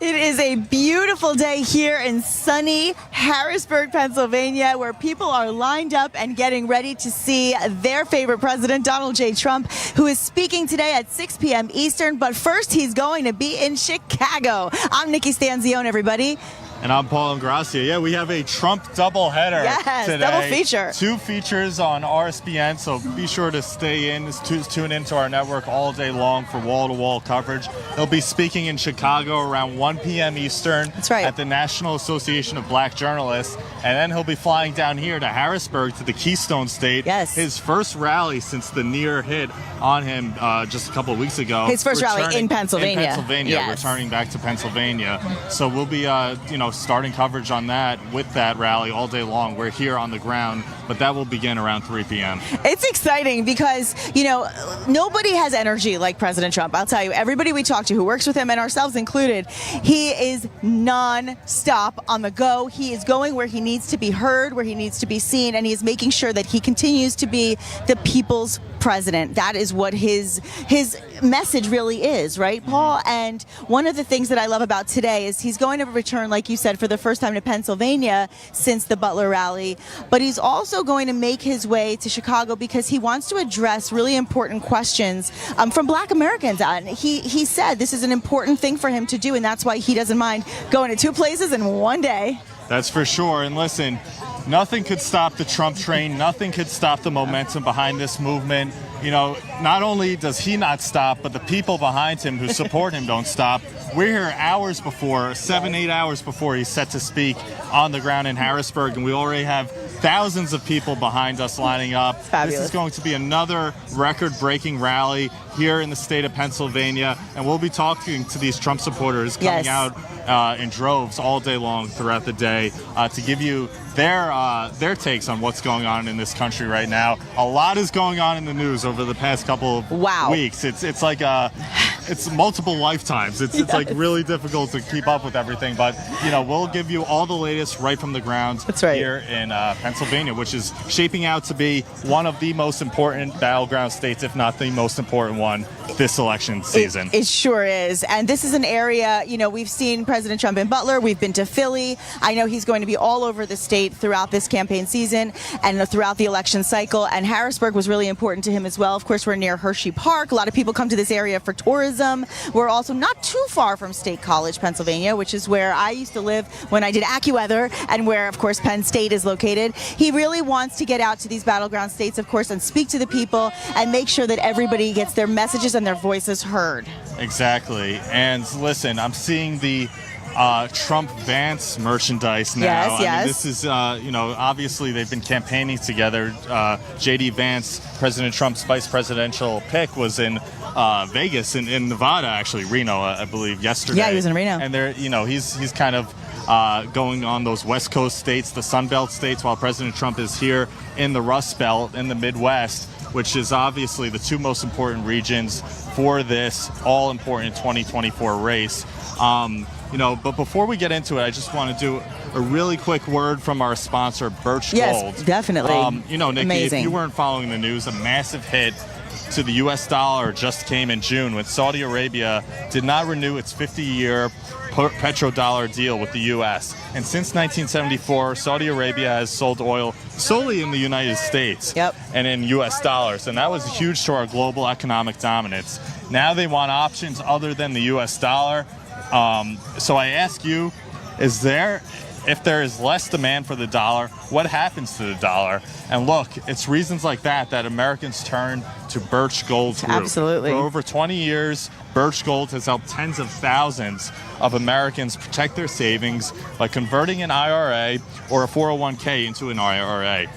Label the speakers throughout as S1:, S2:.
S1: It is a beautiful day here in sunny Harrisburg, Pennsylvania, where people are lined up and getting ready to see their favorite president, Donald J. Trump, who is speaking today at 6 p.m. Eastern. But first, he's going to be in Chicago. I'm Nikki Stanzione, everybody.
S2: And I'm Paul Ingrassia. Yeah, we have a Trump doubleheader today.
S1: Double feature.
S2: 2 features on RSBN, so be sure to stay in, tune into our network all day long for wall-to-wall coverage. He'll be speaking in Chicago around 1 p.m. Eastern.
S1: That's right.
S2: At the National Association of Black Journalists. And then he'll be flying down here to Harrisburg, to the Keystone State.
S1: Yes.
S2: His first rally since the near hit on him just a couple of weeks ago.
S1: His first rally in Pennsylvania.
S2: In Pennsylvania,
S1: yes.
S2: Returning back to Pennsylvania. So we'll be, starting coverage on that with that rally all day long. We're here on the ground, but that will begin around 3 p.m.
S1: It's exciting because, nobody has energy like President Trump. I'll tell you, everybody we talk to who works with him, and ourselves included, he is non-stop on the go. He is going where he needs to be heard, where he needs to be seen, and he is making sure that he continues to be the people's president. That is what his message really is, right, Paul? And one of the things that I love about today is he's going to return, like you said, for the first time to Pennsylvania since the Butler rally, but he's also going to make his way to Chicago because he wants to address really important questions from Black Americans. And he said this is an important thing for him to do, and that's why he doesn't mind going to 2 places in one day.
S2: That's for sure. And listen, nothing could stop the Trump train. Nothing could stop the momentum behind this movement. Not only does he not stop, but the people behind him who support him don't stop. We're here hours before, 7-8 hours before he's set to speak on the ground in Harrisburg, and we already have thousands of people behind us lining up.
S1: Fabulous.
S2: This is going to be another record-breaking rally here in the state of Pennsylvania, and we'll be talking to these Trump supporters coming out in droves all day long throughout the day to give you their takes on what's going on in this country right now. A lot is going on in the news over the past couple of weeks. It's like it's multiple lifetimes. It's like really difficult to keep up with everything, but we'll give you all the latest right from the ground.
S1: That's right.
S2: Here in Pennsylvania, which is shaping out to be one of the most important battleground states, if not the most important one this election season.
S1: It sure is. And this is an area, we've seen President Trump in Butler. We've been to Philly. I know he's going to be all over the state throughout this campaign season and throughout the election cycle. And Harrisburg was really important to him as well. Of course, we're near Hershey Park. A lot of people come to this area for tourism. We're also not too far from State College, Pennsylvania, which is where I used to live when I did AccuWeather and where, of course, Penn State is located. He really wants to get out to these battleground states, of course, and speak to the people and make sure that everybody gets their messages and their voices heard.
S2: Exactly. And listen, I'm seeing the Trump Vance merchandise now.
S1: Yes.
S2: I mean, this is, obviously they've been campaigning together. J.D. Vance, President Trump's vice presidential pick, was in Vegas, in Nevada, actually, Reno, I believe, yesterday.
S1: Yeah, he was in Reno.
S2: And there, he's kind of going on those West Coast states, the Sun Belt states, while President Trump is here in the Rust Belt, in the Midwest, which is obviously the 2 most important regions for this all-important 2024 race. But before we get into it, I just want to do a really quick word from our sponsor, Birch Gold.
S1: Yes, definitely.
S2: Nikki,
S1: Amazing.
S2: if you weren't following the news, a massive hit to the U.S. dollar just came in June when Saudi Arabia did not renew its 50-year petrodollar deal with the U.S. And since 1974, Saudi Arabia has sold oil solely in the United States and in U.S. dollars. And that was huge to our global economic dominance. Now they want options other than the U.S. dollar. So I ask you, if there is less demand for the dollar, what happens to the dollar? And look, it's reasons like that Americans turn to Birch Gold Group.
S1: Absolutely.
S2: For over 20 years, Birch Gold has helped tens of thousands of Americans protect their savings by converting an IRA or a 401k into an IRA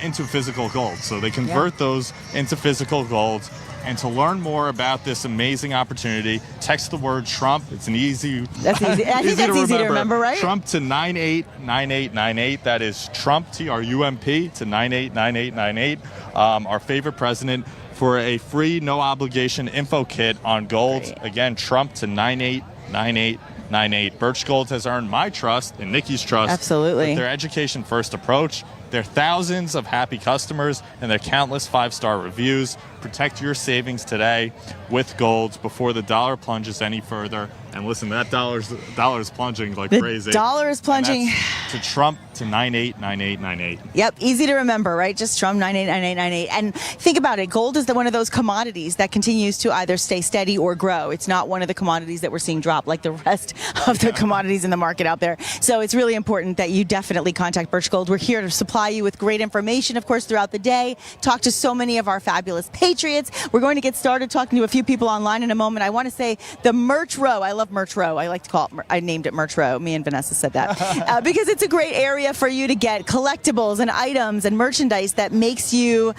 S2: into physical gold. So they convert those into physical gold. And to learn more about this amazing opportunity, text the word Trump. It's an easy.
S1: That's easy. I think that's easy to remember, right?
S2: Trump to 989898. That is Trump, TRUMP, to 989898. Our favorite president, for a free, no obligation info kit on gold. Great. Again, Trump to 989898. Birch Gold has earned my trust and Nikki's trust.
S1: Absolutely.
S2: With their education first approach. their thousands of happy customers and their countless 5-star reviews. Protect your savings today with gold before the dollar plunges any further. And listen, that dollar's plunging like crazy.
S1: The dollar is plunging.
S2: To Trump to 989898.
S1: Yep, easy to remember, right? Just Trump 989898. And think about it. Gold is one of those commodities that continues to either stay steady or grow. It's not one of the commodities that we're seeing drop like the rest of the commodities in the market out there. So it's really important that you definitely contact Birch Gold. We're here to supply you with great information, of course, throughout the day. Talk to so many of our fabulous Patriots. We're going to get started talking to a few people online in a moment. I want to say the Merch Row. I love Merch Row. I like to call it, I named it Merch Row. Me and Vanessa said that. Because it's a great area for you to get collectibles and items and merchandise that makes you,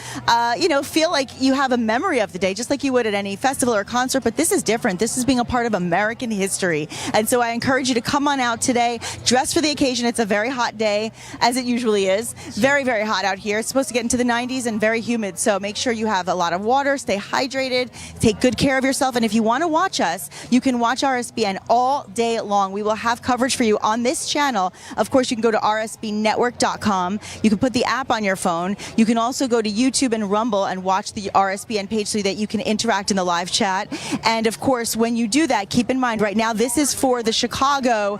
S1: feel like you have a memory of the day, just like you would at any festival or concert. But this is different. This is being a part of American history. And so I encourage you to come on out today, dress for the occasion. It's a very hot day, as it usually is. Very, very hot out here. It's supposed to get into the 90s and very humid. So make sure you have a lot of water, stay hydrated, take good care of yourself. And if you want to watch us, you can watch RSBN all day long. We will have coverage for you on this channel. Of course, you can go to rsbnetwork.com. You can put the app on your phone. You can also go to YouTube and Rumble and watch the RSBN page so that you can interact in the live chat. And of course, when you do that, keep in mind right now, this is for the Chicago,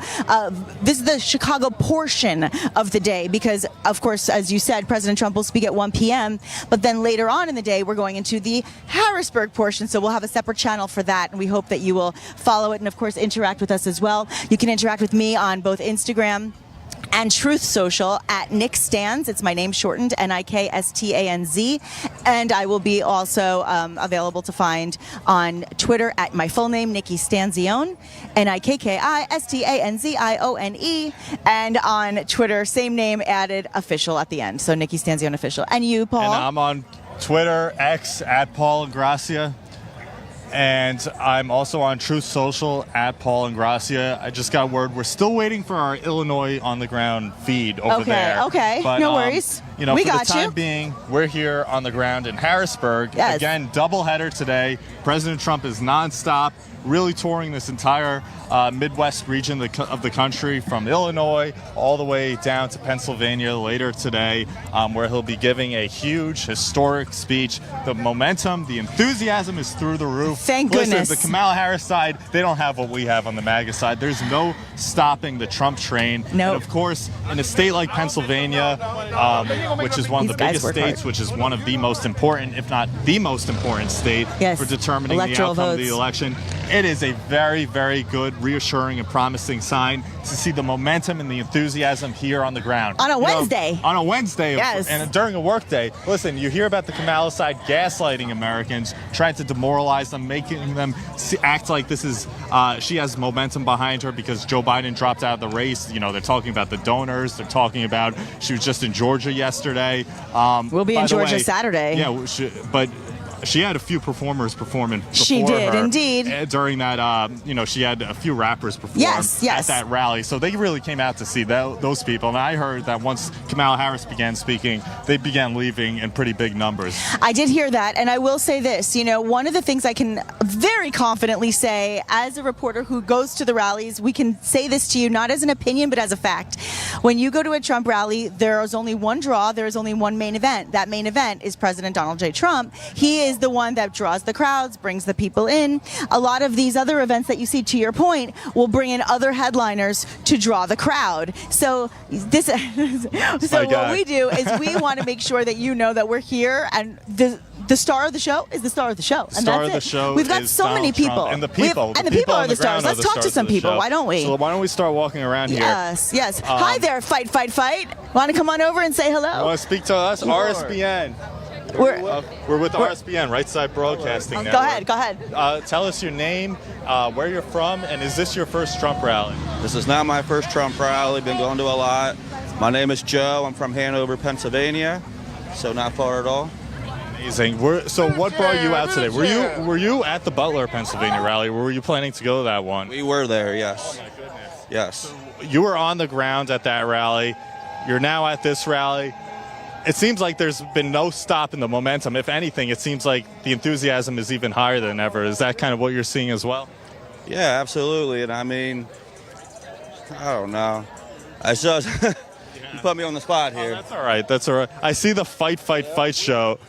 S1: portion of the day, because of course, as you said, President Trump will speak at 1 p.m. But then later on in the day, we're going into the Harrisburg portion. So we'll have a separate channel for that. And we hope that you will follow it and of course, interact with us as well. You can interact with me on both Instagram and Truth Social at Nick Stanz. It's my name shortened, NIKSTANZ. And I will be also available to find on Twitter at my full name, Nikki Stanzione, NIKKISTANZIONE. And on Twitter, same name added, official at the end. So Nikki Stanzione official. And you, Paul?
S2: And I'm on Twitter, X, at Paul Ingracia. And I'm also on Truth Social at Paul Ingracia. I just got word we're still waiting for our Illinois on the ground feed over there.
S1: Okay,
S2: but,
S1: no worries.
S2: We
S1: for
S2: the time being, we're here on the ground in Harrisburg.
S1: Yes.
S2: Again, doubleheader today. President Trump is nonstop, really touring this entire Midwest region of the country, from Illinois all the way down to Pennsylvania later today, where he'll be giving a huge historic speech. The momentum, the enthusiasm is through the roof.
S1: Thank goodness.
S2: The Kamala Harris side, they don't have what we have on the MAGA side. There's no stopping the Trump train.
S1: No.
S2: And of course, in a state like Pennsylvania, which is one of the biggest states, which is one of the most important, if not the most important state for determining the outcome of the election, it is a very, very good, reassuring and promising sign to see the momentum and the enthusiasm here on the ground.
S1: On a Wednesday.
S2: On a Wednesday.
S1: Yes.
S2: And during a work day. Listen, you hear about the Kamala side gaslighting Americans, trying to demoralize them, making them act like this is, she has momentum behind her because Joe Biden dropped out of the race. They're talking about the donors. They're talking about, she was just in Georgia yesterday.
S1: We'll be in Georgia Saturday.
S2: Yeah, but she had a few performers performing before
S1: She did,
S2: her.
S1: indeed.
S2: During that, she had a few rappers perform at that rally. So they really came out to see those people. And I heard that once Kamala Harris began speaking, they began leaving in pretty big numbers.
S1: I did hear that. And I will say this, one of the things I can very confidently say as a reporter who goes to the rallies, we can say this to you, not as an opinion, but as a fact. When you go to a Trump rally, there is only one draw. There is only one main event. That main event is President Donald J. Trump. He is the one that draws the crowds, brings the people in. A lot of these other events that you see, to your point, will bring in other headliners to draw the crowd. So what we do is we want to make sure that you know that we're here, and the star of the show is the star of the show. And
S2: star of the show.
S1: We've got so many people.
S2: And the people.
S1: And the people are the stars. Let's talk to some people. Why don't we?
S2: So why don't we start walking around here?
S1: Yes. Hi there, fight. Want to come on over and say hello?
S2: You want to speak to us? RSBN. We're with RSBN, Right Side Broadcasting Network.
S1: Go ahead.
S2: Tell us your name, where you're from, and is this your first Trump rally?
S3: This is not my first Trump rally. Been going to a lot. My name is Joe. I'm from Hanover, Pennsylvania, so not far at all.
S2: Amazing. So what brought you out today? Were you at the Butler, Pennsylvania rally? Were you planning to go to that one?
S3: We were there, yes.
S2: Oh my goodness.
S3: Yes.
S2: So you were on the ground at that rally. You're now at this rally. It seems like there's been no stop in the momentum. If anything, it seems like the enthusiasm is even higher than ever. Is that kind of what you're seeing as well?
S3: Yeah, absolutely. And I mean, I don't know. I just put me on the spot here.
S2: That's all right. That's all right. I see the Fight show.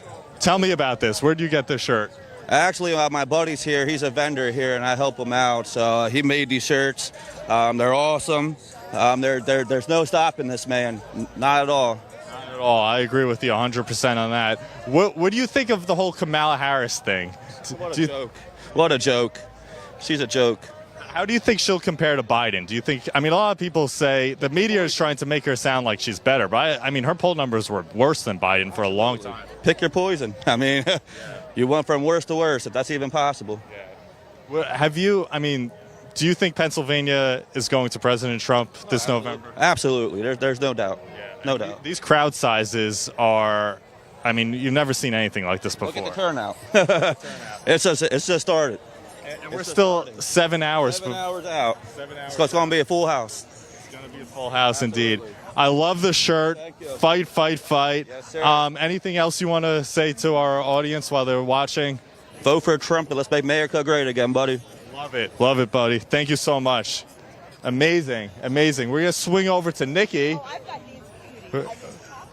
S2: Tell me about this. Where do you get this shirt?
S3: Actually, my buddy's here. He's a vendor here, and I help him out. So he made these shirts. They're awesome. There's no stopping this man. Not at all.
S2: Not at all. I agree with you 100% on that. What do you think of the whole Kamala Harris thing?
S3: What a joke. What a joke. She's a joke.
S2: How do you think she'll compare to Biden? Do you think, I mean, a lot of people say the media is trying to make her sound like she's better, but I mean, her poll numbers were worse than Biden for a long time.
S3: Pick your poison. I mean, you went from worst to worst, if that's even possible.
S2: Yeah. Do you think Pennsylvania is going to President Trump this November?
S3: Absolutely. There's no doubt. No doubt.
S2: These crowd sizes are, I mean, you've never seen anything like this before.
S3: Look at the turnout. It's just started.
S2: And we're still 7 hours.
S3: 7 hours out. So it's going to be a full house.
S2: It's going to be a full house indeed. I love the shirt. Fight.
S3: Yes, sir.
S2: Anything else you want to say to our audience while they're watching?
S3: Vote for Trump and let's make America great again, buddy.
S2: Love it, buddy. Thank you so much. Amazing. We're going to swing over to Nikki.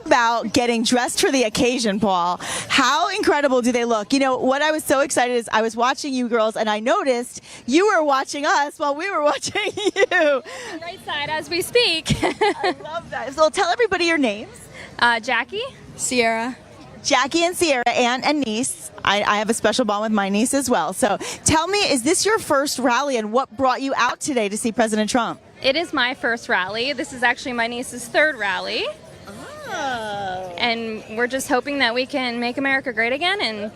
S1: About getting dressed for the occasion, Paul. How incredible do they look? You know, what I was so excited is I was watching you girls and I noticed you were watching us while we were watching you.
S4: Right side as we speak.
S1: I love that. So tell everybody your names.
S4: Jackie. Sierra.
S1: Jackie and Sierra, aunt and niece. I have a special bond with my niece as well. So tell me, is this your first rally and what brought you out today to see President Trump?
S4: It is my first rally. This is actually my niece's third rally.
S1: Oh.
S4: And we're just hoping that we can make America great again and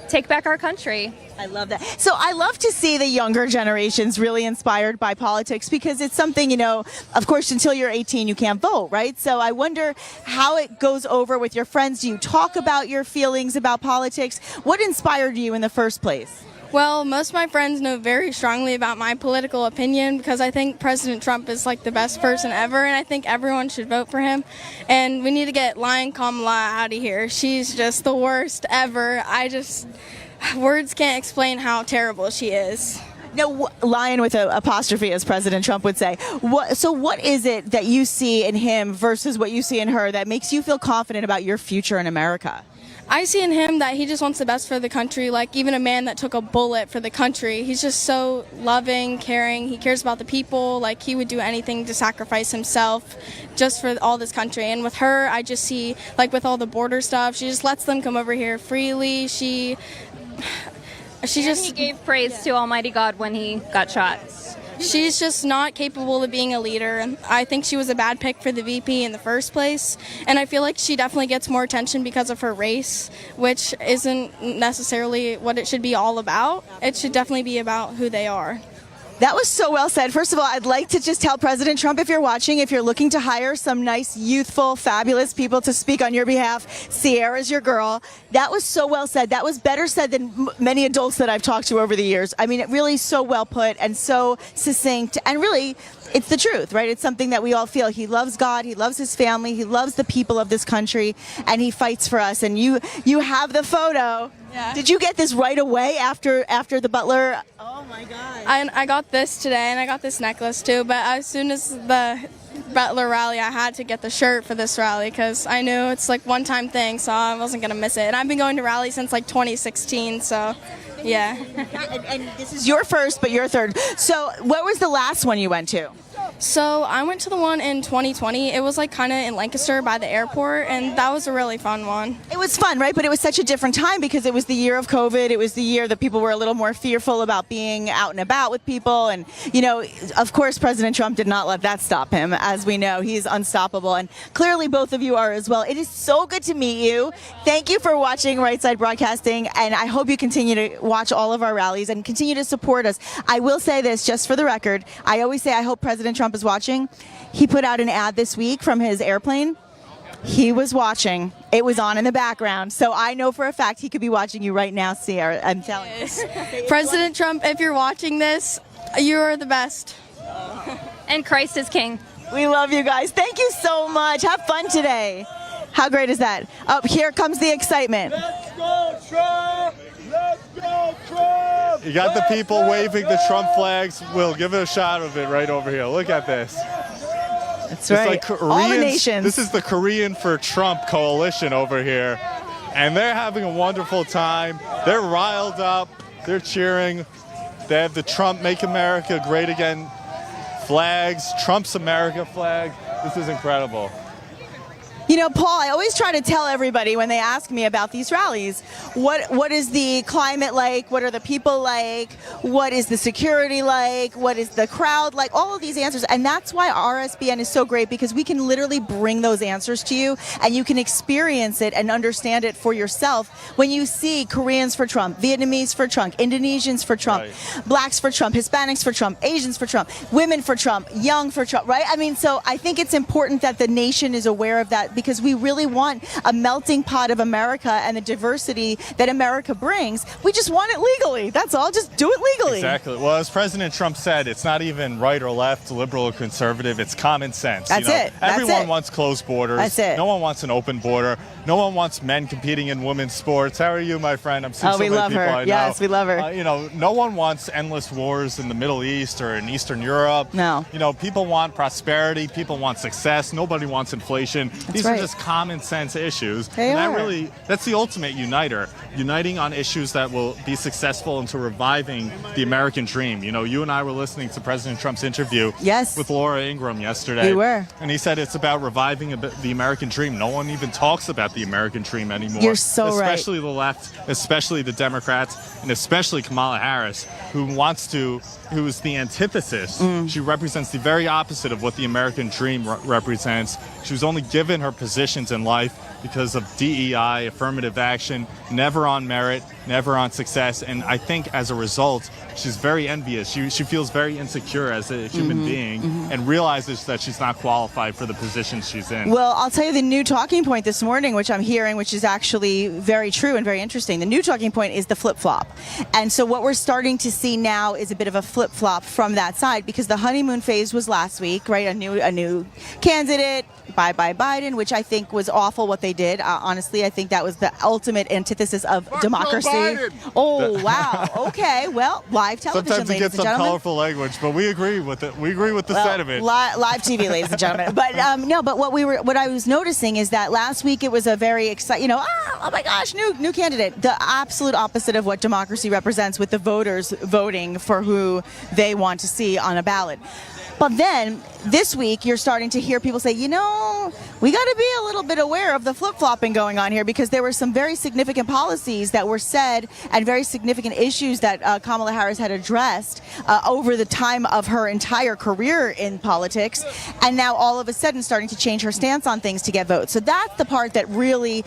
S4: take back our country.
S1: I love that. So I love to see the younger generations really inspired by politics because it's something, you know, of course, until you're 18, you can't vote, right? So I wonder how it goes over with your friends. Do you talk about your feelings about politics? What inspired you in the first place?
S5: Well, most of my friends know very strongly about my political opinion because I think President Trump is like the best person ever, and I think everyone should vote for him. And we need to get Lion Kamala out of here. She's just the worst ever. Words can't explain how terrible she is.
S1: No, lion with an apostrophe, as President Trump would say. So what is it that you see in him versus what you see in her that makes you feel confident about your future in America?
S5: I see in him that he just wants the best for the country, like even a man that took a bullet for the country. He's just so loving, caring. He cares about the people. Like he would do anything to sacrifice himself just for all this country. And with her, I just see, like with all the border stuff, she just lets them come over here freely. He
S4: gave praise to Almighty God when he got shot.
S5: She's just not capable of being a leader. I think she was a bad pick for the VP in the first place. And I feel like she definitely gets more attention because of her race, which isn't necessarily what it should be all about. It should definitely be about who they are.
S1: That was so well said. First of all, I'd like to just tell President Trump, if you're watching, if you're looking to hire some nice, youthful, fabulous people to speak on your behalf, Sierra's your girl. That was so well said. That was better said than many adults that I've talked to over the years. I mean, it really so well put and so succinct. And really, it's the truth, right? It's something that we all feel. He loves God. He loves his family. He loves the people of this country. And he fights for us. And you have the photo. Yeah. Did you get this right away after the Butler? Oh, my God.
S5: I got this today, and I got this necklace, too. But as soon as the Butler rally, I had to get the shirt for this rally because I knew it's like one-time thing, so I wasn't going to miss it. And I've been going to rallies since like 2016, so yeah.
S1: And this is your first, but your third. So what was the last one you went to?
S5: So I went to the one in 2020. It was like kind of in Lancaster by the airport, and that was a really fun one.
S1: It was fun, right? But it was such a different time because it was the year of COVID. It was the year that people were a little more fearful about being out and about with people. And, you know, of course, President Trump did not let that stop him. As we know, he's unstoppable. And clearly both of you are as well. It is so good to meet you. Thank you for watching Right Side Broadcasting. And I hope you continue to watch all of our rallies and continue to support us. I will say this just for the record. I always say I hope President Trump is watching. He put out an ad this week from his airplane. He was watching. It was on in the background. So I know for a fact he could be watching you right now, Sierra. I'm telling you.
S5: President Trump, if you're watching this, you're the best.
S4: And Christ is King.
S1: We love you guys. Thank you so much. Have fun today. How great is that? Up here comes the excitement.
S6: Let's go, Trump! Let's go, Trump!
S2: You got the people waving the Trump flags. We'll give it a shot of it right over here. Look at this.
S1: That's
S2: It's
S1: right.
S2: like
S1: All the
S2: Koreans-
S1: nations.
S2: This is the Korean for Trump coalition over here. And they're having a wonderful time. They're riled up. They're cheering. They have the Trump Make America Great Again flags, Trump's America flag. This is incredible.
S1: You know, Paul, I always try to tell everybody when they ask me about these rallies, what is the climate like? What are the people like? What is the security like? What is the crowd like? All of these answers. And that's why RSBN is so great, because we can literally bring those answers to you and you can experience it and understand it for yourself when you see Koreans for Trump, Vietnamese for Trump, Indonesians for Trump,
S2: Right.
S1: blacks for Trump, Hispanics for Trump, Asians for Trump, women for Trump, young for Trump, right? I mean, so I think it's important that the nation is aware of that, because we really want a melting pot of America and the diversity that America brings. We just want it legally. That's all. Just do it legally.
S2: Exactly. Well, as President Trump said, it's not even right or left, liberal or conservative. It's common sense.
S1: That's it. That's
S2: Everyone
S1: it.
S2: wants closed borders.
S1: That's it.
S2: No one wants an open border. No one wants men competing in women's sports. How are you, my friend? I'm seeing
S1: Oh,
S2: so
S1: we
S2: many
S1: love
S2: people
S1: her.
S2: I know.
S1: Yes, we love her.
S2: No one wants endless wars in the Middle East or in Eastern Europe.
S1: No.
S2: People want prosperity. People want success. Nobody wants inflation. These
S1: right.
S2: are just common sense issues.
S1: They
S2: and
S1: are.
S2: That's the ultimate uniter. Uniting on issues that will be successful into reviving the American dream. You and I were listening to President Trump's interview
S1: Yes.
S2: with Laura Ingraham yesterday.
S1: We were.
S2: And he said it's about reviving the American dream. No one even talks about the American dream anymore.
S1: You're so right.
S2: Especially the left, especially the Democrats, and especially Kamala Harris, who is the antithesis. She represents the very opposite of what the American dream represents. She was only given her positions in life because of DEI, affirmative action, never on merit, never on success. And I think as a result, she's very envious. She feels very insecure as a human being and realizes that she's not qualified for the position she's in.
S1: Well, I'll tell you the new talking point this morning, which I'm hearing, which is actually very true and very interesting. The new talking point is the flip-flop. And so what we're starting to see now is a bit of a flip-flop from that side, because the honeymoon phase was last week, right? A new candidate, bye Biden, which I think was awful what they did. Honestly, I think that was the ultimate antithesis of democracy.
S6: Biden.
S1: Oh, wow. Okay. Well, live television,
S2: Sometimes we
S1: ladies
S2: get
S1: and
S2: some
S1: gentlemen.
S2: colorful language, but we agree with it. We agree with the sentiment.
S1: Live TV, ladies and gentlemen. But no, but what I was noticing is that last week it was a very exciting, oh my gosh, new candidate. The absolute opposite of what democracy represents, with the voters voting for who they want to see on a ballot. But then this week, you're starting to hear people say, we got to be a little bit aware of the flip-flopping going on here, because there were some very significant policies that were said and very significant issues that Kamala Harris had addressed over the time of her entire career in politics, and now all of a sudden starting to change her stance on things to get votes. So that's the part that really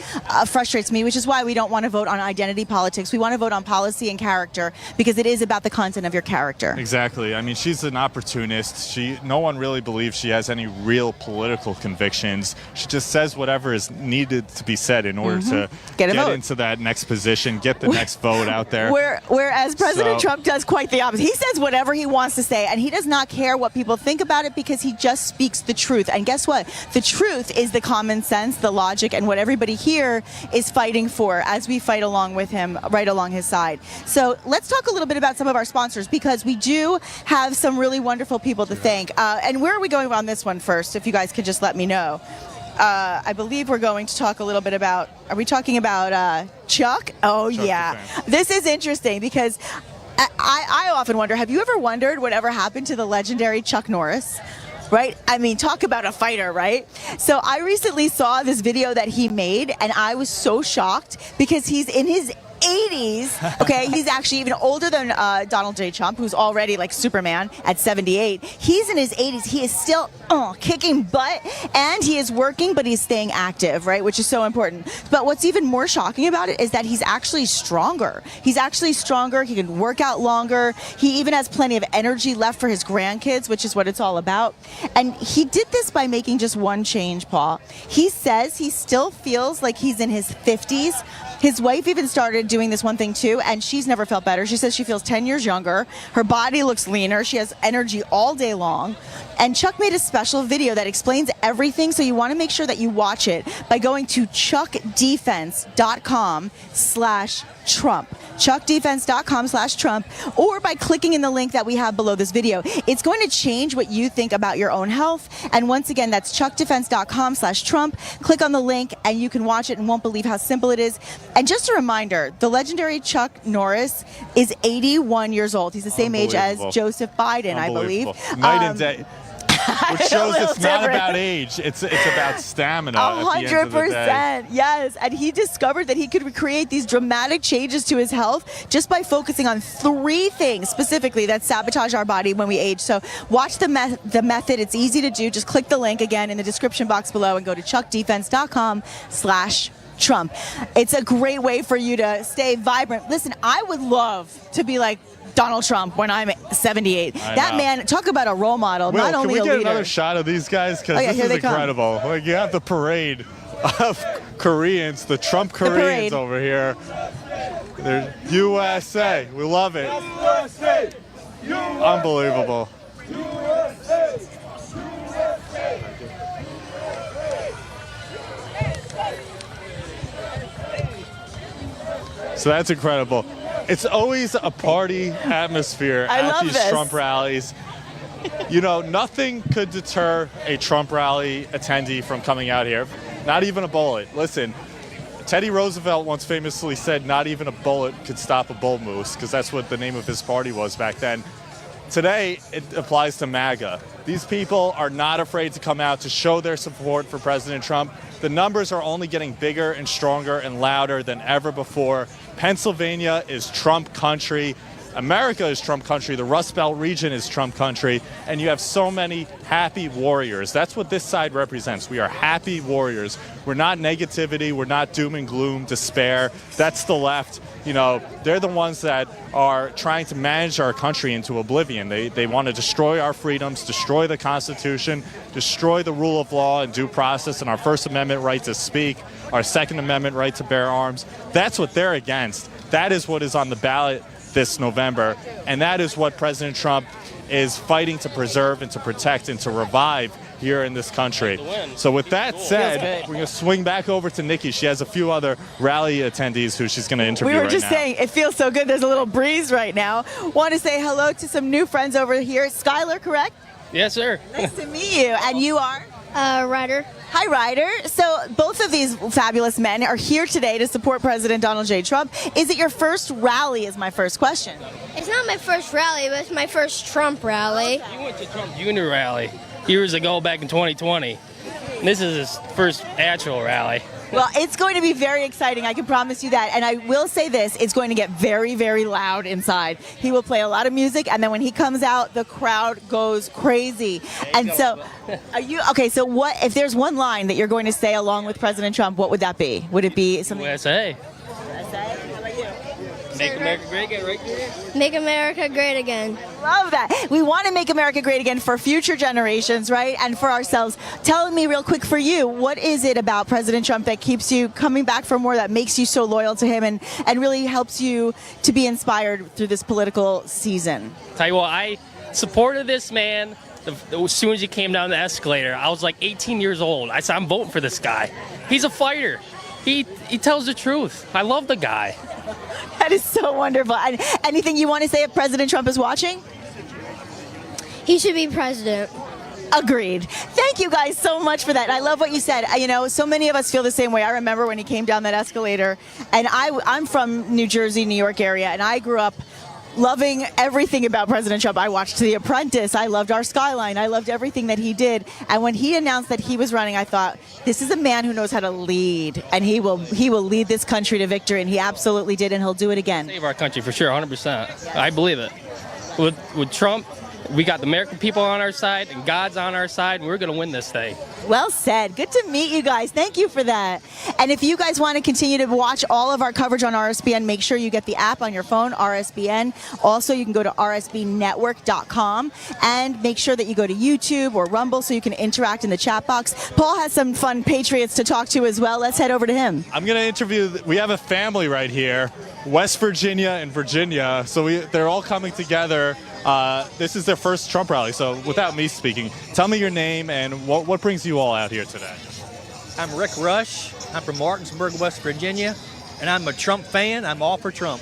S1: frustrates me, which is why we don't want to vote on identity politics. We want to vote on policy and character, because it is about the content of your character.
S2: Exactly. I mean, she's an opportunist. No one really believes she has any real political convictions. She just says whatever is needed to be said in order to
S1: Get a vote.
S2: into that next position, get the next vote out there.
S1: Whereas President
S2: So-
S1: Trump does quite the opposite. He says whatever he wants to say, and he does not care what people think about it, because he just speaks the truth. And guess what? The truth is the common sense, the logic, and what everybody here is fighting for as we fight along with him, right along his side. So let's talk a little bit about some of our sponsors, because we do have some really wonderful people to thank. And where are we going on this one first, if you guys could just let me know? I believe we're going to talk a little bit about, are we talking about Chuck? Oh,
S2: Chuck
S1: yeah.
S2: the fan.
S1: This is interesting, because I often wonder, have you ever wondered whatever happened to the legendary Chuck Norris? Right? I mean, talk about a fighter, right? So I recently saw this video that he made, and I was so shocked, because he's in his 80s. Okay, he's actually even older than Donald J. Trump, who's already like Superman at 78. He's in his 80s. He is still kicking butt, and he is working, but he's staying active, right? Which is so important. But what's even more shocking about it is that he's actually stronger. He's actually stronger. He can work out longer. He even has plenty of energy left for his grandkids, which is what it's all about. And he did this by making just one change, Paul. He says he still feels like he's in his 50s. His wife even started doing this one thing too, and she's never felt better. She says she feels 10 years younger. Her body looks leaner. She has energy all day long. And Chuck made a special video that explains everything, so you want to make sure that you watch it by going to chuckdefense.com/Trump. chuckdefense.com/Trump, or by clicking in the link that we have below this video. It's going to change what you think about your own health. And once again, that's chuckdefense.com/Trump. Click on the link and you can watch it and won't believe how simple it is. And just a reminder, the legendary Chuck Norris is 81 years old. He's the same age as Joseph Biden, I believe.
S2: Night and day. Which shows it's not
S1: different.
S2: about age. It's about stamina.
S1: 100%. Yes. And he discovered that he could recreate these dramatic changes to his health just by focusing on 3 things specifically that sabotage our body when we age. So watch the method. It's easy to do. Just click the link again in the description box below and go to chuckdefense.com/Trump. It's a great way for you to stay vibrant. Listen, I would love to be like Donald Trump when I'm 78. That man, talk about a role model,
S2: Will,
S1: not only a leader.
S2: Can we get another shot of these guys? Because this is incredible. Like, you have the parade of Koreans, the Trump Koreans over here. They're USA. We love it.
S6: USA.
S2: Unbelievable.
S6: USA.
S2: So that's incredible. It's always a party atmosphere at these Trump rallies. You know, nothing could deter a Trump rally attendee from coming out here. Not even a bullet. Listen, Teddy Roosevelt once famously said not even a bullet could stop a bull moose, because that's what the name of his party was back then. Today, it applies to MAGA. These people are not afraid to come out to show their support for President Trump. The numbers are only getting bigger and stronger and louder than ever before. Pennsylvania is Trump country. America is Trump country. The Rust Belt region is Trump country. And you have so many happy warriors. That's what this side represents. We are happy warriors. We're not negativity. We're not doom and gloom, despair. That's the left. You know, they're the ones that are trying to manage our country into oblivion. They want to destroy our freedoms, destroy the Constitution, destroy the rule of law and due process and our First Amendment right to speak, our Second Amendment right to bear arms. That's what they're against. That is what is on the ballot this November, and that is what President Trump is fighting to preserve and to protect and to revive here in this country. So with that said, we're going to swing back over to Nikki. She has a few other rally attendees who she's going to interview right now.
S1: We were just saying, it feels so good. There's a little breeze right now. Want to say hello to some new friends over here. Skylar, correct?
S7: Yes, sir.
S1: Nice to meet you. And you are?
S8: Ryder.
S1: Hi, Ryder. So both of these fabulous men are here today to support President Donald J. Trump. Is it your first rally is my first question.
S8: It's not my first rally, but it's my first Trump rally.
S7: You went to Trump Jr. rally years ago back in 2020. This is his first actual rally.
S1: Well, it's going to be very exciting. I can promise you that. And I will say this, it's going to get very, very loud inside. He will play a lot of music, and then when he comes out, the crowd goes crazy. And so, are you, okay, so what, if there's one line that you're going to say along with President Trump, what would that be? Would it be something?
S7: USA.
S1: USA? How about you?
S7: Make America great again, right there.
S8: Make America great again.
S1: Love that. We want to make America great again for future generations, right? And for ourselves. Tell me real quick for you, what is it about President Trump that keeps you coming back for more, that makes you so loyal to him and really helps you to be inspired through this political season?
S7: Tell you what, I supported this man as soon as he came down the escalator. I was like 18 years old. I said, I'm voting for this guy. He's a fighter. He tells the truth. I love the guy.
S1: That is so wonderful. And anything you want to say if President Trump is watching?
S8: He should be president.
S1: Agreed. Thank you guys so much for that. I love what you said. You know, so many of us feel the same way. I remember when he came down that escalator, and I'm from New Jersey, New York area, and I grew up loving everything about President Trump. I watched The Apprentice. I loved Our Skyline. I loved everything that he did. And when he announced that he was running, I thought, this is a man who knows how to lead, and he will lead this country to victory, and he absolutely did, and he'll do it again.
S7: Save our country for sure, 100%. I believe it. With Trump, We got the American people on our side, and God's on our side, and we're going to win this thing.
S1: Well said. Good to meet you guys. Thank you for that. And if you guys want to continue to watch all of our coverage on RSBN, make sure you get the app on your phone, RSBN. Also, you can go to rsbnetwork.com and make sure that you go to YouTube or Rumble so you can interact in the chat box. Paul has some fun Patriots to talk to as well. Let's head over to him.
S2: I'm going to interview, we have a family right here, West Virginia and Virginia. So they're all coming together. This is their first Trump rally. So without me speaking, tell me your name and what brings you all out here today.
S9: I'm Rick Rush. I'm from Martinsburg, West Virginia, and I'm a Trump fan. I'm all for Trump.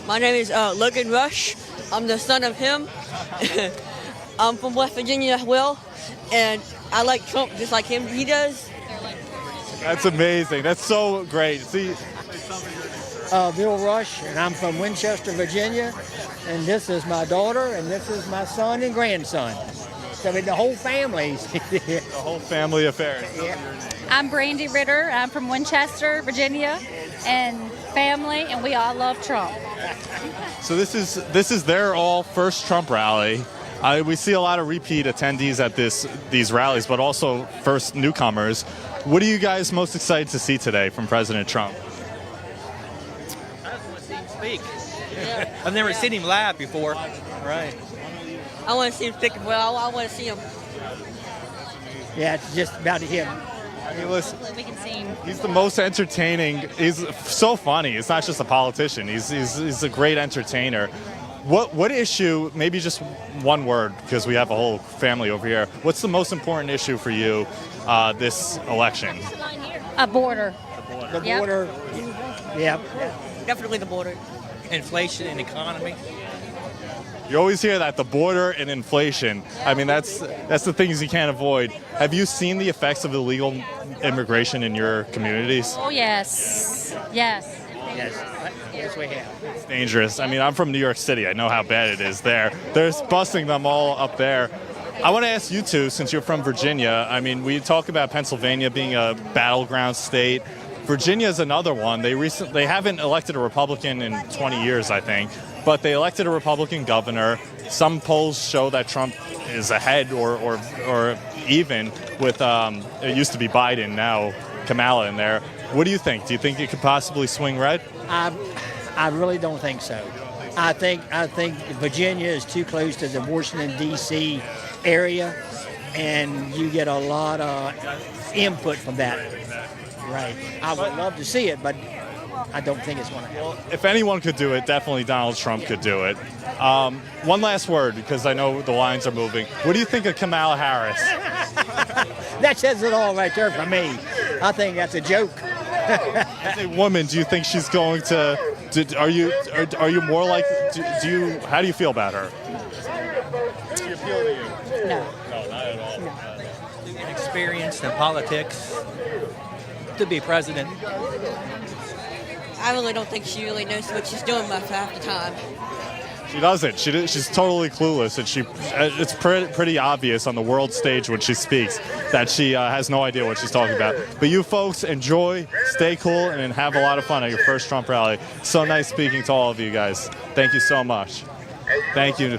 S10: My name is Logan Rush. I'm the son of him. I'm from West Virginia as well, and I like Trump just like he does.
S2: That's amazing. That's so great. See,
S11: Bill Rush, and I'm from Winchester, Virginia, and this is my daughter, and this is my son and grandson. So the whole family's here.
S2: the whole family affair.
S11: Yeah.
S12: I'm Brandy Ritter. I'm from Winchester, Virginia, and family, and we all love Trump.
S2: So this is their all first Trump rally. We see a lot of repeat attendees at these rallies, but also first newcomers. What are you guys most excited to see today from President Trump?
S9: I just want to see him speak. I've never seen him live before. Right.
S10: I want to see him speak well. I want to see him.
S11: Yeah, it's just about him.
S2: I mean, listen,
S12: We can see him.
S2: he's the most entertaining. He's so funny. It's not just a politician. He's a great entertainer. What issue, maybe just one word, because we have a whole family over here. What's the most important issue for you this election?
S12: A border.
S11: The border, yeah.
S10: Definitely the border.
S9: Inflation and economy.
S2: You always hear that, the border and inflation. I mean, that's the things you can't avoid. Have you seen the effects of illegal immigration in your communities?
S12: Oh, yes. Yes.
S11: Yes, we have.
S2: It's dangerous. I mean, I'm from New York City. I know how bad it is there. They're busting them all up there. I want to ask you two, since you're from Virginia, I mean, we talk about Pennsylvania being a battleground state. Virginia is another one. They haven't elected a Republican in 20 years, I think, but they elected a Republican governor. Some polls show that Trump is ahead or even with, it used to be Biden, now Kamala in there. What do you think? Do you think it could possibly swing red?
S11: I really don't think so. I think Virginia is too close to the Washington, D.C. area, and you get a lot of input from that. Right. I would love to see it, but I don't think it's going to happen.
S2: If anyone could do it, definitely Donald Trump could do it. One last word, because I know the lines are moving. What do you think of Kamala Harris?
S11: That says it all right there for me. I think that's a joke.
S2: As a woman, do you think she's going to? Are you more like? How do you feel about her? How does she appeal to you?
S12: No.
S2: No, not at all.
S9: Inexperienced in politics to be president.
S10: I really don't think she really knows what she's doing much half the time.
S2: She doesn't. She's totally clueless, and it's pretty obvious on the world stage when she speaks that she has no idea what she's talking about. But you folks enjoy, stay cool, and have a lot of fun at your first Trump rally. So nice speaking to all of you guys. Thank you so much. Thank you.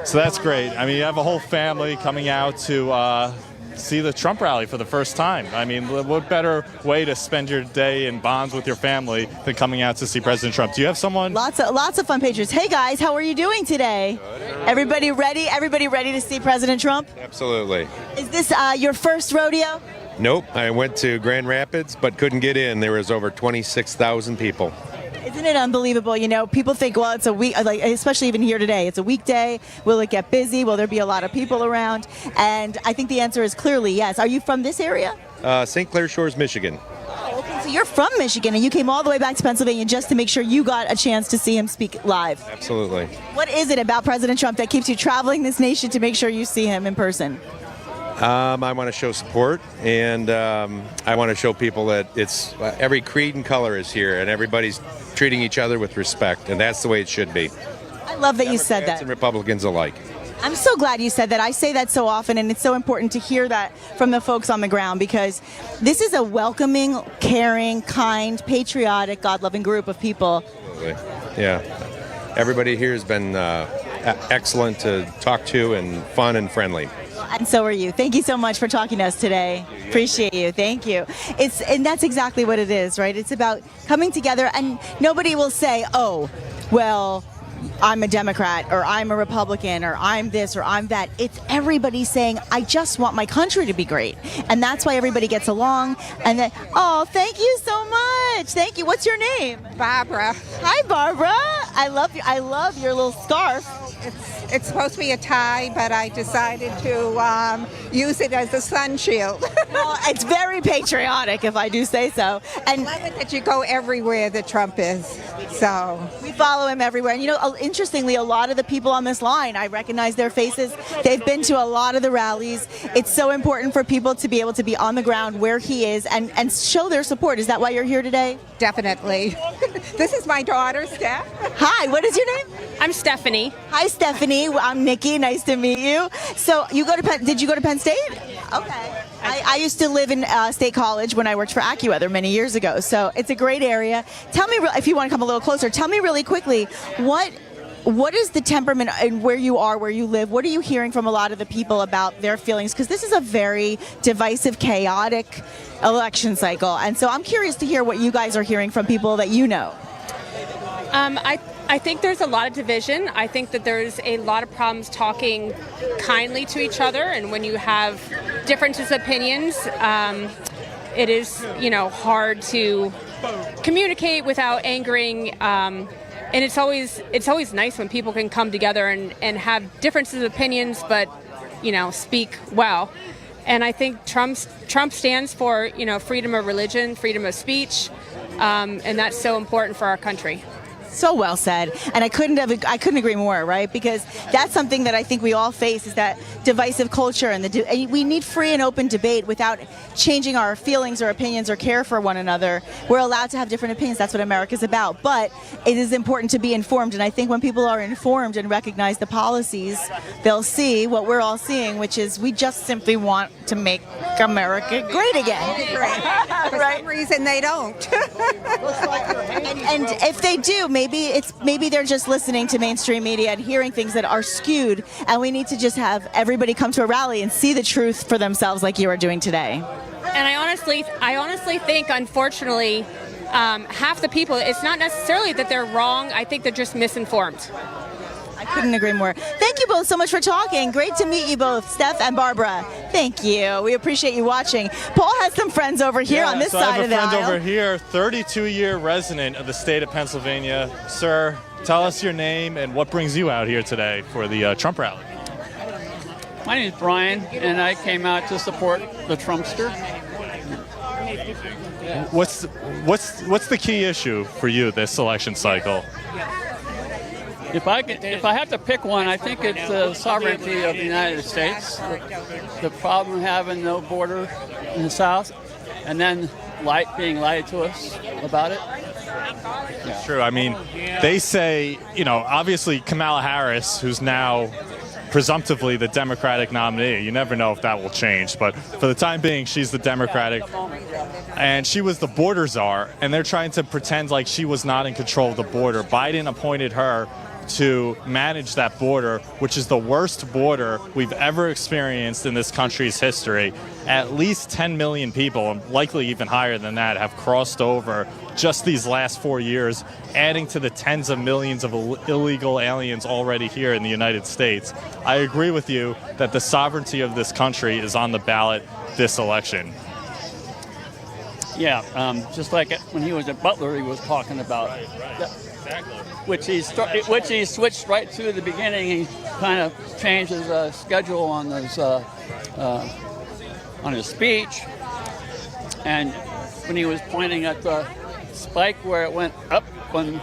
S2: So that's great. I mean, you have a whole family coming out to see the Trump rally for the first time. I mean, what better way to spend your day in bonds with your family than coming out to see President Trump? Do you have someone?
S1: Lots of fun Patriots. Hey guys, how are you doing today? Everybody ready? Everybody ready to see President Trump?
S13: Absolutely.
S1: Is this your first rodeo?
S13: Nope. I went to Grand Rapids, but couldn't get in. There was over 26,000 people.
S1: Isn't it unbelievable? You know, people think, well, it's a week, like especially even here today, it's a weekday. Will it get busy? Will there be a lot of people around? And I think the answer is clearly yes. Are you from this area?
S13: St. Clair Shores, Michigan.
S1: Oh, okay. So you're from Michigan, and you came all the way back to Pennsylvania just to make sure you got a chance to see him speak live.
S13: Absolutely.
S1: What is it about President Trump that keeps you traveling this nation to make sure you see him in person?
S13: I want to show support, and I want to show people that it's every creed and color is here, and everybody's treating each other with respect, and that's the way it should be.
S1: I love that you said
S13: Democrats
S1: that.
S13: and Republicans alike.
S1: I'm so glad you said that. I say that so often, and it's so important to hear that from the folks on the ground, because this is a welcoming, caring, kind, patriotic, God-loving group of people.
S13: Absolutely. Yeah. Everybody here has been excellent to talk to and fun and friendly.
S1: And so are you. Thank you so much for talking to us today. Appreciate you. Thank you. And that's exactly what it is, right? It's about coming together, and nobody will say, oh, well, I'm a Democrat, or I'm a Republican, or I'm this, or I'm that. It's everybody saying, I just want my country to be great. And that's why everybody gets along. And then, oh, thank you so much. Thank you. What's your name?
S14: Barbara.
S1: Hi, Barbara. I love you. I love your little scarf.
S14: It's supposed to be a tie, but I decided to use it as a sun shield.
S1: Well, it's very patriotic, if I do say so. And
S14: I love it that you go everywhere that Trump is. So
S1: we follow him everywhere. And, you know, interestingly, a lot of the people on this line, I recognize their faces. They've been to a lot of the rallies. It's so important for people to be able to be on the ground where he is and show their support. Is that why you're here today?
S14: Definitely. This is my daughter, Steph.
S1: Hi, what is your name?
S15: I'm Stephanie.
S1: Hi, Stephanie. I'm Nikki. Nice to meet you. So you go to did you go to Penn State? Okay. I used to live in State College when I worked for AccuWeather many years ago. So it's a great area. Tell me, if you want to come a little closer, tell me really quickly, what is the temperament and where you are, where you live? What are you hearing from a lot of the people about their feelings? Because this is a very divisive, chaotic election cycle. And so I'm curious to hear what you guys are hearing from people that you know.
S15: I think there's a lot of division. I think that there's a lot of problems talking kindly to each other, and when you have differences of opinions, it is, hard to communicate without angering. And it's always nice when people can come together and have differences of opinions, but speak well. And I think Trump stands for freedom of religion, freedom of speech, and that's so important for our country.
S1: So well said, and I couldn't agree more, right? Because that's something that I think we all face, is that divisive culture, and we need free and open debate without changing our feelings or opinions or care for one another. We're allowed to have different opinions. That's what America's about. But it is important to be informed, and I think when people are informed and recognize the policies, they'll see what we're all seeing, which is we just simply want to make America great again.
S14: Right. For some reason they don't.
S1: And if they do, maybe they're just listening to mainstream media and hearing things that are skewed, and we need to just have everybody come to a rally and see the truth for themselves, like you are doing today.
S15: And I honestly think, unfortunately, half the people, it's not necessarily that they're wrong. I think they're just misinformed.
S1: I couldn't agree more. Thank you both so much for talking. Great to meet you both, Steph and Barbara. Thank you. We appreciate you watching. Paul has some friends over here on this side of the aisle.
S2: I have a friend over here, 32-year resident of the state of Pennsylvania. Sir, tell us your name and what brings you out here today for the Trump rally.
S16: My name is Brian, and I came out to support the Trumpster.
S2: What's the key issue for you this election cycle?
S16: If I have to pick one, I think it's the sovereignty of the United States, the problem having no border in the South, and then being lied to us about it.
S2: It's true. I mean, they say, obviously Kamala Harris, who's now presumptively the Democratic nominee. You never know if that will change, but for the time being, she's the Democratic. And she was the border czar, and they're trying to pretend like she was not in control of the border. Biden appointed her to manage that border, which is the worst border we've ever experienced in this country's history. At least 10 million people, and likely even higher than that, have crossed over just these last 4 years, adding to the tens of millions of illegal aliens already here in the United States. I agree with you that the sovereignty of this country is on the ballot this election.
S16: Yeah, just like when he was at Butler, he was talking about, which he switched right to the beginning. He kind of changed his schedule on his speech, and when he was pointing at the spike where it went up when.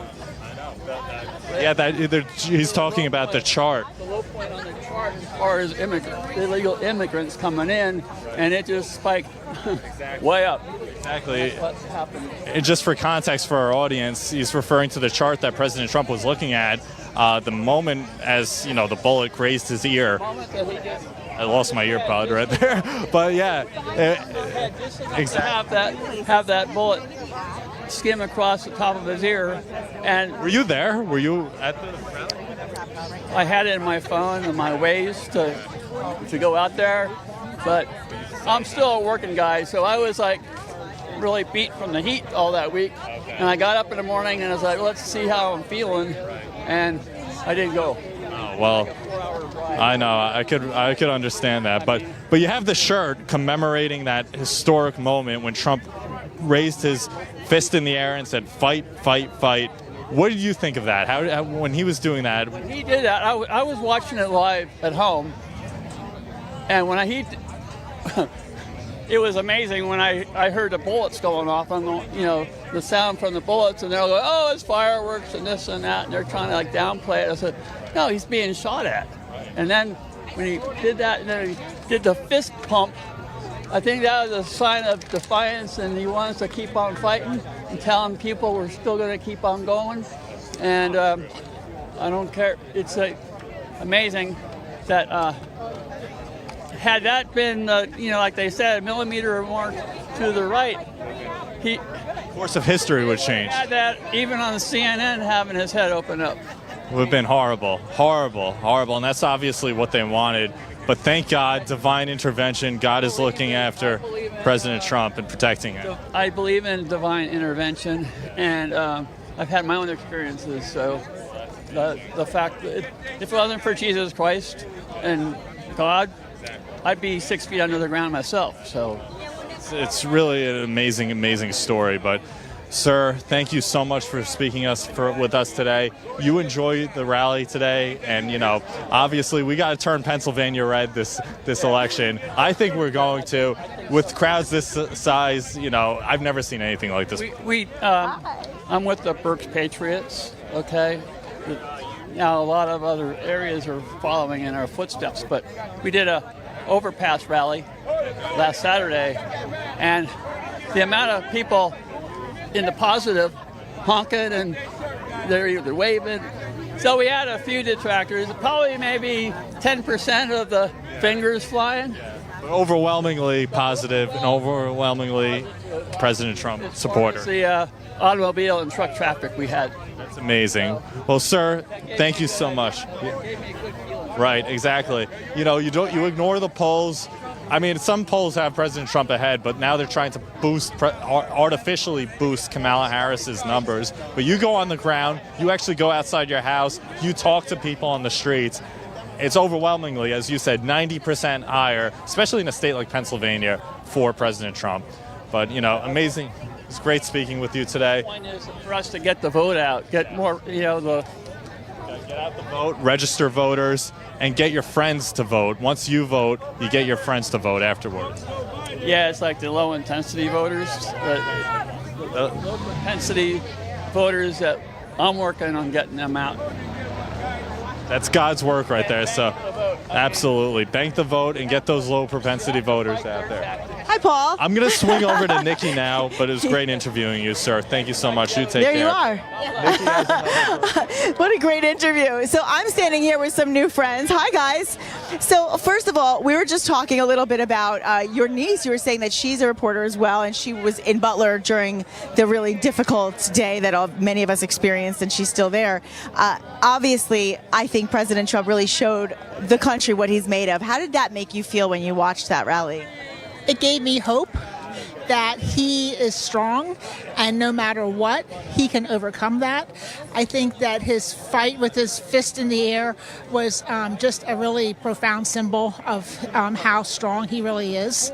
S2: Yeah, he's talking about the chart.
S16: The low point on the chart as far as illegal immigrants coming in, and it just spiked way up.
S2: Exactly.
S16: That's what's happened.
S2: And just for context for our audience, he's referring to the chart that President Trump was looking at. The moment as the bullet grazed his ear. I lost my ear pod right there, but yeah,
S16: exactly. Have that bullet skim across the top of his ear, and
S2: were you there? Were you at the rally?
S16: I had it in my phone and my ways to go out there, but I'm still a working guy, so I was like really beat from the heat all that week. And I got up in the morning and I was like, let's see how I'm feeling, and I didn't go.
S2: Oh, well, I know, I could understand that, but you have the shirt commemorating that historic moment when Trump raised his fist in the air and said, "Fight, fight, fight." What did you think of that? How when he was doing that?
S16: When he did that, I was watching it live at home, and when it was amazing when I heard the bullets going off. I'm going, the sound from the bullets, and they're like, "Oh, it's fireworks and this and that," and they're trying to like downplay it. I said, "No, he's being shot at." And then when he did that, and then he did the fist pump, I think that was a sign of defiance, and he wants to keep on fighting and telling people we're still going to keep on going. And I don't care. It's amazing that had that been, like they said, a millimeter or more to the right,
S2: The course of history would change.
S16: Had that even on CNN having his head open up.
S2: It would have been horrible, horrible, horrible, and that's obviously what they wanted. But thank God, divine intervention. God is looking after President Trump and protecting him.
S16: I believe in divine intervention, and I've had my own experiences. So the fact that if it wasn't for Jesus Christ and God, I'd be 6 feet under the ground myself. So
S2: it's really an amazing, amazing story. But sir, thank you so much for speaking with us today. You enjoy the rally today, and obviously we got to turn Pennsylvania red this election. I think we're going to, with crowds this size. I've never seen anything like this.
S16: I'm with the Berks Patriots. Okay, now a lot of other areas are following in our footsteps, but we did a overpass rally last Saturday, and the amount of people in the positive, honking, and they're either waving. So we had a few detractors, probably maybe 10% of the fingers flying.
S2: Overwhelmingly positive and overwhelmingly President Trump supporter.
S16: It's the automobile and truck traffic we had.
S2: That's amazing. Well, sir, thank you so much. Right, exactly. You ignore the polls. I mean, some polls have President Trump ahead, but now they're trying to artificially boost Kamala Harris's numbers. But you go on the ground, you actually go outside your house, you talk to people on the streets. It's overwhelmingly, as you said, 90% higher, especially in a state like Pennsylvania, for President Trump. But, amazing. It's great speaking with you today.
S16: The point is for us to get the vote out, get more,
S2: Get out the vote, register voters, and get your friends to vote. Once you vote, you get your friends to vote afterwards.
S16: Yeah, it's like the low-intensity voters, the low-intensity voters that I'm working on getting them out.
S2: That's God's work right there, so absolutely. Bank the vote and get those low-propensity voters out there.
S1: Hi, Paul.
S2: I'm going to swing over to Nikki now, but it was great interviewing you, sir. Thank you so much. You take care.
S1: There you are. What a great interview. So I'm standing here with some new friends. Hi, guys. So first of all, we were just talking a little bit about your niece. You were saying that she's a reporter as well, and she was in Butler during the really difficult day that many of us experienced, and she's still there. Obviously, I think President Trump really showed the country what he's made of. How did that make you feel when you watched that rally?
S17: It gave me hope that he is strong, and no matter what, he can overcome that. I think that his fight with his fist in the air was just a really profound symbol of how strong he really is.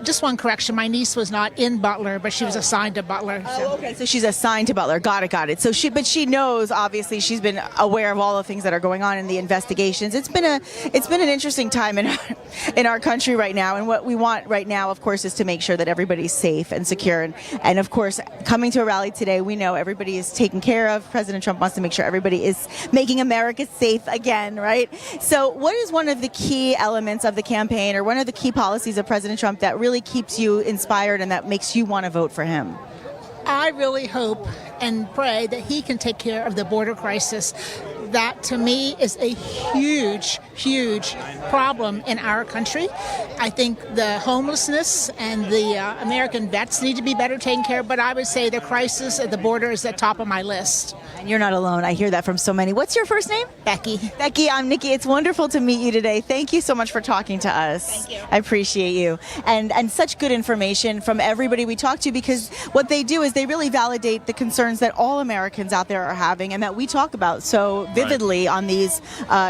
S17: Just one correction, my niece was not in Butler, but she was assigned to Butler.
S1: Oh, okay, so she's assigned to Butler. Got it. So she knows, obviously, she's been aware of all the things that are going on in the investigations. It's been an interesting time in our country right now, and what we want right now, of course, is to make sure that everybody's safe and secure. And of course, coming to a rally today, we know everybody is taken care of. President Trump wants to make sure everybody is making America safe again, right? So what is one of the key elements of the campaign, or one of the key policies of President Trump that really keeps you inspired and that makes you want to vote for him?
S17: I really hope and pray that he can take care of the border crisis. That, to me, is a huge, huge problem in our country. I think the homelessness and the American vets need to be better taken care of, but I would say the crisis at the border is at the top of my list.
S1: And you're not alone. I hear that from so many. What's your first name?
S17: Becky.
S1: Becky, I'm Nikki. It's wonderful to meet you today. Thank you so much for talking to us.
S17: Thank you.
S1: I appreciate you. And such good information from everybody we talk to, because what they do is they really validate the concerns that all Americans out there are having and that we talk about so vividly on these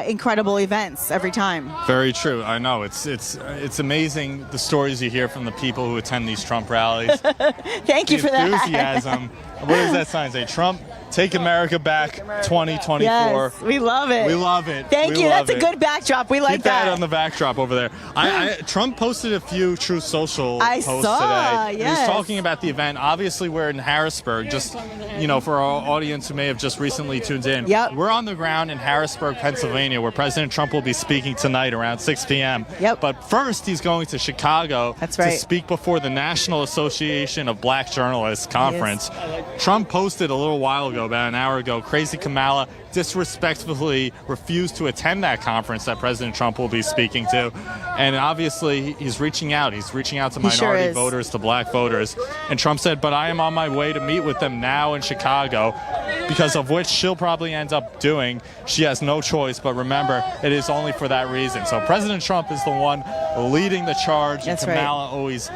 S1: incredible events every time.
S2: Very true. I know. It's amazing the stories you hear from the people who attend these Trump rallies.
S1: Thank you for that.
S2: Enthusiasm. What does that sign say? Trump, take America back 2024.
S1: Yes, we love it.
S2: We love it.
S1: Thank
S2: We
S1: you.
S2: love
S1: That's a
S2: it.
S1: good backdrop. We like
S2: Keep that
S1: that.
S2: on the backdrop over there. Trump posted a few Truth Social
S1: I
S2: posts
S1: saw,
S2: today.
S1: yes.
S2: He's talking about the event. Obviously, we're in Harrisburg. Just, for our audience who may have just recently tuned in.
S1: Yep.
S2: We're on the ground in Harrisburg, Pennsylvania, where President Trump will be speaking tonight around 6 p.m.
S1: Yep.
S2: But first, he's going to Chicago
S1: That's right.
S2: to speak before the National Association of Black Journalists conference. Trump posted a little while ago, about an hour ago, Crazy Kamala disrespectfully refused to attend that conference that President Trump will be speaking to. And obviously, he's reaching out. He's reaching out to
S1: He sure
S2: minority
S1: is.
S2: voters, to black voters. And Trump said, but I am on my way to meet with them now in Chicago, because of which she'll probably end up doing. She has no choice, but remember, it is only for that reason. So President Trump is the one leading the charge.
S1: That's
S2: and Kamala always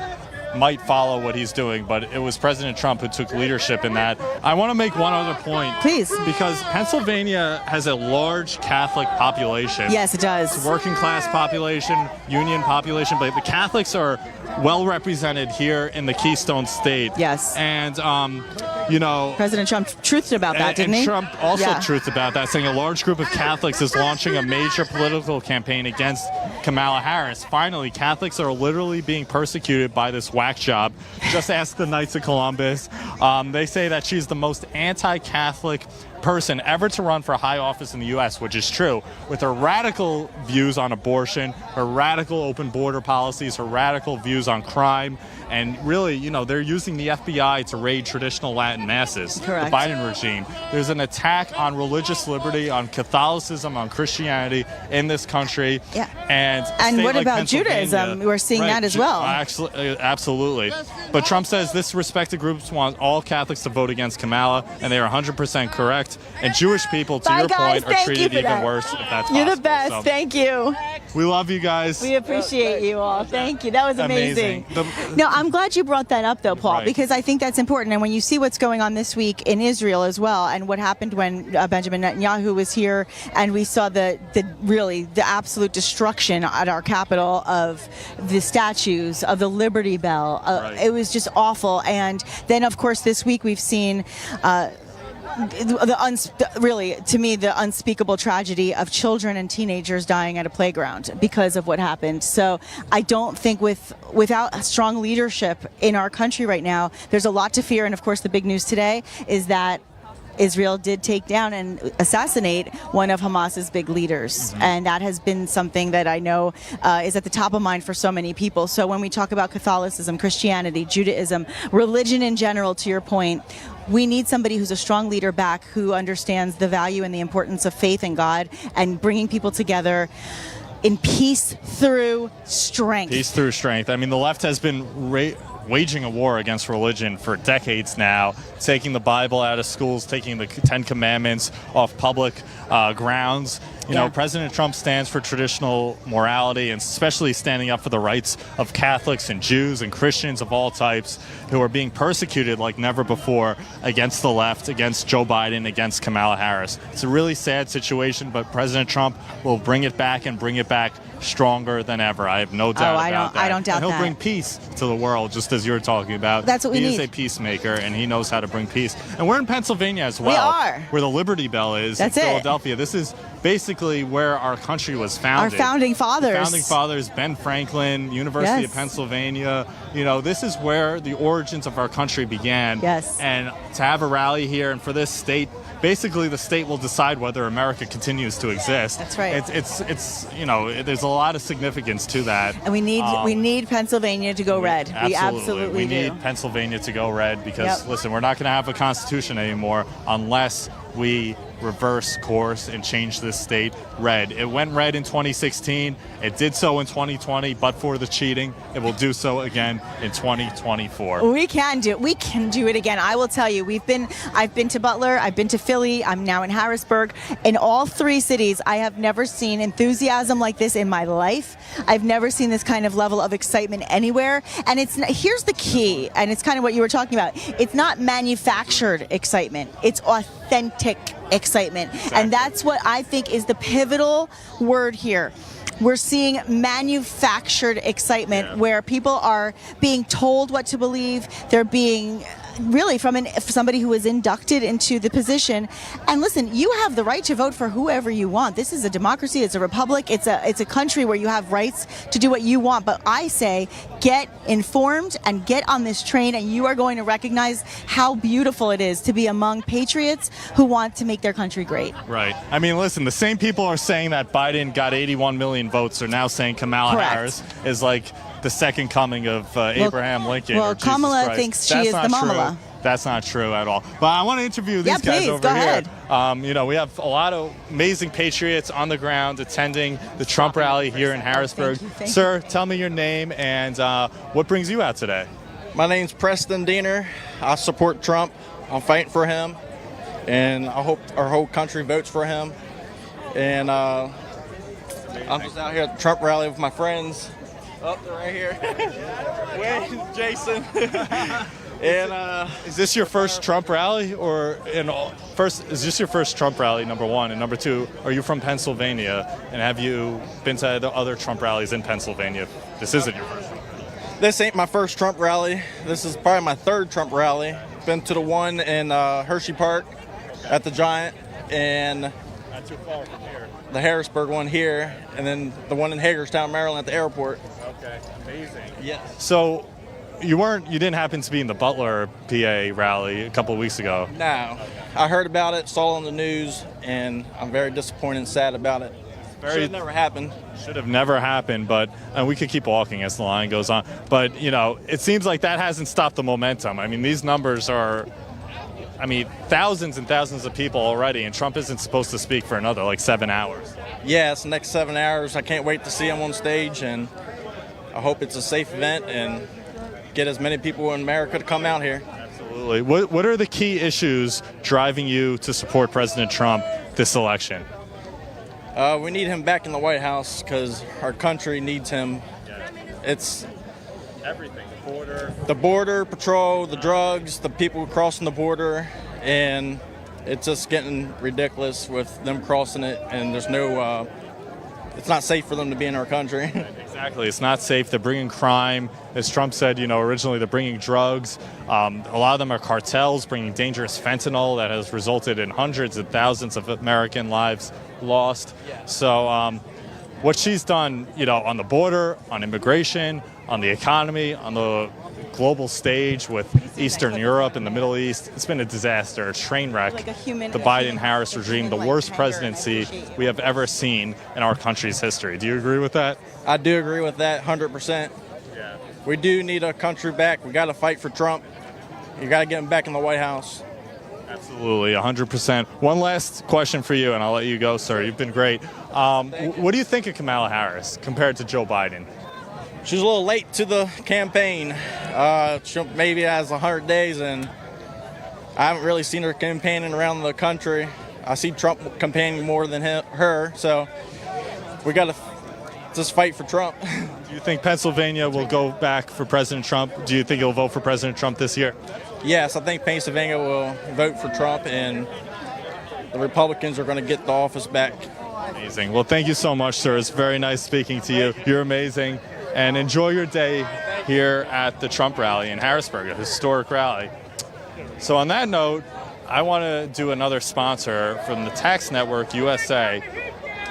S2: might follow what he's doing, but it was President Trump who took leadership in that. I want to make one other point.
S1: Please.
S2: Because Pennsylvania has a large Catholic population.
S1: Yes, it does.
S2: It's a working class population, union population, but the Catholics are well represented here in the Keystone State.
S1: Yes.
S2: And,
S1: President Trump truthed about that, didn't he?
S2: And Trump also
S1: Yeah.
S2: truthed about that, saying a large group of Catholics is launching a major political campaign against Kamala Harris. Finally, Catholics are literally being persecuted by this whack job. Just ask the Knights of Columbus. They say that she's the most anti-Catholic person ever to run for high office in the U.S., which is true, with her radical views on abortion, her radical open border policies, her radical views on crime, and really, they're using the FBI to raid traditional Latin masses.
S1: Correct.
S2: The Biden regime. There's an attack on religious liberty, on Catholicism, on Christianity in this country.
S1: Yeah.
S2: And
S1: what
S2: like
S1: about Judaism? We're seeing that as well.
S2: Absolutely. But Trump says this respected groups want all Catholics to vote against Kamala, and they are 100% correct. And Jewish people, to
S1: Bye,
S2: your
S1: guys.
S2: point, are
S1: Thank you
S2: treated
S1: for
S2: even
S1: that.
S2: worse, if that's
S1: You're
S2: possible.
S1: the best.
S2: So,
S1: Thank you.
S2: we love you guys.
S1: We appreciate you all. Thank you. That was amazing.
S2: Amazing.
S1: No, I'm glad you brought that up, though, Paul,
S2: Right.
S1: because I think that's important. And when you see what's going on this week in Israel as well, and what happened when Benjamin Netanyahu was here, and we saw the absolute destruction at our capital of the statues, of the Liberty Bell. It was just awful. And then, of course, this week we've seen the unspeakable tragedy of children and teenagers dying at a playground because of what happened. So I don't think without strong leadership in our country right now, there's a lot to fear. And of course, the big news today is that Israel did take down and assassinate one of Hamas's big leaders. Mm-hmm. And that has been something that I know is at the top of mind for so many people. So when we talk about Catholicism, Christianity, Judaism, religion in general, to your point, we need somebody who's a strong leader back, who understands the value and the importance of faith in God and bringing people together in peace through strength.
S2: Peace through strength. I mean, the left has been waging a war against religion for decades now, taking the Bible out of schools, taking the Ten Commandments off public grounds. President Trump stands for traditional morality, and especially standing up for the rights of Catholics and Jews and Christians of all types who are being persecuted like never before against the left, against Joe Biden, against Kamala Harris. It's a really sad situation, but President Trump will bring it back and bring it back stronger than ever. I have no doubt about that.
S1: I don't doubt
S2: and he'll
S1: that.
S2: bring peace to the world, just as you're talking about.
S1: That's what we need.
S2: He is a peacemaker, and he knows how to bring peace. And we're in Pennsylvania as well.
S1: We are.
S2: Where the Liberty Bell is.
S1: That's
S2: in
S1: it.
S2: Philadelphia. This is basically where our country was founded.
S1: Our founding fathers.
S2: The founding fathers, Ben Franklin, University of Pennsylvania. This is where the origins of our country began.
S1: Yes.
S2: And to have a rally here, and for this state, basically the state will decide whether America continues to exist.
S1: That's right.
S2: It's there's a lot of significance to that.
S1: And we need Pennsylvania to go red. We absolutely
S2: We need Pennsylvania to go red because, listen, we're not going to have a constitution anymore unless we reverse course and change this state red. It went red in 2016. It did so in 2020, but for the cheating, it will do so again in 2024.
S1: We can do it. We can do it again. I will tell you, I've been to Butler, I've been to Philly, I'm now in Harrisburg. In all three cities, I have never seen enthusiasm like this in my life. I've never seen this kind of level of excitement anywhere. And here's the key, and it's kind of what you were talking about. It's not manufactured excitement. It's authentic excitement. And that's what I think is the pivotal word here. We're seeing manufactured excitement where people are being told what to believe. They're being really from somebody who is inducted into the position. And listen, you have the right to vote for whoever you want. This is a democracy. It's a republic. It's a country where you have rights to do what you want. But I say get informed and get on this train, and you are going to recognize how beautiful it is to be among patriots who want to make their country great.
S2: Right. I mean, listen, the same people are saying that Biden got 81 million votes are now saying Kamala Harris is like the second coming of Abraham Lincoln.
S1: Well, Kamala thinks she is the mamala.
S2: That's not true at all. But I want to interview these guys over here. We have a lot of amazing patriots on the ground attending the Trump rally here in Harrisburg. Sir, tell me your name and what brings you out today.
S18: My name's Preston Diener. I support Trump. I'm fighting for him, and I hope our whole country votes for him. And I'm just out here at the Trump rally with my friends. Oh, they're right here. Where's Jason? And
S2: is this your first Trump rally, or is this your first Trump rally, number one? And number two, are you from Pennsylvania, and have you been to the other Trump rallies in Pennsylvania? This isn't your first Trump rally.
S18: This ain't my first Trump rally. This is probably my third Trump rally. Been to the one in Hershey Park at the Giant, and
S2: not too far from here.
S18: The Harrisburg one here, and then the one in Hagerstown, Maryland at the airport.
S2: Okay, amazing.
S18: Yes.
S2: So you didn't happen to be in the Butler, PA rally a couple of weeks ago?
S18: No. I heard about it, saw it on the news, and I'm very disappointed and sad about it. Should have never happened.
S2: Should have never happened, and we could keep walking as the line goes on. But, it seems like that hasn't stopped the momentum. I mean, these numbers are, thousands and thousands of people already, and Trump isn't supposed to speak for another, 7 hours.
S18: Yeah, it's the next 7 hours. I can't wait to see him on stage, and I hope it's a safe event and get as many people in America to come out here.
S2: Absolutely. What are the key issues driving you to support President Trump this election?
S18: We need him back in the White House because our country needs him. It's
S2: everything.
S18: The border patrol, the drugs, the people crossing the border, and it's just getting ridiculous with them crossing it, and there's no it's not safe for them to be in our country.
S2: Exactly. It's not safe. They're bringing crime. As Trump said, originally they're bringing drugs. A lot of them are cartels bringing dangerous fentanyl that has resulted in hundreds of thousands of American lives lost. So what she's done, on the border, on immigration, on the economy, on the global stage with Eastern Europe and the Middle East, it's been a disaster, a train wreck. The Biden-Harris regime, the worst presidency we have ever seen in our country's history. Do you agree with that?
S18: I do agree with that 100%.
S2: Yeah.
S18: We do need our country back. We got to fight for Trump. You got to get him back in the White House.
S2: Absolutely, 100%. One last question for you, and I'll let you go, sir. You've been great. What do you think of Kamala Harris compared to Joe Biden?
S18: She's a little late to the campaign. She maybe has 100 days, and I haven't really seen her campaigning around the country. I see Trump campaigning more than her, so we got to just fight for Trump.
S2: Do you think Pennsylvania will go back for President Trump? Do you think he'll vote for President Trump this year?
S18: Yes, I think Pennsylvania will vote for Trump, and the Republicans are going to get the office back.
S2: Amazing. Well, thank you so much, sir. It's very nice speaking to you. You're amazing. And enjoy your day here at the Trump rally in Harrisburg, a historic rally. So on that note, I want to do another sponsor from the Tax Network USA.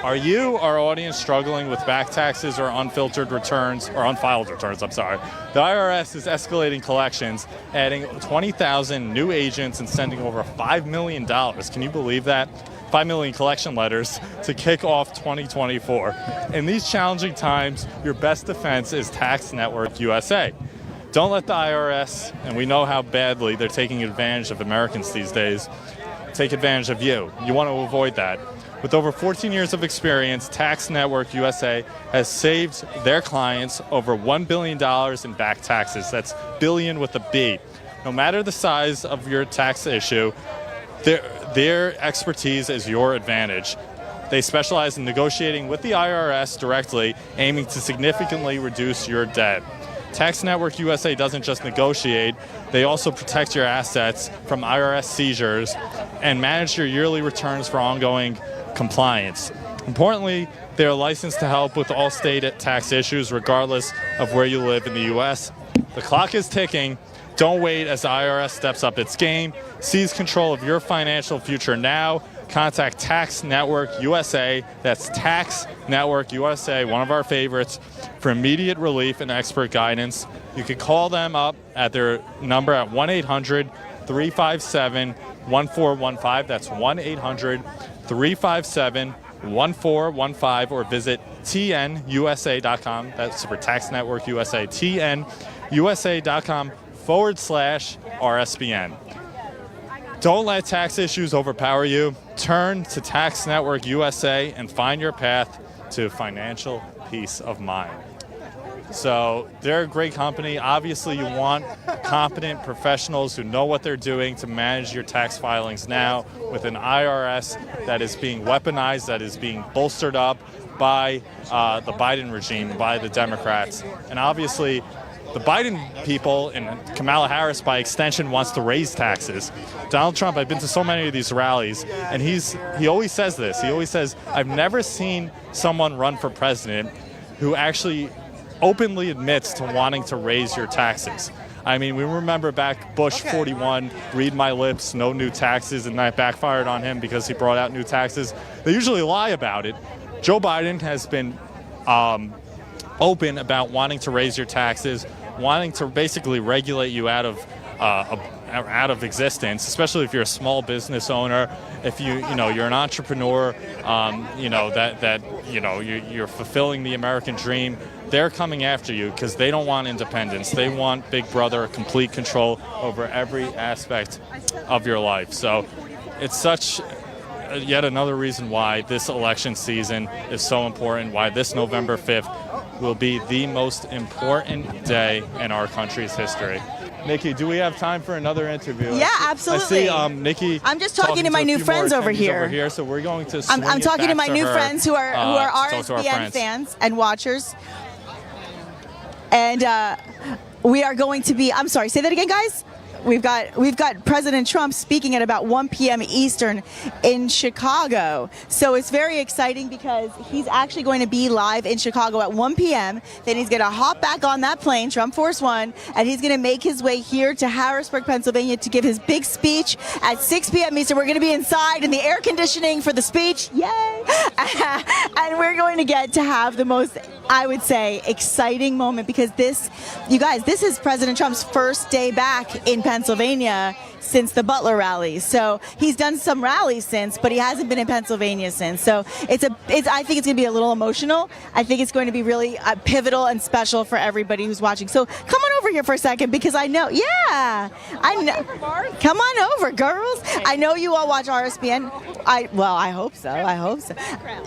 S2: Are you, our audience, struggling with back taxes or unfiltered returns, or unfiled returns, I'm sorry? The IRS is escalating collections, adding 20,000 new agents and sending over $5 million. Can you believe that? 5 million collection letters to kick off 2024. In these challenging times, your best defense is Tax Network USA. Don't let the IRS, and we know how badly they're taking advantage of Americans these days, take advantage of you. You want to avoid that. With over 14 years of experience, Tax Network USA has saved their clients over $1 billion in back taxes. That's billion with a B. No matter the size of your tax issue, their expertise is your advantage. They specialize in negotiating with the IRS directly, aiming to significantly reduce your debt. Tax Network USA doesn't just negotiate, they also protect your assets from IRS seizures and manage your yearly returns for ongoing compliance. Importantly, they are licensed to help with all state tax issues regardless of where you live in the U.S. The clock is ticking. Don't wait as the IRS steps up its game. Seize control of your financial future now. Contact Tax Network USA, that's Tax Network USA, one of our favorites, for immediate relief and expert guidance. You can call them up at their number at 1-800-357-1415. That's 1-800-357-1415, or visit tnusa.com. That's for Tax Network USA, tnusa.com/RSBN. Don't let tax issues overpower you. Turn to Tax Network USA and find your path to financial peace of mind. So they're a great company. Obviously, you want competent professionals who know what they're doing to manage your tax filings now with an IRS that is being weaponized, that is being bolstered up by the Biden regime, by the Democrats. And obviously, the Biden people and Kamala Harris, by extension, wants to raise taxes. Donald Trump, I've been to so many of these rallies, and he always says this. He always says, I've never seen someone run for president who actually openly admits to wanting to raise your taxes. I mean, we remember back Bush 41, read my lips, no new taxes, and that backfired on him because he brought out new taxes. They usually lie about it. Joe Biden has been open about wanting to raise your taxes, wanting to basically regulate you out of existence, especially if you're a small business owner, if you're an entrepreneur, you're fulfilling the American dream. They're coming after you because they don't want independence. They want Big Brother, complete control over every aspect of your life. So it's such yet another reason why this election season is so important, why this November 5th will be the most important day in our country's history. Nikki, do we have time for another interview?
S1: Yeah, absolutely.
S2: I see Nikki.
S1: I'm just talking to my new friends over here.
S2: So we're going to.
S1: I'm talking to my new friends who are
S2: RSBN
S1: fans and watchers, and we are going to be. I'm sorry. Say that again, guys. We've got President Trump speaking at about 1 p.m. Eastern in Chicago. So it's very exciting because he's actually going to be live in Chicago at 1 p.m. Then he's going to hop back on that plane, Trump Force One, and he's going to make his way here to Harrisburg, Pennsylvania to give his big speech at 6 p.m. Eastern. We're going to be inside in the air conditioning for the speech. Yay! And we're going to get to have the most, I would say, exciting moment because this is President Trump's first day back in Pennsylvania since the Butler rallies. So he's done some rallies since, but he hasn't been in Pennsylvania since. So I think it's going to be a little emotional. I think it's going to be really pivotal and special for everybody who's watching. So come on over here for a second because I know. Come on over, girls. I know you all watch RSBN. I hope so.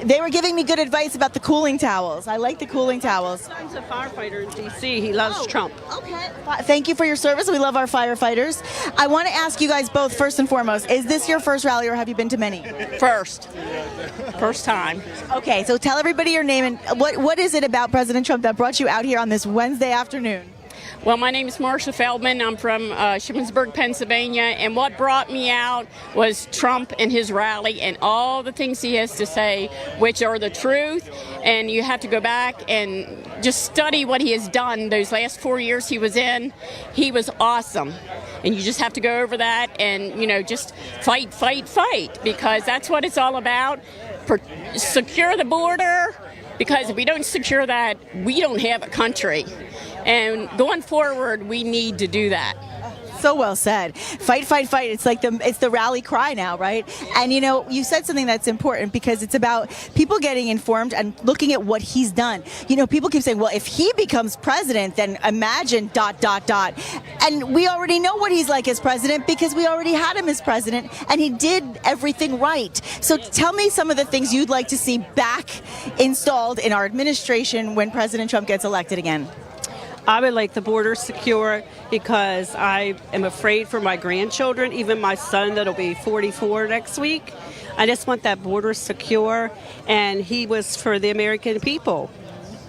S1: They were giving me good advice about the cooling towels. I like the cooling towels.
S19: Son's a firefighter in D.C. He loves Trump.
S1: Okay. Thank you for your service. We love our firefighters. I want to ask you guys both, first and foremost, is this your first rally or have you been to many?
S19: First time.
S1: Okay, so tell everybody your name and what is it about President Trump that brought you out here on this Wednesday afternoon?
S19: Well, my name is Marcia Feldman. I'm from Shippensburg, Pennsylvania, and what brought me out was Trump and his rally and all the things he has to say, which are the truth, and you have to go back and just study what he has done those last 4 years he was in. He was awesome, and you just have to go over that and, just fight, because that's what it's all about. Secure the border, because if we don't secure that, we don't have a country. And going forward, we need to do that.
S1: So well said. Fight, fight, fight. It's like it's the rally cry now, right? And you know, you said something that's important because it's about people getting informed and looking at what he's done. You know, people keep saying, well, if he becomes president, then imagine ... And we already know what he's like as president because we already had him as president and he did everything right. So tell me some of the things you'd like to see back installed in our administration when President Trump gets elected again.
S20: I would like the border secure because I am afraid for my grandchildren, even my son that'll be 44 next week. I just want that border secure, and he was for the American people.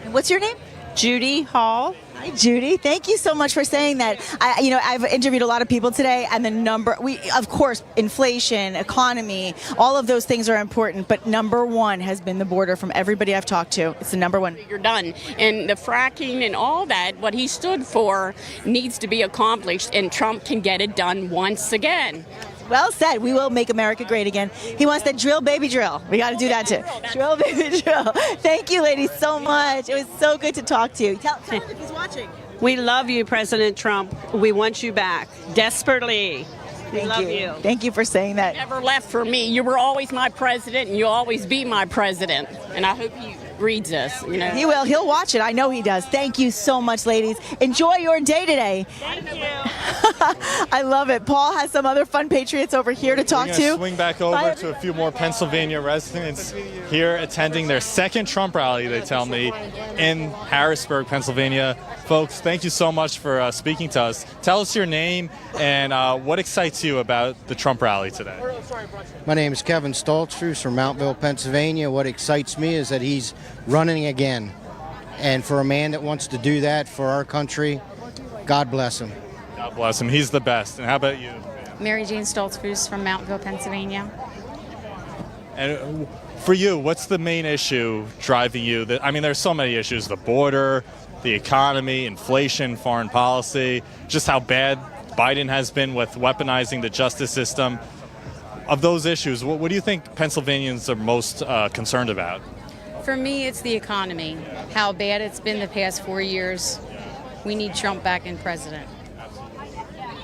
S1: And what's your name?
S20: Judy Hall.
S1: Hi, Judy. Thank you so much for saying that. I've interviewed a lot of people today, and of course, inflation, economy, all of those things are important, but number one has been the border from everybody I've talked to. It's the number one.
S19: You're done. And the fracking and all that, what he stood for, needs to be accomplished, and Trump can get it done once again.
S1: Well said. We will make America great again. He wants that drill, baby, drill. We got to do that too. Drill, baby, drill. Thank you, ladies, so much. It was so good to talk to you. Tell him if he's watching.
S20: We love you, President Trump. We want you back desperately. We love you.
S1: Thank you for saying that.
S19: You never left for me. You were always my president, and you'll always be my president. And I hope he reads this. You know,
S1: he will. He'll watch it. I know he does. Thank you so much, ladies. Enjoy your day today.
S20: Thank you.
S1: I love it. Paul has some other fun patriots over here to talk to.
S2: Swing back over to a few more Pennsylvania residents here attending their second Trump rally, they tell me, in Harrisburg, Pennsylvania. Folks, thank you so much for speaking to us. Tell us your name and what excites you about the Trump rally today.
S21: My name is Kevin Stoltzfus from Mountville, Pennsylvania. What excites me is that he's running again. And for a man that wants to do that for our country, God bless him.
S2: God bless him. He's the best. And how about you?
S12: Mary Jane Stoltzfus from Mountville, Pennsylvania.
S2: And for you, what's the main issue driving you? I mean, there's so many issues: the border, the economy, inflation, foreign policy, just how bad Biden has been with weaponizing the justice system. Of those issues, what do you think Pennsylvanians are most concerned about?
S12: For me, it's the economy, how bad it's been the past 4 years. We need Trump back in president.
S2: Absolutely.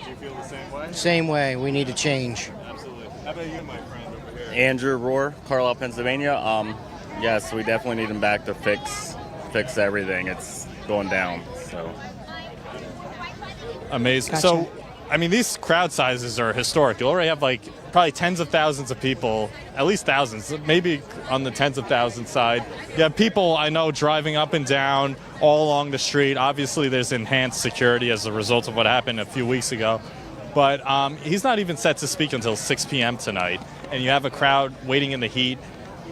S2: Do you feel the same way?
S21: Same way. We need to change.
S2: Absolutely. How about you, my friend, over here?
S22: Andrew Rohr, Carlisle, Pennsylvania. Yes, we definitely need him back to fix everything. It's going down. So
S2: amazing.
S21: Gotcha.
S2: So, I mean, these crowd sizes are historic. You already have probably tens of thousands of people, at least thousands, maybe on the tens of thousands side. You have people I know driving up and down all along the street. Obviously, there's enhanced security as a result of what happened a few weeks ago. But he's not even set to speak until 6 p.m. tonight. And you have a crowd waiting in the heat.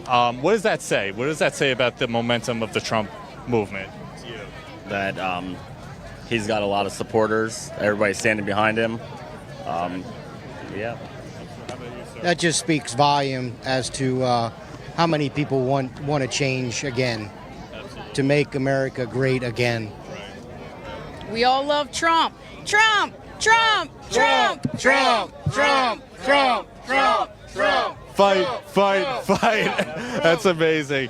S2: What does that say? What does that say about the momentum of the Trump movement to you?
S22: that he's got a lot of supporters. Everybody's standing behind him. Yeah.
S21: That just speaks volume as to how many people want to change again, to make America great again.
S12: We all love Trump. Trump! Trump! Trump!
S21: Trump! Trump! Trump! Trump! Trump!
S2: Fight. That's amazing.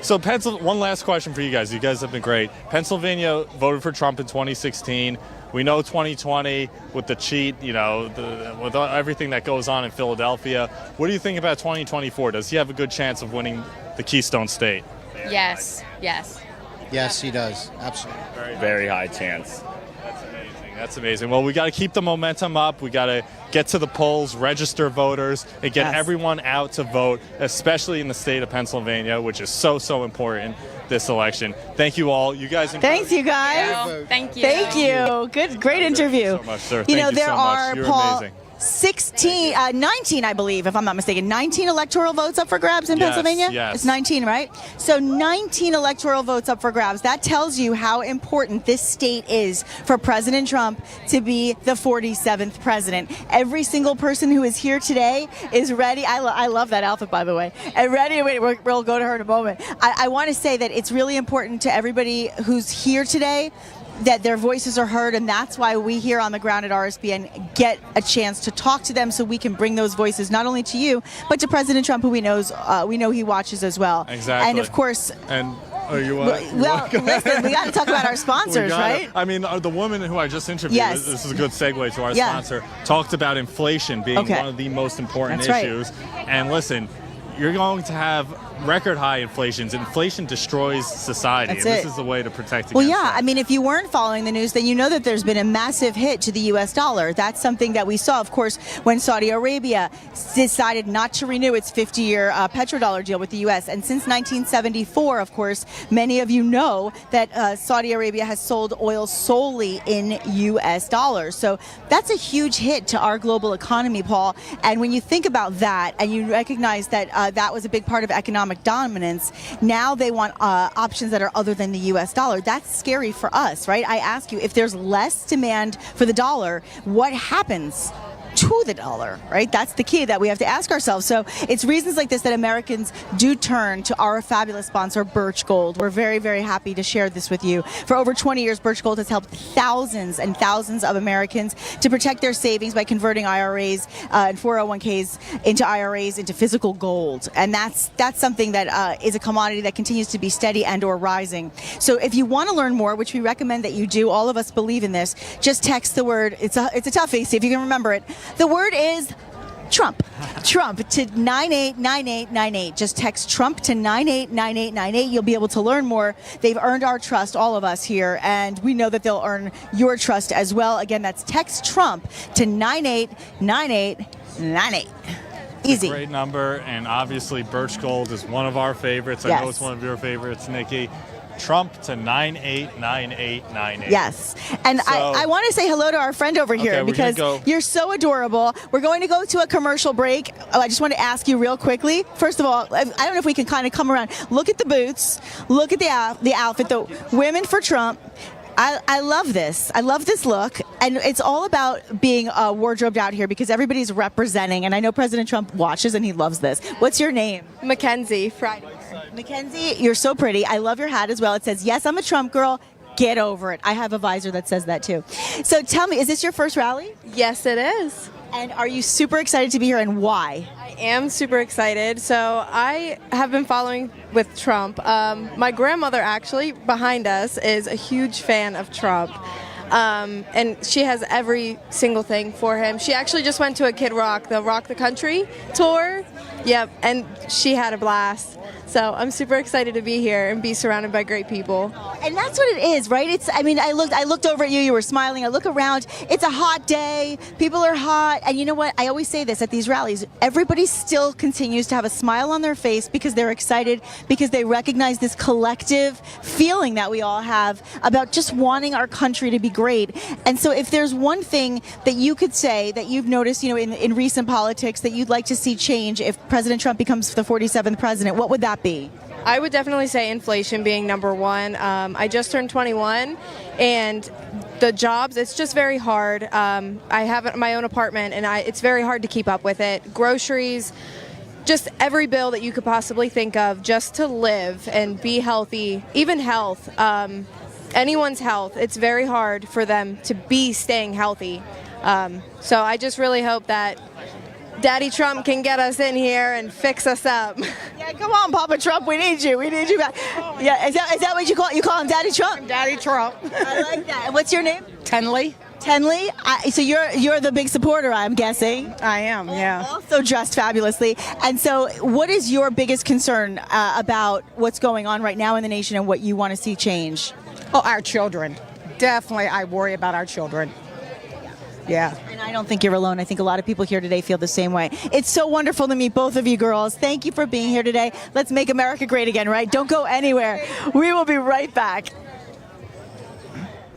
S2: So one last question for you guys. You guys have been great. Pennsylvania voted for Trump in 2016. We know 2020 with the cheat, with everything that goes on in Philadelphia. What do you think about 2024? Does he have a good chance of winning the Keystone State?
S12: Yes.
S21: Yes, he does. Absolutely.
S22: Very high chance.
S2: That's amazing. Well, we got to keep the momentum up. We got to get to the polls, register voters, and get everyone out to vote, especially in the state of Pennsylvania, which is so important this election. Thank you all. You guys.
S1: Thanks, you guys.
S12: Thank you.
S1: Thank you. Good, great interview.
S2: Thank you so much, sir.
S1: There
S2: Thank you so much.
S1: are,
S2: You're
S1: Paul,
S2: amazing.
S1: 19, I believe, if I'm not mistaken, 19 electoral votes up for grabs in Pennsylvania?
S2: Yes.
S1: It's 19, right? So 19 electoral votes up for grabs. That tells you how important this state is for President Trump to be the 47th president. Every single person who is here today is ready. I love that outfit, by the way. And ready, we'll go to her in a moment. I want to say that it's really important to everybody who's here today that their voices are heard, and that's why we here on the ground at RSBN get a chance to talk to them so we can bring those voices not only to you, but to President Trump, who we know he watches as well.
S2: Exactly.
S1: And of course...
S2: And Oh, you want?
S1: Well, listen, we got to talk about our sponsors, right?
S2: I mean, the woman who I just interviewed,
S1: Yes.
S2: this is a good segue to our
S1: Yeah.
S2: sponsor, talked about inflation being one of the most important
S1: That's right.
S2: issues. And listen, you're going to have record high inflations. Inflation destroys society,
S1: That's
S2: and
S1: it.
S2: this is the way to protect
S1: Well,
S2: against
S1: yeah. I mean, if you weren't following the news, then you know that there's been a massive hit to the U.S. dollar. That's something that we saw, of course, when Saudi Arabia decided not to renew its 50-year petrodollar deal with the U.S. And since 1974, of course, many of you know that Saudi Arabia has sold oil solely in U.S. dollars. So that's a huge hit to our global economy, Paul. And when you think about that and you recognize that that was a big part of economic dominance, now they want options that are other than the U.S. dollar. That's scary for us, right? I ask you, if there's less demand for the dollar, what happens to the dollar, right? That's the key that we have to ask ourselves. So it's reasons like this that Americans do turn to our fabulous sponsor, Birch Gold. We're very, very happy to share this with you. For over 20 years, Birch Gold has helped thousands and thousands of Americans to protect their savings by converting IRAs and 401ks into IRAs into physical gold. And that's something that is a commodity that continues to be steady and or rising. So if you want to learn more, which we recommend that you do, all of us believe in this, just text the word, it's a toughie, see if you can remember it. The word is Trump. Trump to 989898. Just text Trump to 989898. You'll be able to learn more. They've earned our trust, all of us here, and we know that they'll earn your trust as well. Again, that's text Trump to 989898. Easy.
S2: Great number, and obviously Birch Gold is one of our favorites.
S1: Yes.
S2: I know it's one of your favorites, Nikki. Trump to 989898.
S1: Yes. And
S2: So-
S1: I want to say hello to our friend over here
S2: Okay, we're gonna
S1: because
S2: go.
S1: you're so adorable. We're going to go to a commercial break. Oh, I just want to ask you real quickly. First of all, I don't know if we can kind of come around. Look at the boots. Look at the outfit. The Women for Trump. I love this. I love this look. And it's all about being wardrobed out here because everybody's representing. And I know President Trump watches and he loves this. What's your name?
S3: Mackenzie Friday.
S1: Mackenzie, you're so pretty. I love your hat as well. It says, yes, I'm a Trump girl. Get over it. I have a visor that says that too. So tell me, is this your first rally?
S3: Yes, it is.
S1: And are you super excited to be here and why?
S3: I am super excited. So I have been following with Trump. My grandmother actually behind us is a huge fan of Trump. And she has every single thing for him. She actually just went to a Kid Rock, the Rock the Country tour. Yep, and she had a blast. So I'm super excited to be here and be surrounded by great people.
S1: And that's what it is, right? I looked over at you, you were smiling. I look around, it's a hot day, people are hot. And you know what? I always say this at these rallies, everybody still continues to have a smile on their face because they're excited, because they recognize this collective feeling that we all have about just wanting our country to be great. And so if there's one thing that you could say that you've noticed, in recent politics that you'd like to see change if President Trump becomes the 47th president, what would that be?
S3: I would definitely say inflation being number one. I just turned 21, and the jobs, it's just very hard. I have my own apartment, and it's very hard to keep up with it. Groceries, just every bill that you could possibly think of just to live and be healthy, even health, anyone's health. It's very hard for them to be staying healthy. So I just really hope that Daddy Trump can get us in here and fix us up.
S1: Yeah, come on, Papa Trump, we need you. We need you back. Yeah, is that what you call it? You call him Daddy Trump?
S17: Daddy Trump.
S1: I like that. And what's your name?
S17: Tenley.
S1: Tenley? So you're the big supporter, I'm guessing.
S17: I am, yeah.
S1: Also dressed fabulously. And so what is your biggest concern about what's going on right now in the nation and what you want to see change?
S17: Oh, our children. Definitely, I worry about our children. Yeah.
S1: And I don't think you're alone. I think a lot of people here today feel the same way. It's so wonderful to meet both of you girls. Thank you for being here today. Let's make America great again, right? Don't go anywhere. We will be right back.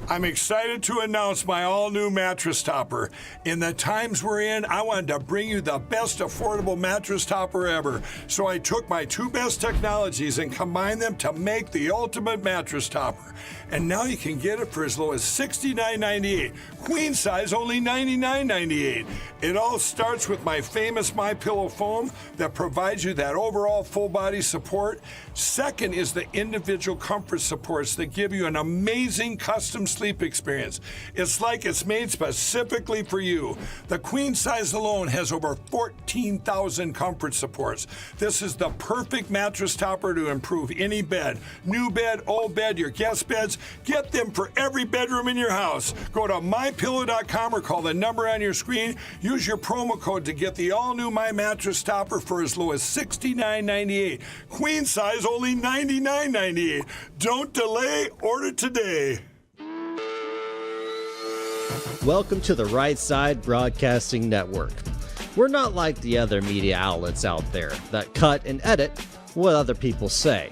S6: I'm excited to announce my all-new mattress topper. In the times we're in, I wanted to bring you the best affordable mattress topper ever. So I took my two best technologies and combined them to make the ultimate mattress topper. And now you can get it for as low as $69.98. Queen size only $99.98. It all starts with my famous MyPillow foam that provides you that overall full body support. Second is the individual comfort supports that give you an amazing custom sleep experience. It's like it's made specifically for you. The queen size alone has over 14,000 comfort supports. This is the perfect mattress topper to improve any bed. New bed, old bed, your guest beds. Get them for every bedroom in your house. Go to mypillow.com or call the number on your screen. Use your promo code to get the all-new My Mattress Topper for as low as $69.98. Queen size only $99.98. Don't delay, order today.
S4: Welcome to the Right Side Broadcasting Network. We're not like the other media outlets out there that cut and edit what other people say.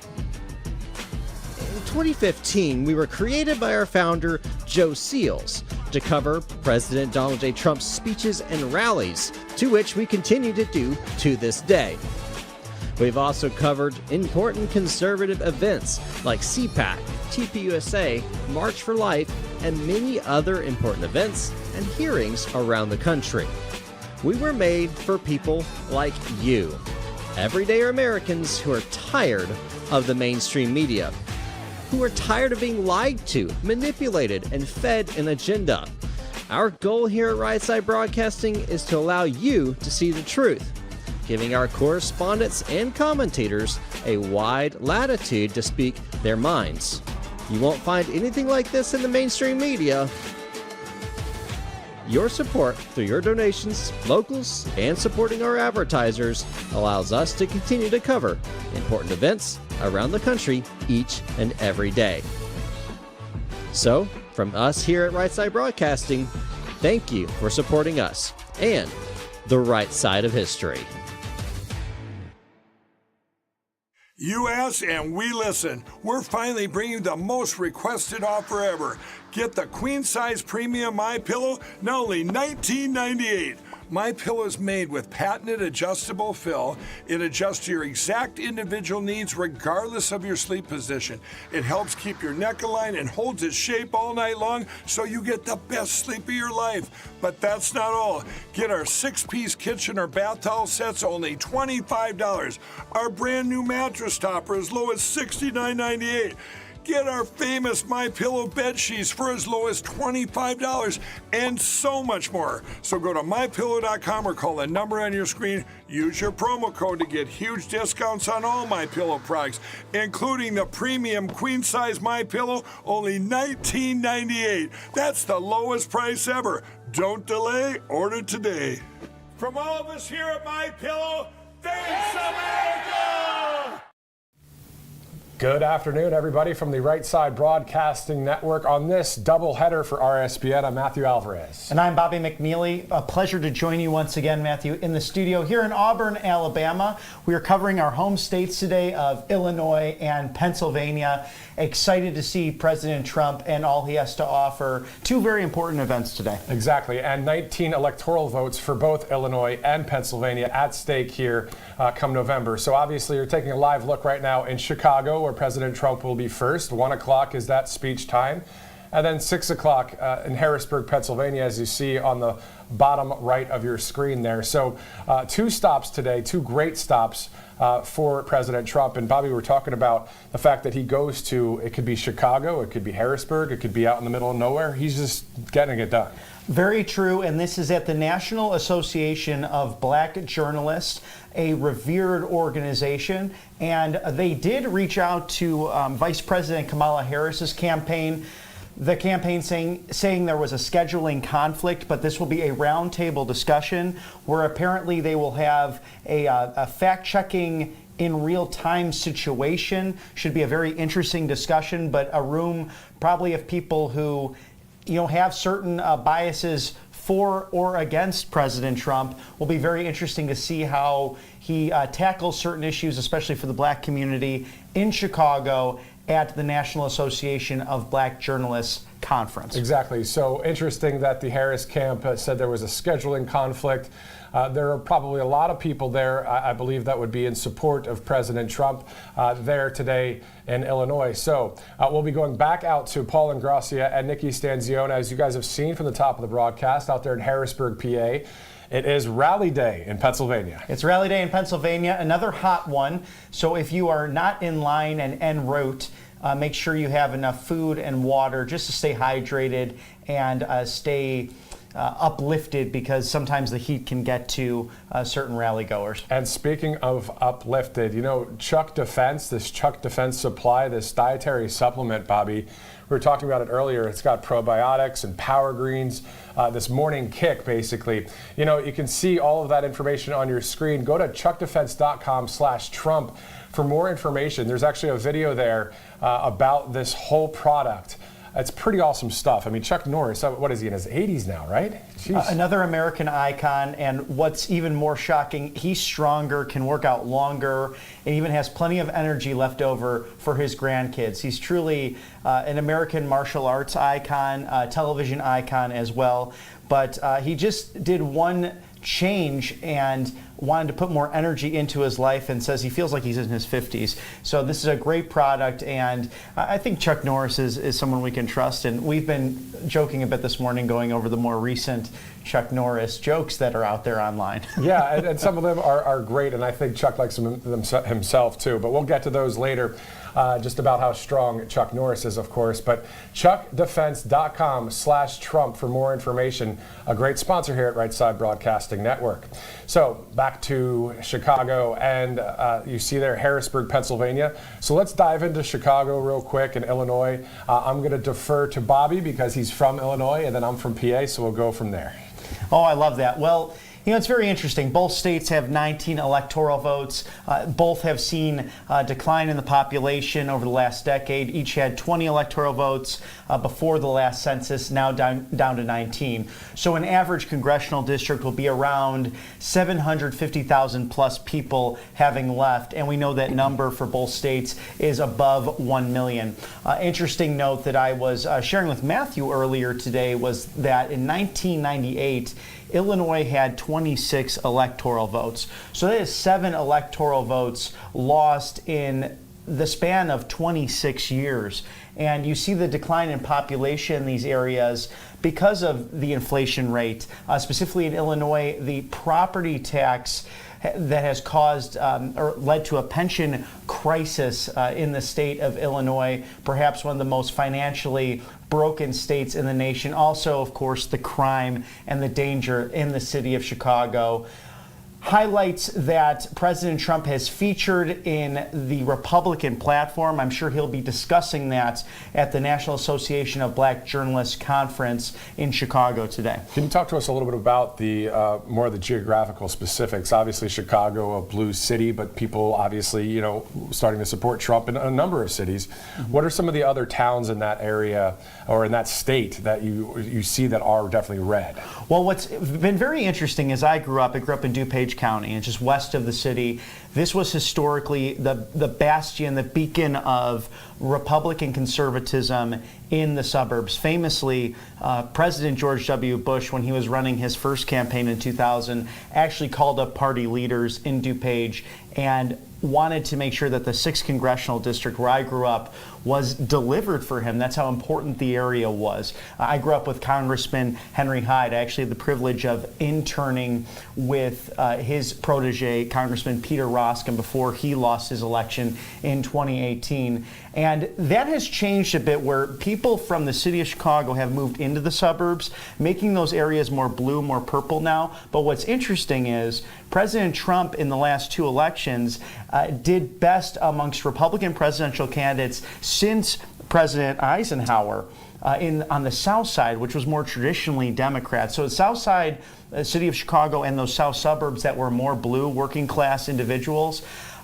S4: In 2015, we were created by our founder, Joe Seals, to cover President Donald J. Trump's speeches and rallies, to which we continue to do to this day. We've also covered important conservative events like CPAC, TPUSA, March for Life, and many other important events and hearings around the country. We were made for people like you, everyday Americans who are tired of the mainstream media, who are tired of being lied to, manipulated, and fed an agenda. Our goal here at Right Side Broadcasting is to allow you to see the truth, giving our correspondents and commentators a wide latitude to speak their minds. You won't find anything like this in the mainstream media. Your support through your donations, locals, and supporting our advertisers allows us to continue to cover important events around the country each and every day. So, from us here at Right Side Broadcasting, thank you for supporting us and the right side of history.
S6: You ask and we listen. We're finally bringing the most requested offer ever. Get the queen size premium MyPillow, now only $19.98. MyPillow is made with patented adjustable fill. It adjusts to your exact individual needs regardless of your sleep position. It helps keep your neck aligned and holds its shape all night long so you get the best sleep of your life. But that's not all. Get our 6-piece kitchen or bath towel sets, only $25. Our brand new mattress topper as low as $69.98. Get our famous MyPillow bed sheets for as low as $25 and so much more. So go to mypillow.com or call the number on your screen. Use your promo code to get huge discounts on all MyPillow products, including the premium queen size MyPillow, only $19.98. That's the lowest price ever. Don't delay, order today. From all of us here at MyPillow, thanks America!
S5: Good afternoon, everybody, from the Right Side Broadcasting Network. On this doubleheader for RSBN, I'm Matthew Alvarez.
S23: And I'm Bobby McNeely. A pleasure to join you once again, Matthew, in the studio here in Auburn, Alabama. We are covering our home states today of Illinois and Pennsylvania. Excited to see President Trump and all he has to offer. Two very important events today.
S5: Exactly, and 19 electoral votes for both Illinois and Pennsylvania at stake here come November. So obviously you're taking a live look right now in Chicago, where President Trump will be first. 1 o'clock is that speech time. And then 6 o'clock in Harrisburg, Pennsylvania, as you see on the bottom right of your screen there. So 2 stops today, 2 great stops for President Trump. And Bobby, we're talking about the fact that he goes to, it could be Chicago, it could be Harrisburg, it could be out in the middle of nowhere. He's just getting it done.
S23: Very true, and this is at the National Association of Black Journalists, a revered organization, and they did reach out to Vice President Kamala Harris's campaign. The campaign saying there was a scheduling conflict, but this will be a roundtable discussion where apparently they will have a fact-checking in real-time situation. Should be a very interesting discussion, but a room probably of people who have certain biases for or against President Trump. Will be very interesting to see how he tackles certain issues, especially for the black community in Chicago at the National Association of Black Journalists conference.
S5: Exactly. So interesting that the Harris camp said there was a scheduling conflict. There are probably a lot of people there, I believe, that would be in support of President Trump there today in Illinois. So we'll be going back out to Paul Ingrassia and Nikki Stanzione, as you guys have seen from the top of the broadcast out there in Harrisburg, PA. It is Rally Day in Pennsylvania.
S23: It's Rally Day in Pennsylvania, another hot one. So if you are not in line and en route, make sure you have enough food and water just to stay hydrated and stay uplifted, because sometimes the heat can get to certain rally goers.
S5: And speaking of uplifted, Chuck Defense, this Chuck Defense Supply, this dietary supplement, Bobby, we were talking about it earlier. It's got probiotics and power greens, this morning kick, basically. You can see all of that information on your screen. Go to chuckdefense.com/Trump for more information. There's actually a video there about this whole product. It's pretty awesome stuff. I mean, Chuck Norris, what is he, in his 80s now, right?
S23: Another American icon, and what's even more shocking, he's stronger, can work out longer, and even has plenty of energy left over for his grandkids. He's truly an American martial arts icon, television icon as well, but he just did one change and wanted to put more energy into his life, and says he feels like he's in his 50s. So this is a great product, and I think Chuck Norris is someone we can trust. And we've been joking a bit this morning, going over the more recent Chuck Norris jokes that are out there online.
S5: Yeah, and some of them are great, and I think Chuck likes them himself too, but we'll get to those later. Just about how strong Chuck Norris is, of course. But chuckdefense.com/Trump for more information. A great sponsor here at Right Side Broadcasting Network. So back to Chicago, and you see there Harrisburg, Pennsylvania. So let's dive into Chicago real quick and Illinois. I'm going to defer to Bobby because he's from Illinois, and then I'm from PA, so we'll go from there.
S23: Oh, I love that. Well, it's very interesting. Both states have 19 electoral votes. Both have seen a decline in the population over the last decade. Each had 20 electoral votes before the last census, now down to 19. So an average congressional district will be around 750,000 plus people having left. And we know that number for both states is above 1 million. Interesting note that I was sharing with Matthew earlier today was that in 1998, Illinois had 26 electoral votes. So that is 7 electoral votes lost in the span of 26 years. And you see the decline in population in these areas because of the inflation rate. Specifically in Illinois, the property tax that has caused or led to a pension crisis in the state of Illinois, perhaps one of the most financially broken states in the nation. Also, of course, the crime and the danger in the city of Chicago. Highlights that President Trump has featured in the Republican platform. I'm sure he'll be discussing that at the National Association of Black Journalists Conference in Chicago today.
S5: Can you talk to us a little bit about the more of the geographical specifics? Obviously, Chicago, a blue city, but people obviously, starting to support Trump in a number of cities. Mm-hmm. What are some of the other towns in that area or in that state that you see that are definitely red?
S23: Well, what's been very interesting is I grew up in DuPage County, and just west of the city. This was historically the bastion, the beacon of Republican conservatism in the suburbs. Famously, President George W. Bush, when he was running his first campaign in 2000, actually called up party leaders in DuPage and wanted to make sure that the 6th congressional district where I grew up was delivered for him. That's how important the area was. I grew up with Congressman Henry Hyde. I actually had the privilege of interning with his protege, Congressman Peter Roskin, before he lost his election in 2018. And that has changed a bit, where people from the city of Chicago have moved into the suburbs, making those areas more blue, more purple now. But what's interesting is President Trump in the last 2 elections did best amongst Republican presidential candidates since President Eisenhower on the South Side, which was more traditionally Democrat. So the South Side, city of Chicago, and those South suburbs that were more blue, working class individuals,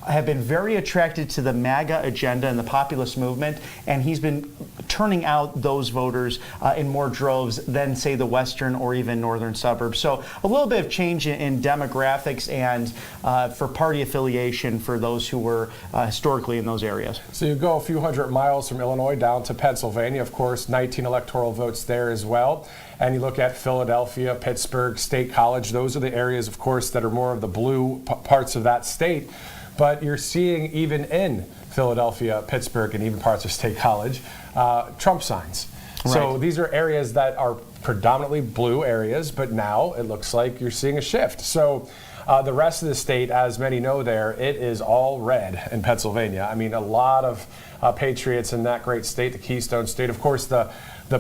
S23: have been very attracted to the MAGA agenda and the populist movement, and he's been turning out those voters in more droves than, say, the western or even northern suburbs. So a little bit of change in demographics and for party affiliation for those who were historically in those areas.
S5: So you go a few hundred miles from Illinois down to Pennsylvania, of course, 19 electoral votes there as well. And you look at Philadelphia, Pittsburgh, State College. Those are the areas, of course, that are more of the blue parts of that state. But you're seeing even in Philadelphia, Pittsburgh, and even parts of State College, Trump signs. Right. So these are areas that are predominantly blue areas, but now it looks like you're seeing a shift. So The rest of the state, as many know there, it is all red in Pennsylvania. I mean, a lot of patriots in that great state, the Keystone State. Of course, the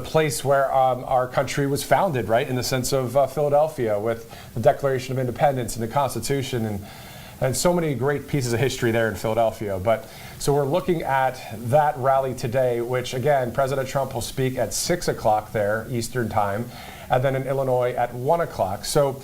S5: place where our country was founded, right, in the sense of Philadelphia, with the Declaration of Independence and the Constitution, and so many great pieces of history there in Philadelphia. But so we're looking at that rally today, which again, President Trump will speak at 6 o'clock there Eastern time, and then in Illinois at 1 o'clock. So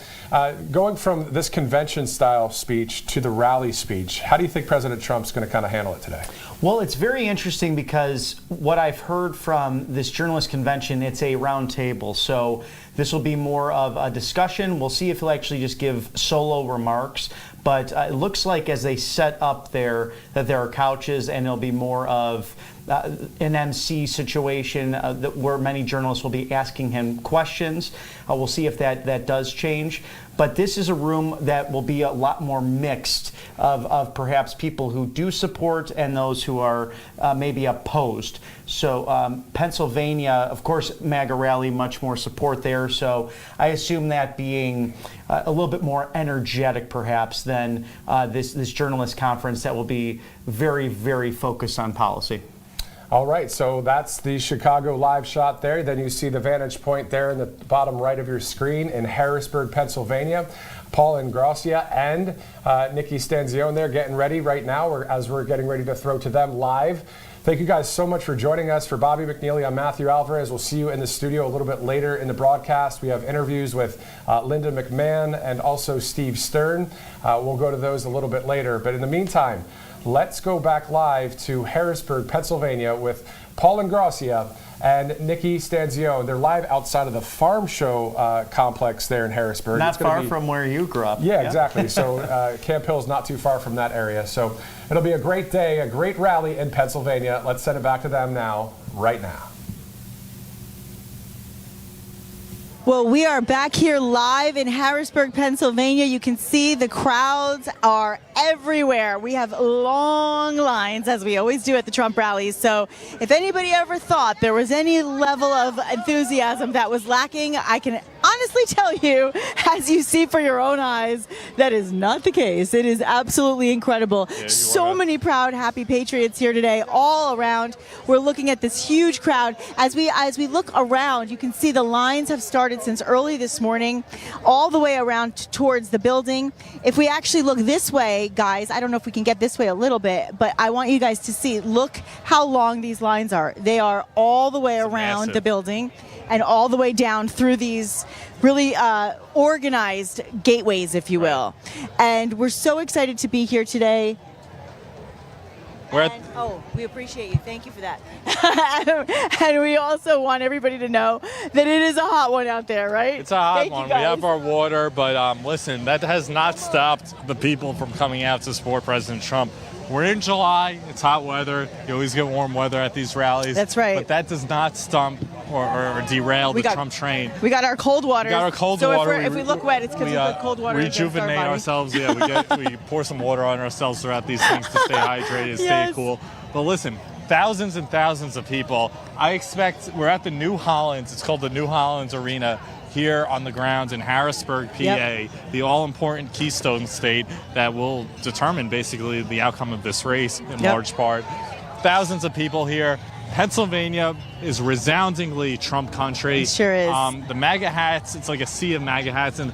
S5: going from this convention style speech to the rally speech, how do you think President Trump's going to kind of handle it today?
S23: Well, it's very interesting because what I've heard from this journalist convention, it's a round table. So this will be more of a discussion. We'll see if he'll actually just give solo remarks. But it looks like as they set up there that there are couches, and it'll be more of an MC situation where many journalists will be asking him questions. We'll see if that does change. But this is a room that will be a lot more mixed of perhaps people who do support and those who are maybe opposed. So Pennsylvania, of course, MAGA rally, much more support there. So I assume that being a little bit more energetic perhaps than this journalist conference that will be very, very focused on policy.
S5: All right, so that's the Chicago live shot there. Then you see the vantage point there in the bottom right of your screen in Harrisburg, Pennsylvania. Paul Ingrassia and Nikki Stanzione there getting ready right now as we're getting ready to throw to them live. Thank you guys so much for joining us. For Bobby McNeely, I'm Matthew Alvarez. We'll see you in the studio a little bit later in the broadcast. We have interviews with Linda McMahon and also Steve Stern. We'll go to those a little bit later. But in the meantime, let's go back live to Harrisburg, Pennsylvania with Paul Ingrassia and Nikki Stanzione. They're live outside of the Farm Show complex there in Harrisburg.
S23: Not far from where you grew up.
S5: Yeah, exactly. So Camp Hill's not too far from that area. So it'll be a great day, a great rally in Pennsylvania. Let's send it back to them now, right now.
S1: Well, we are back here live in Harrisburg, Pennsylvania. You can see the crowds are everywhere. We have long lines, as we always do at the Trump rallies. So if anybody ever thought there was any level of enthusiasm that was lacking, I can honestly tell you, as you see for your own eyes, that is not the case. It is absolutely incredible. So many proud, happy patriots here today, all around. We're looking at this huge crowd. As we look around, you can see the lines have started since early this morning, all the way around towards the building. If we actually look this way, guys, I don't know if we can get this way a little bit, but I want you guys to see, look how long these lines are. They are all the way around the building and all the way down through these really organized gateways, if you will. And we're so excited to be here today. We appreciate you. Thank you for that. And we also want everybody to know that it is a hot one out there, right?
S2: It's a hot one. We have our water, but listen, that has not stopped the people from coming out to support President Trump. We're in July. It's hot weather. You always get warm weather at these rallies.
S1: That's right.
S2: But that does not stump or derail the Trump train.
S1: We got our cold water.
S2: We got our cold
S1: so
S2: water.
S1: If we look wet, it's because we put cold water
S2: rejuvenate ourselves. Yeah, we pour some water on ourselves throughout these things to stay hydrated, stay cool. But listen, thousands and thousands of people. I expect we're at the New Hollands. It's called the New Hollands Arena here on the grounds in Harrisburg, PA, the all-important Keystone State that will determine basically the outcome of this race in large part. Thousands of people here. Pennsylvania is resoundingly Trump country.
S1: It sure is.
S2: The MAGA hats, it's like a sea of MAGA hats. And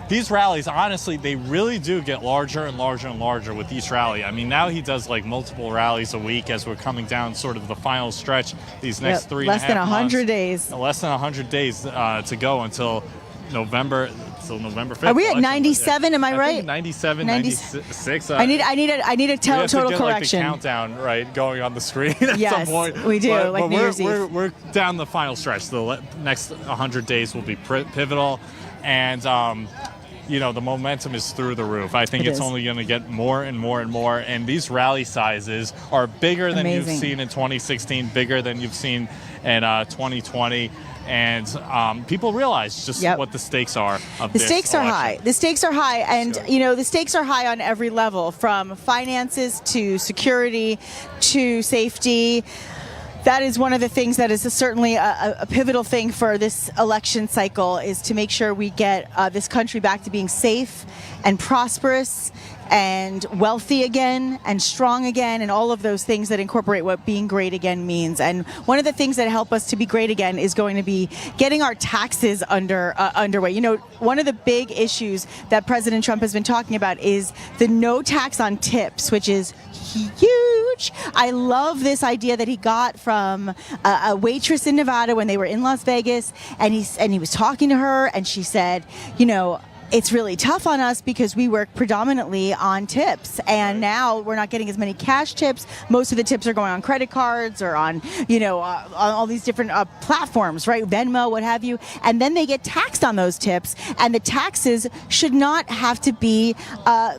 S2: these rallies, honestly, they really do get larger and larger and larger with each rally. I mean, now he does like multiple rallies a week as we're coming down sort of the final stretch these next 3.5 months.
S1: Less than 100 days.
S2: Less than 100 days to go until November 5th.
S1: Are we at 97? Am I right?
S2: I think 97, 96.
S1: I need a total correction.
S2: Like the countdown, right, going on the screen at some point.
S1: We do. Like New Year's Eve.
S2: We're down the final stretch. The next 100 days will be pivotal, and the momentum is through the roof. I think it's only going to get more and more and more. And these rally sizes are bigger than you've seen in 2016, bigger than you've seen in 2020. And people realize just what the stakes are of
S1: the
S2: this
S1: stakes
S2: election.
S1: are high. The stakes are high, and the stakes are high on every level, from finances to security to safety. that is one of the things that is certainly a pivotal thing for this election cycle, is to make sure we get this country back to being safe and prosperous and wealthy again and strong again, and all of those things that incorporate what being great again means. And one of the things that help us to be great again is going to be getting our taxes underway. You know, one of the big issues that President Trump has been talking about is the no tax on tips, which is huge. I love this idea that he got from a waitress in Nevada when they were in Las Vegas, and he was talking to her, and she said, you know, it's really tough on us because we work predominantly on tips, and now we're not getting as many cash tips. Most of the tips are going on credit cards or on, you know, on all these different platforms, right? Venmo, what have you. And then they get taxed on those tips, and the taxes should not have to be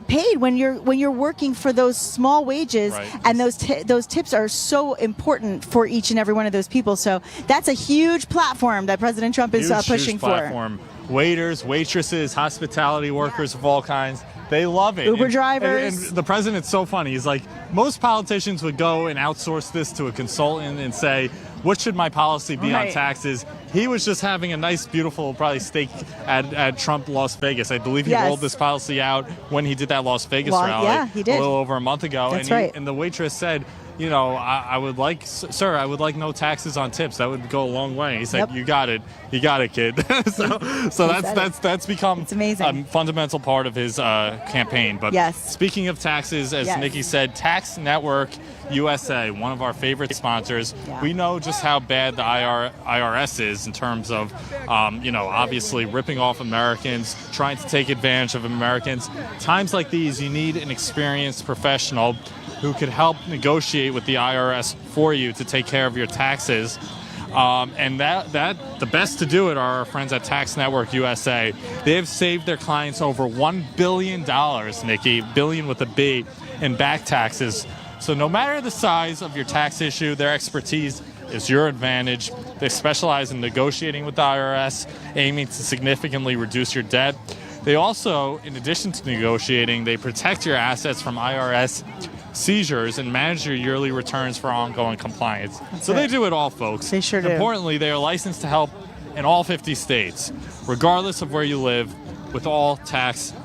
S1: paid when you're working for those small wages. Right. And those tips are so important for each and every one of those people. So that's a huge platform that President Trump is pushing for.
S2: Waiters, waitresses, hospitality workers of all kinds, they love it.
S1: Uber drivers.
S2: And the president's so funny. He's like, most politicians would go and outsource this to a consultant and say, what should my policy be on taxes? He was just having a nice, beautiful, probably steak at Trump Las Vegas. I believe he rolled this policy out when he did that Las Vegas rally
S1: he did.
S2: a little over a month ago.
S1: That's
S2: and the waitress said, you know, I would like, sir, I would like no taxes on tips. That would go a long way. He said, you got it, kid. so that's become a fundamental part of his campaign. But speaking of taxes, as Nikki said, Tax Network USA, one of our favorite sponsors, we know just how bad the IRS is in terms of, you know, obviously ripping off Americans, trying to take advantage of Americans. Times like these, you need an experienced professional who could help negotiate with the IRS for you to take care of your taxes. And the best to do it are our friends at Tax Network USA. They have saved their clients over $1 billion, Nikki, billion with a B, in back taxes. So no matter the size of your tax issue, their expertise is your advantage. They specialize in negotiating with the IRS, aiming to significantly reduce your debt. They also, in addition to negotiating, they protect your assets from IRS seizures and manage your yearly returns for ongoing compliance. They do it all, folks.
S1: They sure do.
S2: Importantly, they are licensed to help in all 50 states, regardless of where you live, with all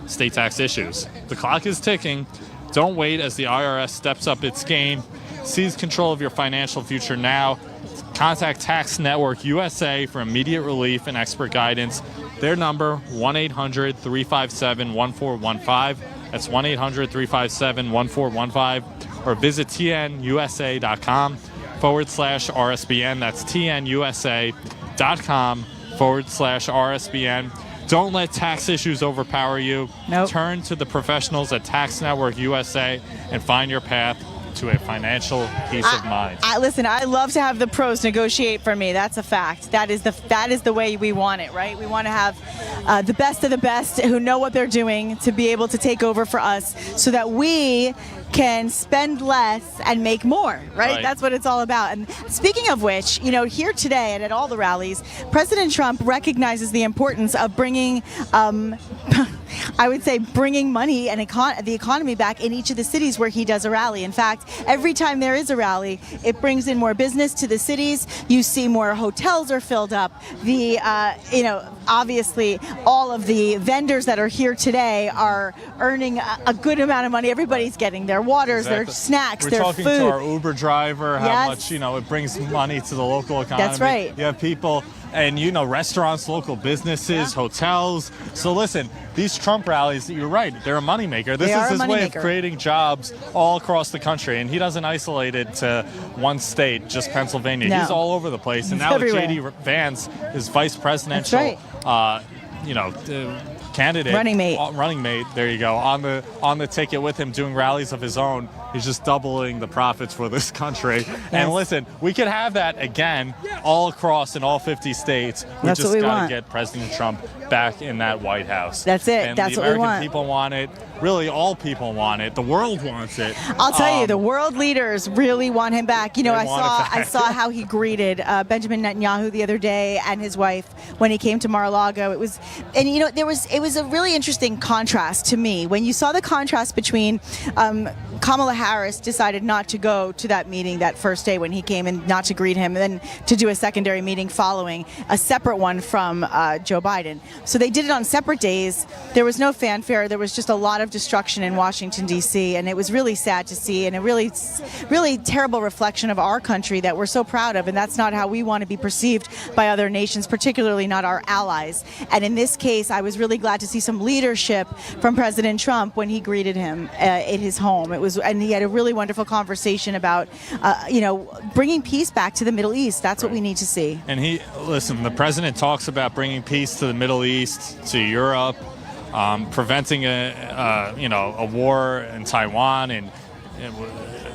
S2: state tax issues. The clock is ticking. Don't wait as the IRS steps up its game. Seize control of your financial future now. Contact Tax Network USA for immediate relief and expert guidance. Their number, 1-800-357-1415. That's 1-800-357-1415. Or visit tnusa.com/RSBN. That's tnusa.com/RSBN. Don't let tax issues overpower you.
S1: Nope.
S2: Turn to the professionals at Tax Network USA and find your path to a financial peace of mind.
S1: Listen, I love to have the pros negotiate for me. That's a fact. That is the way we want it, right? We want to have the best of the best who know what they're doing to be able to take over for us so that we can spend less and make more, right? That's what it's all about. And speaking of which, you know, here today and at all the rallies, President Trump recognizes the importance of bringing I would say bringing money and the economy back in each of the cities where he does a rally. In fact, every time there is a rally, it brings in more business to the cities. You see more hotels are filled up. The obviously all of the vendors that are here today are earning a good amount of money. Everybody's getting their waters, their snacks, their food.
S2: We're talking to our Uber driver, how much, it brings money to the local economy.
S1: That's right.
S2: You have people and, restaurants, local businesses, hotels. So listen, these Trump rallies, you're right, they're a moneymaker. This is his way of creating jobs all across the country. And he doesn't isolate it to one state, just Pennsylvania.
S1: No.
S2: He's all over the place. And now J.D. Vance is vice presidential, candidate,
S1: running mate,
S2: there you go, on the ticket with him, doing rallies of his own. He's just doubling the profits for this country. And listen, we could have that again all across in all 50 states.
S1: That's what we
S2: got
S1: want.
S2: to get President Trump back in that White House.
S1: That's it.
S2: And
S1: That's
S2: the
S1: what we
S2: American
S1: want.
S2: people want it. Really, all people want it. The world wants it.
S1: I'll tell you, the world leaders really want him back. I saw how he greeted Benjamin Netanyahu the other day and his wife when he came to Mar-a-Lago. It was a really interesting contrast to me when you saw the contrast between Kamala Harris decided not to go to that meeting that first day when he came and not to greet him, and then to do a secondary meeting following, a separate one from Joe Biden. So they did it on separate days. There was no fanfare. There was just a lot of destruction in Washington, D.C., and it was really sad to see, and a really terrible reflection of our country that we're so proud of, and that's not how we want to be perceived by other nations, particularly not our allies. And in this case, I was really glad to see some leadership from President Trump when he greeted him at his home. And he had a really wonderful conversation about, bringing peace back to the Middle East. That's what we need to see.
S2: And the president talks about bringing peace to the Middle East, to Europe, preventing a war in Taiwan and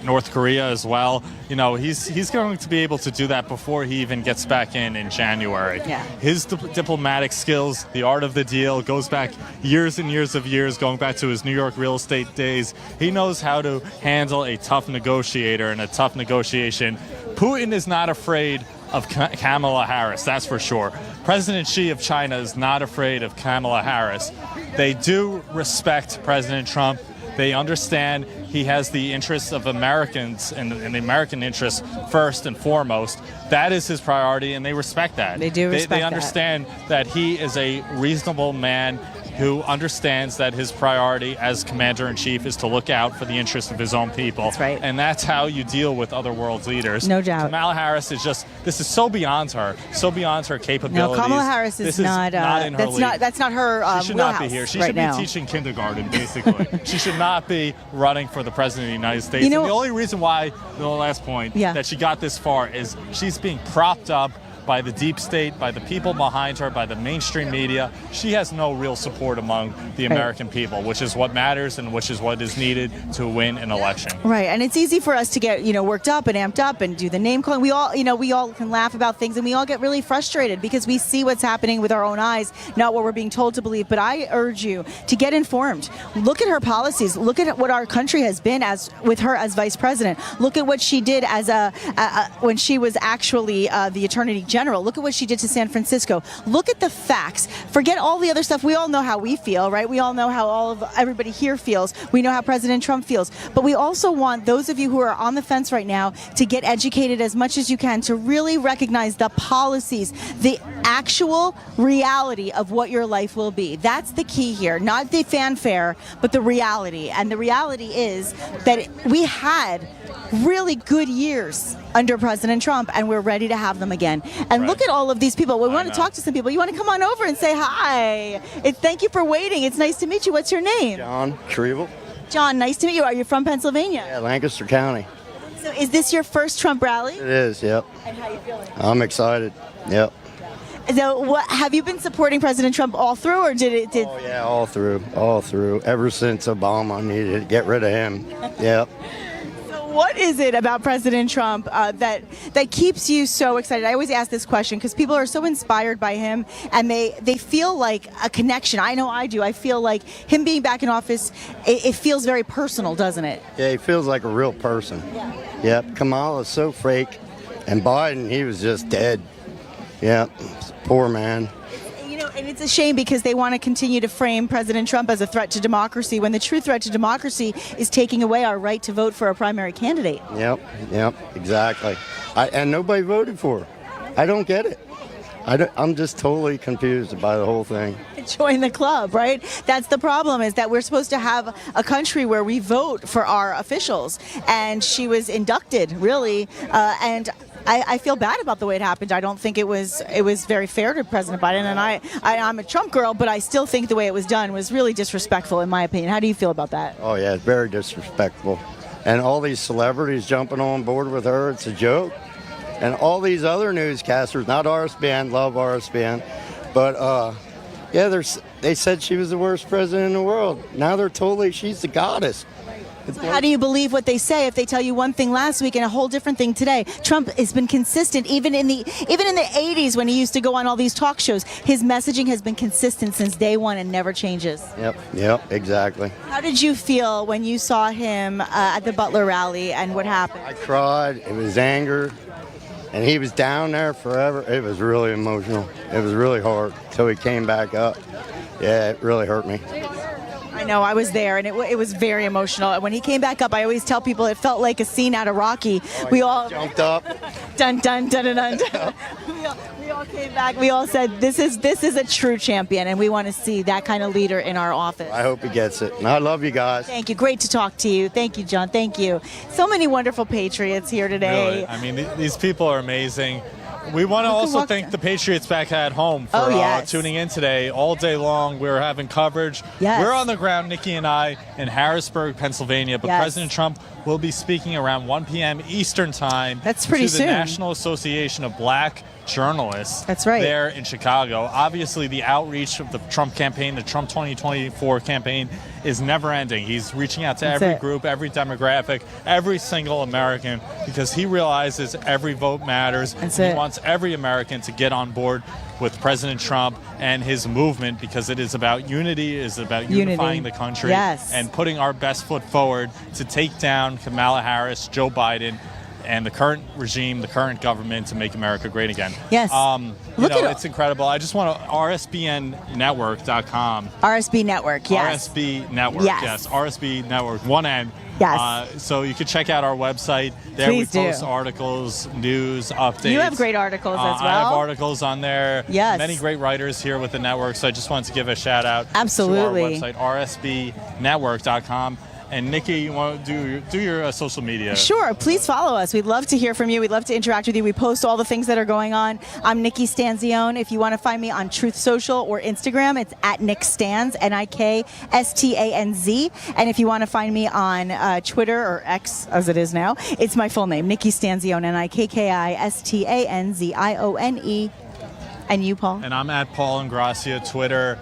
S2: North Korea as well. He's going to be able to do that before he even gets back in January.
S1: Yeah.
S2: His diplomatic skills, the art of the deal, goes back years and years of years, going back to his New York real estate days. He knows how to handle a tough negotiator and a tough negotiation. Putin is not afraid of Kamala Harris, that's for sure. President Xi of China is not afraid of Kamala Harris. They do respect President Trump. They understand he has the interests of Americans and the American interests first and foremost. That is his priority, and they respect that.
S1: They do respect
S2: They understand that he is a reasonable man who understands that his priority as commander-in-chief is to look out for the interests of his own people.
S1: That's right.
S2: And that's how you deal with other world leaders.
S1: No doubt.
S2: Kamala Harris this is so beyond her capabilities.
S1: No, Kamala Harris is not
S2: in her league.
S1: That's not her
S2: She should
S1: wheelhouse
S2: not be here. She
S1: right
S2: should
S1: now.
S2: be teaching kindergarten, basically. She should not be running for the president of the United States.
S1: You know-
S2: And the only reason why, the last point,
S1: Yeah.
S2: that she got this far is she's being propped up by the deep state, by the people behind her, by the mainstream media. She has no real support among the American people, which is what matters and which is what is needed to win an election.
S1: Right, and it's easy for us to get worked up and amped up and do the name calling. We all can laugh about things, and we all get really frustrated because we see what's happening with our own eyes, not what we're being told to believe. But I urge you to get informed. Look at her policies. Look at what our country has been with her as vice president. Look at what she did as when she was actually the attorney general. Look at what she did to San Francisco. Look at the facts. Forget all the other stuff. We all know how we feel, right? We all know how everybody here feels. We know how President Trump feels. But we also want those of you who are on the fence right now to get educated as much as you can, to really recognize the policies, the actual reality of what your life will be. That's the key here. Not the fanfare, but the reality. And the reality is that we had really good years under President Trump, and we're ready to have them again. And look at all of these people. We want to talk to some people. You want to come on over and say hi. Thank you for waiting. It's nice to meet you. What's your name?
S7: John Shrivel.
S1: John, nice to meet you. Are you from Pennsylvania?
S7: Yeah, Lancaster County.
S1: So is this your first Trump rally?
S7: It is, yep.
S1: And how are you feeling?
S7: I'm excited, yep.
S1: So have you been supporting President Trump all through, or did
S7: Oh, yeah, all through. Ever since Obama needed to get rid of him, yep.
S1: What is it about President Trump that keeps you so excited? I always ask this question because people are so inspired by him, and they feel like a connection. I know I do. I feel like him being back in office, it feels very personal, doesn't it?
S7: Yeah, he feels like a real person.
S1: Yeah.
S7: Yep, Kamala's so fake, and Biden, he was just dead. Yep, poor man.
S1: And it's a shame because they want to continue to frame President Trump as a threat to democracy when the true threat to democracy is taking away our right to vote for a primary candidate.
S7: Yep, exactly. And nobody voted for her. I don't get it. I'm just totally confused by the whole thing.
S1: Join the club, right? That's the problem, is that we're supposed to have a country where we vote for our officials. And she was inducted, really, and I feel bad about the way it happened. I don't think it was very fair to President Biden, and I'm a Trump girl, but I still think the way it was done was really disrespectful, in my opinion. How do you feel about that?
S7: Oh, yeah, it's very disrespectful. And all these celebrities jumping on board with her, it's a joke. And all these other newscasters, not RSBN, love RSBN, but they said she was the worst president in the world. Now they're totally, she's the goddess.
S1: So how do you believe what they say if they tell you one thing last week and a whole different thing today? Trump has been consistent even in the 80s when he used to go on all these talk shows. His messaging has been consistent since day one and never changes.
S7: Yep, exactly.
S1: How did you feel when you saw him at the Butler rally, and what happened?
S7: I cried. It was anger. And he was down there forever. It was really emotional. It was really hard until he came back up. Yeah, it really hurt me.
S1: I know, I was there, and it was very emotional. And when he came back up, I always tell people it felt like a scene out of Rocky. We all
S7: jumped up.
S1: Dun dun dun dun dun. We all came back. We all said, this is a true champion, and we want to see that kind of leader in our office.
S7: I hope he gets it. And I love you guys.
S1: Thank you. Great to talk to you. Thank you, John. Thank you. So many wonderful Patriots here today.
S2: Really. I mean, these people are amazing. We want to also thank the Patriots back at home for tuning in today all day long. We're having coverage.
S1: Yes.
S2: We're on the ground, Nikki and I, in Harrisburg, Pennsylvania. But President Trump will be speaking around 1 p.m. Eastern Time.
S1: That's pretty
S2: to the
S1: soon.
S2: National Association of Black Journalists.
S1: That's right.
S2: There in Chicago. Obviously, the outreach of the Trump campaign, the Trump 2024 campaign, is never ending. He's reaching out to every group, every demographic, every single American, because he realizes every vote matters. He wants every American to get on board with President Trump and his movement, because it is about unity, it is about unifying the country and putting our best foot forward to take down Kamala Harris, Joe Biden, and the current regime, the current government, to make America great again.
S1: Yes.
S2: It's incredible. I just want to RSBNnetwork.com.
S1: RSB Network, yes.
S2: RSB Network,
S1: Yes.
S2: RSB Network, one N.
S1: Yes.
S2: So you can check out our website. There
S1: Please
S2: we post
S1: do.
S2: articles, news, updates.
S1: You have great articles as well.
S2: I have articles on there.
S1: Yes.
S2: Many great writers here with the network. So I just wanted to give a shout out
S1: Absolutely.
S2: to our website, RSBNetwork.com. And Nikki, you want to do your social media?
S1: Sure. Please follow us. We'd love to hear from you. We'd love to interact with you. We post all the things that are going on. I'm Nikki Stanzione. If you want to find me on Truth Social or Instagram, it's at Nick Stanz, NIKSTANZ. And if you want to find me on Twitter, or X as it is now, it's my full name, Nikki Stanzione, NIKKISTANZIONE. And you, Paul?
S2: And I'm at Paul Ingracia, Twitter,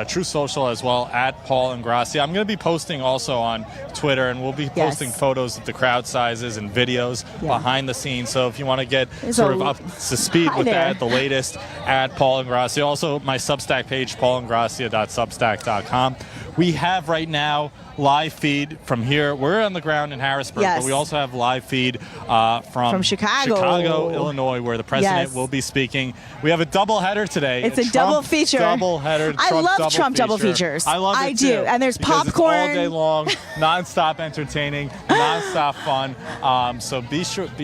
S2: Truth Social as well, at Paul Ingracia. I'm going to be posting also on Twitter, and we'll be posting photos of the crowd sizes and videos behind the scenes. So if you want to get sort of up to speed with that, the latest, at Paul Ingracia. Also, my Substack page, paulingracia.substack.com. We have right now live feed from here. We're on the ground in Harrisburg, but we also have live feed from Chicago, Illinois, where the president will be speaking. We have a double header today.
S1: It's a double feature.
S2: Double header.
S1: I love Trump double features.
S2: I love it
S1: I do.
S2: too,
S1: And there's
S2: because
S1: popcorn.
S2: It's all day long, nonstop entertaining, nonstop fun. So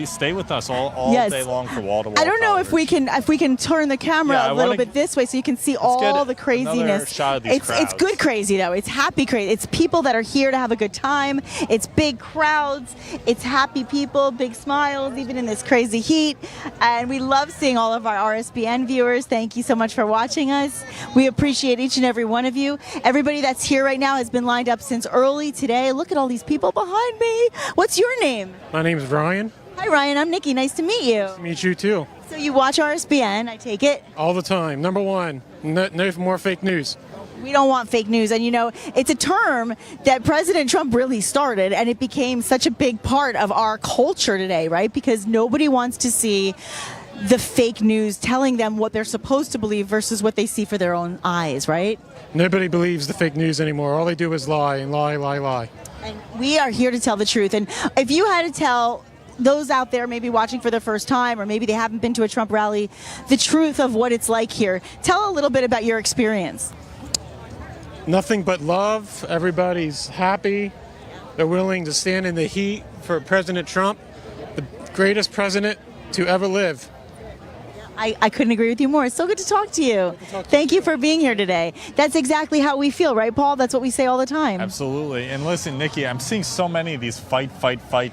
S2: stay with us all day long for wall to wall.
S1: I don't know if we can turn the camera a little bit this way so you can see all the craziness.
S2: Shot of these crowds.
S1: It's good crazy though. It's happy crazy. It's people that are here to have a good time. It's big crowds. It's happy people, big smiles, even in this crazy heat. And we love seeing all of our RSBN viewers. Thank you so much for watching us. We appreciate each and every one of you. Everybody that's here right now has been lined up since early today. Look at all these people behind me. What's your name?
S8: My name's Ryan.
S1: Hi, Ryan. I'm Nikki. Nice to meet you.
S8: Nice to meet you, too.
S1: So you watch RSBN, I take it?
S8: All the time. Number one, no more fake news.
S1: We don't want fake news. And, you know, it's a term that President Trump really started, and it became such a big part of our culture today, right? Because nobody wants to see the fake news telling them what they're supposed to believe versus what they see for their own eyes, right?
S8: Nobody believes the fake news anymore. All they do is lie and lie, lie, lie.
S1: And we are here to tell the truth. And if you had to tell those out there maybe watching for the first time, or maybe they haven't been to a Trump rally, the truth of what it's like here, tell a little bit about your experience.
S8: Nothing but love. Everybody's happy. They're willing to stand in the heat for President Trump, the greatest president to ever live.
S1: I couldn't agree with you more. It's so good to talk to you. Thank you for being here today. That's exactly how we feel, right, Paul? That's what we say all the time.
S2: Absolutely. And listen, Nikki, I'm seeing so many of these fight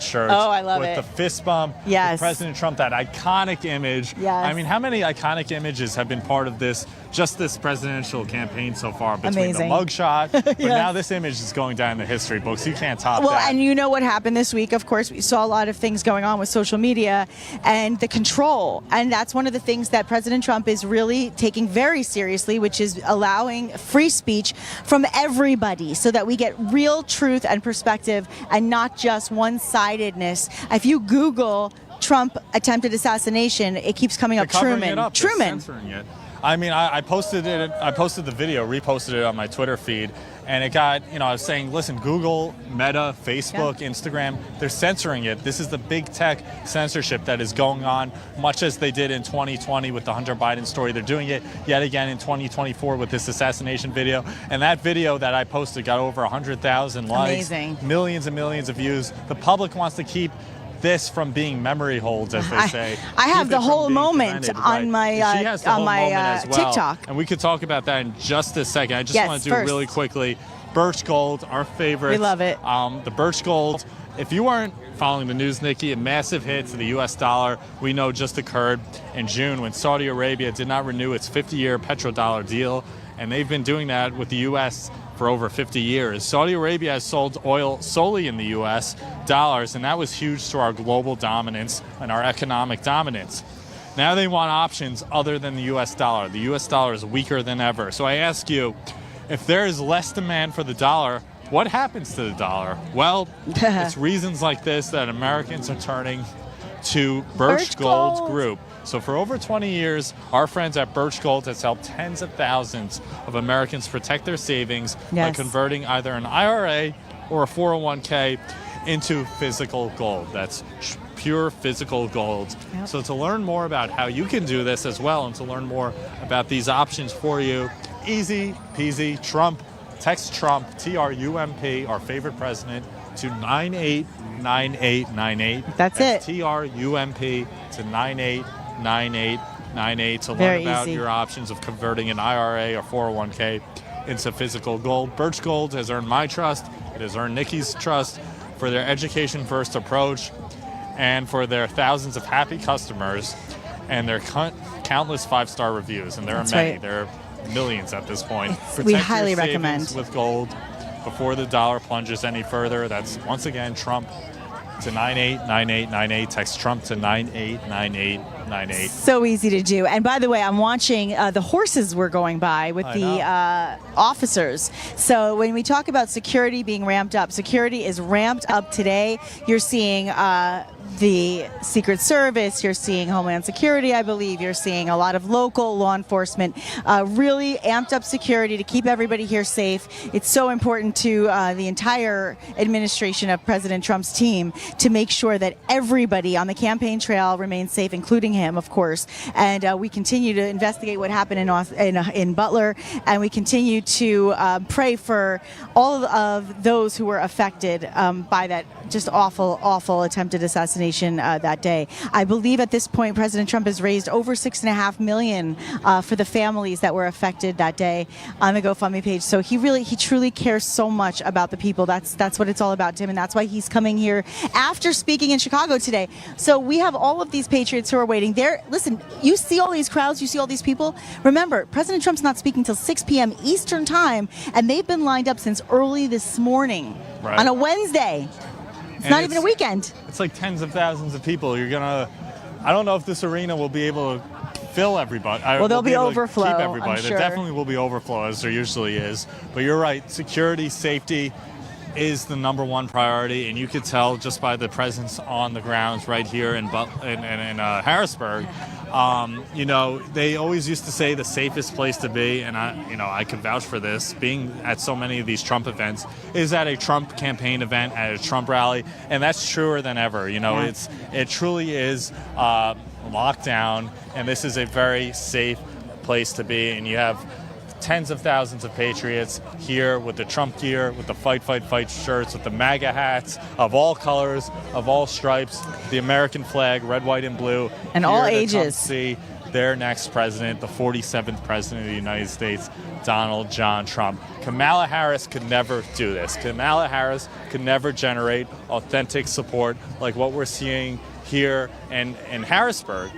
S2: shirts.
S1: Oh, I love it.
S2: With the fist bump,
S1: yes,
S2: with President Trump, that iconic image.
S1: Yes.
S2: I mean, how many iconic images have been part of this presidential campaign so far, between
S1: Amazing.
S2: the mugshot, but
S1: Yes.
S2: now this image is going down in the history books. You can't top
S1: Well,
S2: that.
S1: and you know what happened this week? Of course, we saw a lot of things going on with social media and the control. And that's one of the things that President Trump is really taking very seriously, which is allowing free speech from everybody so that we get real truth and perspective and not just one-sidedness. If you Google Trump attempted assassination, it keeps coming up.
S2: They're covering
S1: Truman.
S2: it up. They're censoring it. I mean, I posted it. I posted the video, reposted it on my Twitter feed, And it got, I was saying, listen, Google, Meta, Facebook, Instagram, they're censoring it. This is the big tech censorship that is going on, much as they did in 2020 with the Hunter Biden story. They're doing it yet again in 2024 with this assassination video. And that video that I posted got over 100,000 likes, millions and millions of views. The public wants to keep this from being memory holds, as they say.
S1: I have the whole moment on my
S2: She has the whole moment as well.
S1: TikTok.
S2: And we could talk about that in just a second. I just want to do
S1: first.
S2: really quickly. Birch gold, our favorite.
S1: We love it.
S2: The birch gold. If you weren't following the news, Nikki, a massive hit to the U.S. dollar we know just occurred in June when Saudi Arabia did not renew its 50-year petrodollar deal, and they've been doing that with the U.S. for over 50 years. Saudi Arabia has sold oil solely in the U.S. dollars, and that was huge to our global dominance and our economic dominance. Now they want options other than the U.S. dollar. The U.S. dollar is weaker than ever. So I ask you, if there is less demand for the dollar, what happens to the dollar? Well, it's reasons like this that Americans are turning to Birch Gold Group. So for over 20 years, our friends at Birch Gold has helped tens of thousands of Americans protect their savings by converting either an IRA or a 401k into physical gold. That's pure physical gold. So to learn more about how you can do this as well, and to learn more about these options for you, easy peasy, Trump. Text Trump, Trump, our favorite president, to 989898.
S1: That's it.
S2: Trump to 989898 to
S1: Very
S2: learn about
S1: easy.
S2: your options of converting an IRA or 401k into physical gold. Birch Gold has earned my trust. It has earned Nikki's trust for their education-first approach and for their thousands of happy customers and their countless five-star reviews. And there are many.
S1: right.
S2: There are millions at this point.
S1: We
S2: Protect
S1: highly
S2: your savings
S1: recommend.
S2: with gold before the dollar plunges any further. That's once again Trump to 989898. Text Trump to 989898.
S1: So easy to do. And by the way, I'm watching the horses were going by with the officers. So when we talk about security being ramped up, security is ramped up today. You're seeing the Secret Service, you're seeing Homeland Security, I believe, you're seeing a lot of local law enforcement really amped up security to keep everybody here safe. It's so important to the entire administration of President Trump's team to make sure that everybody on the campaign trail remains safe, including him, of course. And we continue to investigate what happened in Butler, and we continue to pray for all of those who were affected by that just awful, awful attempted assassination that day. I believe at this point President Trump has raised over $6.5 million for the families that were affected that day on the GoFundMe page. So he truly cares so much about the people. That's what it's all about to him, and that's why he's coming here after speaking in Chicago today. So we have all of these patriots who are waiting there. Listen, you see all these crowds, you see all these people. Remember, President Trump's not speaking till 6 p.m. Eastern time, and they've been lined up since early this morning on a Wednesday. It's not even a weekend.
S2: It's like tens of thousands of people. I don't know if this arena will be able to fill everybody.
S1: Well, there'll be overflow,
S2: Keep everybody.
S1: I'm
S2: There
S1: sure.
S2: definitely will be overflow, as there usually is. But you're right. Security, safety is the number one priority, and you could tell just by the presence on the grounds right here in Harrisburg. They always used to say the safest place to be, and I can vouch for this, being at so many of these Trump events, is at a Trump campaign event, at a Trump rally, and that's truer than ever. It truly is locked down, and this is a very safe place to be, and you have tens of thousands of patriots here with the Trump gear, with the fight, fight, fight shirts, with the MAGA hats of all colors, of all stripes, the American flag, red, white, and blue.
S1: And all
S2: here to
S1: ages.
S2: come see their next president, the 47th president of the United States, Donald John Trump. Kamala Harris could never do this. Kamala Harris could never generate authentic support like what we're seeing here in Harrisburg.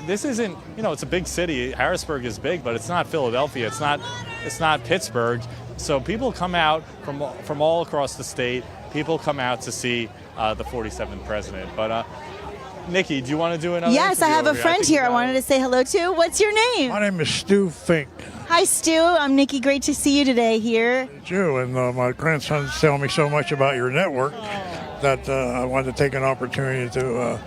S2: This isn't, it's a big city. Harrisburg is big, but it's not Philadelphia. It's not Pittsburgh. So people come out from all across the state. People come out to see the 47th president. But Nikki, do you want to do another?
S1: Yes, I have a
S2: interview?
S1: friend here I wanted to say hello to. What's your name?
S9: My name is Stu Fink.
S1: Hi, Stu. I'm Nikki. Great to see you today here.
S9: You and my grandson's telling me so much about your network that I wanted to take an opportunity to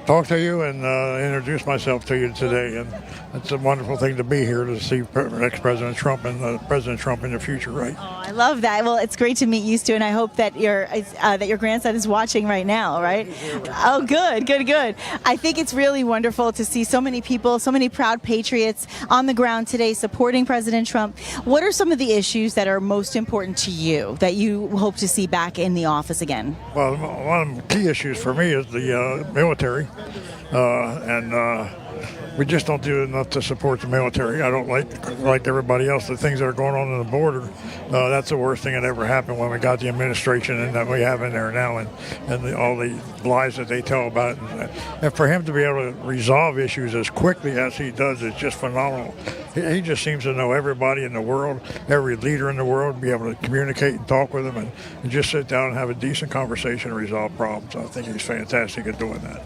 S9: talk to you and introduce myself to you today. And it's a wonderful thing to be here to see ex-President Trump and President Trump in the future, right?
S1: Oh, I love that. Well, it's great to meet you, Stu, and I hope that your grandson is watching right now, right? Oh, good. I think it's really wonderful to see so many people, so many proud patriots on the ground today supporting President Trump. What are some of the issues that are most important to you that you hope to see back in the office again?
S9: Well, one of the key issues for me is the military, and we just don't do enough to support the military. I don't like everybody else, the things that are going on the border. That's the worst thing that ever happened when we got the administration and that we have in there now, and all the lies that they tell about it. And for him to be able to resolve issues as quickly as he does is just phenomenal. He just seems to know everybody in the world, every leader in the world, be able to communicate and talk with them and just sit down and have a decent conversation and resolve problems. I think he's fantastic at doing that.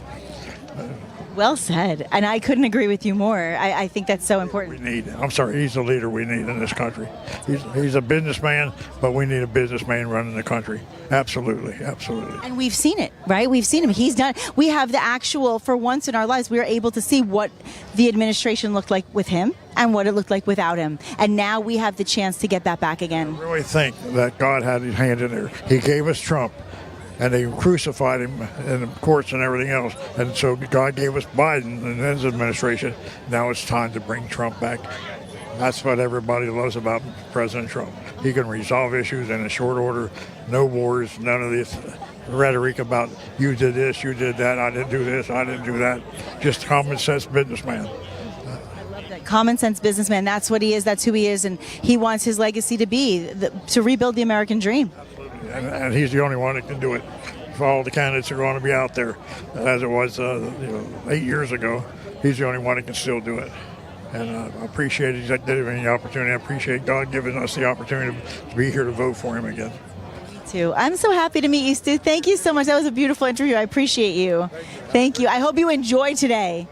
S1: Well said, and I couldn't agree with you more. I think that's so important.
S9: He's the leader we need in this country. He's a businessman, but we need a businessman running the country. Absolutely.
S1: And we've seen it, right? We've seen him. He's done. We have the actual, for once in our lives, we were able to see what the administration looked like with him and what it looked like without him. And now we have the chance to get that back again.
S9: I really think that God had his hand in there. He gave us Trump, and they crucified him in the courts and everything else. And so God gave us Biden and his administration. Now it's time to bring Trump back. That's what everybody loves about President Trump. He can resolve issues in a short order, no wars, none of this rhetoric about you did this, you did that, I didn't do this, I didn't do that. Just common sense businessman.
S1: Common sense businessman. That's what he is. That's who he is. And he wants his legacy to be to rebuild the American dream.
S9: And he's the only one that can do it. For all the candidates are going to be out there, as it was 8 years ago, he's the only one that can still do it. And I appreciate he's giving the opportunity. I appreciate God giving us the opportunity to be here to vote for him again.
S1: Me too. I'm so happy to meet you, Stu. Thank you so much. That was a beautiful interview. I appreciate you. Thank you. I hope you enjoy today.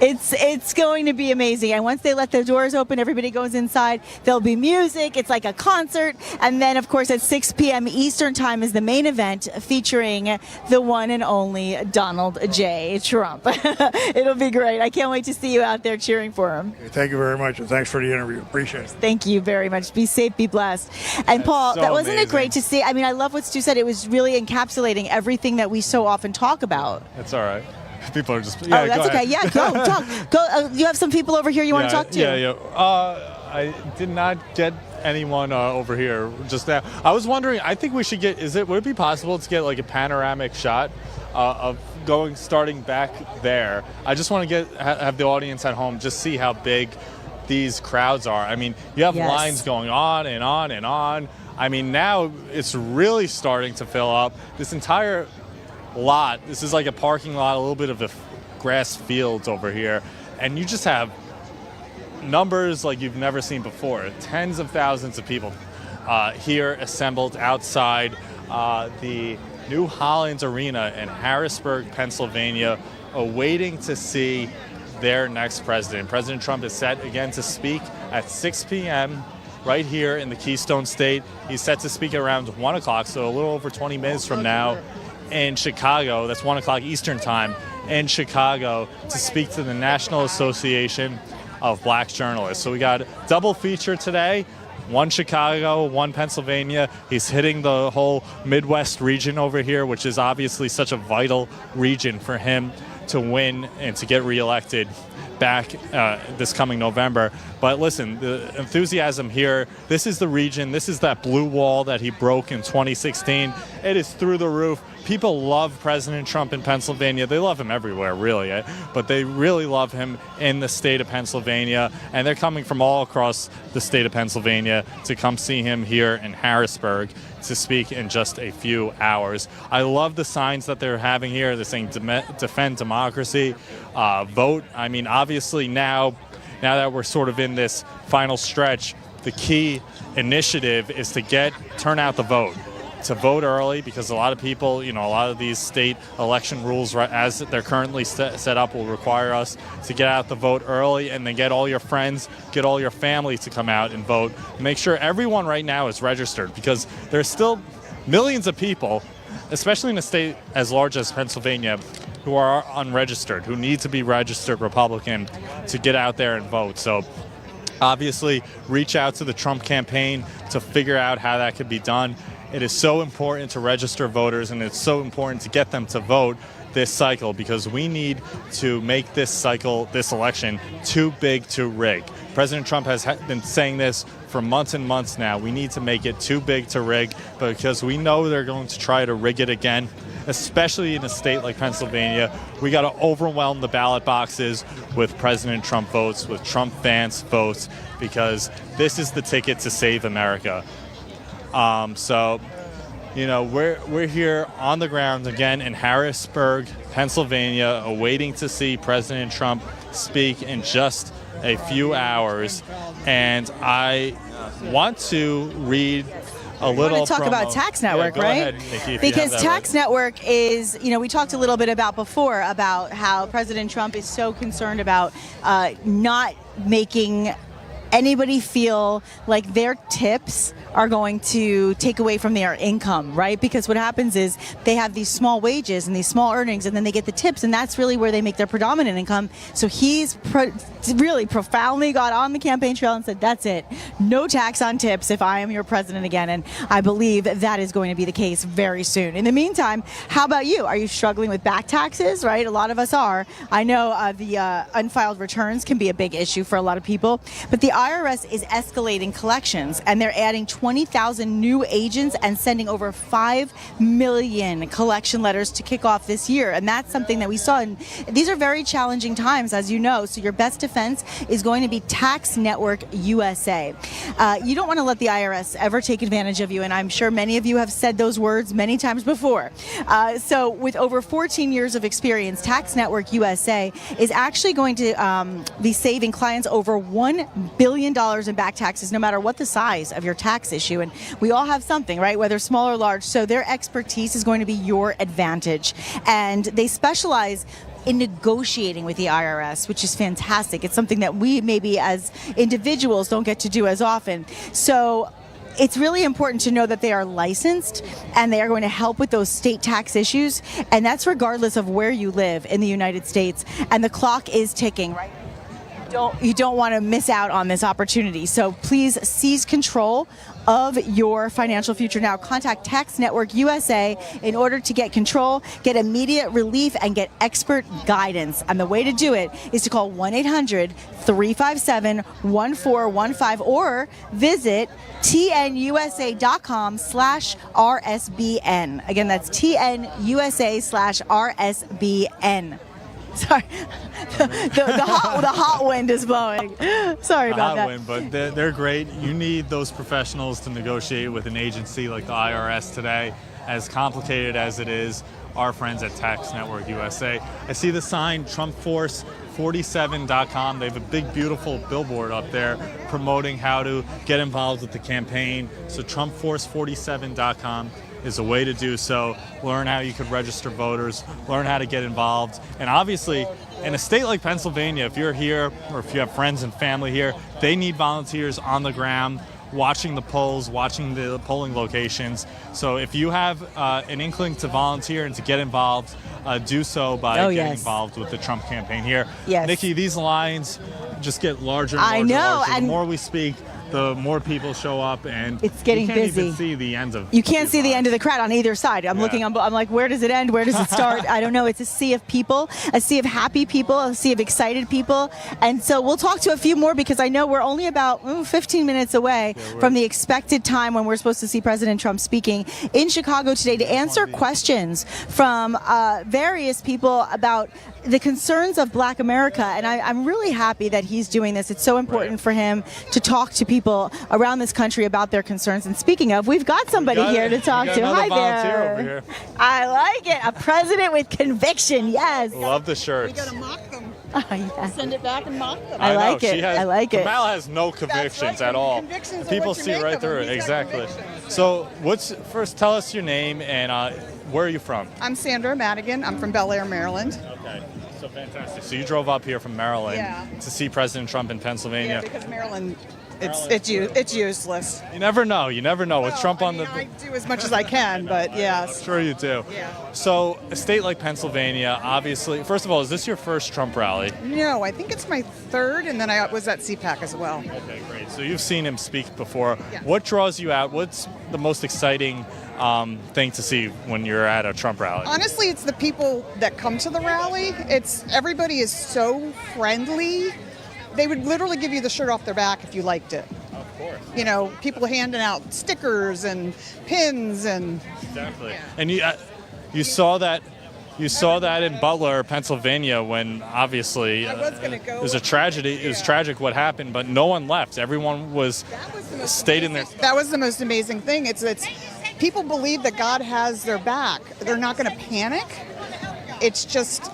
S1: It's going to be amazing. And once they let the doors open, everybody goes inside. There'll be music. It's like a concert. And then, of course, at 6 p.m. Eastern Time is the main event featuring the one and only Donald J. Trump. It'll be great. I can't wait to see you out there cheering for him.
S9: Thank you very much, and thanks for the interview. Appreciate it.
S1: Thank you very much. Be safe, be blessed. And Paul,
S2: so
S1: wasn't
S2: amazing.
S1: it great to see? I mean, I love what Stu said. It was really encapsulating everything that we so often talk about.
S2: That's all right. People are just.
S1: Yeah, oh, that's okay. Yeah, go talk. Go. You have some people over here you want to talk to.
S2: Yeah. I did not get anyone over here just now. I was wondering. I think we should get. Would it be possible to get like a panoramic shot of starting back there? I just want to have the audience at home just see how big these crowds are. I mean, you have lines going on and on and on. I mean, now it's really starting to fill up. This entire lot. This is like a parking lot, a little bit of a grass fields over here, and you just have numbers like you've never seen before. Tens of thousands of people here assembled outside the New Hollands Arena in Harrisburg, Pennsylvania, awaiting to see their next president. President Trump is set again to speak at 6 p.m. right here in the Keystone State. He's set to speak at around 1 o'clock, so a little over 20 minutes from now, in Chicago. That's 1 o'clock Eastern Time in Chicago, to speak to the National Association of Black Journalists. So we got a double feature today, one Chicago, one Pennsylvania. He's hitting the whole Midwest region over here, which is obviously such a vital region for him to win and to get reelected back this coming November. But listen, the enthusiasm here, this is the region, this is that blue wall that he broke in 2016. It is through the roof. People love President Trump in Pennsylvania. They love him everywhere, really, but they really love him in the state of Pennsylvania, and they're coming from all across the state of Pennsylvania to come see him here in Harrisburg to speak in just a few hours. I love the signs that they're having here. They're saying defend democracy, vote. I mean, obviously now that we're sort of in this final stretch, the key initiative is to turn out the vote. To vote early, because a lot of people, a lot of these state election rules, as they're currently set up, will require us to get out the vote early, and then get all your friends, get all your family to come out and vote. Make sure everyone right now is registered, because there's still millions of people, especially in a state as large as Pennsylvania, who are unregistered, who need to be registered Republican to get out there and vote. So obviously reach out to the Trump campaign to figure out how that could be done. It is so important to register voters, and it's so important to get them to vote this cycle, because we need to make this cycle, this election, too big to rig. President Trump has been saying this for months and months now. We need to make it too big to rig, because we know they're going to try to rig it again, especially in a state like Pennsylvania. We got to overwhelm the ballot boxes with President Trump votes, with Trump fans votes, because this is the ticket to save America. So, you know, we're here on the ground again in Harrisburg, Pennsylvania, awaiting to see President Trump speak in just a few hours. And I want to read a little.
S1: I want to talk about Tax Network, right?
S2: Ahead, Nikki,
S1: because Tax Network is, you know, we talked a little bit about before about how President Trump is so concerned about not making anybody feel like their tips are going to take away from their income, right? Because what happens is they have these small wages and these small earnings, and then they get the tips, and that's really where they make their predominant income. So he's really profoundly got on the campaign trail and said, that's it. No tax on tips if I am your president again. And I believe that is going to be the case very soon. In the meantime, how about you? Are you struggling with back taxes, right? A lot of us are. I know the unfiled returns can be a big issue for a lot of people, but the IRS is escalating collections, and they're adding 20,000 new agents and sending over 5 million collection letters to kick off this year. And that's something that we saw. And these are very challenging times, as you know. So your best defense is going to be Tax Network USA. You don't want to let the IRS ever take advantage of you. And I'm sure many of you have said those words many times before. So with over 14 years of experience, Tax Network USA is actually going to be saving clients over $1 billion in back taxes, no matter what the size of your tax issue. And we all have something, right? Whether small or large. So their expertise is going to be your advantage. And they specialize in negotiating with the IRS, which is fantastic. It's something that we maybe as individuals don't get to do as often. So it's really important to know that they are licensed and they are going to help with those state tax issues. And that's regardless of where you live in the United States. And the clock is ticking, right? You don't want to miss out on this opportunity. So please seize control of your financial future now. Contact Tax Network USA in order to get control, get immediate relief, and get expert guidance. And the way to do it is to call 1-800-357-1415 or visit tnusa.com/RSBN. Again, that's tnusa/RSBN. Sorry, the hot wind is blowing. Sorry about that.
S2: Hot wind, but they're great. You need those professionals to negotiate with an agency like the IRS today. As complicated as it is, our friends at Tax Network USA. I see the sign, TrumpForce47.com. They have a big, beautiful billboard up there promoting how to get involved with the campaign. So TrumpForce47.com is a way to do so. Learn how you could register voters, learn how to get involved. And obviously, in a state like Pennsylvania, if you're here or if you have friends and family here, they need volunteers on the ground, watching the polls, watching the polling locations. So if you have an inkling to volunteer and to get involved, do so by getting involved with the Trump campaign here.
S1: Yes.
S2: Nikki, these lines just get larger and larger.
S1: I know.
S2: Larger.
S1: And
S2: the more we speak, the more people show up, and
S1: it's getting
S2: you can't
S1: busy.
S2: even see the end of.
S1: You can't see the end of the crowd on either side. I'm looking. I'm like, where does it end? Where does it start? I don't know. It's a sea of people, a sea of happy people, a sea of excited people, and so we'll talk to a few more because I know we're only about 15 minutes away from the expected time when we're supposed to see President Trump speaking in Chicago today to answer questions from various people about the concerns of Black America. And I'm really happy that he's doing this. It's so important for him to talk to people around this country about their concerns. And speaking of, we've got somebody here to talk to. Hi there.
S2: Over here.
S1: I like it. A president with conviction. Yes.
S2: Love the shirts.
S1: We gotta mock them. Yeah.
S10: Send it back and mock them.
S1: I like it. I like it.
S2: Kamala has no convictions at all. People see right through it. Exactly. So, first tell us your name and where are you from?
S10: I'm Sandra Madigan. I'm from Bel Air, Maryland.
S2: Okay. So fantastic. So you drove up here from Maryland to see President Trump in Pennsylvania.
S10: Yeah, because Maryland It's useless.
S2: You never know. You never know. With Trump on the...
S10: I do as much as I can, but yes.
S2: I'm sure you do.
S10: Yeah.
S2: So a state like Pennsylvania, obviously, first of all, is this your first Trump rally?
S10: No, I think it's my third, and then I was at CPAC as well.
S2: Okay, great. So you've seen him speak before.
S10: Yeah.
S2: What draws you out? What's the most exciting thing to see when you're at a Trump rally?
S10: Honestly, it's the people that come to the rally. Everybody is so friendly. They would literally give you the shirt off their back if you liked it.
S2: Of course.
S10: You know, people handing out stickers and pins and...
S2: Exactly. Yeah. And you saw that in Butler, Pennsylvania, when obviously it was a tragedy. It was tragic what happened, but no one left. Everyone stayed in there.
S10: That was the most amazing thing. It's people believe that God has their back. They're not going to panic. It's just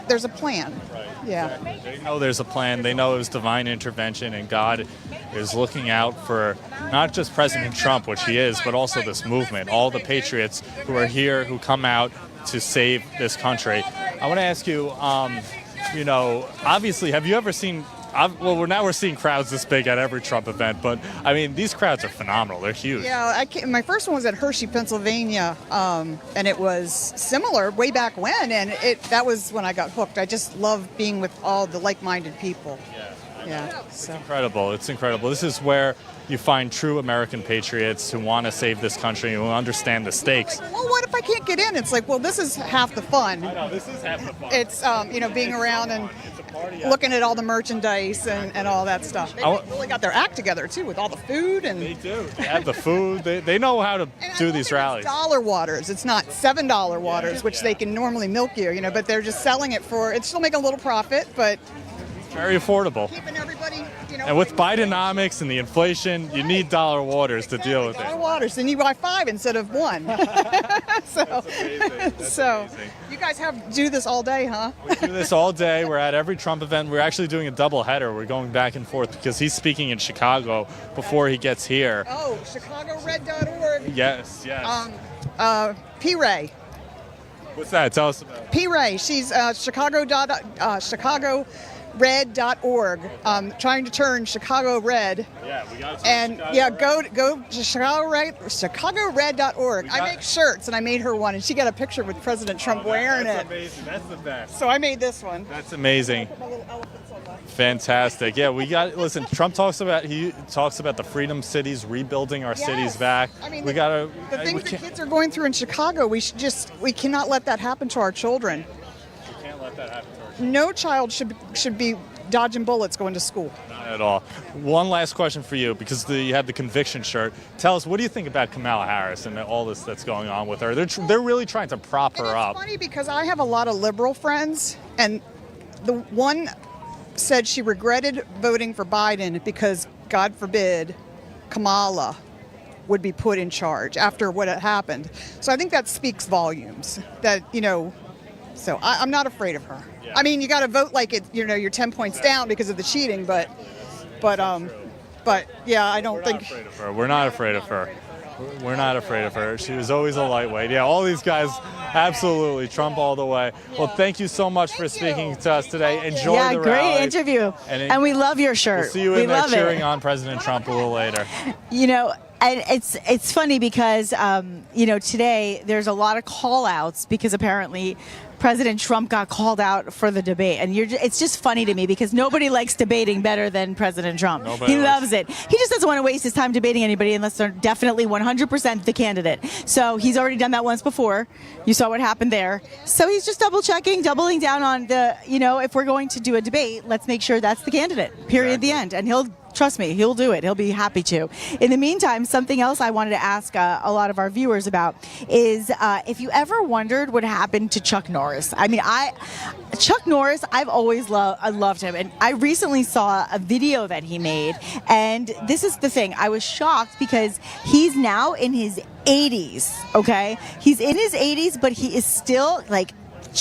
S10: there's a plan.
S2: Right.
S10: Yeah.
S2: Exactly. They know there's a plan. They know it was divine intervention, and God is looking out for not just President Trump, which he is, but also this movement, all the patriots who are here, who come out to save this country. I want to ask you, obviously, have you ever seen... now we're seeing crowds this big at every Trump event, but I mean, these crowds are phenomenal. They're huge.
S10: Yeah, my first one was at Hershey, Pennsylvania, and it was similar way back when, and that was when I got hooked. I just love being with all the like-minded people. Yeah.
S2: It's incredible. It's incredible. This is where you find true American patriots who want to save this country, who understand the stakes.
S10: Well, what if I can't get in? It's like, well, this is half the fun.
S2: I know, this is half the fun.
S10: It's, being around and looking at all the merchandise and all that stuff. They really got their act together, too, with all the food. And
S2: they do. They have the food. They know how to do these rallies.
S10: It's dollar waters. It's not $7 waters, which they can normally milk you, but they're just selling it for, it's still making a little profit, but...
S2: Very affordable.
S10: Keeping everybody,
S2: and with Bidenomics and the inflation, you need dollar waters to deal with it.
S10: Dollar waters, then you buy 5 instead of 1. That's amazing. You guys do this all day, huh?
S2: We do this all day. We're at every Trump event. We're actually doing a double header. We're going back and forth because he's speaking in Chicago before he gets here.
S10: Oh, ChicagoRed.org.
S2: Yes.
S10: P. Ray.
S2: What's that? Tell us about it.
S10: P. Ray. She's ChicagoRed.org. Trying to turn Chicago red.
S2: Yeah, we got
S10: go to ChicagoRed.org. I make shirts, and I made her one, and she got a picture with President Trump wearing it.
S2: That's amazing. That's the best.
S10: So I made this one.
S2: That's amazing. Fantastic. Yeah, listen, Trump talks about the freedom cities, rebuilding our cities back.
S10: I mean,
S2: the
S10: things that kids are going through in Chicago, we cannot let that happen to our children.
S2: We can't let that happen to our children.
S10: No child should be dodging bullets going to school.
S2: Not at all. One last question for you, because you had the conviction shirt. Tell us, what do you think about Kamala Harris and all this that's going on with her? They're really trying to prop her up.
S10: It's funny because I have a lot of liberal friends, and the one said she regretted voting for Biden because, God forbid, Kamala would be put in charge after what had happened. So I think that speaks volumes. So I'm not afraid of her. Yeah. I mean, you got to vote like you're 10 points down because of the cheating, but yeah, I don't think.
S2: We're not afraid of her. We're not afraid of her. She was always a lightweight. Yeah, all these guys, absolutely, Trump all the way. Well, thank you so much for speaking to us today. Enjoy the rally.
S1: Great interview. And we love your shirt.
S2: We'll see you in there cheering on President Trump a little later.
S1: And it's funny because, today there's a lot of call-outs because apparently President Trump got called out for the debate. And it's just funny to me because nobody likes debating better than President Trump. He loves it. He just doesn't want to waste his time debating anybody unless they're definitely 100% the candidate. So he's already done that once before. You saw what happened there. So he's just double-checking, doubling down on if we're going to do a debate, let's make sure that's the candidate, period, the end. And trust me, he'll do it. He'll be happy to. In the meantime, something else I wanted to ask a lot of our viewers about is if you ever wondered what happened to Chuck Norris. I mean, Chuck Norris, I've always loved him. And I recently saw a video that he made. And this is the thing. I was shocked because he's now in his 80s, okay? He's in his 80s, but he is still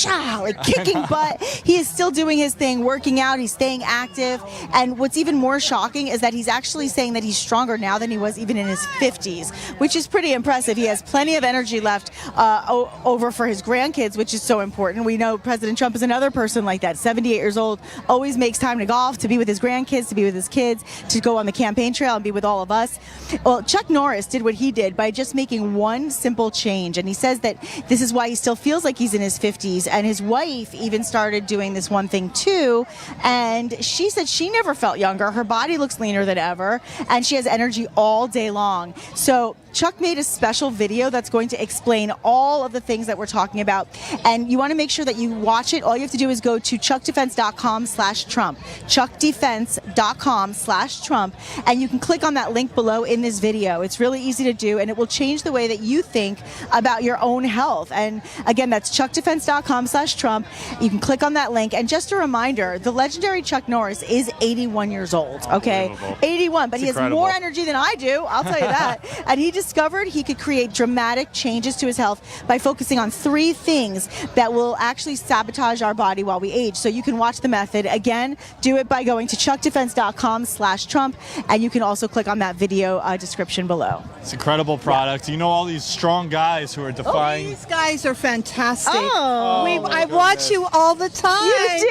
S1: like kicking butt. He is still doing his thing, working out. He's staying active. And what's even more shocking is that he's actually saying that he's stronger now than he was even in his 50s, which is pretty impressive. He has plenty of energy left over for his grandkids, which is so important. We know President Trump is another person like that, 78 years old, always makes time to golf, to be with his grandkids, to be with his kids, to go on the campaign trail and be with all of us. Well, Chuck Norris did what he did by just making one simple change. And he says that this is why he still feels like he's in his 50s. And his wife even started doing this one thing too. And she said she never felt younger. Her body looks leaner than ever. And she has energy all day long. So Chuck made a special video that's going to explain all of the things that we're talking about. And you want to make sure that you watch it. All you have to do is go to chuckdefense.com/Trump. chuckdefense.com/Trump. And you can click on that link below in this video. It's really easy to do, and it will change the way that you think about your own health. And again, that's chuckdefense.com/Trump. You can click on that link. And just a reminder, the legendary Chuck Norris is 81 years old, okay? 81, but he has more energy than I do, I'll tell you that. And he discovered he could create dramatic changes to his health by focusing on 3 things that will actually sabotage our body while we age. So you can watch the method. Again, do it by going to chuckdefense.com/Trump, and you can also click on that video description below.
S2: It's an incredible product. You know all these strong guys who are defying.
S11: These guys are fantastic.
S2: I
S11: watch you all the time.
S1: You do?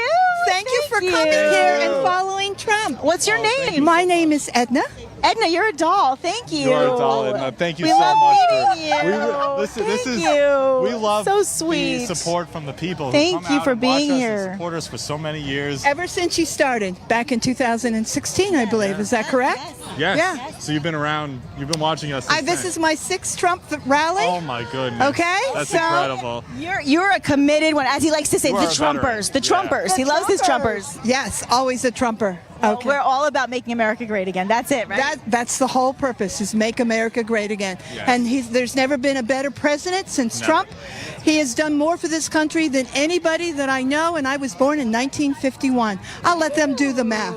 S11: Thank you for coming here and following Trump.
S1: What's your name?
S11: My name is Edna.
S1: Edna, you're a doll. Thank you.
S2: You're a doll, Edna. Thank you
S1: we
S2: so
S1: love
S2: much.
S1: meeting you.
S2: We love
S1: so sweet.
S2: the support from the people.
S11: Thank
S2: who come
S11: you
S2: out
S11: for
S2: and watch
S11: being
S2: us
S11: here.
S2: And support us for so many years.
S11: Ever since you started back in 2016, I believe. Is that correct?
S2: Yes.
S11: Yeah.
S2: So you've been around. You've been watching us. Since
S11: This
S2: then.
S11: is my 6th Trump rally.
S2: Oh my goodness.
S11: Okay.
S2: That's
S11: so
S2: incredible.
S1: You're a committed one, as he likes to say,
S2: You
S1: the
S2: are a veteran.
S1: Trumpers. The Trumpers. He loves his Trumpers.
S11: Yes, always a Trumper.
S1: Well,
S11: Okay.
S1: we're all about making America great again. That's it, right?
S11: That's the whole purpose, is make America great again.
S2: Yes.
S11: And there's never been a better president since
S2: Never.
S11: Trump. He has done more for this country than anybody that I know, and I was born in 1951. I'll let them do the math.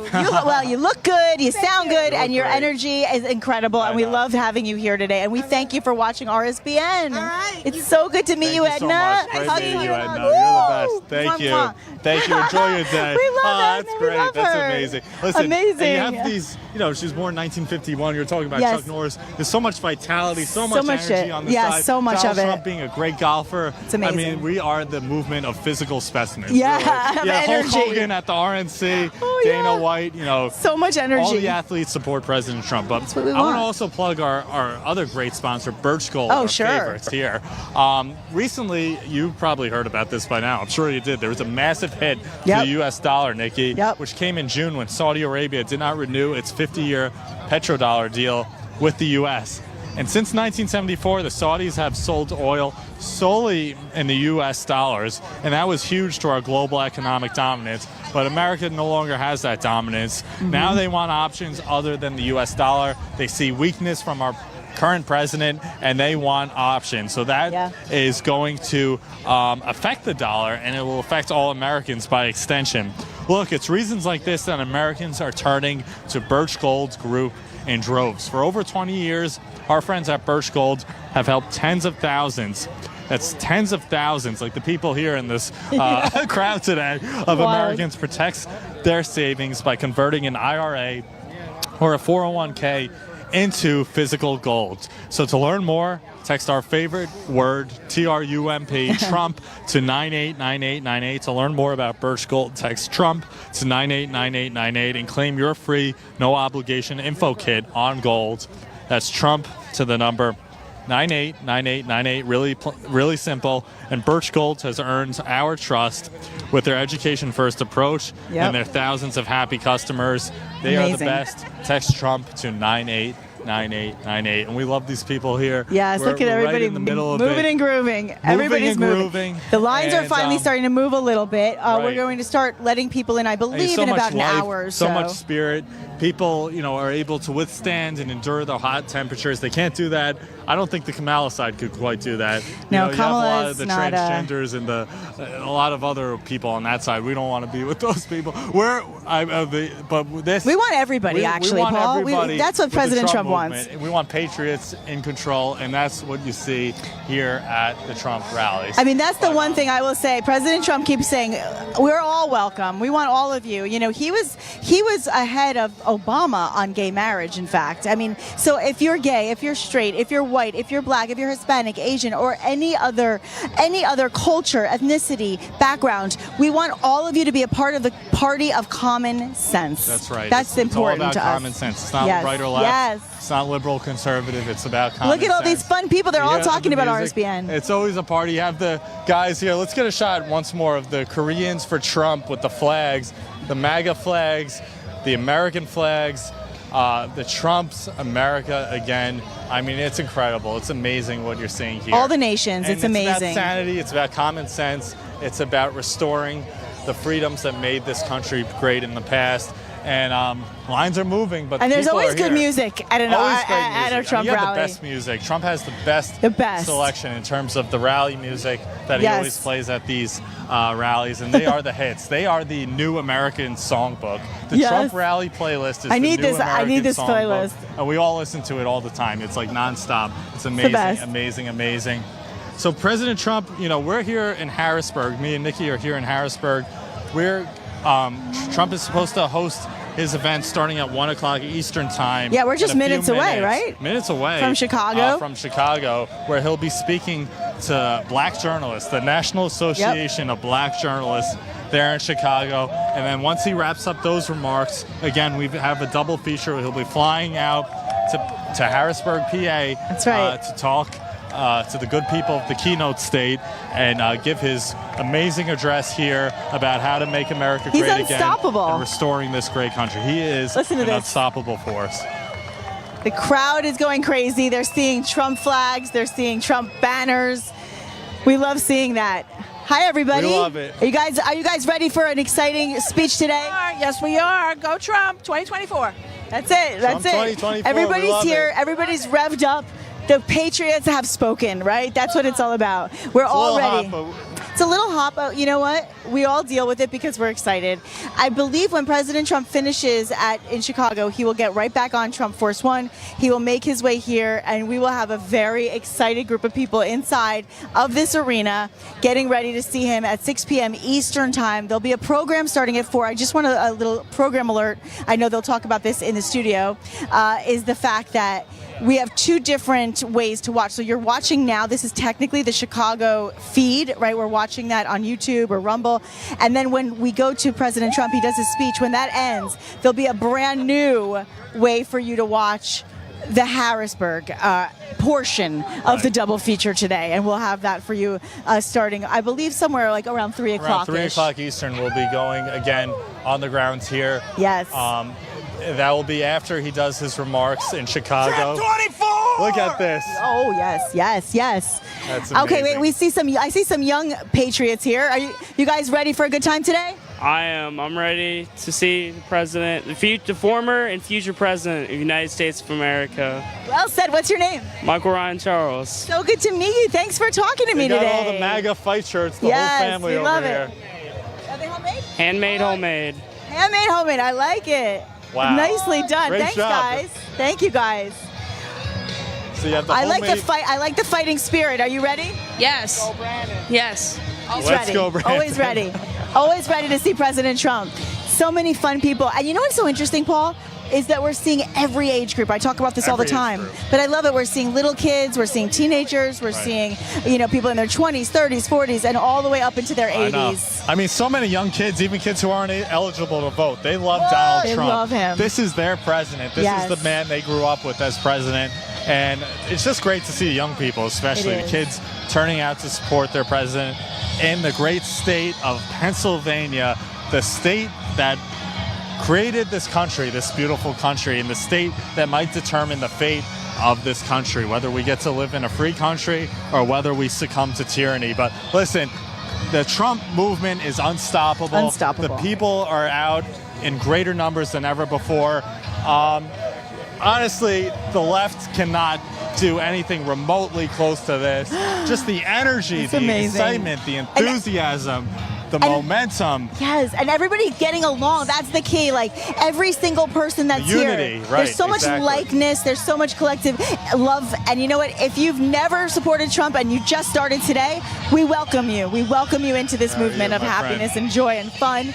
S1: You look good, you sound good, and your
S2: great.
S1: energy is incredible, and we love having you here today. And we thank you for watching RSBN. All right. It's so good to meet you,
S2: Thank you
S1: Edna.
S2: so much. Great
S1: Hug
S2: meeting you,
S1: hug.
S2: Edna.
S1: Woo!
S2: You're the best. Thank you.
S1: Mwah.
S2: Thank you. Enjoy your day.
S1: We love
S2: That's
S1: Edna. We
S2: great.
S1: love
S2: That's
S1: her.
S2: amazing. Listen,
S1: Amazing.
S2: And you have these, she was born in 1951. You're talking about
S1: Yes.
S2: Chuck Norris. There's so much vitality, so much energy
S1: shit.
S2: on the
S1: Yes,
S2: side.
S1: so much
S2: Donald
S1: of it.
S2: Trump being a great golfer.
S1: It's amazing.
S2: I mean, we are the movement of physical specimens.
S1: Yeah,
S2: really.
S1: of
S2: Yeah, Hulk
S1: energy.
S2: Hogan at the RNC,
S1: Oh,
S2: Dana
S1: yeah.
S2: White,
S1: So much energy.
S2: all the athletes support President Trump. But
S1: what we
S2: I want
S1: want.
S2: to also plug our other great sponsor, Birch Gold.
S1: Oh,
S2: our
S1: sure.
S2: favorites here. Recently, you've probably heard about this by now. I'm sure you did. There was a massive hit to
S1: Yep.
S2: the U.S. dollar, Nikki, which came in June when Saudi Arabia did not renew its 50-year petrodollar deal with the U.S. And since 1974, the Saudis have sold oil solely in the U.S. dollars, and that was huge to our global economic dominance. But America no longer has that dominance. Now they want options other than the U.S. dollar. They see weakness from our current president, and they want options. So that is going to affect the dollar, and it will affect all Americans by extension. Look, it's reasons like this that Americans are turning to Birch Gold's group in droves. For over 20 years, our friends at Birch Gold have helped tens of thousands. That's tens of thousands, like the people here in this crowd today, of Americans protect their savings by converting an IRA or a 401k into physical gold. So to learn more, text our favorite word, TRUMP, Trump, to 989898. To learn more about Birch Gold, text Trump to 989898 and claim your free, no obligation info kit on gold. That's Trump to the number 989898. Really simple. And Birch Gold has earned our trust with their education first approach and their thousands of happy customers. They are the best. Text Trump to 989898. And we love these people here.
S1: Yes,
S2: We're
S1: look at everybody
S2: right in the middle of
S1: moving
S2: it.
S1: and grooving. Everybody's
S2: and
S1: moving.
S2: grooving.
S1: The lines are
S2: And,
S1: finally starting to move a little bit. We're
S2: right.
S1: going to start letting people in, I
S2: And
S1: believe,
S2: so
S1: in
S2: much
S1: about an
S2: life,
S1: hour or so.
S2: so much spirit. People, are able to withstand and endure the hot temperatures. They can't do that. I don't think the Kamala side could quite do that.
S1: No,
S2: you have a lot
S1: Kamala's
S2: of the
S1: not,
S2: transgenders and a lot of other people on that side. We don't want to be with those people. We want everybody,
S1: We
S2: actually,
S1: want
S2: Paul.
S1: everybody. That's what
S2: with the
S1: President Trump
S2: Trump
S1: wants.
S2: We want patriots in control, and that's what you see here at the Trump rallies.
S1: I mean, that's the one thing I will say. President Trump keeps saying, we're all welcome. We want all of you. You know, he was ahead of Obama on gay marriage, in fact. I mean, so if you're gay, if you're straight, if you're white, if you're black, if you're Hispanic, Asian, or any other culture, ethnicity, background, we want all of you to be a part of the party of common sense.
S2: That's right.
S1: That's important
S2: it's all
S1: to
S2: about
S1: us.
S2: common sense. It's not
S1: Yes.
S2: right or left.
S1: Yes.
S2: It's not liberal, conservative. It's about common
S1: Look at all
S2: sense.
S1: these fun people. They're all
S2: Yeah,
S1: talking
S2: the
S1: about
S2: music.
S1: RSBN.
S2: It's always a party. You have the guys here. Let's get a shot once more of the Koreans for Trump with the flags, the MAGA flags, the American flags, the Trump's America again. I mean, it's incredible. It's amazing what you're seeing here.
S1: All the nations.
S2: And
S1: it's amazing.
S2: It's about sanity. It's about common sense. It's about restoring the freedoms that made this country great in the past. And lines are moving, but
S1: And there's
S2: people
S1: always
S2: are
S1: good
S2: here.
S1: music at
S2: Always great
S1: a
S2: music.
S1: Trump
S2: you have
S1: rally.
S2: the best music. Trump has the best selection in terms of the rally music that he
S1: Yes.
S2: always plays at these rallies, and they are the hits. They are the new American songbook. The
S1: Yes.
S2: Trump rally playlist is
S1: I need
S2: the new
S1: this- I
S2: American
S1: need this
S2: songbook,
S1: playlist.
S2: and we all listen to it all the time. It's like nonstop. It's amazing,
S1: best.
S2: amazing, amazing. So President Trump, you know, we're here in Harrisburg. Me and Nikki are here in Harrisburg. Trump is supposed to host his event starting at 1 o'clock Eastern time.
S1: Yeah, we're just
S2: in a few
S1: minutes away,
S2: minutes.
S1: right?
S2: Minutes away.
S1: From Chicago?
S2: From Chicago, where he'll be speaking to black journalists, the National Association of Black Journalists there in Chicago. And then once he wraps up those remarks, again, we have a double feature. He'll be flying out to Harrisburg, PA.
S1: That's right.
S2: To talk to the good people of the keynote state and give his amazing address here about how to make America
S1: He's
S2: great
S1: unstoppable.
S2: again and restoring this great country. He is
S1: Listen to
S2: an
S1: this.
S2: unstoppable force.
S1: The crowd is going crazy. They're seeing Trump flags. They're seeing Trump banners. We love seeing that. Hi, everybody.
S2: We love it.
S1: Are you guys ready for an exciting speech today?
S13: Yes, we are. Go Trump 2024.
S1: That's it. That's
S2: Trump
S1: it.
S2: 2024, we
S1: Everybody's
S2: love
S1: here.
S2: it.
S1: Everybody's revved up. The Patriots have spoken, right? That's what it's all about. We're all ready. It's a little hot, but you know what? We all deal with it because we're excited. I believe when President Trump finishes in Chicago, he will get right back on Trump Force One. He will make his way here, and we will have a very excited group of people inside of this arena getting ready to see him at 6 p.m. Eastern Time. There'll be a program starting at 4. I just want a little program alert. I know they'll talk about this in the studio, is the fact that we have 2 different ways to watch. So you're watching now. This is technically the Chicago feed, right? We're watching that on YouTube or Rumble. And then when we go to President Trump, he does his speech. When that ends, there'll be a brand new way for you to watch the Harrisburg portion of the double feature today. And we'll have that for you starting, I believe, somewhere like around 3 o'clock.
S2: Around 3 o'clock Eastern, we'll be going again on the grounds here.
S1: Yes.
S2: That will be after he does his remarks in Chicago.
S13: 24!
S2: Look at this.
S1: Oh, yes.
S2: That's
S1: Okay, wait,
S2: amazing.
S1: I see some young patriots here. Are you guys ready for a good time today?
S14: I am. I'm ready to see the president, the former and future president of the United States of America.
S1: Well said. What's your name?
S14: Michael Ryan Charles.
S1: So good to meet you. Thanks for talking to me
S2: We got
S1: today.
S2: all the MAGA fight shirts, the
S1: Yes,
S2: whole family
S1: we
S2: over
S1: love
S2: here.
S1: it. Are they homemade?
S14: Handmade, homemade.
S1: Homemade. I like it.
S2: Wow.
S1: Nicely done.
S2: Great
S1: Thanks,
S2: job.
S1: guys. Thank you, guys.
S2: So you have the
S1: I like the
S2: homemade-
S1: fight. I like the fighting spirit. Are you ready?
S13: Yes. Yes.
S1: Always
S2: Let's
S1: ready.
S2: go, Brandon.
S1: Always ready. Always ready to see President Trump. So many fun people. And you know what's so interesting, Paul? Is that we're seeing every age group. I talk about this all the
S2: Every age
S1: time.
S2: group.
S1: But I love it. We're seeing little kids, we're seeing teenagers, we're seeing, people in their 20s, 30s, 40s, and all the way up into their 80s.
S2: I mean, so many young kids, even kids who aren't eligible to vote, they love Donald
S1: They
S2: Trump.
S1: love him.
S2: This is their president. This
S1: Yes.
S2: is the man they grew up with as president. And it's just great to see young people, especially
S1: It
S2: the
S1: is.
S2: kids, turning out to support their president in the great state of Pennsylvania, the state that created this country, this beautiful country, and the state that might determine the fate of this country, whether we get to live in a free country or whether we succumb to tyranny. But listen, the Trump movement is unstoppable.
S1: Unstoppable.
S2: The people are out in greater numbers than ever before. Honestly, the left cannot do anything remotely close to this. Just the energy,
S1: It's
S2: the
S1: amazing.
S2: excitement, the enthusiasm. the momentum.
S1: Yes, and everybody getting along. That's the key. Like every single person that's
S2: unity,
S1: here.
S2: right,
S1: There's so much likeness. There's so much collective love. And you know what? If you've never supported Trump and you just started today, we welcome you. We welcome you into this movement of happiness and joy and fun.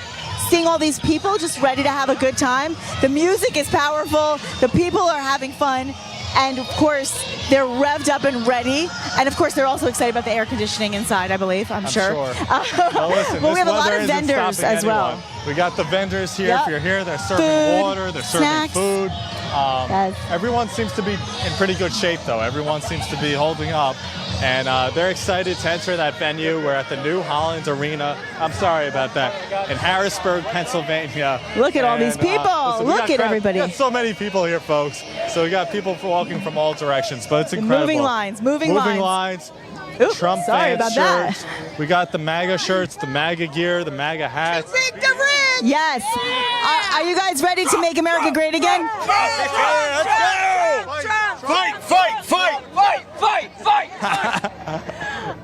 S1: Seeing all these people just ready to have a good time. The music is powerful. The people are having fun. And of course, they're revved up and ready. And of course, they're also excited about the air conditioning inside, I believe. I'm sure.
S2: Well, listen,
S1: well, we have a lot of
S2: isn't
S1: vendors
S2: stopping
S1: as well.
S2: anyone. We got the vendors here.
S1: Yep.
S2: If you're here, they're serving
S1: Food,
S2: water, they're serving
S1: snacks.
S2: food. Everyone seems to be in pretty good shape, though. Everyone seems to be holding up. And they're excited to enter that venue. We're at the New Holland Arena. I'm sorry about that. In Harrisburg, Pennsylvania.
S1: Look at all these people.
S2: Listen,
S1: Look at everybody.
S2: We got so many people here, folks. So we got people walking from all directions, but it's incredible.
S1: Moving lines, moving
S2: lines.
S1: Oops,
S2: Trump
S1: sorry
S2: fan
S1: about
S2: shirts.
S1: that.
S2: We got the MAGA shirts, the MAGA gear, the MAGA hats.
S1: Yes. Are you guys ready to make America great again?
S6: Let's go! Fight, fight, fight, fight, fight, fight!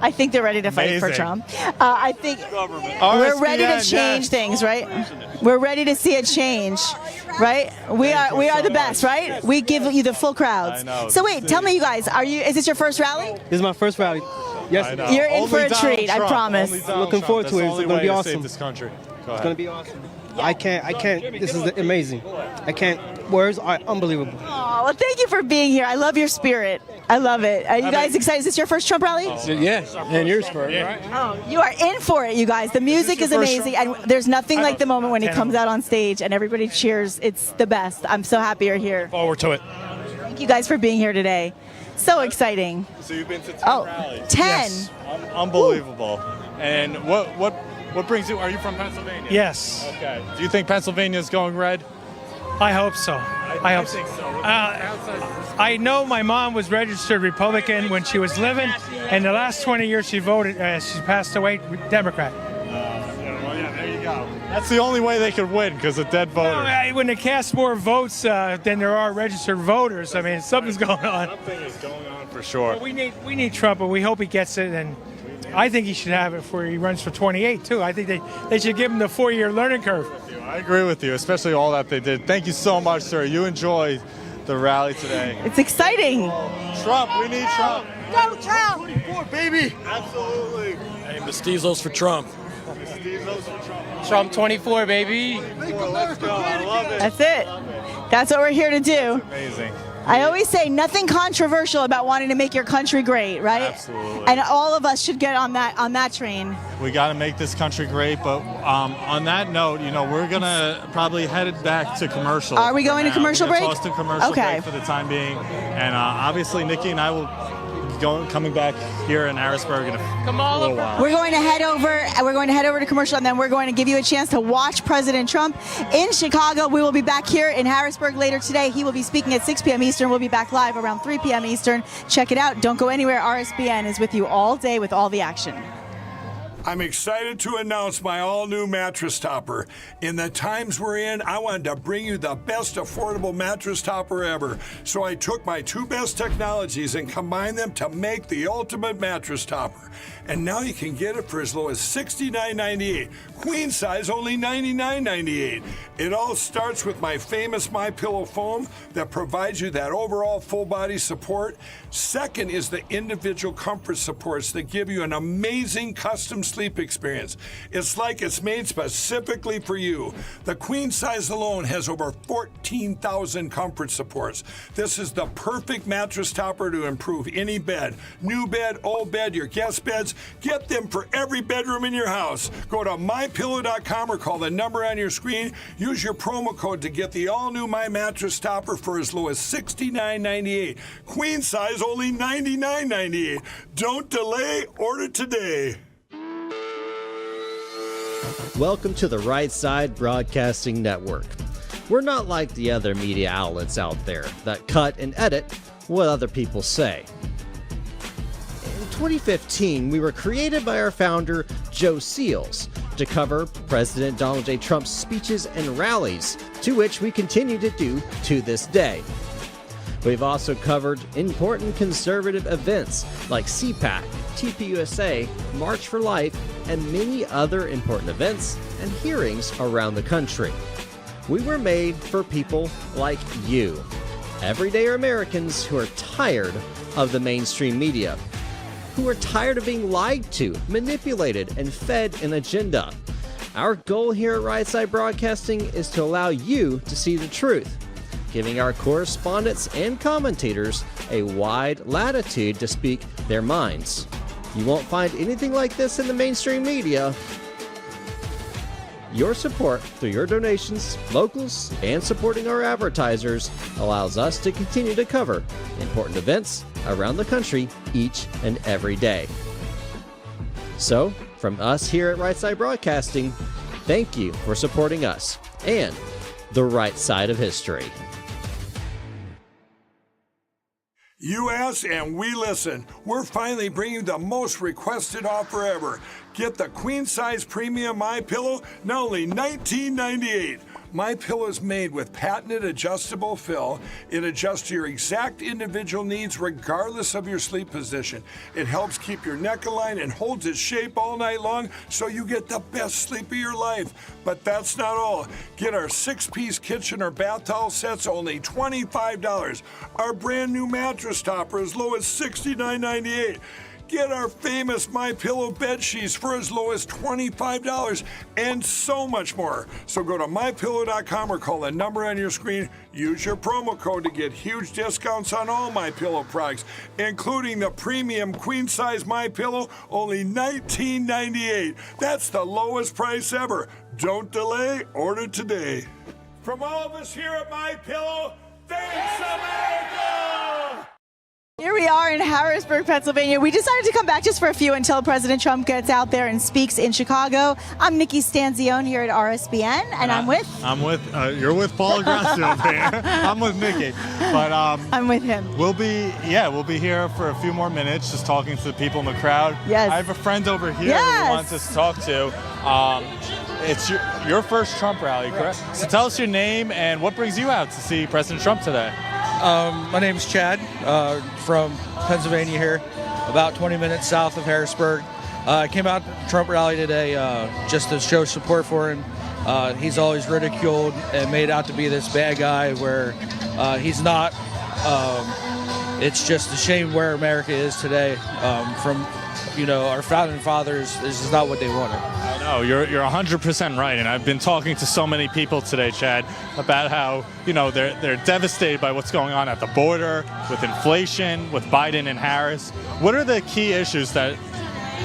S1: I think they're ready to fight for
S2: Amazing.
S1: Trump. I think we're ready to change things, right? We're ready to see a change, right? We are the best, right? We give you the full crowds.
S2: I know.
S1: So wait, tell me, you guys, is this your first rally?
S15: This is my first rally. Yes,
S1: You're in for a treat, I promise.
S15: I'm looking forward to it. It's going to be awesome.
S2: This country. Go
S15: It's
S2: ahead.
S15: going to be awesome. I can't. This is amazing. I can't. Words are unbelievable.
S1: Oh, well, thank you for being here. I love your spirit. I love it. Are you guys excited? Is this your first Trump rally?
S15: Yes, and yours for it, right?
S1: Oh, you are in for it, you guys. The music is amazing, and there's nothing like the moment when he comes out on stage and everybody cheers. It's the best. I'm so happy you're here.
S15: Forward to it.
S1: Thank you guys for being here today. So exciting.
S2: So you've been to 10 rallies.
S1: 10.
S15: Yes.
S2: Unbelievable. And what brings you? Are you from Pennsylvania?
S16: Yes.
S2: Okay. Do you think Pennsylvania is going red?
S16: I hope so. I hope
S2: think so.
S16: I know my mom was registered Republican when she was living, and the last 20 years she voted, she passed away, Democrat.
S2: There you go. That's the only way they could win, because of dead voters.
S16: No, when they cast more votes than there are registered voters, I mean, something's going on.
S2: Something is going on for sure.
S16: We need Trump, and we hope he gets it, and I think he should have it before he runs for 28, too. I think they should give him the 4-year learning curve.
S2: I agree with you, especially all that they did. Thank you so much, sir. You enjoyed the rally today.
S1: It's exciting.
S2: Trump, we need Trump.
S1: Go Trump!
S2: 24, baby. Absolutely.
S15: Hey, mestizos for Trump.
S2: Mestizos for Trump.
S15: Trump 24, baby.
S2: Let's go. I love it.
S1: That's it. That's what we're here to do.
S2: Amazing.
S1: I always say nothing controversial about wanting to make your country great, right?
S2: Absolutely.
S1: And all of us should get on that train.
S2: We got to make this country great, but on that note, we're gonna probably head back to commercial.
S1: Are we going to commercial break?
S2: Toss to commercial
S1: Okay.
S2: break for the time being, and obviously Nikki and I will coming back here in Harrisburg in a little while.
S1: We're going to head over to commercial, and then we're going to give you a chance to watch President Trump in Chicago. We will be back here in Harrisburg later today. He will be speaking at 6 p.m. Eastern. We'll be back live around 3 p.m. Eastern. Check it out. Don't go anywhere. RSBN is with you all day with all the action.
S6: I'm excited to announce my all-new mattress topper. In the times we're in, I wanted to bring you the best affordable mattress topper ever. So I took my two best technologies and combined them to make the ultimate mattress topper. And now you can get it for as low as $69.98. Queen size only $99.98. It all starts with my famous MyPillow foam that provides you that overall full body support. Second is the individual comfort supports that give you an amazing custom sleep experience. It's like it's made specifically for you. The queen size alone has over 14,000 comfort supports. This is the perfect mattress topper to improve any bed. New bed, old bed, your guest beds. Get them for every bedroom in your house. Go to mypillow.com or call the number on your screen. Use your promo code to get the all-new My Mattress Topper for as low as $69.98. Queen size only $99.98. Don't delay, order today.
S4: Welcome to the Right Side Broadcasting Network. We're not like the other media outlets out there that cut and edit what other people say. In 2015, we were created by our founder, Joe Seals, to cover President Donald J. Trump's speeches and rallies, to which we continue to do to this day. We've also covered important conservative events like CPAC, TPUSA, March for Life, and many other important events and hearings around the country. We were made for people like you, everyday Americans who are tired of the mainstream media, who are tired of being lied to, manipulated, and fed an agenda. Our goal here at Right Side Broadcasting is to allow you to see the truth, giving our correspondents and commentators a wide latitude to speak their minds. You won't find anything like this in the mainstream media. Your support through your donations, locals, and supporting our advertisers allows us to continue to cover important events around the country each and every day. So, from us here at Right Side Broadcasting, thank you for supporting us and the right side of history.
S6: You ask and we listen. We're finally bringing the most requested offer ever. Get the queen size premium MyPillow, now only $19.98. MyPillow is made with patented adjustable fill. It adjusts to your exact individual needs regardless of your sleep position. It helps keep your neck aligned and holds its shape all night long so you get the best sleep of your life. But that's not all. Get our 6-piece kitchen or bath towel sets, only $25. Our brand new mattress topper as low as $69.98. Get our famous MyPillow bed sheets for as low as $25 and so much more. So go to MyPillow.com or call the number on your screen. Use your promo code to get huge discounts on all MyPillow products, including the premium queen-size MyPillow, only $19.98. That's the lowest price ever. Don't delay, order today. From all of us here at MyPillow, thanks America!
S1: Here we are in Harrisburg, Pennsylvania. We decided to come back just for a few until President Trump gets out there and speaks in Chicago. I'm Nikki Stanzione here at RSBN, and
S2: you're with Paul Aggressive here. I'm with Nikki, but
S1: I'm with him.
S2: We'll be here for a few more minutes, just talking to the people in the crowd.
S1: Yes.
S2: I have a friend over here who wants us to talk to. It's your first Trump rally, correct? So tell us your name and what brings you out to see President Trump today.
S18: My name's Chad, from Pennsylvania here, about 20 minutes south of Harrisburg. I came out to the Trump rally today just to show support for him. He's always ridiculed and made out to be this bad guy where he's not. It's just a shame where America is today. From our founding fathers, this is not what they wanted.
S2: I know, you're 100% right, and I've been talking to so many people today, Chad, about how they're devastated by what's going on at the border, with inflation, with Biden and Harris. What are the key issues that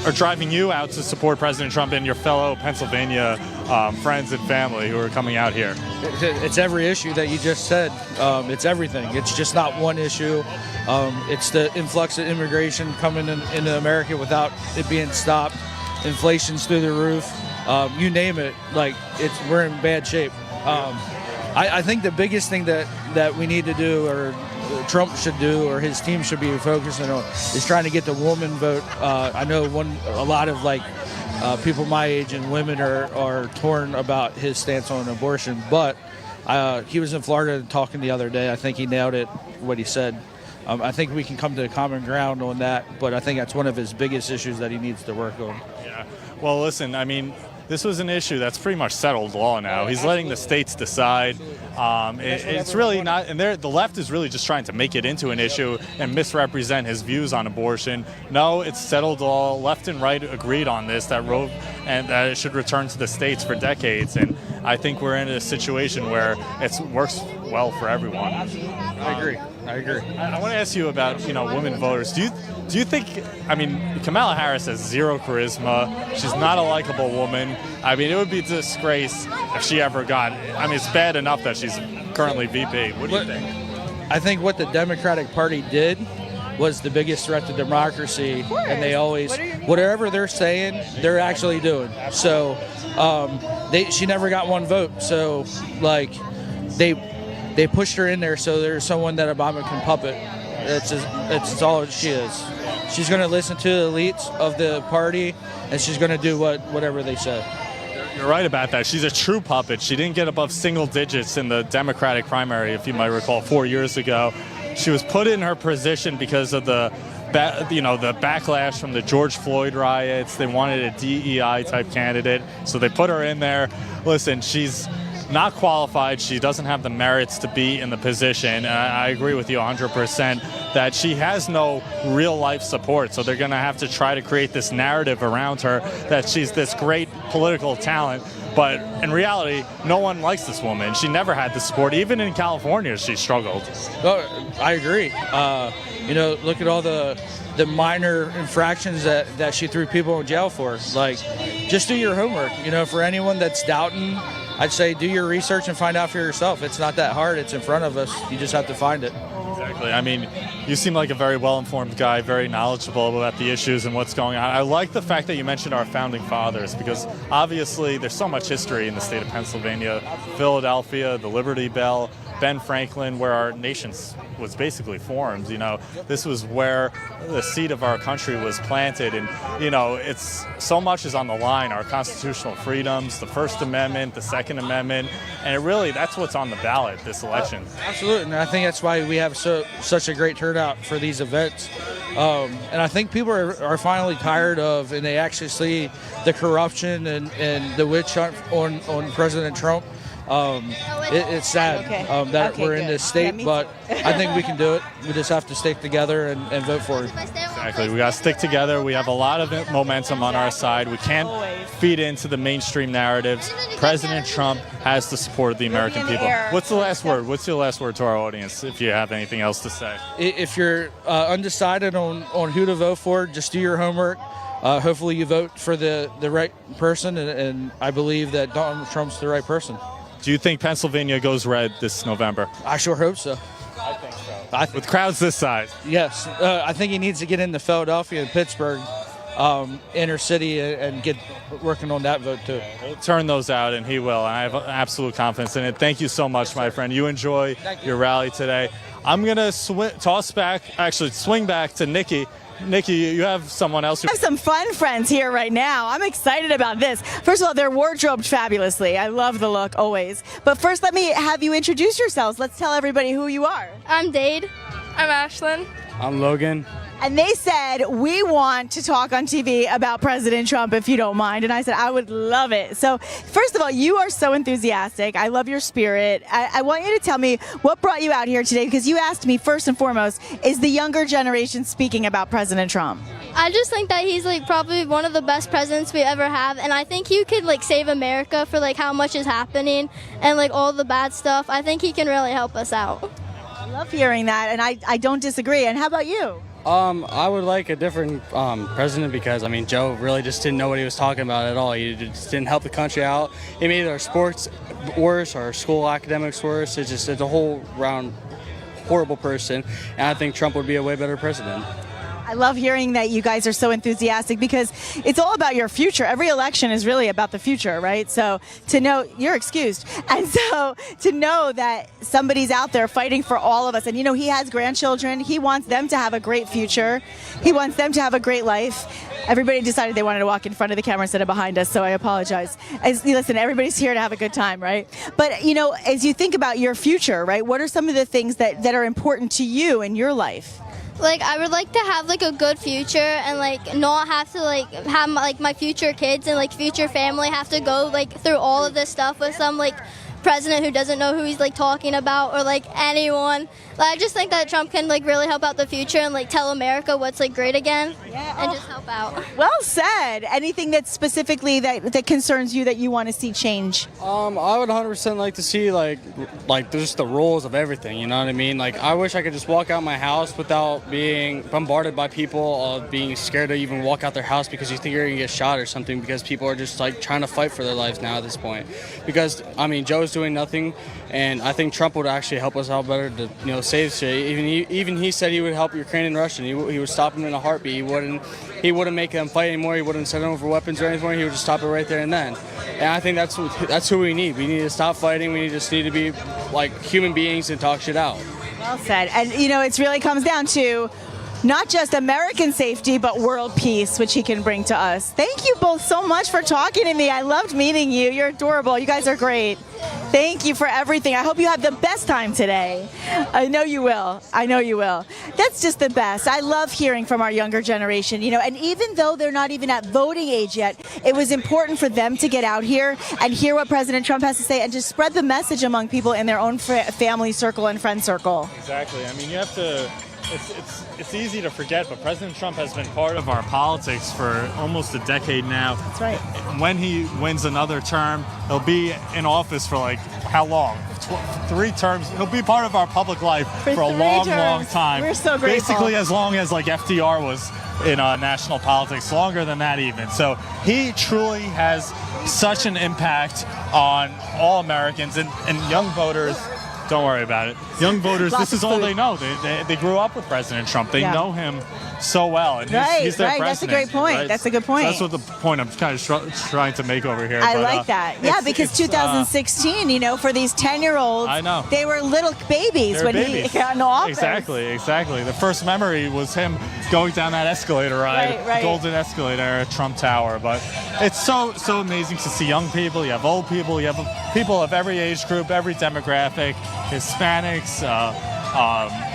S2: are driving you out to support President Trump and your fellow Pennsylvania friends and family who are coming out here?
S18: It's every issue that you just said. It's everything. It's just not one issue. It's the influx of immigration coming into America without it being stopped. Inflation's through the roof. You name it. We're in bad shape. I think the biggest thing that we need to do, or Trump should do, or his team should be focusing on, is trying to get the woman vote. I know a lot of people my age and women are torn about his stance on abortion, but he was in Florida talking the other day. I think he nailed it, what he said. I think we can come to a common ground on that, but I think that's one of his biggest issues that he needs to work on.
S2: Yeah. Well, listen, this was an issue that's pretty much settled law now. He's letting the states decide. It's really not, and the left is really just trying to make it into an issue and misrepresent his views on abortion. No, it's settled law. Left and right agreed on this, that Roe, and that it should return to the states for decades. And I think we're in a situation where it works well for everyone.
S18: I agree.
S2: I want to ask you about women voters. Do you think? Kamala Harris has zero charisma. She's not a likable woman. It would be a disgrace if she ever got. It's bad enough that she's currently VP. What do you think?
S18: I think what the Democratic Party did was the biggest threat to democracy, and they always, whatever they're saying, they're actually doing. So, she never got one vote. So, they pushed her in there so there's someone that Obama can puppet. It's all she is. She's going to listen to the elites of the party, and she's going to do whatever they say.
S2: You're right about that. She's a true puppet. She didn't get above single digits in the Democratic primary, if you might recall, 4 years ago. she was put in her position because of the backlash from the George Floyd riots. They wanted a DEI type candidate, so they put her in there. Listen, she's not qualified. She doesn't have the merits to be in the position. I agree with you 100% that she has no real life support. So they're going to have to try to create this narrative around her that she's this great political talent. But in reality, no one likes this woman. She never had the support. Even in California, she struggled.
S18: Oh, I agree. Look at all the minor infractions that she threw people in jail for. Like, just do your homework. For anyone that's doubting, I'd say do your research and find out for yourself. It's not that hard. It's in front of us. You just have to find it.
S2: Exactly. I mean, you seem like a very well-informed guy, very knowledgeable about the issues and what's going on. I like the fact that you mentioned our founding fathers, because obviously there's so much history in the state of Pennsylvania. Philadelphia, the Liberty Bell, Ben Franklin, where our nation was basically formed. This was where the seed of our country was planted, and it's so much is on the line. Our constitutional freedoms, the First Amendment, the Second Amendment, and that's what's on the ballot this election.
S18: Absolutely, and I think that's why we have such a great turnout for these events. And I think people are finally tired of, and they actually see the corruption and the witch hunt on President Trump. It's sad that we're in this state, but I think we can do it. We just have to stick together and vote for it.
S2: Exactly. We got to stick together. We have a lot of momentum on our side. We can't feed into the mainstream narratives. President Trump has the support of the American people. What's the last word? What's your last word to our audience, if you have anything else to say?
S18: If you're undecided on who to vote for, just do your homework. Hopefully you vote for the right person, and I believe that Donald Trump's the right person.
S2: Do you think Pennsylvania goes red this November?
S18: I sure hope so.
S2: I think so. With crowds this size?
S18: Yes. I think he needs to get into Philadelphia and Pittsburgh, inner city, and get working on that vote too.
S2: He'll turn those out, and he will. And I have absolute confidence in it. Thank you so much, my friend. You enjoy your rally today. I'm going to swing back to Nikki. Nikki, you have someone else.
S1: I have some fun friends here right now. I'm excited about this. First of all, they're wardrobed fabulously. I love the look, always. But first, let me have you introduce yourselves. Let's tell everybody who you are.
S19: I'm Dade. I'm Ashlyn.
S20: I'm Logan.
S1: And they said, we want to talk on TV about President Trump, if you don't mind. And I said, I would love it. So first of all, you are so enthusiastic. I love your spirit. I want you to tell me what brought you out here today, because you asked me first and foremost, is the younger generation speaking about President Trump?
S19: I just think that he's probably one of the best presidents we ever have. And I think he could save America for how much is happening and all the bad stuff. I think he can really help us out.
S1: I love hearing that. And I don't disagree. And how about you?
S20: I would like a different president, because Joe really just didn't know what he was talking about at all. He just didn't help the country out. He made our sports worse, our school academics worse. It's a whole round horrible person, and I think Trump would be a way better president.
S1: I love hearing that you guys are so enthusiastic, because it's all about your future. Every election is really about the future, right? So to know, you're excused. And so to know that somebody's out there fighting for all of us, and he has grandchildren. He wants them to have a great future. He wants them to have a great life. Everybody decided they wanted to walk in front of the camera instead of behind us, so I apologize. Listen, everybody's here to have a good time, right? But, as you think about your future, right, what are some of the things that are important to you in your life?
S19: I would like to have a good future, and not have to have my future kids and future family have to go through all of this stuff with some president who doesn't know who he's talking about, or anyone. I just think that Trump can really help out the future and tell America what's great again, and just help out.
S1: Well said. Anything that specifically that concerns you that you want to see change?
S20: I would 100% like to see just the rules of everything. You know what I mean? I wish I could just walk out my house without being bombarded by people, being scared to even walk out their house because you think you're gonna get shot or something, because people are just trying to fight for their lives now at this point. Because Joe's doing nothing, and I think Trump would actually help us out better to save shit. Even he said he would help Ukraine and Russia. He would stop them in a heartbeat. He wouldn't make them fight anymore. He wouldn't send them over weapons or anything. He would just stop it right there and then. And I think that's who we need. We need to stop fighting. We just need to be human beings and talk shit out.
S1: Well said. And it really comes down to not just American safety, but world peace, which he can bring to us. Thank you both so much for talking to me. I loved meeting you. You're adorable. You guys are great. Thank you for everything. I hope you have the best time today. I know you will. I know you will. That's just the best. I love hearing from our younger generation, you know, and even though they're not even at voting age yet, it was important for them to get out here and hear what President Trump has to say and just spread the message among people in their own family circle and friend circle.
S2: Exactly. I mean, you have to. It's easy to forget, but President Trump has been part of our politics for almost a decade now.
S1: That's right.
S2: When he wins another term, he'll be in office for like how long? 3 terms. He'll be part of our public life for a long time.
S1: We're so grateful.
S2: Basically, as long as like FDR was in national politics, longer than that even. So he truly has such an impact on all Americans and young voters. Don't worry about it. Young voters, this is all they know. They grew up with President Trump. They know him so well. And he's their president.
S1: That's a great point.
S2: Right?
S1: That's a good point.
S2: So that's what the point I'm kind of trying to make over here.
S1: I like that. Yeah, because 2016, you know, for these 10-year-olds,
S2: I know.
S1: They were little babies when he got in office.
S2: Exactly. The first memory was him going down that escalator ride,
S1: right.
S2: golden escalator at Trump Tower. But it's so amazing to see young people. You have old people. You have people of every age group, every demographic, Hispanics,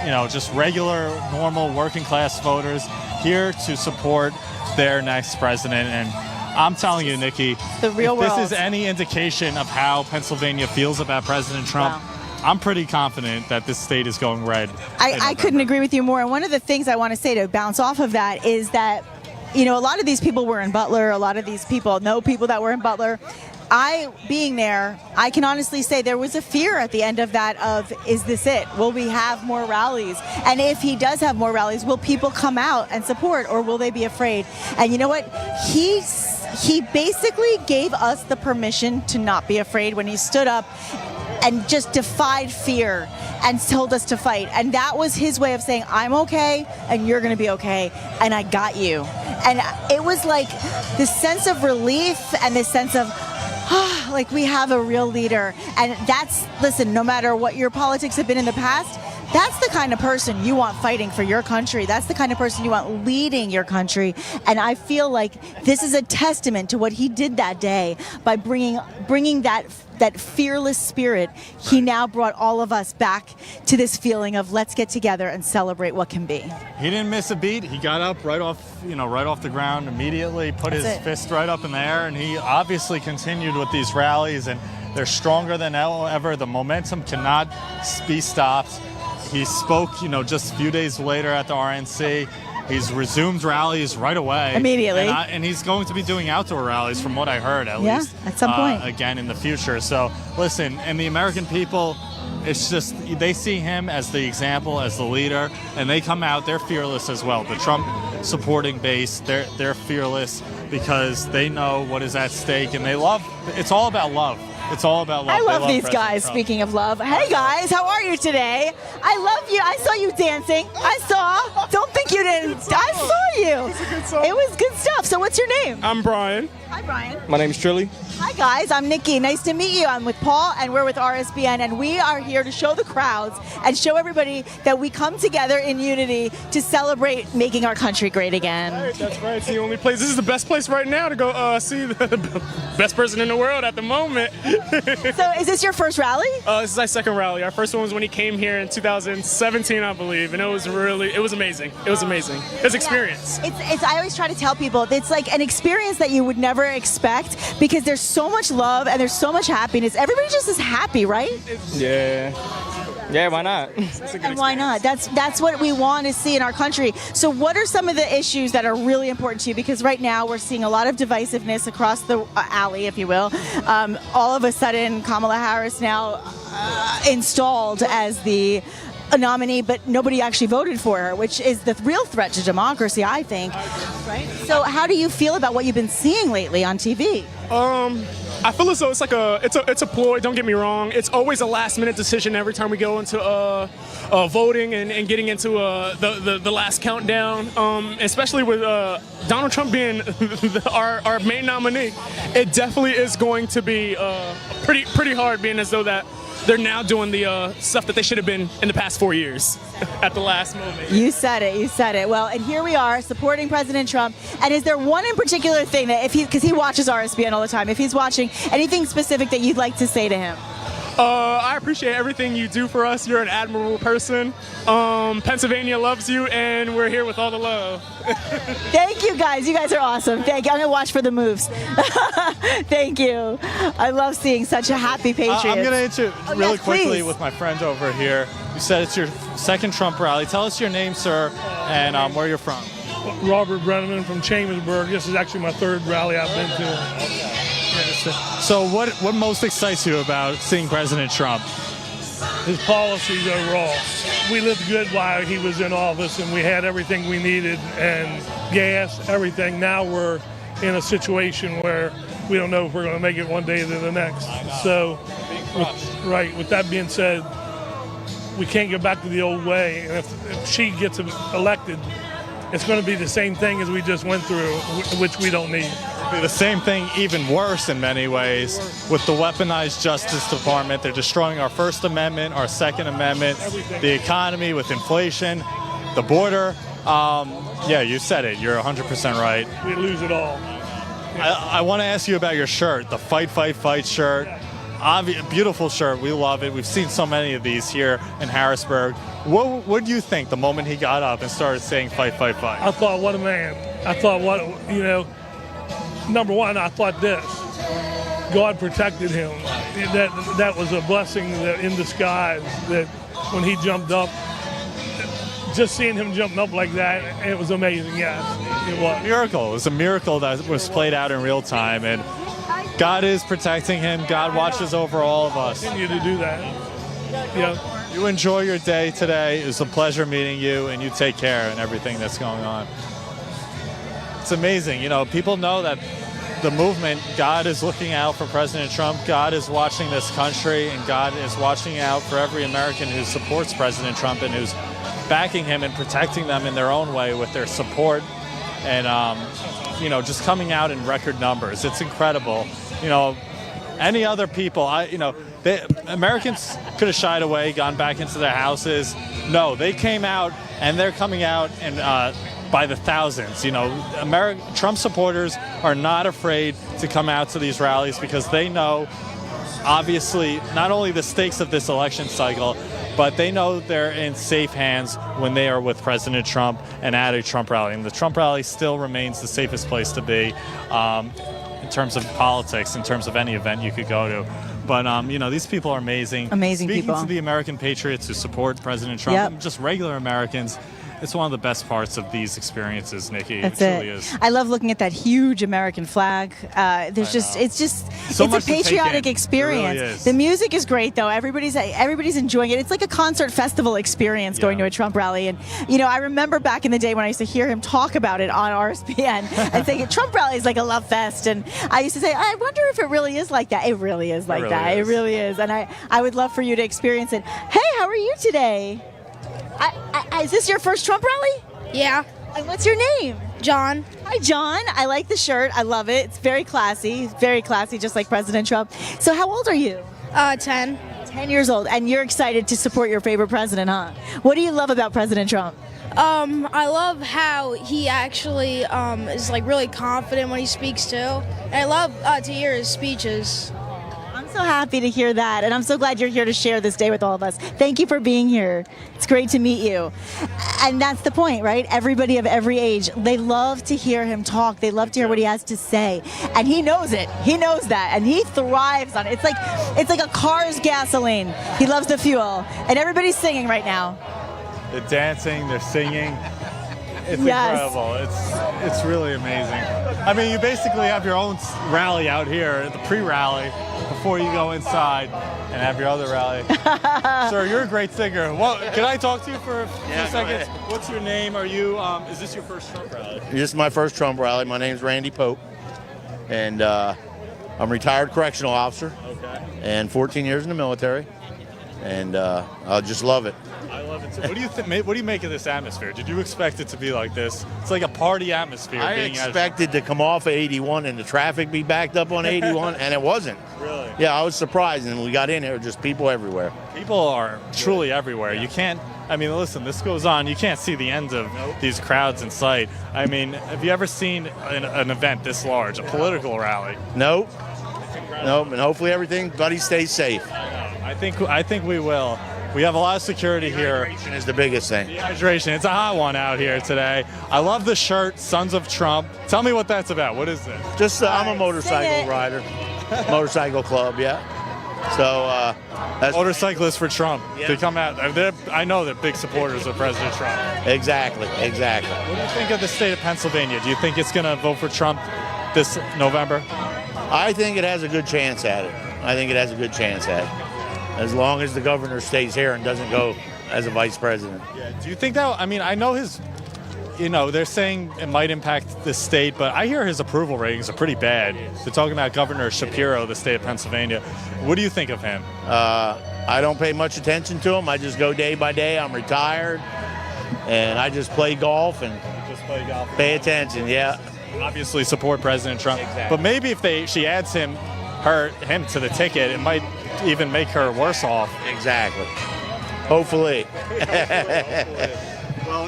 S2: you know, just regular, normal, working class voters here to support their next president. And I'm telling you, Nikki,
S1: the real
S2: if
S1: world.
S2: This is any indication of how Pennsylvania feels about President Trump.
S1: Wow.
S2: I'm pretty confident that this state is going red.
S1: I couldn't agree with you more. And one of the things I want to say to bounce off of that is that, you know, a lot of these people were in Butler. A lot of these people know people that were in Butler. Being there, I can honestly say there was a fear at the end of that of, is this it? Will we have more rallies? And if he does have more rallies, will people come out and support, or will they be afraid? And you know what? He basically gave us the permission to not be afraid when he stood up and just defied fear and told us to fight. And that was his way of saying, I'm okay and you're going to be okay and I got you. And it was like this sense of relief and this sense of, like, we have a real leader. And listen, no matter what your politics have been in the past, that's the kind of person you want fighting for your country. That's the kind of person you want leading your country. And I feel like this is a testament to what he did that day by bringing that fearless spirit. He now brought all of us back to this feeling of let's get together and celebrate what can be.
S2: He didn't miss a beat. He got up right off the ground immediately, put his fist right up in the air, and he obviously continued with these rallies, and they're stronger than ever. The momentum cannot be stopped. He spoke, just a few days later at the RNC. He's resumed rallies right away.
S1: Immediately.
S2: And he's going to be doing outdoor rallies, from what I heard, at least.
S1: At some point.
S2: Again, in the future. So, listen, and the American people, it's just, they see him as the example, as the leader, and they come out, they're fearless as well. The Trump supporting base, they're fearless because they know what is at stake, and it's all about love. It's all about love.
S1: I love these
S2: President
S1: guys,
S2: Trump.
S1: speaking of love. Hey guys, how are you today? I love you. I saw you dancing. Don't think you didn't. I saw you. It was a good song. It was good stuff. So what's your name?
S12: I'm Brian.
S1: Hi, Brian.
S12: My name's Trilly.
S1: Hi guys, I'm Nikki. Nice to meet you. I'm with Paul and we're with RSBN, and we are here to show the crowds and show everybody that we come together in unity to celebrate making our country great again.
S12: Right, that's right. It's the only place. This is the best place right now to go see the best person in the world at the moment.
S1: So is this your first rally?
S12: This is our second rally. Our first one was when he came here in 2017, I believe, and it was amazing. It was amazing. It's experience.
S1: It's I always try to tell people it's like an experience that you would never expect because there's so much love and there's so much happiness. Everybody just is happy, right?
S12: Yeah, why not?
S1: And why not? That's what we want to see in our country. So what are some of the issues that are really important to you? Because right now we're seeing a lot of divisiveness across the alley, if you will. All of a sudden, Kamala Harris now installed as the nominee, but nobody actually voted for her, which is the real threat to democracy, I think. Right? So how do you feel about what you've been seeing lately on TV?
S12: I feel as though it's like it's a ploy. Don't get me wrong. It's always a last-minute decision every time we go into voting and getting into the last countdown. Especially with Donald Trump being our main nominee, it definitely is going to be pretty hard. Being as though that they're now doing the stuff that they should have been in the past 4 years at the last moment.
S1: You said it. You said it. Well, and here we are supporting President Trump. And is there one in particular thing that because he watches RSBN all the time, if he's watching, anything specific that you'd like to say to him?
S12: I appreciate everything you do for us. You're an admirable person. Pennsylvania loves you, and we're here with all the love.
S1: Thank you, guys. You guys are awesome. Thank you. I'm going to watch for the moves. Thank you. I love seeing such a happy Patriot.
S2: I'm going to interview really quickly with my friend over here. You said it's your second Trump rally. Tell us your name, sir, and where you're from.
S3: Robert Brenneman from Chambersburg. This is actually my third rally I've been to.
S2: So what most excites you about seeing President Trump?
S3: His policies overall. We lived good while he was in office, and we had everything we needed, and gas, everything. Now we're in a situation where we don't know if we're going to make it one day to the next. So, with that being said, we can't get back to the old way. And if she gets elected, it's going to be the same thing as we just went through, which we don't need.
S2: The same thing, even worse in many ways, with the weaponized Justice Department. They're destroying our First Amendment, our Second Amendment, the economy with inflation, the border. Yeah, you said it. You're 100% right.
S3: We lose it all.
S2: I want to ask you about your shirt, the Fight, Fight, Fight shirt. Beautiful shirt. We love it. We've seen so many of these here in Harrisburg. What do you think the moment he got up and started saying fight, fight, fight?
S3: I thought, what a man. I thought, number one, I thought this. God protected him. That was a blessing in disguise, that when he jumped up, just seeing him jumping up like that, it was amazing, yes. It was.
S2: Miracle. It was a miracle that was played out in real time, and God is protecting him. God watches over all of us.
S3: Continue to do that. Yeah.
S2: You enjoy your day today. It was a pleasure meeting you, and you take care and everything that's going on. It's amazing. People know that the movement, God is looking out for President Trump. God is watching this country, and God is watching out for every American who supports President Trump and who's backing him and protecting them in their own way with their support and, just coming out in record numbers. It's incredible. Any other people, Americans could have shied away, gone back into their houses. No, they came out, and they're coming out and by the thousands. Trump supporters are not afraid to come out to these rallies because they know, obviously, not only the stakes of this election cycle, but they know they're in safe hands when they are with President Trump and at a Trump rally. And the Trump rally still remains the safest place to be in terms of politics, in terms of any event you could go to. But, these people are amazing.
S1: Amazing
S2: Speaking
S1: people.
S2: to the American patriots who support President Trump, and just regular Americans, it's one of the best parts of these experiences, Nikki.
S1: That's
S2: it truly is.
S1: I love looking at that huge American flag. It's a patriotic experience.
S2: It really is.
S1: The music is great, though. Everybody's enjoying it. It's like a concert festival experience going to a Trump rally. And I remember back in the day when I used to hear him talk about it on RSBN and saying Trump rally is like a love fest. And I used to say, I wonder if it really is like that. It really is like that. It really is. And I would love for you to experience it. Hey, how are you today? Is this your first Trump rally?
S19: Yeah.
S1: And what's your name?
S19: John.
S1: Hi, John. I like the shirt. I love it. It's very classy, just like President Trump. So how old are you?
S19: 10.
S1: 10 years old. And you're excited to support your favorite president, huh? What do you love about President Trump?
S19: I love how he actually is really confident when he speaks too. And I love to hear his speeches.
S1: I'm so happy to hear that, and I'm so glad you're here to share this day with all of us. Thank you for being here. It's great to meet you. And that's the point, right? Everybody of every age, they love to hear him talk. They love to hear what he has to say. And he knows it. He knows that, and he thrives on it. It's like a car's gasoline. He loves the fuel. And everybody's singing right now.
S2: They're dancing, they're singing. It's incredible. It's really amazing. I mean, you basically have your own rally out here, the pre-rally, before you go inside and have your other rally. Sir, you're a great singer. Well, can I talk to you for a few seconds? What's your name? Are you? Is this your first Trump rally?
S21: This is my first Trump rally. My name's Randy Pope, and I'm a retired correctional officer.
S2: Okay.
S21: And 14 years in the military. and I just love it.
S2: I love it too. What do you think? What do you make of this atmosphere? Did you expect it to be like this? It's like a party atmosphere.
S21: I
S2: being
S21: expected to come off of 81 and the traffic be backed up on 81, and it wasn't.
S2: Really?
S21: Yeah, I was surprised, and we got in there, just people everywhere.
S2: People are truly everywhere. You can't. I mean, listen, this goes on. You can't see the end of these crowds in sight. I mean, have you ever seen an event this large, a political rally?
S21: Nope. Nope. And hopefully everybody stays safe.
S2: I think we will. We have a lot of security here.
S21: Dehydration is the biggest thing.
S2: Dehydration. It's a hot one out here today. I love the shirt, Sons of Trump. Tell me what that's about. What is this?
S21: Just I'm a motorcycle rider. Motorcycle club, yeah. So that's
S2: motorcyclists for Trump. Yeah. They come out. I know they're big supporters of President Trump.
S21: Exactly.
S2: What do you think of the state of Pennsylvania? Do you think it's going to vote for Trump this November?
S21: I think it has a good chance at it. As long as the governor stays here and doesn't go as a vice president.
S2: Yeah. Do you think that? I mean, I know his. They're saying it might impact the state, but I hear his approval ratings are pretty bad. They're talking about Governor Shapiro, the state of Pennsylvania. What do you think of him?
S21: I don't pay much attention to him. I just go day by day. I'm retired, and I just play golf and pay attention. Yeah.
S2: Obviously, support President Trump.
S21: Exactly.
S2: But maybe if she adds him to the ticket, it might even make her worse off.
S21: Exactly. Hopefully.
S2: Well,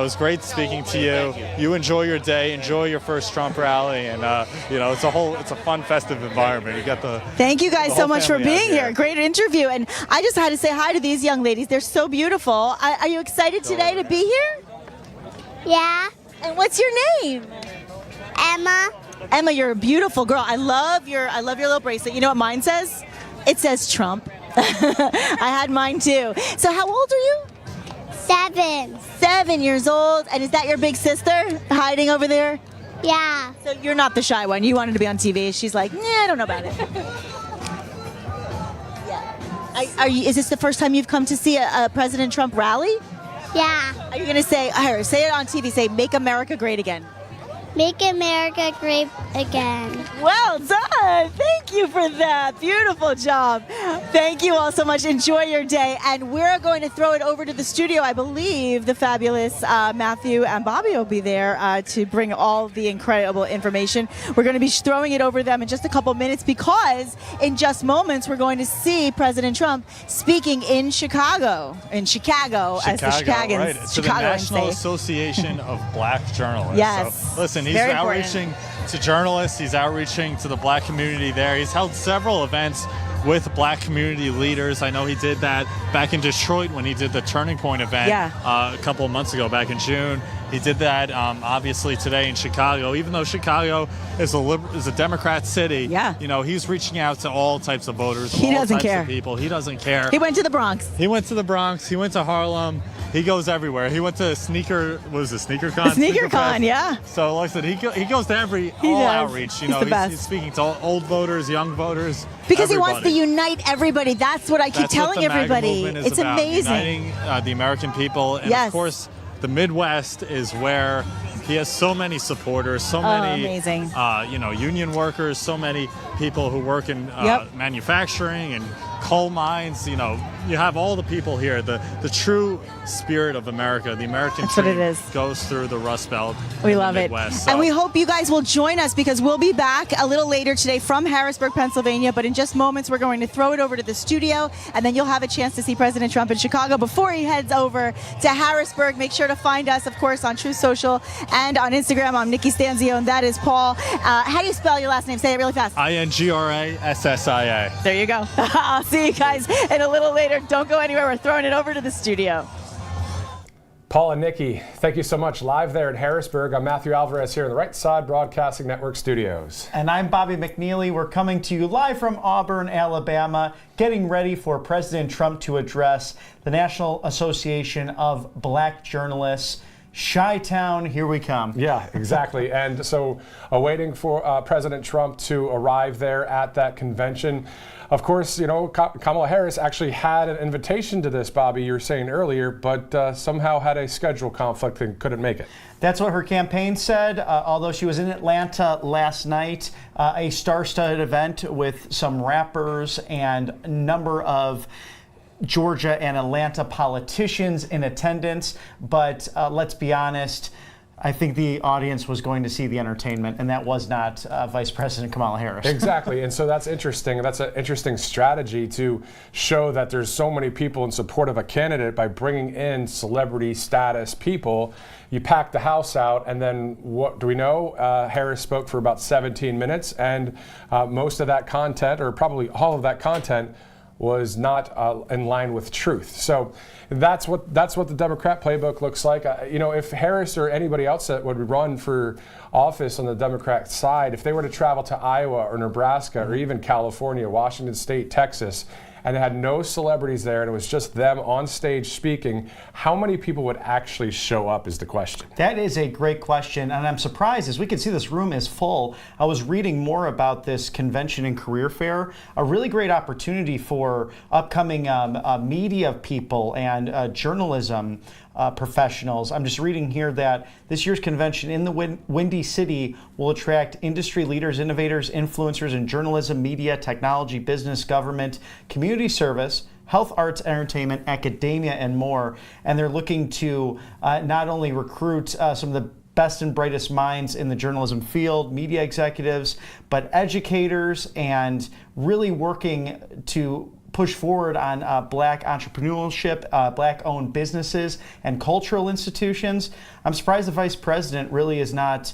S2: it's great speaking to you. You enjoy your day, enjoy your first Trump rally, and it's a fun, festive environment. You got the.
S1: Thank you guys so much for being
S2: here.
S1: here. Great interview, and I just had to say hi to these young ladies. They're so beautiful. Are you excited today to be here?
S19: Yeah.
S1: And what's your name?
S19: Emma.
S1: Emma, you're a beautiful girl. I love your little bracelet. You know what mine says? It says Trump. I had mine too. So how old are you?
S19: 7.
S1: 7 years old. And is that your big sister hiding over there?
S19: Yeah.
S1: So you're not the shy one. You wanted to be on TV. She's like, I don't know about it. Yeah. Is this the first time you've come to see a President Trump rally?
S19: Yeah.
S1: Are you going to say it on TV, say, make America great again?
S19: Make America great again.
S1: Well done. Thank you for that. Beautiful job. Thank you all so much. Enjoy your day. And we're going to throw it over to the studio. I believe the fabulous Matthew and Bobby will be there to bring all the incredible information. We're going to be throwing it over to them in just a couple minutes because in just moments we're going to see President Trump speaking in Chicago. As the Chicagans,
S2: right. To the National Association of Black Journalists.
S1: Yes.
S2: So, listen, he's outreaching to journalists. He's outreaching to the black community there. He's held several events with black community leaders. I know he did that back in Detroit when he did the Turning Point event a couple of months ago, back in June. He did that obviously today in Chicago. Even though Chicago is a Democrat city, he's reaching out to all types of voters,
S1: He doesn't care.
S2: of people. He doesn't care.
S1: He went to the Bronx.
S2: He went to Harlem. He goes everywhere. He went to SneakerCon?
S1: SneakerCon, yeah.
S2: So like I said, he goes to all outreach. He's speaking to old voters, young voters.
S1: Because he wants to unite everybody. That's what I keep telling everybody. It's
S2: about,
S1: amazing.
S2: Uniting the American people. And of course, the Midwest is where he has so many supporters, so many
S1: amazing.
S2: Union workers, so many people who work in manufacturing and coal mines. You have all the people here. The true spirit of America, the American dream, goes through the Rust Belt.
S1: We love it.
S2: Midwest,
S1: and we hope you guys will join us because we'll be back a little later today from Harrisburg, Pennsylvania. But in just moments, we're going to throw it over to the studio, and then you'll have a chance to see President Trump in Chicago before he heads over to Harrisburg. Make sure to find us, of course, on Truth Social and on Instagram. I'm Nikki Stanzio, and that is Paul. How do you spell your last name? Say it really fast.
S2: INGRASSIA.
S1: There you go. I'll see you guys in a little later. Don't go anywhere. We're throwing it over to the studio.
S5: Paul and Nikki, thank you so much. Live there in Harrisburg, I'm Matthew Alvarez here in the Right Side Broadcasting Network studios.
S17: And I'm Bobby McNeely. We're coming to you live from Auburn, Alabama, getting ready for President Trump to address the National Association of Black Journalists. Chi-Town, here we come.
S5: Yeah, exactly. And so waiting for President Trump to arrive there at that convention. Of course, Kamala Harris actually had an invitation to this, Bobby, you were saying earlier, but somehow had a schedule conflict and couldn't make it.
S17: That's what her campaign said, although she was in Atlanta last night, a star-studded event with some rappers and a number of Georgia and Atlanta politicians in attendance, but let's be honest, I think the audience was going to see the entertainment, and that was not Vice President Kamala Harris.
S5: Exactly, and so that's interesting. That's an interesting strategy to show that there's so many people in support of a candidate by bringing in celebrity status people. You pack the house out, and then what do we know? Harris spoke for about 17 minutes, and most of that content, or probably all of that content, was not in line with truth. So that's what the Democrat playbook looks like. If Harris or anybody else that would run for office on the Democrat side, if they were to travel to Iowa or Nebraska or even California, Washington State, Texas, and they had no celebrities there and it was just them on stage speaking, how many people would actually show up is the question.
S17: That is a great question, and I'm surprised. As we can see, this room is full. I was reading more about this convention and career fair, a really great opportunity for upcoming media people and journalism professionals. I'm just reading here that this year's convention in the Windy City will attract industry leaders, innovators, influencers in journalism, media, technology, business, government, community service, health, arts, entertainment, academia, and more. And they're looking to not only recruit some of the best and brightest minds in the journalism field, media executives, but educators, and really working to push forward on black entrepreneurship, black-owned businesses, and cultural institutions. I'm surprised the vice president really is not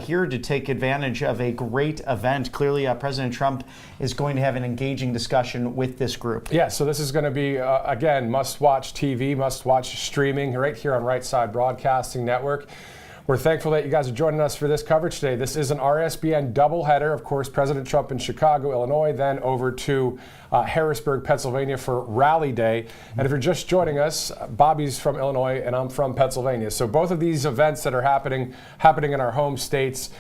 S17: here to take advantage of a great event. Clearly, President Trump is going to have an engaging discussion with this group.
S5: Yeah, so this is going to be, again, must-watch TV, must-watch streaming right here on Right Side Broadcasting Network. We're thankful that you guys are joining us for this coverage today. This is an RSBN doubleheader. Of course, President Trump in Chicago, Illinois, then over to Harrisburg, Pennsylvania for Rally Day. And if you're just joining us, Bobby's from Illinois and I'm from Pennsylvania. So both of these events that are happening in our home states,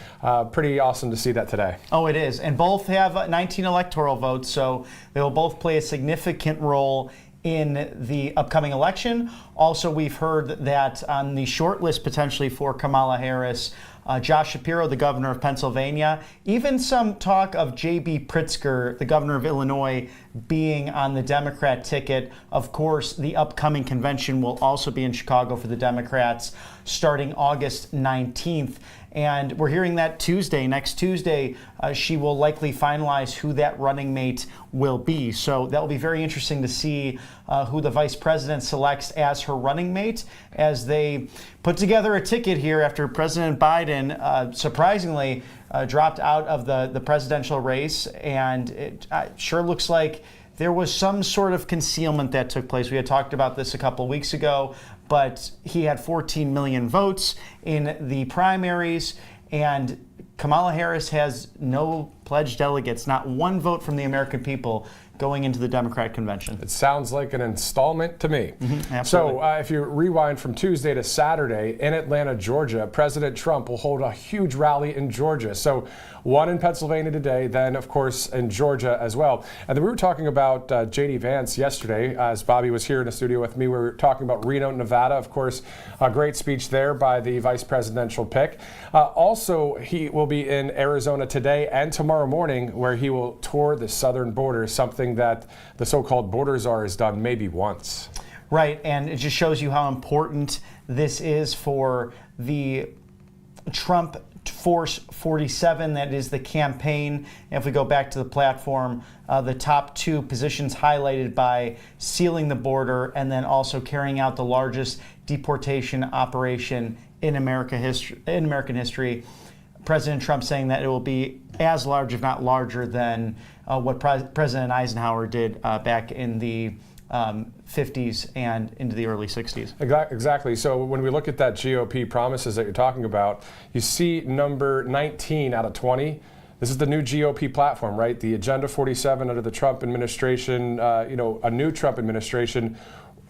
S5: pretty awesome to see that today.
S17: Oh, it is. And both have 19 electoral votes, so they will both play a significant role in the upcoming election. Also, we've heard that on the short list potentially for Kamala Harris, Josh Shapiro, the governor of Pennsylvania, even some talk of J.B. Pritzker, the governor of Illinois, being on the Democrat ticket. Of course, the upcoming convention will also be in Chicago for the Democrats starting August 19th. And we're hearing that next Tuesday, she will likely finalize who that running mate will be. So that will be very interesting to see who the vice president selects as her running mate as they put together a ticket here after President Biden surprisingly dropped out of the presidential race. And it sure looks like there was some sort of concealment that took place. We had talked about this a couple weeks ago, but he had 14 million votes in the primaries, and Kamala Harris has no pledged delegates, not one vote from the American people going into the Democratic convention.
S5: It sounds like an installment to me.
S17: Absolutely.
S5: So if you rewind from Tuesday to Saturday in Atlanta, Georgia, President Trump will hold a huge rally in Georgia. So one in Pennsylvania today, then of course in Georgia as well. And then we were talking about J.D. Vance yesterday, as Bobby was here in the studio with me. We were talking about Reno, Nevada. Of course, a great speech there by the vice presidential pick. Also, he will be in Arizona today and tomorrow morning, where he will tour the southern border, something that the so-called border czar has done maybe once.
S17: Right, and it just shows you how important this is for the Trump Force 47, that is the campaign. And if we go back to the platform, the top two positions highlighted by sealing the border and then also carrying out the largest deportation operation in American history. President Trump saying that it will be as large, if not larger, than what President Eisenhower did back in the 50s and into the early 60s.
S5: Exactly. So when we look at that GOP promises that you're talking about, you see number 19 out of 20. This is the new GOP platform, right? The Agenda 47 under the Trump administration, a new Trump administration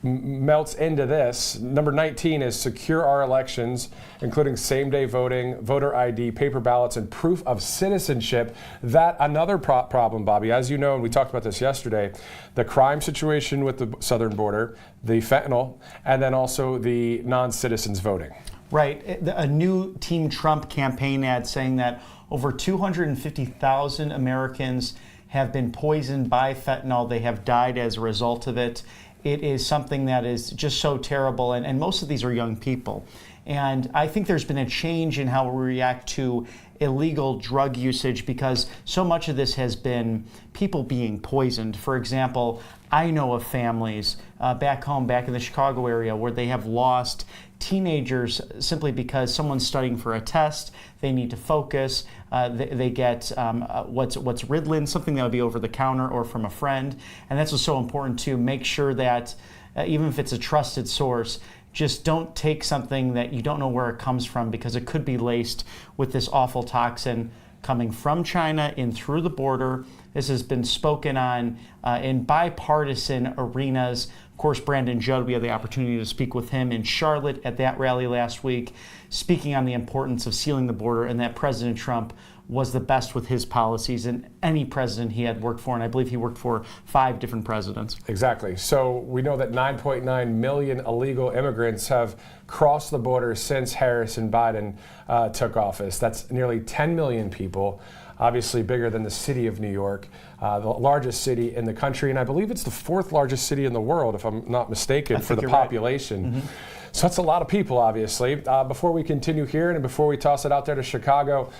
S5: melts into this. Number 19 is secure our elections, including same-day voting, voter ID, paper ballots, and proof of citizenship. That another problem, Bobby, as you know, and we talked about this yesterday, the crime situation with the southern border, the fentanyl, and then also the non-citizens voting.
S17: Right. A new Team Trump campaign ad saying that over 250,000 Americans have been poisoned by fentanyl. They have died as a result of it. it is something that is just so terrible, and most of these are young people. And I think there's been a change in how we react to illegal drug usage because so much of this has been people being poisoned. For example, I know of families back home, back in the Chicago area, where they have lost teenagers simply because someone's studying for a test, they need to focus, they get what's Ritalin, something that would be over the counter or from a friend. And that's what's so important to make sure that even if it's a trusted source, just don't take something that you don't know where it comes from because it could be laced with this awful toxin coming from China in through the border. This has been spoken on in bipartisan arenas. Of course, Brandon Judd, we had the opportunity to speak with him in Charlotte at that rally last week, speaking on the importance of sealing the border and that President Trump was the best with his policies than any president he had worked for, and I believe he worked for 5 different presidents.
S5: Exactly. So we know that 9.9 million illegal immigrants have crossed the border since Harris and Biden took office. That's nearly 10 million people, obviously bigger than the city of New York, the largest city in the country, and I believe it's the 4th largest city in the world, if I'm not mistaken, for the population. Right. Mm-hmm. So that's a lot of people, obviously. Before we continue here and before we toss it out there to Chicago,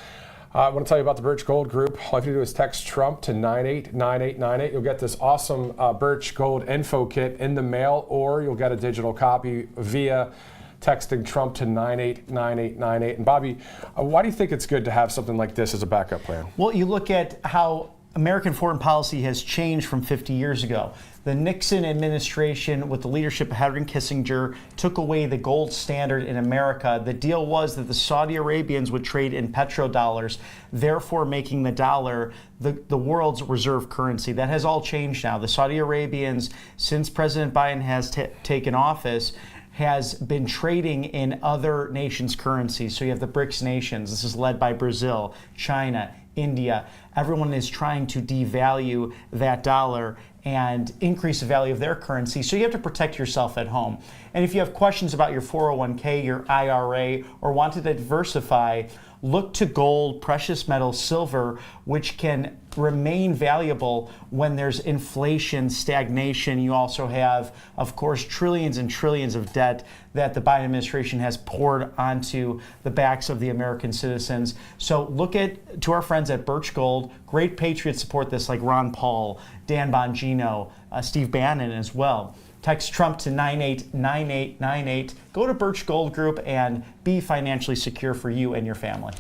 S5: I want to tell you about the Birch Gold Group. All you have to do is text Trump to 989898. You'll get this awesome Birch Gold info kit in the mail, or you'll get a digital copy via texting Trump to 989898. And Bobby, why do you think it's good to have something like this as a backup plan?
S17: Well, you look at how American foreign policy has changed from 50 years ago. The Nixon administration, with the leadership of Henry Kissinger, took away the gold standard in America. The deal was that the Saudi Arabians would trade in petrodollars, therefore making the dollar the world's reserve currency. That has all changed now. The Saudi Arabians, since President Biden has taken office, has been trading in other nations' currencies. So you have the BRICS nations. This is led by Brazil, China, India. Everyone is trying to devalue that dollar and increase the value of their currency. So you have to protect yourself at home. And if you have questions about your 401k, your IRA, or want to diversify, look to gold, precious metals, silver, which can remain valuable when there's inflation, stagnation. You also have, of course, trillions and trillions of debt that the Biden administration has poured onto the backs of the American citizens. So look to our friends at Birch Gold. Great patriots support this, like Ron Paul, Dan Bongino, Steve Bannon as well. Text Trump to 989898. Go to Birch Gold Group and be financially secure for you and your family.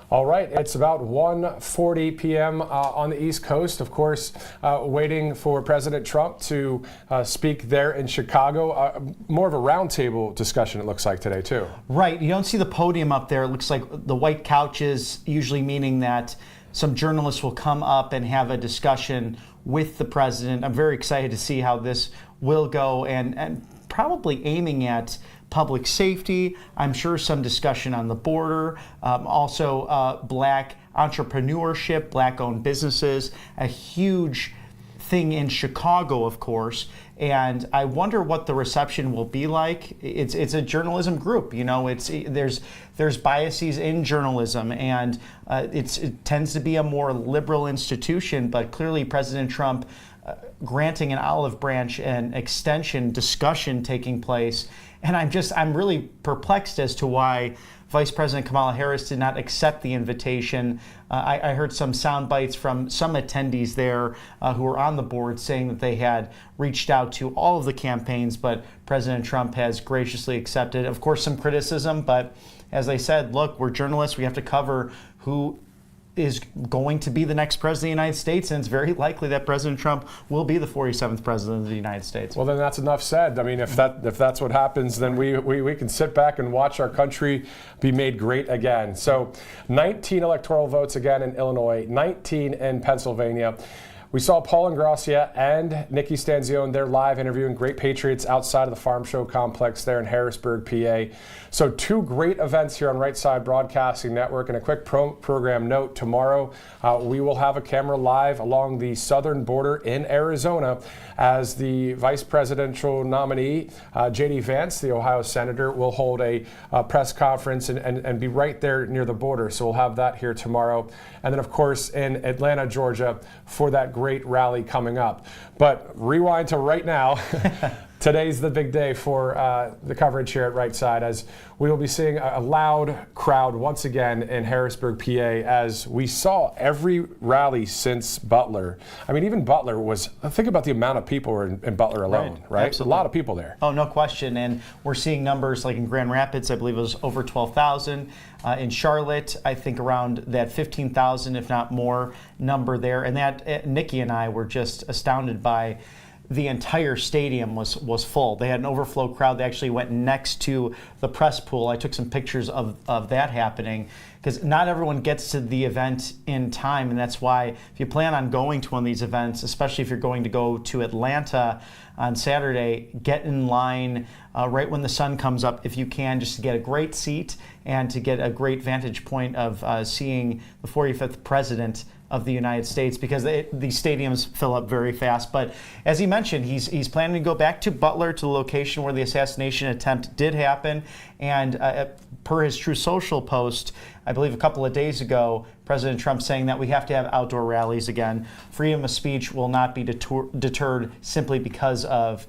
S5: All right, it's about 1:40 p.m. On the East Coast. Of course, waiting for President Trump to speak there in Chicago. More of a roundtable discussion, it looks like, today, too.
S17: Right. You don't see the podium up there. It looks like the white couches, usually meaning that some journalists will come up and have a discussion with the president. I'm very excited to see how this will go, and probably aiming at public safety. I'm sure some discussion on the border, also black entrepreneurship, black-owned businesses, a huge thing in Chicago, of course. And I wonder what the reception will be like. It's a journalism group, you know. There's biases in journalism, and it tends to be a more liberal institution. But clearly, President Trump granting an olive branch and extension discussion taking place, and I'm really perplexed as to why Vice President Kamala Harris did not accept the invitation. I heard some sound bites from some attendees there who were on the board saying that they had reached out to all of the campaigns, but President Trump has graciously accepted. Of course, some criticism, but as they said, look, we're journalists. We have to cover who is going to be the next president of the United States, and it's very likely that President Trump will be the 47th president of the United States.
S5: Well, then that's enough said. I mean, if that's what happens, then we can sit back and watch our country be made great again. So 19 electoral votes again in Illinois, 19 in Pennsylvania. We saw Paul Ingrassia and Nikki Stanzione. They're live interviewing great patriots outside of the Farm Show complex there in Harrisburg, PA. So 2 great events here on Right Side Broadcasting Network. And a quick program note, tomorrow we will have a camera live along the southern border in Arizona as the vice presidential nominee, J.D. Vance, the Ohio senator, will hold a press conference and be right there near the border. So we'll have that here tomorrow. And then, of course, in Atlanta, Georgia, for that great rally coming up. But rewind to right now. Today's the big day for the coverage here at Right Side, as we will be seeing a loud crowd once again in Harrisburg, PA, as we saw every rally since Butler. I mean, even Butler was, think about the amount of people were in Butler alone, right?
S17: Absolutely.
S5: A lot of people there.
S17: Oh, no question. And we're seeing numbers like in Grand Rapids, I believe it was over 12,000. In Charlotte, I think around that 15,000, if not more, number there. And that, Nikki and I were just astounded by the entire stadium was full. They had an overflow crowd. They actually went next to the press pool. I took some pictures of that happening, because not everyone gets to the event in time, and that's why if you plan on going to one of these events, especially if you're going to go to Atlanta on Saturday, get in line right when the sun comes up if you can, just to get a great seat and to get a great vantage point of seeing the 45th president of the United States, because these stadiums fill up very fast. But as he mentioned, he's planning to go back to Butler, to the location where the assassination attempt did happen. And per his True Social post, I believe a couple of days ago, President Trump saying that we have to have outdoor rallies again. Freedom of speech will not be deterred simply because of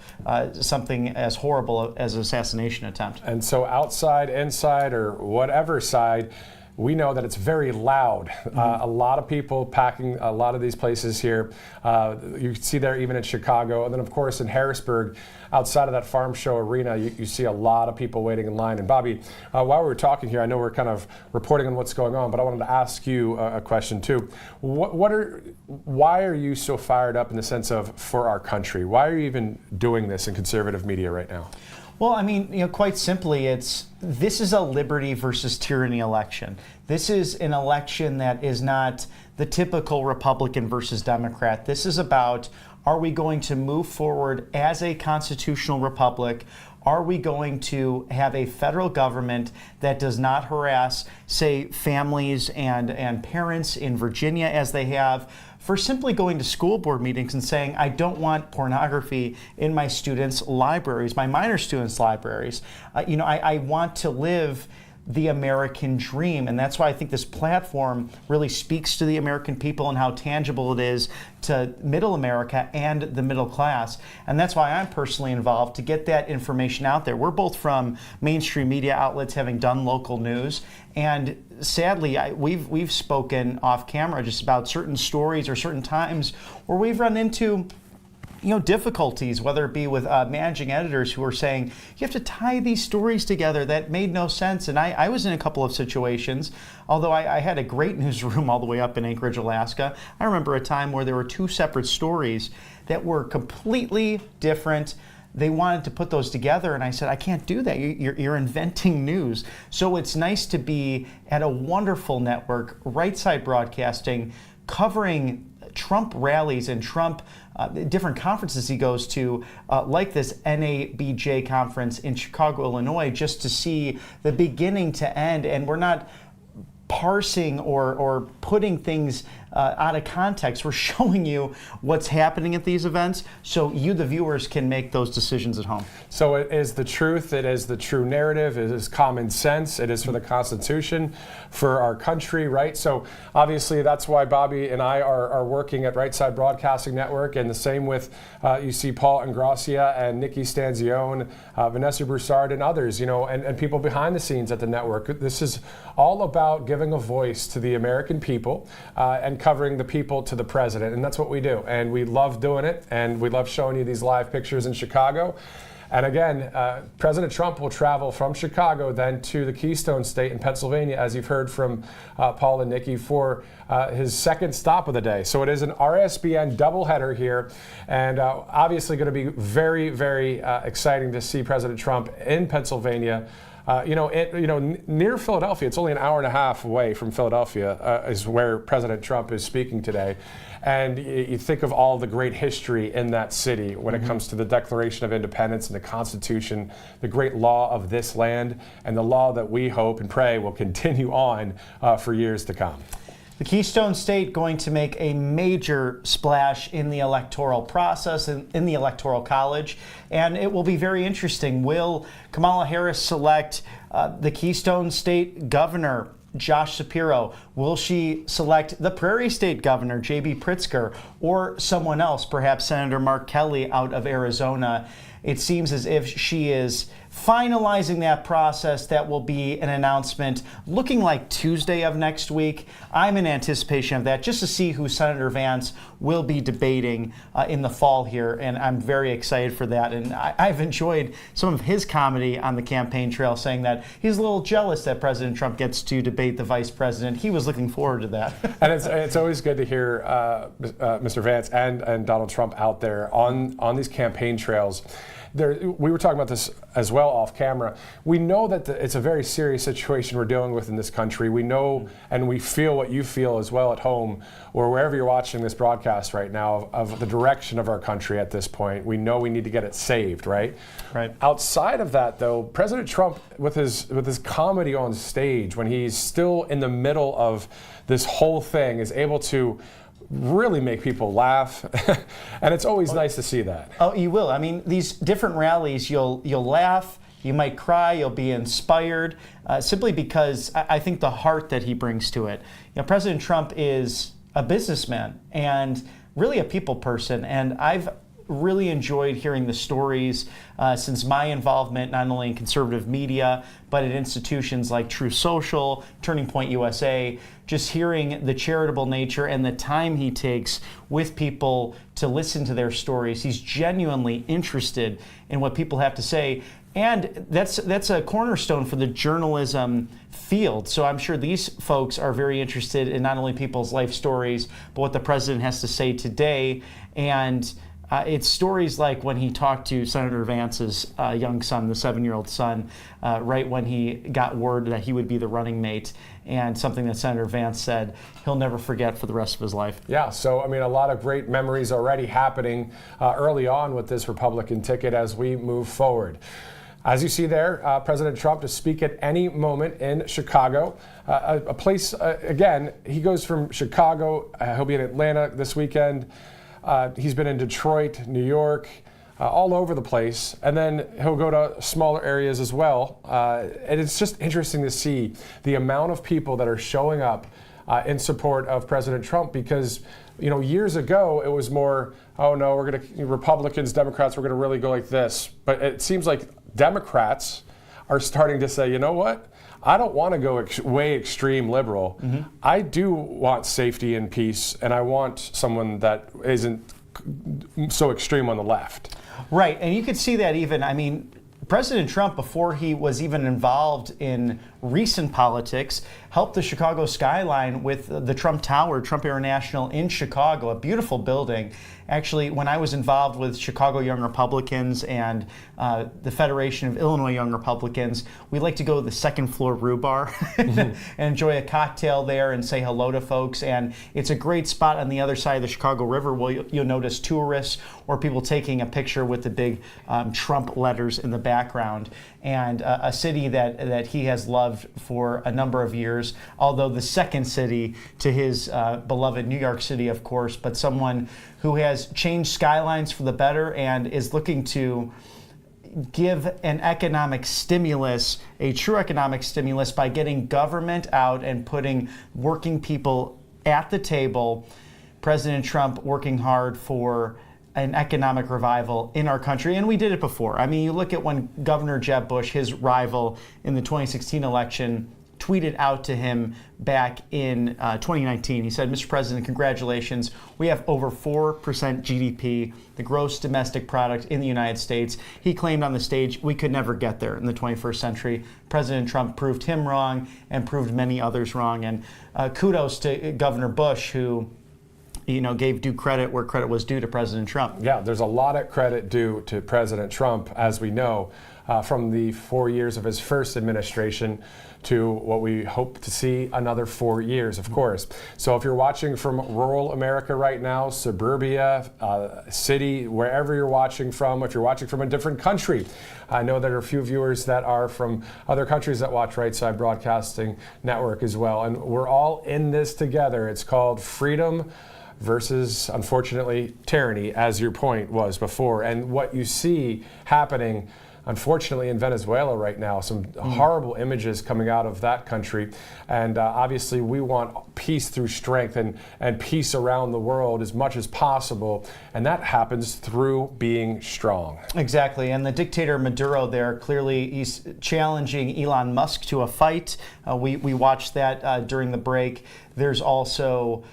S17: something as horrible as an assassination attempt.
S5: And so outside, inside, or whatever side, we know that it's very loud. A lot of people packing a lot of these places here. You can see there even in Chicago. And then, of course, in Harrisburg, outside of that farm show arena, you see a lot of people waiting in line. And Bobby, while we were talking here, I know we're kind of reporting on what's going on, but I wanted to ask you a question too. Why are you so fired up in the sense of for our country? Why are you even doing this in conservative media right now?
S17: Well, I mean, quite simply, this is a liberty versus tyranny election. This is an election that is not the typical Republican versus Democrat. This is about, are we going to move forward as a constitutional republic? Are we going to have a federal government that does not harass, say, families and parents in Virginia as they have, for simply going to school board meetings and saying, I don't want pornography in my students' libraries, my minor students' libraries. I want to live the American dream. And that's why I think this platform really speaks to the American people and how tangible it is to middle America and the middle class. And that's why I'm personally involved, to get that information out there. We're both from mainstream media outlets, having done local news. And sadly, we've spoken off camera just about certain stories or certain times where we've run into difficulties, whether it be with managing editors who are saying, you have to tie these stories together. That made no sense. And I was in a couple of situations, although I had a great newsroom all the way up in Anchorage, Alaska. I remember a time where there were two separate stories that were completely different. They wanted to put those together, and I said, I can't do that. You're inventing news. So it's nice to be at a wonderful network, Right Side Broadcasting, covering Trump rallies and Trump different conferences he goes to, like this NABJ conference in Chicago, Illinois, just to see the beginning to end. And we're not parsing or putting things out of context. We're showing you what's happening at these events so you, the viewers, can make those decisions at home.
S5: So it is the truth, it is the true narrative, it is common sense, it is for the Constitution, for our country, right? So obviously that's why Bobby and I are working at Right Side Broadcasting Network, and the same with, you see Paul Ingracia and Nikki Stanzione, Vanessa Broussard and others, and people behind the scenes at the network. This is all about giving a voice to the American people and covering the people to the president, and that's what we do. And we love doing it, and we love showing you these live pictures in Chicago. And again, President Trump will travel from Chicago then to the Keystone State in Pennsylvania, as you've heard from Paul and Nikki, for his second stop of the day. So it is an RSBN doubleheader here, and obviously going to be very, very exciting to see President Trump in Pennsylvania. Near Philadelphia, it's only an hour and a half away from Philadelphia, is where President Trump is speaking today. And you think of all the great history in that city when it comes to the Declaration of Independence and the Constitution, the great law of this land, and the law that we hope and pray will continue on for years to come.
S17: The Keystone State going to make a major splash in the electoral process, in the Electoral College, and it will be very interesting. Will Kamala Harris select the Keystone State governor Josh Shapiro? Will she select the Prairie State Governor, J.B. Pritzker, or someone else, perhaps Senator Mark Kelly out of Arizona? It seems as if she is finalizing that process. That will be an announcement looking like Tuesday of next week. I'm in anticipation of that, just to see who Senator Vance will be debating in the fall here, and I'm very excited for that. And I've enjoyed some of his comedy on the campaign trail, saying that he's a little jealous that President Trump gets to debate the vice president. He was looking forward to that.
S5: And it's always good to hear Mr. Vance and Donald Trump out there on these campaign trails. We were talking about this as well off camera. We know that it's a very serious situation we're dealing with in this country. We know and we feel what you feel as well at home or wherever you're watching this broadcast right now of the direction of our country at this point. We know we need to get it saved, right?
S17: Right.
S5: Outside of that, though, President Trump with his comedy on stage, when he's still in the middle of this whole thing, is able to really make people laugh, and it's always nice to see that.
S17: Oh, you will. I mean, these different rallies, you'll laugh, you might cry, you'll be inspired, simply because I think the heart that he brings to it. You know, President Trump is a businessman and really a people person, and I've really enjoyed hearing the stories since my involvement not only in conservative media but at institutions like True Social, Turning Point USA, just hearing the charitable nature and the time he takes with people to listen to their stories. He's genuinely interested in what people have to say, and that's a cornerstone for the journalism field. So I'm sure these folks are very interested in not only people's life stories but what the president has to say today. And it's stories like when he talked to Senator Vance's young son, the 7-year-old son, right when he got word that he would be the running mate, and something that Senator Vance said he'll never forget for the rest of his life.
S5: Yeah, so I mean, a lot of great memories already happening early on with this Republican ticket as we move forward. As you see there, President Trump to speak at any moment in Chicago, a place, again, he goes from Chicago, he'll be in Atlanta this weekend. He's been in Detroit, New York, all over the place, and then he'll go to smaller areas as well. And it's just interesting to see the amount of people that are showing up in support of President Trump, because years ago it was more, oh no, Republicans, Democrats, we're going to really go like this. But it seems like Democrats are starting to say, you know what? I don't want to go way extreme liberal. Mm-hmm. I do want safety and peace, and I want someone that isn't so extreme on the left.
S17: Right, and you could see that even, I mean, President Trump, before he was even involved in recent politics, helped the Chicago skyline with the Trump Tower, Trump International in Chicago, a beautiful building. Actually, when I was involved with Chicago Young Republicans and the Federation of Illinois Young Republicans, we like to go to the second floor Rue Bar and enjoy a cocktail there and say hello to folks. And it's a great spot on the other side of the Chicago River where you'll notice tourists or people taking a picture with the big Trump letters in the background. And a city that he has loved for a number of years, although the second city to his beloved New York City, of course, but someone who has changed skylines for the better and is looking to give an economic stimulus, a true economic stimulus, by getting government out and putting working people at the table. President Trump working hard for an economic revival in our country, and we did it before. I mean, you look at when Governor Jeb Bush, his rival in the 2016 election, tweeted out to him back in 2019. He said, Mr. President, congratulations. We have over 4% GDP, the gross domestic product in the United States. He claimed on the stage we could never get there in the 21st century. President Trump proved him wrong and proved many others wrong. And kudos to Governor Bush, who gave due credit where credit was due to President Trump.
S5: Yeah, there's a lot of credit due to President Trump, as we know, from the 4 years of his first administration to what we hope to see another 4 years, of course. So if you're watching from rural America right now, suburbia, city, wherever you're watching from, if you're watching from a different country, I know there are a few viewers that are from other countries that watch Right Side Broadcasting Network as well. And we're all in this together. It's called freedom versus, unfortunately, tyranny, as your point was before. And what you see happening unfortunately, in Venezuela right now. Some horrible images coming out of that country. And obviously, we want peace through strength and peace around the world as much as possible. And that happens through being strong.
S17: Exactly. And the dictator Maduro there, clearly he's challenging Elon Musk to a fight. We watched that during the break. There's also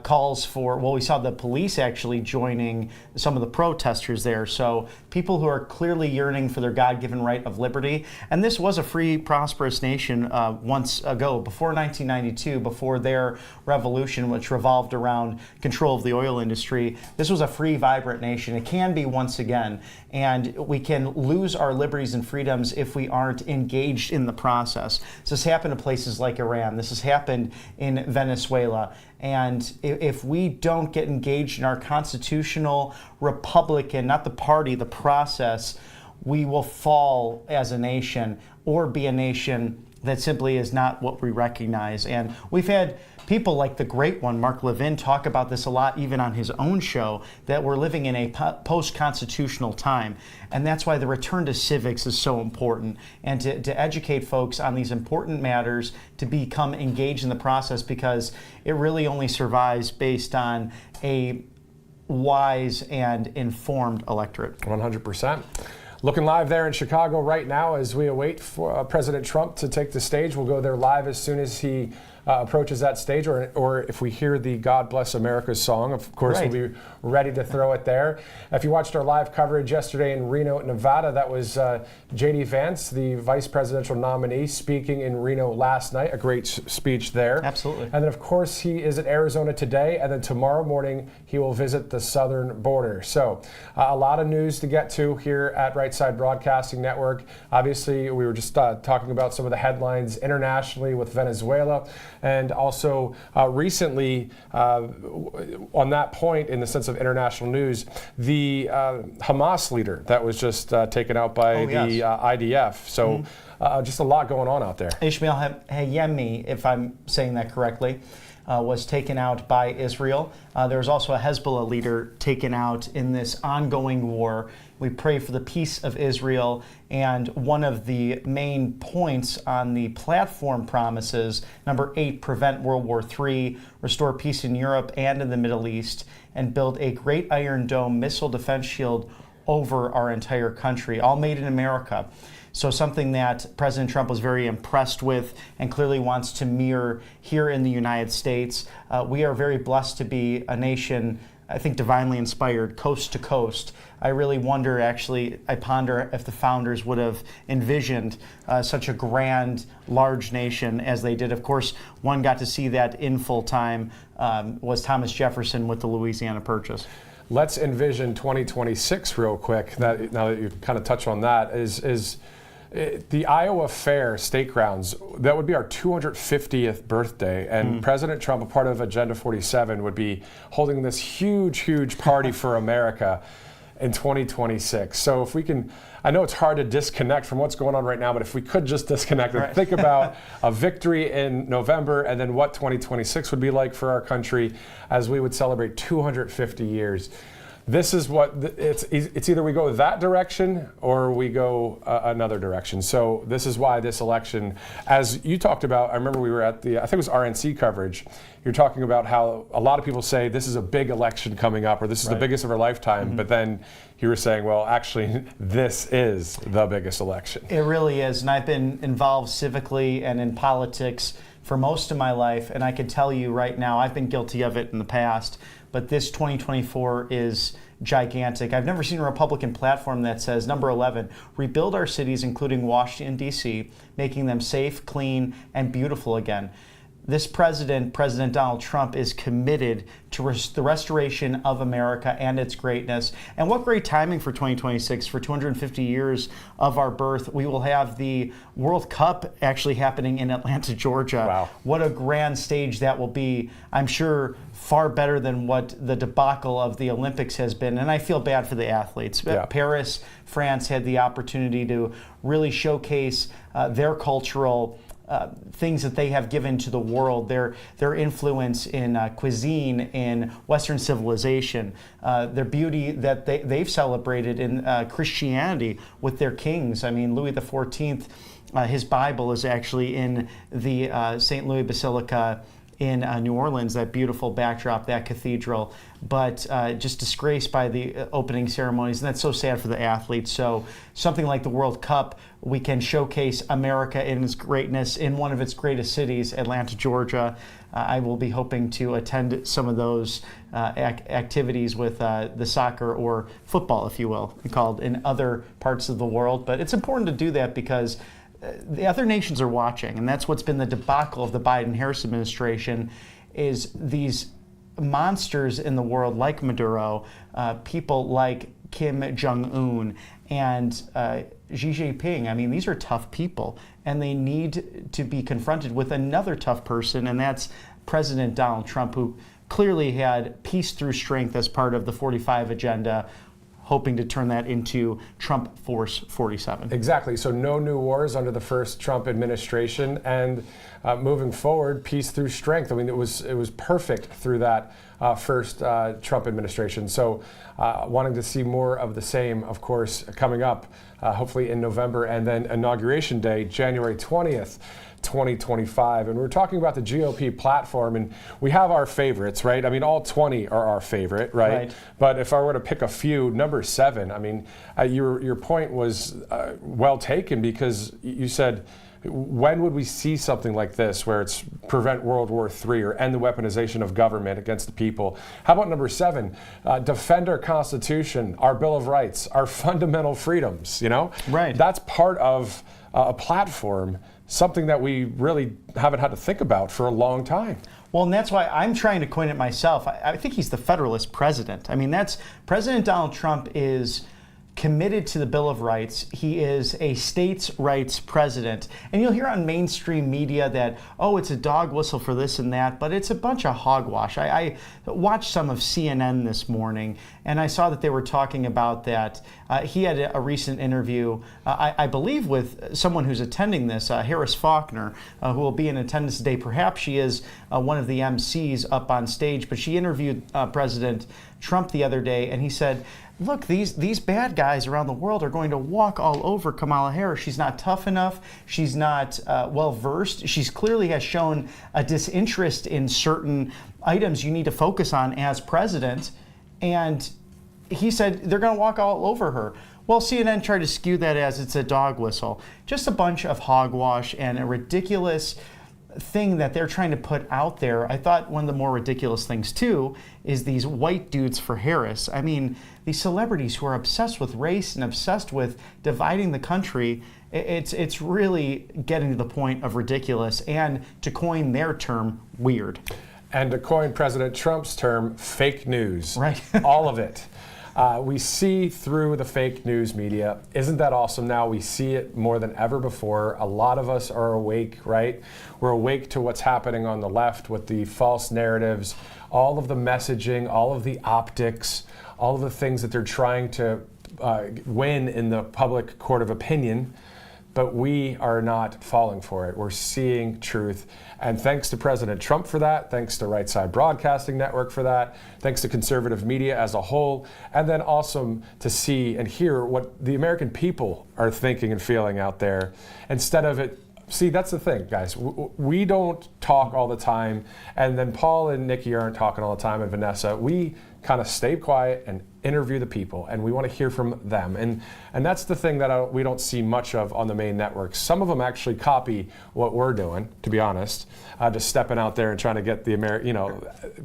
S17: calls for, well, we saw the police actually joining some of the protesters there. So people who are clearly yearning for their God-given right of liberty. And this was a free, prosperous nation once ago, before 1992, before their revolution, which revolved around control of the oil industry. This was a free, vibrant nation. It can be once again. And we can lose our liberties and freedoms if we aren't engaged in the process. This has happened to places like Iran. This has happened in Venezuela. And if we don't get engaged in our constitutional Republican, not the party, the process, we will fall as a nation or be a nation that simply is not what we recognize. And we've had people like the great one, Mark Levin, talk about this a lot, even on his own show, that we're living in a post-constitutional time. And that's why the return to civics is so important, and to educate folks on these important matters, to become engaged in the process, because it really only survives based on a wise and informed electorate.
S5: 100%. Looking live there in Chicago right now as we await for President Trump to take the stage. We'll go there live as soon as he approaches that stage, or if we hear the God Bless America song, of course, we'll be ready to throw it there. If you watched our live coverage yesterday in Reno, Nevada, that was J.D. Vance, the vice presidential nominee, speaking in Reno last night. A great speech there.
S17: Absolutely.
S5: And then, of course, he is in Arizona today, and then tomorrow morning he will visit the southern border. So a lot of news to get to here at Right Side Broadcasting Network. Obviously, we were just talking about some of the headlines internationally with Venezuela. And also recently, on that point, in the sense of international news, the Hamas leader that was just taken out by the IDF. So just a lot going on out there.
S17: Ismail Hayemi, if I'm saying that correctly, was taken out by Israel. There was also a Hezbollah leader taken out in this ongoing war. We pray for the peace of Israel, and one of the main points on the platform promises, number 8, prevent World War III, restore peace in Europe and in the Middle East, and build a Great Iron Dome missile defense shield over our entire country, all made in America. So something that President Trump was very impressed with and clearly wants to mirror here in the United States. We are very blessed to be a nation, I think, divinely inspired, coast to coast. I really wonder, actually, I ponder if the founders would have envisioned such a grand, large nation as they did. Of course, one got to see that in full time was Thomas Jefferson with the Louisiana Purchase.
S5: Let's envision 2026 real quick. Now that you kind of touched on that, is the Iowa Fair State Grounds, that would be our 250th birthday, and President Trump, a part of Agenda 47, would be holding this huge, huge party for America in 2026. So if we can, I know it's hard to disconnect from what's going on right now, but if we could just disconnect and think about a victory in November and then what 2026 would be like for our country as we would celebrate 250 years. This is what, it's either we go that direction or we go another direction. So this is why this election, as you talked about, I remember we were at the, I think it was RNC coverage, you're talking about how a lot of people say this is a big election coming up, or this is the biggest of our lifetime, but then you were saying, well, actually, this is the biggest election.
S17: It really is, and I've been involved civically and in politics for most of my life, and I can tell you right now, I've been guilty of it in the past, but this 2024 is gigantic. I've never seen a Republican platform that says, number 11, rebuild our cities, including Washington, D.C., making them safe, clean, and beautiful again. This president, President Donald Trump, is committed to the restoration of America and its greatness. And what great timing for 2026, for 250 years of our birth. We will have the World Cup actually happening in Atlanta, Georgia.
S5: Wow.
S17: What a grand stage that will be. I'm sure far better than what the debacle of the Olympics has been. And I feel bad for the athletes.
S5: Yeah.
S17: Paris, France had the opportunity to really showcase their cultural things that they have given to the world, their influence in cuisine, in Western civilization, their beauty that they've celebrated in Christianity with their kings. I mean, Louis XIV, his Bible is actually in the St. Louis Basilica in New Orleans, that beautiful backdrop, that cathedral, but just disgraced by the opening ceremonies, and that's so sad for the athletes. So something like the World Cup, we can showcase America in its greatness in one of its greatest cities, Atlanta, Georgia. I will be hoping to attend some of those activities with the soccer or football, if you will, called in other parts of the world. But it's important to do that because the other nations are watching, and that's what's been the debacle of the Biden-Harris administration, is these monsters in the world like Maduro, people like Kim Jong-un and Xi Jinping. I mean, these are tough people, and they need to be confronted with another tough person, and that's President Donald Trump, who clearly had peace through strength as part of the 45 agenda, hoping to turn that into Trump Force 47.
S5: Exactly. So no new wars under the first Trump administration, and moving forward, peace through strength. I mean, it was perfect through that first Trump administration. So wanting to see more of the same, of course, coming up, hopefully in November, and then Inauguration Day, January 20th. 2025. And we're talking about the GOP platform, and we have our favorites, right? I mean, all 20 are our favorite, right? But if I were to pick a few, number 7, I mean, your point was well taken, because you said, when would we see something like this where it's prevent World War III or end the weaponization of government against the people? How about number 7, defend our Constitution, our Bill of Rights, our fundamental freedoms, you know?
S17: Right.
S5: That's part of a platform, something that we really haven't had to think about for a long time.
S17: Well, and that's why I'm trying to coin it myself. I think he's the Federalist president. I mean, that's President Donald Trump is committed to the Bill of Rights. He is a states' rights president. And you'll hear on mainstream media that, oh, it's a dog whistle for this and that, but it's a bunch of hogwash. I watched some of CNN this morning, and I saw that they were talking about that. He had a recent interview, I believe, with someone who's attending this, Harris Faulkner, who will be in attendance today. Perhaps she is one of the MCs up on stage, but she interviewed President Trump the other day, and he said, look, these bad guys around the world are going to walk all over Kamala Harris. She's not tough enough. She's not well-versed. She's clearly has shown a disinterest in certain items you need to focus on as president. And he said they're going to walk all over her. Well, CNN tried to skew that as it's a dog whistle. Just a bunch of hogwash and a ridiculous thing that they're trying to put out there. I thought one of the more ridiculous things, too, is these white dudes for Harris. I mean, these celebrities who are obsessed with race and obsessed with dividing the country, it's really getting to the point of ridiculous, and to coin their term, weird.
S5: And to coin President Trump's term, fake news.
S17: Right.
S5: All of it. We see through the fake news media. Isn't that awesome now? We see it more than ever before. A lot of us are awake, right? We're awake to what's happening on the left with the false narratives, all of the messaging, all of the optics, all of the things that they're trying to win in the public court of opinion. But we are not falling for it. We're seeing truth. And thanks to President Trump for that, thanks to Right Side Broadcasting Network for that, thanks to conservative media as a whole, and then also to see and hear what the American people are thinking and feeling out there. Instead of it, see, that's the thing, guys. We don't talk all the time, and then Paul and Nikki aren't talking all the time, and Vanessa. We kind of stay quiet and interview the people, and we want to hear from them. And that's the thing that we don't see much of on the main networks. Some of them actually copy what we're doing, to be honest, just stepping out there and trying to get the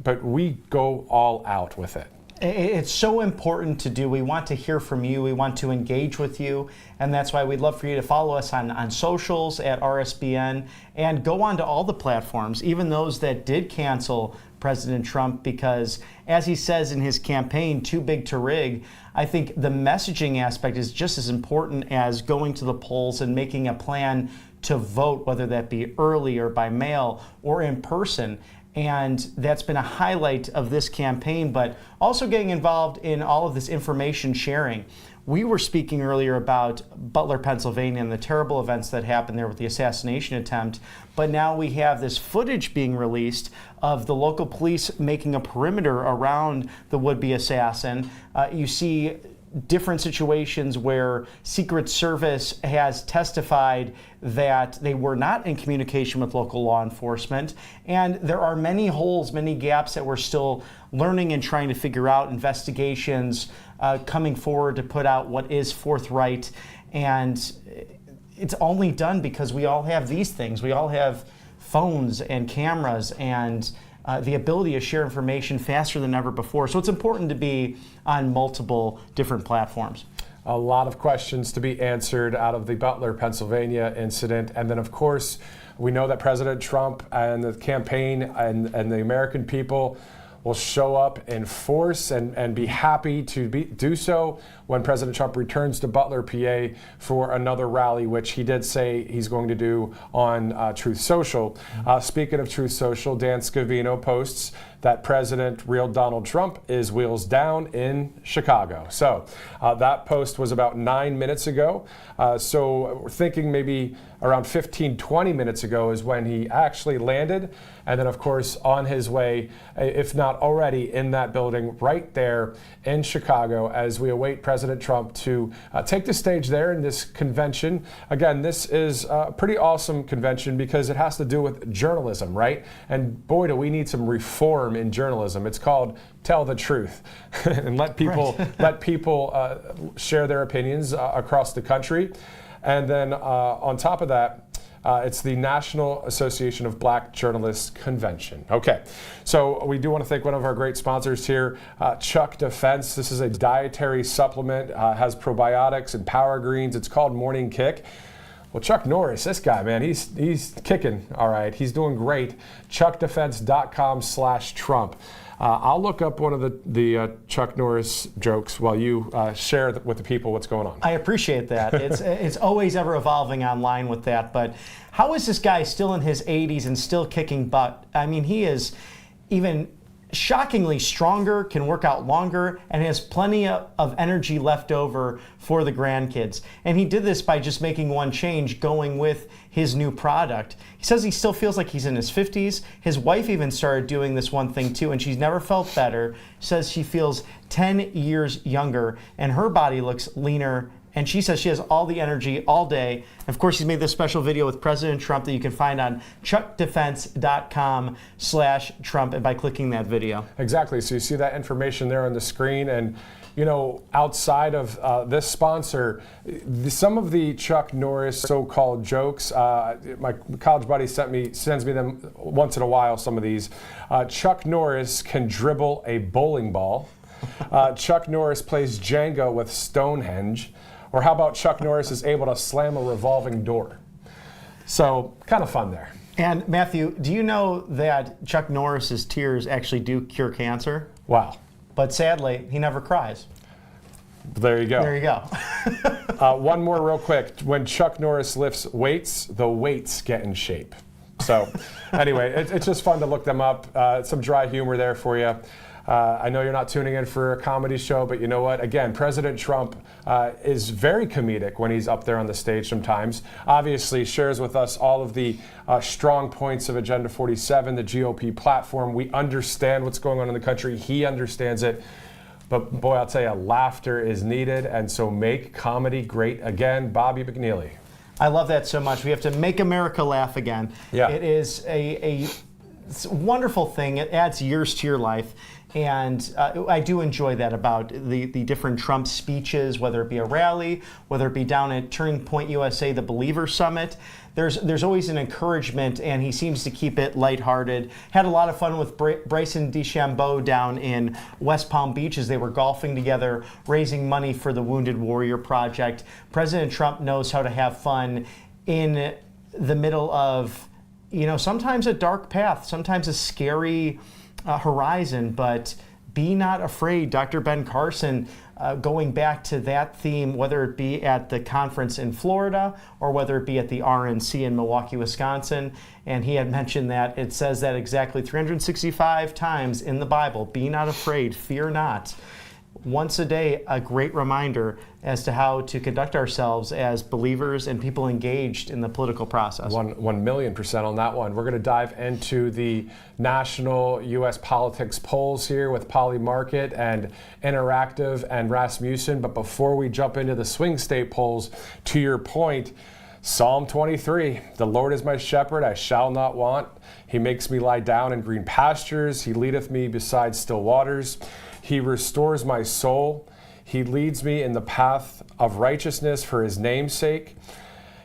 S5: but we go all out with it.
S17: It's so important to do. We want to hear from you. We want to engage with you. And that's why we'd love for you to follow us on socials at RSBN, and go on to all the platforms, even those that did cancel President Trump, because as he says in his campaign, too big to rig, I think the messaging aspect is just as important as going to the polls and making a plan to vote, whether that be early or by mail or in person. And that's been a highlight of this campaign, but also getting involved in all of this information sharing. We were speaking earlier about Butler, Pennsylvania, and the terrible events that happened there with the assassination attempt. But now we have this footage being released of the local police making a perimeter around the would-be assassin. You see different situations where Secret Service has testified that they were not in communication with local law enforcement. And there are many holes, many gaps that we're still learning and trying to figure out. Investigations coming forward to put out what is forthright. And it's only done because we all have these things. We all have phones and cameras and the ability to share information faster than ever before. So it's important to be on multiple different platforms.
S5: A lot of questions to be answered out of the Butler, Pennsylvania incident. And then, of course, we know that President Trump and the campaign and the American people will show up in force and be happy to do so when President Trump returns to Butler, PA for another rally, which he did say he's going to do on Truth Social. Speaking of Truth Social, Dan Scavino posts that President real Donald Trump is wheels down in Chicago. So that post was about 9 minutes ago. So we're thinking maybe around 15, 20 minutes ago is when he actually landed. And then, of course, on his way, if not already in that building right there in Chicago, as we await President Trump to take the stage there in this convention. Again, this is a pretty awesome convention because it has to do with journalism, right? And boy, do we need some reform in journalism. It's called Tell the Truth and let people share their opinions across the country. And then on top of that, it's the National Association of Black Journalists Convention. Okay, so we do want to thank one of our great sponsors here, Chuck Defense. This is a dietary supplement, has probiotics and power greens. It's called Morning Kick. Well, Chuck Norris, this guy, man, he's kicking. All right, he's doing great. ChuckDefense.com/Trump. I'll look up one of the Chuck Norris jokes while you share with the people what's going on.
S17: I appreciate that. It's always ever evolving online with that. But how is this guy still in his 80s and still kicking butt? I mean, he is even shockingly stronger, can work out longer, and has plenty of energy left over for the grandkids. And he did this by just making one change, going with his new product. He says he still feels like he's in his 50s. His wife even started doing this one thing too, and she's never felt better. Says she feels 10 years younger, and her body looks leaner. And she says she has all the energy all day. And of course, she's made this special video with President Trump that you can find on ChuckDefense.com/Trump and by clicking that video.
S5: Exactly. So you see that information there on the screen. And, you know, outside of this sponsor, some of the Chuck Norris so-called jokes, my college buddy sends me them once in a while, some of these. Chuck Norris can dribble a bowling ball. Chuck Norris plays Jenga with Stonehenge. Or how about Chuck Norris is able to slam a revolving door? So kind of fun there.
S17: And Matthew, do you know that Chuck Norris's tears actually do cure cancer?
S5: Wow.
S17: But sadly, he never cries.
S5: There you go.
S17: There you go.
S5: One more real quick. When Chuck Norris lifts weights, the weights get in shape. So anyway, it's just fun to look them up. Some dry humor there for you. I know you're not tuning in for a comedy show, but you know what? Again, President Trump is very comedic when he's up there on the stage sometimes. Obviously, shares with us all of the strong points of Agenda 47, the GOP platform. We understand what's going on in the country. He understands it. But boy, I'll tell you, laughter is needed. And so make comedy great again. Bobby McNeely.
S17: I love that so much. We have to make America laugh again.
S5: Yeah.
S17: It is it's a wonderful thing. It adds years to your life. And I do enjoy that about the different Trump speeches, whether it be a rally, whether it be down at Turning Point USA, the Believer Summit. There's always an encouragement, and he seems to keep it lighthearted. Had a lot of fun with Bryson DeChambeau down in West Palm Beach as they were golfing together, raising money for the Wounded Warrior Project. President Trump knows how to have fun in the middle of, you know, sometimes a dark path, sometimes a scary horizon, but be not afraid. Dr. Ben Carson going back to that theme, whether it be at the conference in Florida or whether it be at the RNC in Milwaukee, Wisconsin. And he had mentioned that it says that exactly 365 times in the Bible, be not afraid, fear not. Once a day, a great reminder as to how to conduct ourselves as believers and people engaged in the political process.
S5: 1,000,000% on that one. We're going to dive into the national U.S. politics polls here with Polly Market and Interactive and Rasmussen. But before we jump into the swing state polls, to your point, Psalm 23, the Lord is my shepherd, I shall not want. He makes me lie down in green pastures. He leadeth me beside still waters. He restores my soul. He leads me in the path of righteousness for his name's sake.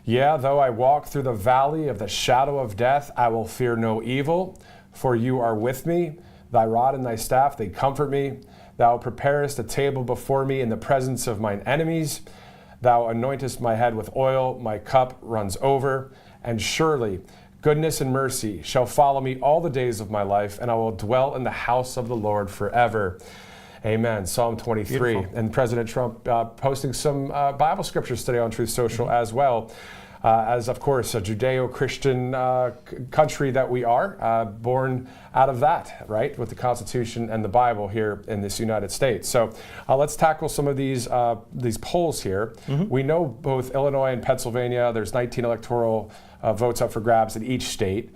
S5: Yea, though I walk through the valley of the shadow of death, I will fear no evil, for you are with me. Thy rod and thy staff, they comfort me. Thou preparest a table before me in the presence of mine enemies. Thou anointest my head with oil, my cup runs over. And surely goodness and mercy shall follow me all the days of my life, and I will dwell in the house of the Lord forever. Amen. Psalm 23. Beautiful. And President Trump posting some Bible scriptures today on Truth Social as well. As, of course, a Judeo-Christian country that we are, born out of that, right, with the Constitution and the Bible here in this United States. So let's tackle some of these polls here. We know both Illinois and Pennsylvania, there's 19 electoral votes up for grabs in each state.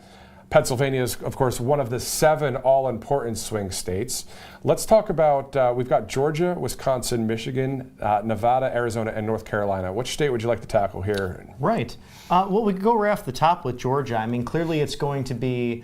S5: Pennsylvania is, of course, one of the 7 all-important swing states. Let's talk about, we've got Georgia, Wisconsin, Michigan, Nevada, Arizona, and North Carolina. Which state would you like to tackle here?
S17: Right. Well, we could go right off the top with Georgia. I mean, clearly it's going to be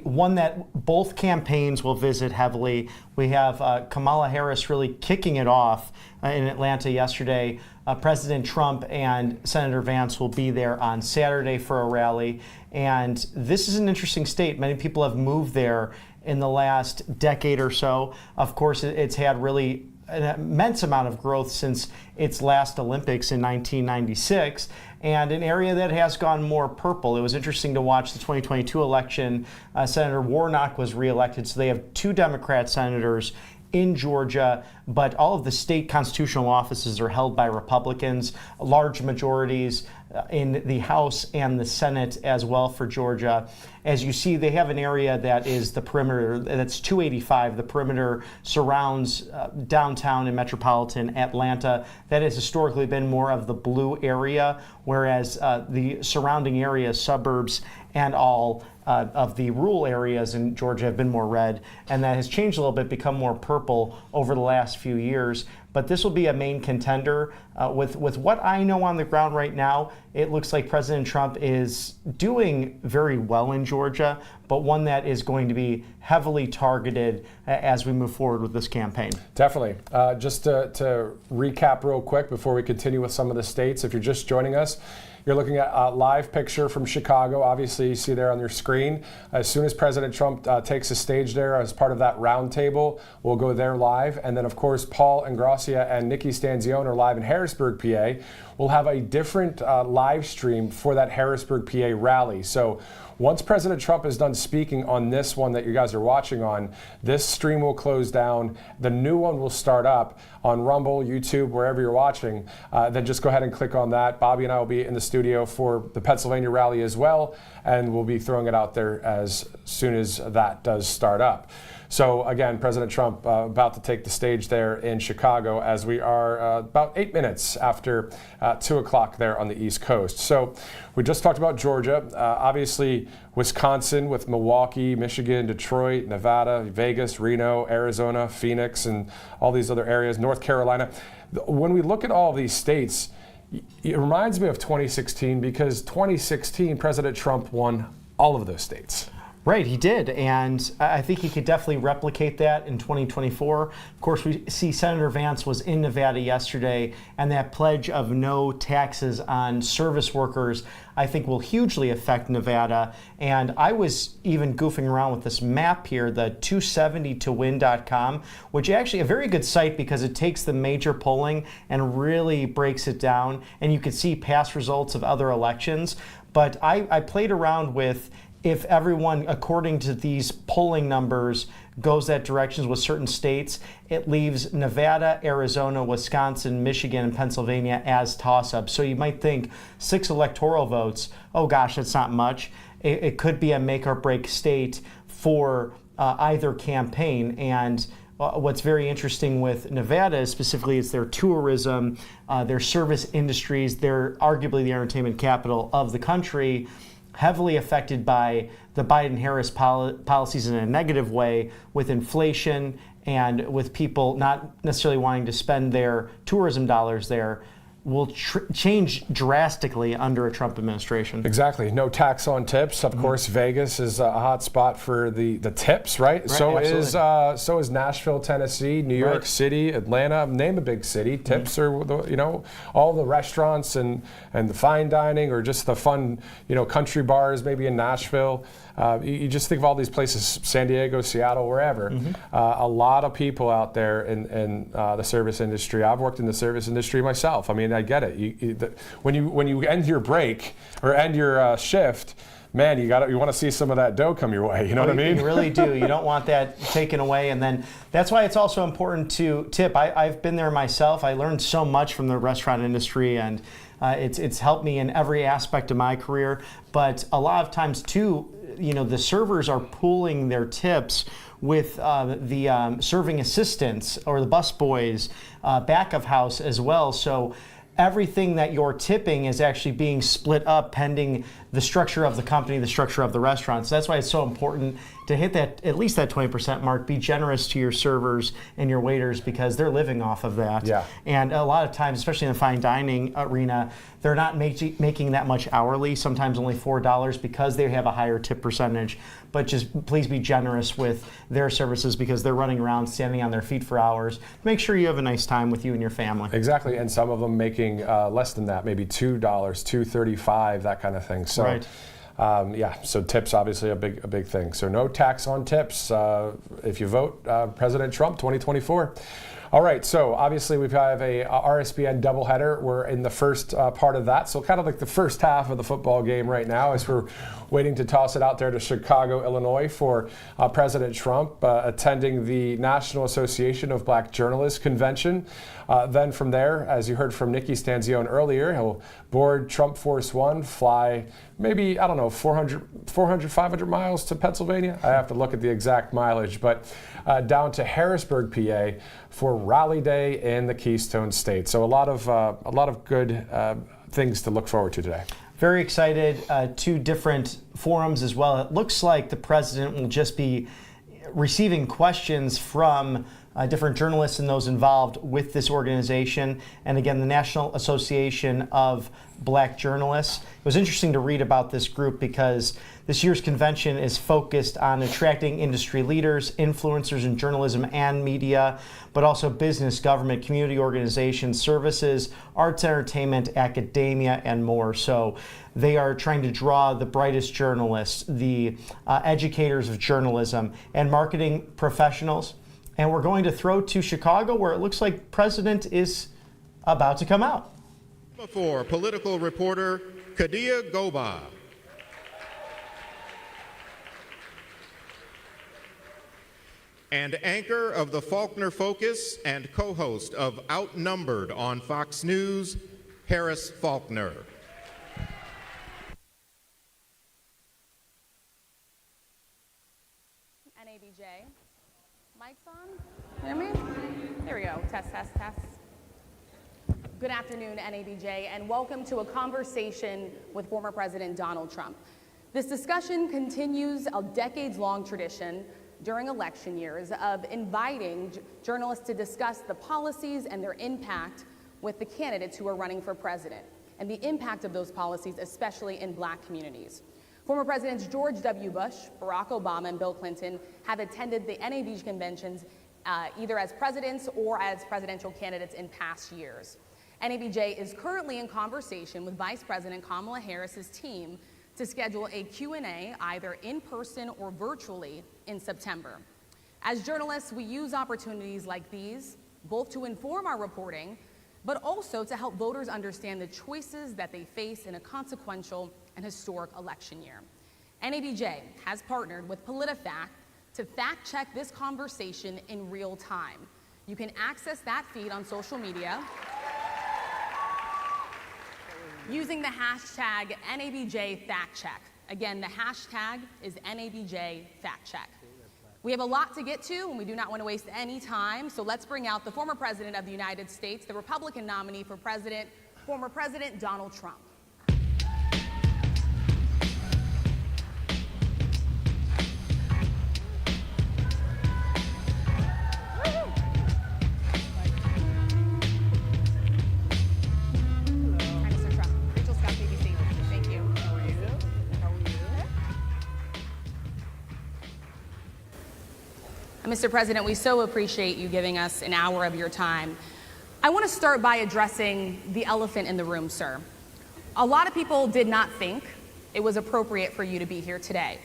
S17: one that both campaigns will visit heavily. We have Kamala Harris really kicking it off in Atlanta yesterday. President Trump and Senator Vance will be there on Saturday for a rally. And this is an interesting state. Many people have moved there in the last decade or so. Of course, it's had really an immense amount of growth since its last Olympics in 1996, and an area that has gone more purple. It was interesting to watch the 2022 election. Senator Warnock was reelected, so they have 2 Democrat senators in Georgia, but all of the state constitutional offices are held by Republicans, large majorities in the House and the Senate as well for Georgia. As you see, they have an area that is the perimeter, that's 285. The perimeter surrounds downtown and metropolitan Atlanta. That has historically been more of the blue area, whereas the surrounding areas, suburbs, and all of the rural areas in Georgia have been more red, and that has changed a little bit, become more purple over the last few years. But this will be a main contender. With what I know on the ground right now, it looks like President Trump is doing very well in Georgia, but one that is going to be heavily targeted as we move forward with this campaign.
S5: Definitely. Just to recap real quick before we continue with some of the states, if you're just joining us, you're looking at a live picture from Chicago. Obviously, you see there on your screen. As soon as President Trump takes the stage there as part of that roundtable, we'll go there live. And then, of course, Paul Ingrassia and Nikki Stanzione are live in Harrisburg, PA. We'll have a different live stream for that Harrisburg, PA rally. So once President Trump is done speaking on this one that you guys are watching on, this stream will close down. The new one will start up on Rumble, YouTube, wherever you're watching. Then just go ahead and click on that. Bobby and I will be in the studio for the Pennsylvania rally as well, and we'll be throwing it out there as soon as that does start up. So again, President Trump about to take the stage there in Chicago as we are about 8 minutes after 2 o'clock there on the East Coast. So we just talked about Georgia, obviously Wisconsin with Milwaukee, Michigan, Detroit, Nevada, Vegas, Reno, Arizona, Phoenix, and all these other areas, North Carolina. When we look at all these states, it reminds me of 2016 because 2016 President Trump won all of those states.
S17: Right, he did, and I think he could definitely replicate that in 2024. Of course, we see Senator Vance was in Nevada yesterday, and that pledge of no taxes on service workers, I think, will hugely affect Nevada. And I was even goofing around with this map here, the 270towin.com, which is actually a very good site because it takes the major polling and really breaks it down, and you can see past results of other elections. But I played around with if everyone, according to these polling numbers, goes that direction with certain states. It leaves Nevada, Arizona, Wisconsin, Michigan, and Pennsylvania as toss-ups. So you might think 6 electoral votes, oh gosh, that's not much. It could be a make or break state for either campaign. And what's very interesting with Nevada is specifically it's their tourism, their service industries. They're arguably the entertainment capital of the country, heavily affected by the Biden-Harris policies in a negative way with inflation and with people not necessarily wanting to spend their tourism dollars there. Will change drastically under a Trump administration.
S5: Exactly. No tax on tips. Of course, Vegas is a hot spot for the tips, right? So is Nashville, Tennessee, New York City, Atlanta. Name a big city. Tips are all the restaurants and the fine dining or just the fun country bars maybe in Nashville. You just think of all these places, San Diego, Seattle, wherever. A lot of people out there in the service industry. I've worked in the service industry myself. I mean, I get it. When you end your break or end your shift, man, you want to see some of that dough come your way. You know what I mean?
S17: You really do. You don't want that taken away. And then that's why it's also important to tip. I've been there myself. I learned so much from the restaurant industry, and it's helped me in every aspect of my career. But a lot of times too, the servers are pooling their tips with the serving assistants or the busboys back of house as well. So everything that you're tipping is actually being split up pending the structure of the company, the structure of the restaurant. So that's why it's so important to hit that, at least that 20% mark. Be generous to your servers and your waiters because they're living off of that.
S5: Yeah.
S17: And a lot of times, especially in the fine dining arena, they're not making that much hourly, sometimes only $4 because they have a higher tip percentage. But just please be generous with their services because they're running around standing on their feet for hours. Make sure you have a nice time with you and your family.
S5: Exactly, and some of them making less than that, maybe $2, $2.35, that kind of thing. So,
S17: right.
S5: So tips obviously a big thing. So no tax on tips if you vote President Trump 2024. All right, so obviously we have a RSBN doubleheader. We're in the first part of that, so kind of like the first half of the football game right now as we're waiting to toss it out there to Chicago, Illinois for President Trump attending the National Association of Black Journalists Convention. Then from there, as you heard from Nikki Stanzione earlier, he'll board Trump Force One, fly maybe, 400, 500 miles to Pennsylvania. I have to look at the exact mileage, but down to Harrisburg, PA for Rally Day in the Keystone State. So a lot of good things to look forward to today.
S17: Very excited. 2 different forums as well. It looks like the president will just be receiving questions from different journalists and those involved with this organization. And again, the National Association of Black Journalists. It was interesting to read about this group because this year's convention is focused on attracting industry leaders, influencers in journalism and media, but also business, government, community organizations, services, arts, entertainment, academia, and more. So they are trying to draw the brightest journalists, the educators of journalism, and marketing professionals. And we're going to throw to Chicago, where it looks like President is about to come out.
S7: For political reporter Kadia Goba. And anchor of the Faulkner Focus and co-host of Outnumbered on Fox News, Harris Faulkner.
S22: NABJ. Mic's on? Hear me? Here we go. Test, test, test. Good afternoon, NABJ, and welcome to a conversation with former President Donald Trump. This discussion continues a decades-long tradition during election years of inviting journalists to discuss the policies and their impact with the candidates who are running for president and the impact of those policies, especially in Black communities. Former Presidents George W. Bush, Barack Obama, and Bill Clinton have attended the NABJ conventions either as presidents or as presidential candidates in past years. NABJ is currently in conversation with Vice President Kamala Harris's team to schedule a Q&A either in person or virtually in September. As journalists, we use opportunities like these both to inform our reporting, but also to help voters understand the choices that they face in a consequential and historic election year. NABJ has partnered with PolitiFact to fact check this conversation in real time. You can access that feed on social media using the hashtag #NABJFactCheck. Again, the hashtag is #NABJFactCheck. We have a lot to get to, and we do not want to waste any time, so let's bring out the former President of the United States, the Republican nominee for President, former President Donald Trump. Mr. President, we so appreciate you giving us an hour of your time. I want to start by addressing the elephant in the room, sir. A lot of people did not think it was appropriate for you to be here today.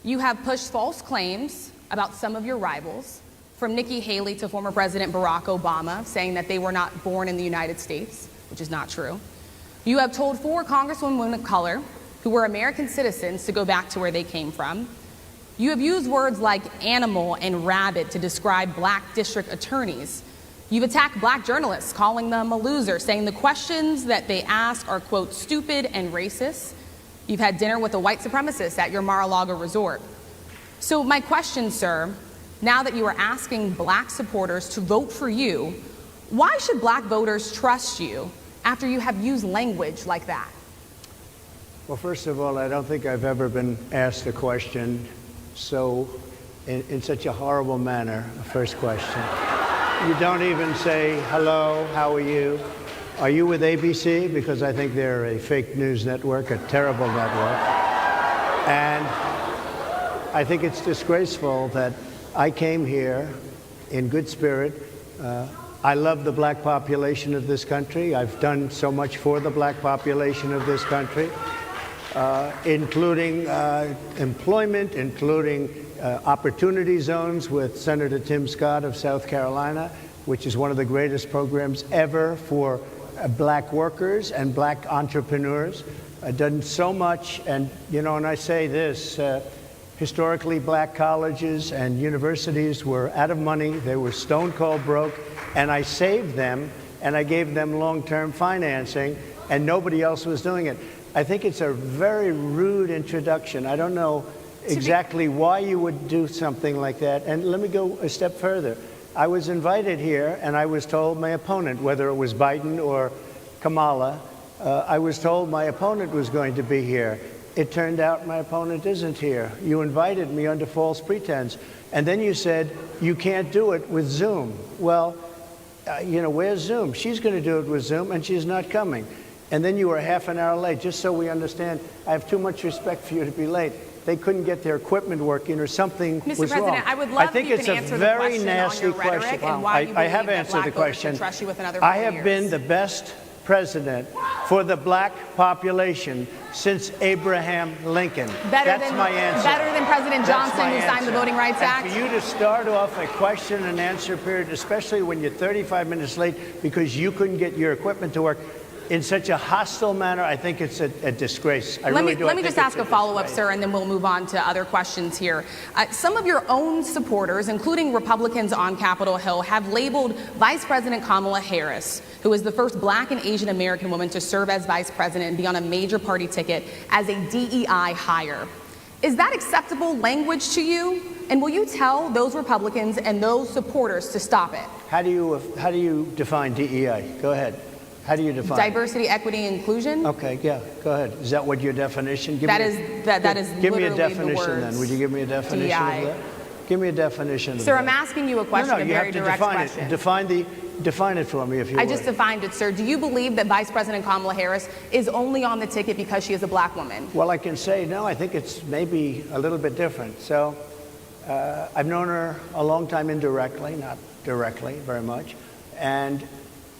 S22: You have pushed false claims about some of your rivals, from Nikki Haley to former President Barack Obama, saying that they were not born in the United States, which is not true. You have told 4 congresswomen of color who were American citizens to go back to where they came from. You have used words like animal and rabid to describe black district attorneys. You've attacked black journalists, calling them a loser, saying the questions that they ask are, quote, stupid and racist. You've had dinner with a white supremacist at your Mar-a-Lago resort. So my question, sir, now that you are asking black supporters to vote for you, why should black voters trust you after you have used language like that?
S8: Well, first of all, I don't think I've ever been asked a question in such a horrible manner. First question. You don't even say, hello, how are you? Are you with ABC? Because I think they're a fake news network, a terrible network. And I think it's disgraceful that I came here in good spirit. I love the black population of this country. I've done so much for the black population of this country. Including employment, including opportunity zones with Senator Tim Scott of South Carolina, which is one of the greatest programs ever for black workers and black entrepreneurs. I've done so much, and and I say this, historically black colleges and universities were out of money, they were stone cold broke, and I saved them, and I gave them long-term financing, and nobody else was doing it. I think it's a very rude introduction. I don't know exactly why you would do something like that. And let me go a step further. I was invited here, and I was told my opponent, whether it was Biden or Kamala, I was told my opponent was going to be here. It turned out my opponent isn't here. You invited me under false pretense. And then you said, you can't do it with Zoom. Well, where's Zoom? She's going to do it with Zoom, and she's not coming. And then you were half an hour late, just so we understand. I have too much respect for you to be late. They couldn't get their equipment working or something was wrong.
S22: Mr. President, I would love if you can answer the question on your rhetoric and why you believe that black voters should trust you with another 4 years.
S8: I have been the best president for the black population since Abraham Lincoln. That's my answer.
S22: Better than President Johnson, who signed the Voting Rights Act?
S8: And for you to start off a question and answer period, especially when you're 35 minutes late because you couldn't get your equipment to work, in such a hostile manner, I think it's a disgrace.
S22: Let me just ask a follow-up, sir, and then we'll move on to other questions here. Some of your own supporters, including Republicans on Capitol Hill, have labeled Vice President Kamala Harris, who is the first black and Asian American woman to serve as vice president and be on a major party ticket, as a DEI hire. Is that acceptable language to you? And will you tell those Republicans and those supporters to stop it?
S8: How do you define DEI? Go ahead. How do you define
S22: diversity, equity, inclusion?
S8: Okay, yeah, go ahead. Is that what your definition?
S22: That is
S8: give me a definition then. Would you give me a definition
S22: DEI.
S8: of that? Give me a definition of
S22: Sir,
S8: that.
S22: I'm asking you a question,
S8: No,
S22: a
S8: you
S22: very
S8: have to
S22: direct
S8: define
S22: question.
S8: it. Define it for me, if you would.
S22: I just defined it, sir. Do you believe that Vice President Kamala Harris is only on the ticket because she is a black woman?
S8: Well, I can say no. I think it's maybe a little bit different. So I've known her a long time indirectly, not directly very much. And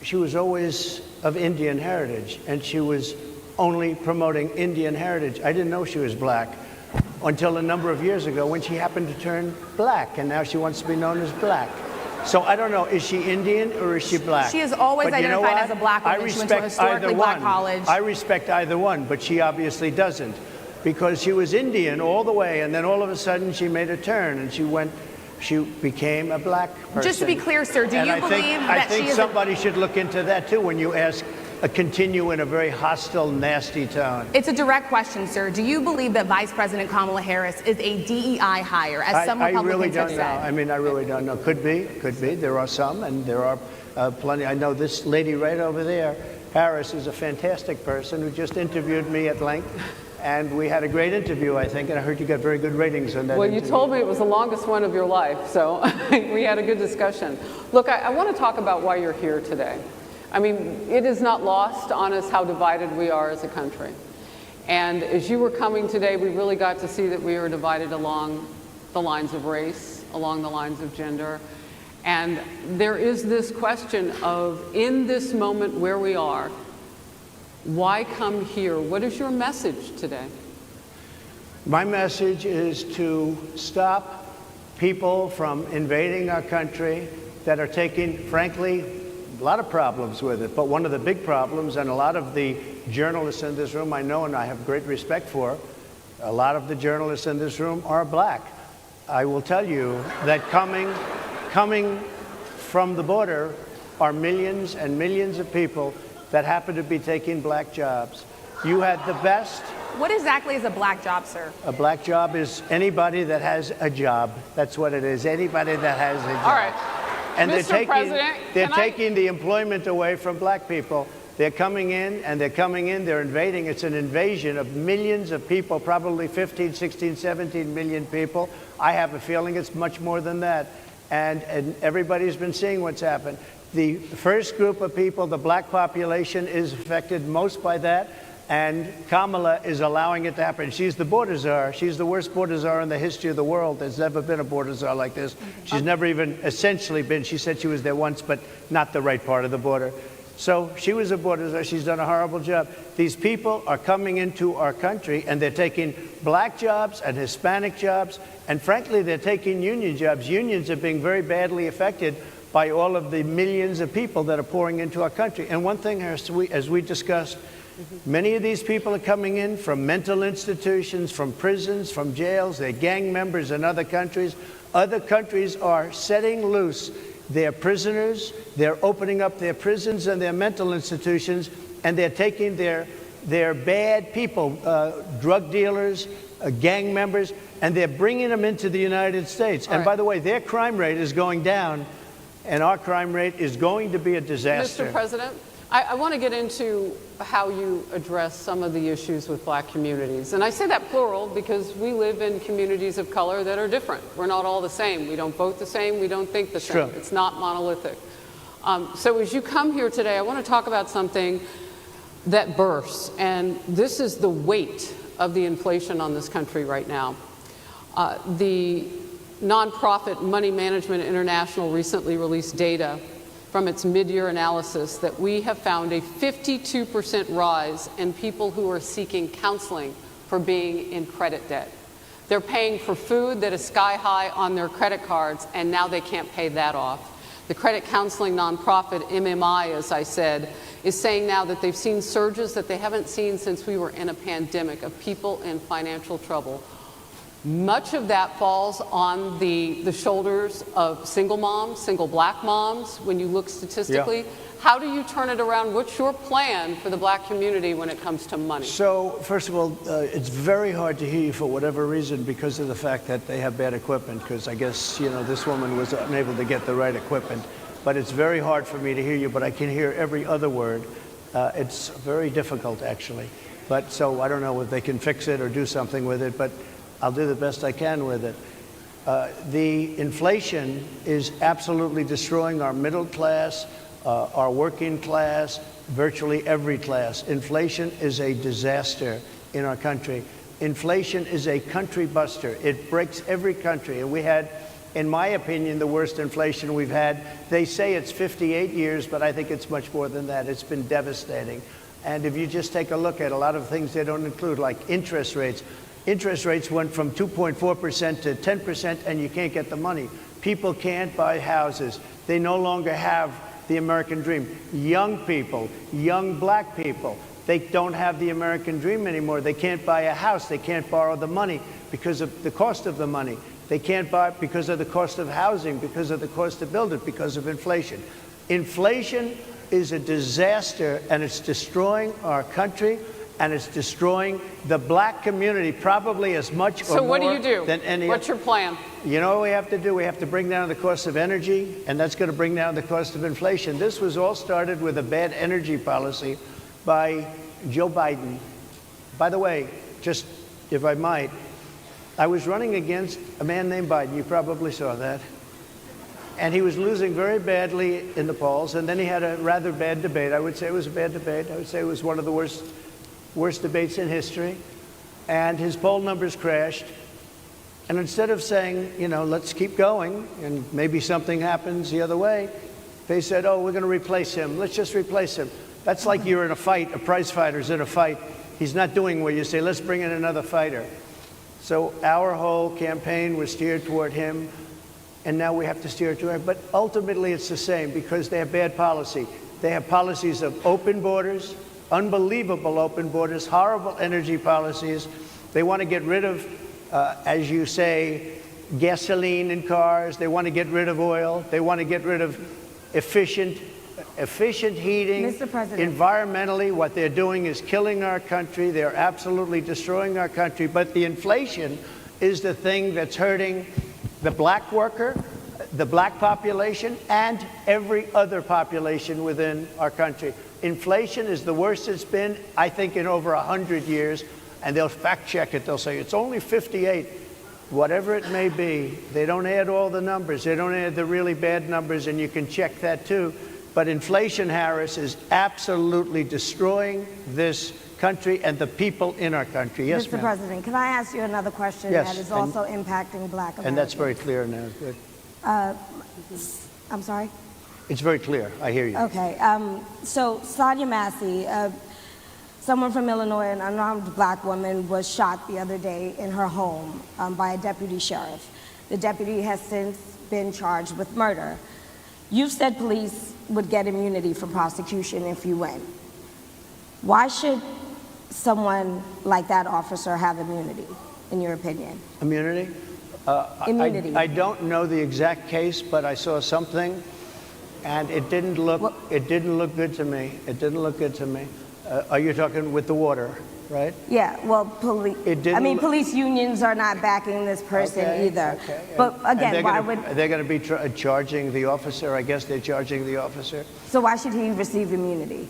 S8: she was always of Indian heritage, and she was only promoting Indian heritage. I didn't know she was black until a number of years ago when she happened to turn black, and now she wants to be known as black. So I don't know, is she Indian or is she black?
S22: She has always identified as a black woman. She went to a historically black college.
S8: I respect either one, but she obviously doesn't. because she was Indian all the way, and then all of a sudden she made a turn and she became a black person.
S22: Just to be clear, sir, do
S8: And
S22: you
S8: I
S22: believe
S8: think,
S22: that
S8: I think
S22: she is
S8: somebody should look into that too when you ask continue in a very hostile, nasty tone.
S22: It's a direct question, sir. Do you believe that Vice President Kamala Harris is a DEI hire, as some Republicans
S8: I really don't
S22: have
S8: know.
S22: said?
S8: I mean, I really don't know. Could be. There are some, and there are plenty. I know this lady right over there, Harris, is a fantastic person who just interviewed me at length. And we had a great interview, I think, and I heard you got very good ratings on that
S9: Well,
S8: interview.
S9: you told me it was the longest one of your life, so we had a good discussion. Look, I want to talk about why you're here today. I mean, it is not lost on us how divided we are as a country. And as you were coming today, we really got to see that we are divided along the lines of race, along the lines of gender. And there is this question of, in this moment where we are, why come here? What is your message today?
S8: My message is to stop people from invading our country that are taking, frankly, a lot of problems with it. But one of the big problems, and a lot of the journalists in this room I know and I have great respect for, a lot of the journalists in this room are black. I will tell you that coming from the border are millions and millions of people that happen to be taking black jobs. You had the best.
S22: What exactly is a black job, sir?
S8: A black job is anybody that has a job. That's what it is. Anybody that has a job.
S9: All right.
S8: And
S9: Mr. President,
S8: they're taking the employment away from black people. They're coming in, they're invading. It's an invasion of millions of people, probably 15, 16, 17 million people. I have a feeling it's much more than that. And everybody's been seeing what's happened. The first group of people, the black population, is affected most by that. And Kamala is allowing it to happen. She's the border czar. She's the worst border czar in the history of the world. There's never been a border czar like this. She's never even essentially been. She said she was there once, but not the right part of the border. So she was a border czar. She's done a horrible job. These people are coming into our country, and they're taking black jobs and Hispanic jobs. And frankly, they're taking union jobs. Unions are being very badly affected by all of the millions of people that are pouring into our country. And one thing, as we discussed, many of these people are coming in from mental institutions, from prisons, from jails. They're gang members in other countries. Other countries are setting loose their prisoners. They're opening up their prisons and their mental institutions, and they're taking their bad people, drug dealers, gang members, and they're bringing them into the United States. And by the way, their crime rate is going down, and our crime rate is going to be a disaster.
S9: Mr. President, I want to get into how you address some of the issues with black communities. And I say that plural because we live in communities of color that are different. We're not all the same. We don't vote the same. We don't think the same.
S8: True.
S9: It's not monolithic. So as you come here today, I want to talk about something that bursts. And this is the weight of the inflation on this country right now. The nonprofit Money Management International recently released data from its mid-year analysis that we have found a 52% rise in people who are seeking counseling for being in credit debt. They're paying for food that is sky high on their credit cards, and now they can't pay that off. The credit counseling nonprofit MMI, as I said, is saying now that they've seen surges that they haven't seen since we were in a pandemic of people in financial trouble. Much of that falls on the shoulders of single moms, single black moms, when you look statistically.
S8: Yeah.
S9: How do you turn it around? What's your plan for the black community when it comes to money?
S8: So, first of all, it's very hard to hear you for whatever reason because of the fact that they have bad equipment, because I guess, this woman was unable to get the right equipment. But it's very hard for me to hear you, but I can hear every other word. It's very difficult, actually. But so I don't know if they can fix it or do something with it, but I'll do the best I can with it. The inflation is absolutely destroying our middle class, our working class, virtually every class. Inflation is a disaster in our country. Inflation is a country buster. It breaks every country. And we had, in my opinion, the worst inflation we've had. They say it's 58 years, but I think it's much more than that. It's been devastating. And if you just take a look at a lot of things they don't include, like interest rates. Interest rates went from 2.4% to 10%, and you can't get the money. People can't buy houses. They no longer have the American dream. Young people, young black people, They don't have the American dream anymore. They can't buy a house. They can't borrow the money because of the cost of the money. They can't buy it because of the cost of housing, because of the cost to build it, because of inflation. Inflation is a disaster, and it's destroying our country, and it's destroying the black community probably as much or
S9: So what do
S8: more
S9: you do?
S8: than any.
S9: What's your plan?
S8: You know what we have to do? We have to bring down the cost of energy, and that's going to bring down the cost of inflation. This was all started with a bad energy policy by Joe Biden. By the way, just if I might, I was running against a man named Biden. You probably saw that. And he was losing very badly in the polls, and then he had a rather bad debate. I would say it was a bad debate. I would say it was one of the worst debates in history. And his poll numbers crashed. And instead of saying, you know, let's keep going, and maybe something happens the other way, they said, oh, we're going to replace him. Let's just replace him. That's like you're in a fight, a prize fighter's in a fight. He's not doing well. You say, let's bring in another fighter. So our whole campaign was steered toward him, and now we have to steer toward him. But ultimately, it's the same because they have bad policy. They have policies of open borders, unbelievable open borders, horrible energy policies. They want to get rid of, as you say, gasoline in cars. They want to get rid of oil. They want to get rid of efficient heating.
S10: Mr. President.
S8: Environmentally, what they're doing is killing our country. They're absolutely destroying our country. But the inflation is the thing that's hurting the black worker, the black population, and every other population within our country. Inflation is the worst it's been, I think, in over 100 years. And they'll fact check it. They'll say it's only 58. Whatever it may be, they don't add all the numbers. They don't add the really bad numbers, and you can check that too. But inflation, Harris, is absolutely destroying this country and the people in our country. Yes,
S10: Mr.
S8: ma'am.
S10: President, can I ask you another question
S8: Yes,
S10: that is also impacting black Americans?
S8: And that's very clear now. Good.
S10: I'm sorry?
S8: It's very clear. I hear you.
S10: Okay. So Sonia Massey, someone from Illinois, an unarmed black woman, was shot the other day in her home by a deputy sheriff. The deputy has since been charged with murder. You've said police would get immunity from prosecution if you win. Why should someone like that officer have immunity, in your opinion?
S8: Immunity?
S10: Immunity.
S8: I don't know the exact case, but I saw something, and it didn't look good to me. It didn't look good to me. Are you talking with the water, right?
S10: Yeah, well, police unions are not backing this person either.
S8: Okay.
S10: But again, why would...
S8: They're going to be charging the officer. I guess they're charging the officer.
S10: So why should he receive immunity?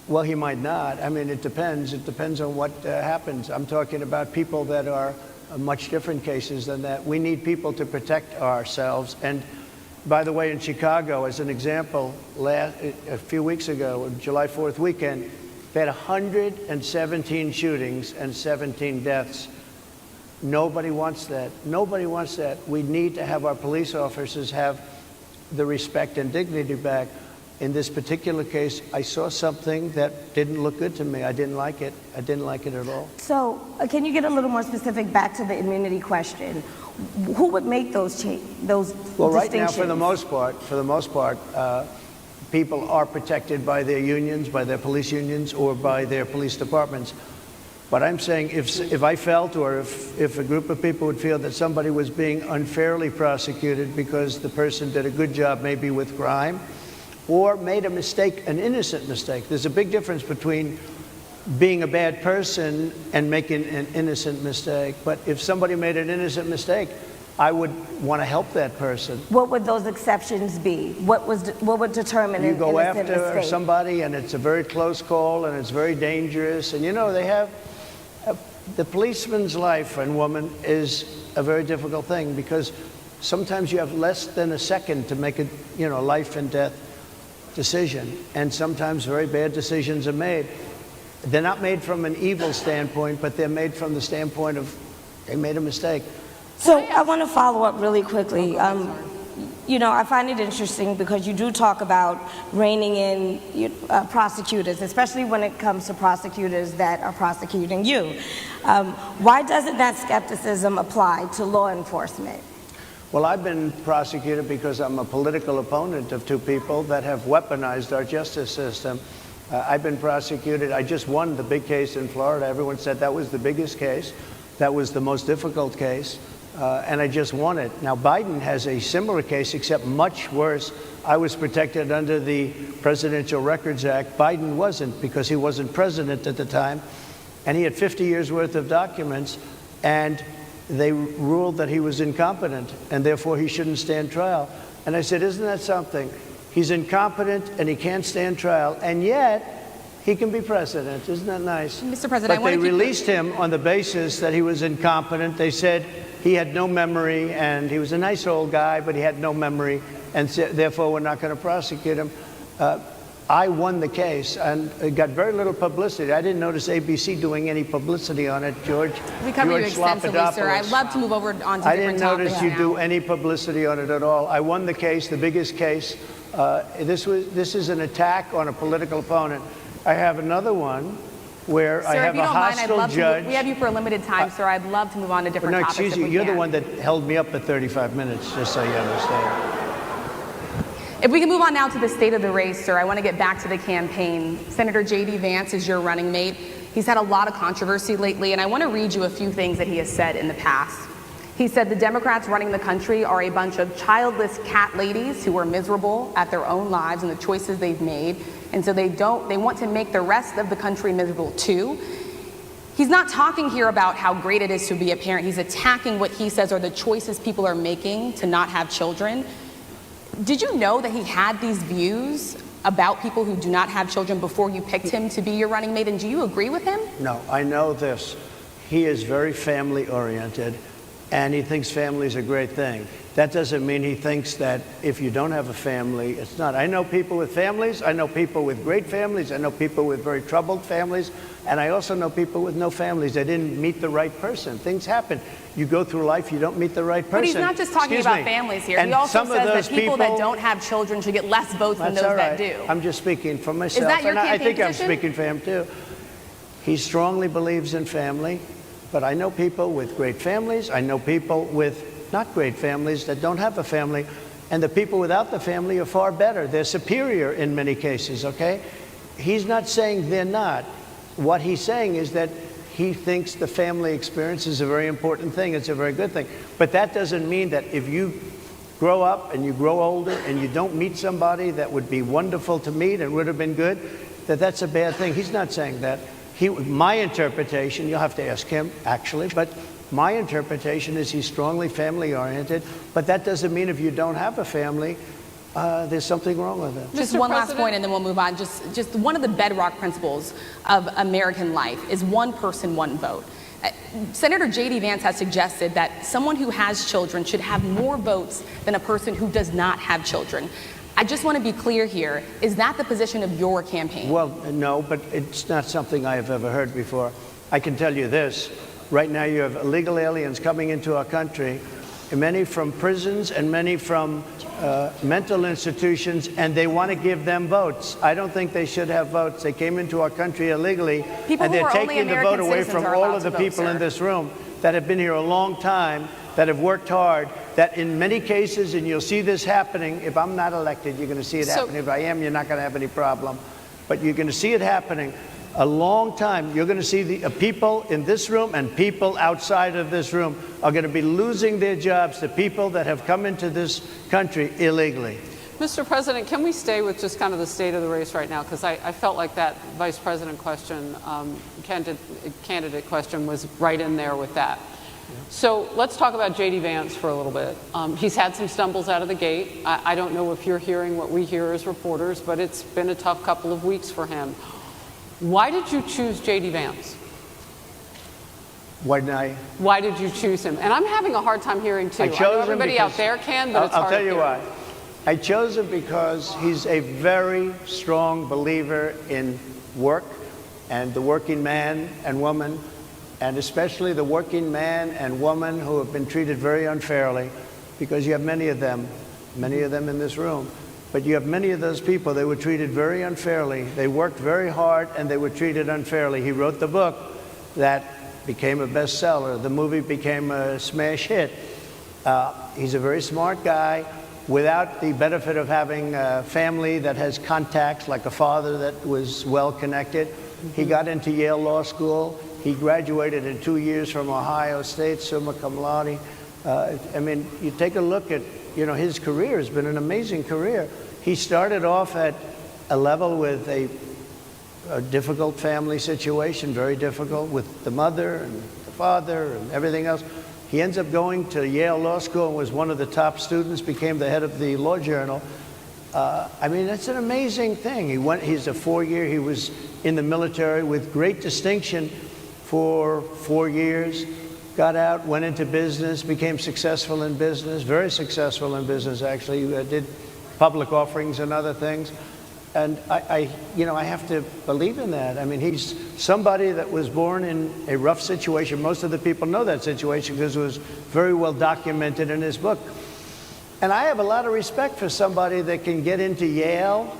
S8: Well, he might not. I mean, it depends. It depends on what happens. I'm talking about people that are much different cases than that. We need people to protect ourselves. And by the way, in Chicago, as an example, a few weeks ago, July 4th weekend, they had 117 shootings and 17 deaths. Nobody wants that. Nobody wants that. We need to have our police officers have the respect and dignity back. In this particular case, I saw something that didn't look good to me. I didn't like it. I didn't like it at all.
S10: So can you get a little more specific back to the immunity question? Who would make those
S8: Well, right now, for the most part, people are protected by their unions, by their police unions, or by their police departments. But I'm saying if I felt, or if a group of people would feel that somebody was being unfairly prosecuted because the person did a good job maybe with crime, or made a mistake, an innocent mistake. There's a big difference between being a bad person and making an innocent mistake. But if somebody made an innocent mistake, I would want to help that person.
S10: What would those exceptions be? What would determine an innocent mistake?
S8: You go after somebody, and it's a very close call, and it's very dangerous. And you know, they have the policeman's life, and woman, is a very difficult thing because sometimes you have less than a second to make a life and death decision, and sometimes very bad decisions are made. They're not made from an evil standpoint, but they're made from the standpoint of they made a mistake.
S10: So I want to follow up really quickly. I find it interesting because you do talk about reining in prosecutors, especially when it comes to prosecutors that are prosecuting you. Why doesn't that skepticism apply to law enforcement?
S8: Well, I've been prosecuted because I'm a political opponent of two people that have weaponized our justice system. I've been prosecuted. I just won the big case in Florida. Everyone said that was the biggest case. That was the most difficult case. And I just won it. Now, Biden has a similar case, except much worse. I was protected under the Presidential Records Act. Biden wasn't, because he wasn't president at the time. And he had 50 years worth of documents. And they ruled that he was incompetent, and therefore he shouldn't stand trial. And I said, isn't that something? He's incompetent and he can't stand trial, and yet he can be president. Isn't that nice?
S22: Mr. President,
S8: but they released him on the basis that he was incompetent. They said he had no memory, and he was a nice old guy, but he had no memory, and therefore we're not going to prosecute him. I won the case, and it got very little publicity. I didn't notice ABC doing any publicity on it, George.
S22: We covered you extensively, sir. I'd love to move over on to different topics.
S8: I didn't notice you do any publicity on it at all. I won the case, the biggest case. This is an attack on a political opponent. I have another one where I have a hostile judge.
S22: We have you for a limited time, sir. I'd love to move on to different topics.
S8: No, excuse you. You're the one that held me up for 35 minutes, just so you understand.
S22: If we can move on now to the state of the race, sir, I want to get back to the campaign. Senator J.D. Vance is your running mate. He's had a lot of controversy lately, and I want to read you a few things that he has said in the past. He said the Democrats running the country are a bunch of childless cat ladies who are miserable at their own lives and the choices they've made, and so they want to make the rest of the country miserable too. He's not talking here about how great it is to be a parent. He's attacking what he says are the choices people are making to not have children. Did you know that he had these views about people who do not have children before you picked him to be your running mate, and do you agree with him?
S8: No, I know this. He is very family-oriented, and he thinks family is a great thing. That doesn't mean he thinks that if you don't have a family, it's not. I know people with families. I know people with great families. I know people with very troubled families. And I also know people with no families. They didn't meet the right person. Things happen. You go through life, you don't meet the right person.
S22: But he's not just talking about families here. He also says that people that don't have children should get less votes than those that do.
S8: I'm just speaking for myself.
S22: Is that your campaign
S8: I think
S22: position?
S8: I'm speaking for him too. He strongly believes in family, but I know people with great families. I know people with not great families that don't have a family, and the people without the family are far better. They're superior in many cases, okay? He's not saying they're not. What he's saying is that he thinks the family experience is a very important thing. It's a very good thing. But that doesn't mean that if you grow up and you grow older and you don't meet somebody that would be wonderful to meet and would have been good, that that's a bad thing. He's not saying that. My interpretation, you'll have to ask him actually, but my interpretation is he's strongly family-oriented, but that doesn't mean if you don't have a family, there's something wrong with it.
S22: Just one last point and then we'll move on. Just one of the bedrock principles of American life is one person, one vote. Senator J.D. Vance has suggested that someone who has children should have more votes than a person who does not have children. I just want to be clear here. Is that the position of your campaign?
S8: Well, no, but it's not something I have ever heard before. I can tell you this. Right now you have illegal aliens coming into our country, many from prisons and many from mental institutions, and they want to give them votes. I don't think they should have votes. They came into our country illegally, and they're taking the vote away from all of the people in this room that have been here a long time, that have worked hard, that in many cases, and you'll see this happening, if I'm not elected, you're going to see it happening. If I am, you're not going to have any problem. But you're going to see it happening a long time. You're going to see the people in this room and people outside of this room are going to be losing their jobs to people that have come into this country illegally.
S9: Mr. President, can we stay with just kind of the state of the race right now? Because I felt like that vice president question, candidate question was right in there with that. So let's talk about J.D. Vance for a little bit. He's had some stumbles out of the gate. I don't know if you're hearing what we hear as reporters, but it's been a tough couple of weeks for him. Why did you choose J.D. Vance?
S8: Why
S9: did you choose him? And I'm having a hard time hearing too. I know everybody out there can, but it's hard to hear.
S8: I'll tell you why. I chose him because he's a very strong believer in work and the working man and woman, and especially the working man and woman who have been treated very unfairly, because you have many of them in this room. But you have many of those people, they were treated very unfairly. They worked very hard and they were treated unfairly. He wrote the book that became a bestseller. The movie became a smash hit. He's a very smart guy, without the benefit of having a family that has contacts, like a father that was well connected. He got into Yale Law School. He graduated in 2 years from Ohio State, summa cum laude. I mean, you take a look at, his career has been an amazing career. He started off at a level with a difficult family situation, very difficult, with the mother and the father and everything else. He ends up going to Yale Law School and was one of the top students, became the head of the Law Journal. I mean, it's an amazing thing. He's a 4-year, he was in the military with great distinction for 4 years, got out, went into business, became successful in business, very successful in business, actually. Did public offerings and other things. And I have to believe in that. I mean, he's somebody that was born in a rough situation. Most of the people know that situation because it was very well documented in his book. And I have a lot of respect for somebody that can get into Yale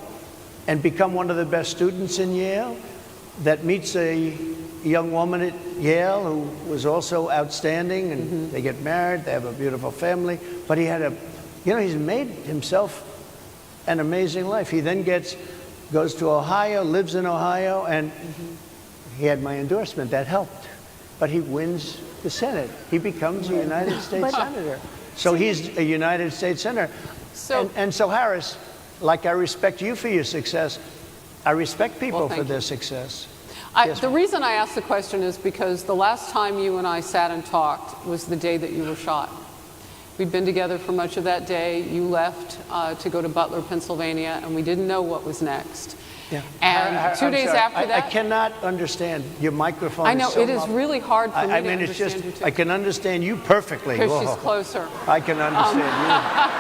S8: and become one of the best students in Yale, that meets a young woman at Yale who was also outstanding, and they get married, they have a beautiful family. But he had he's made himself an amazing life. He then goes to Ohio, lives in Ohio, and he had my endorsement. That helped. But he wins the Senate. He becomes a United States Senator. So he's a United States Senator. And so, Harris, like I respect you for your success, I respect people for their success.
S9: The reason I asked the question is because the last time you and I sat and talked was the day that you were shot. We'd been together for much of that day. You left to go to Butler, Pennsylvania, and we didn't know what was next.
S8: Yeah.
S9: And 2 days after that,
S8: I cannot understand your microphone.
S9: I know
S8: is so
S9: it is really hard for me to understand
S8: it's just,
S9: you too.
S8: I can understand you perfectly.
S9: Because she's closer.
S8: I can understand you.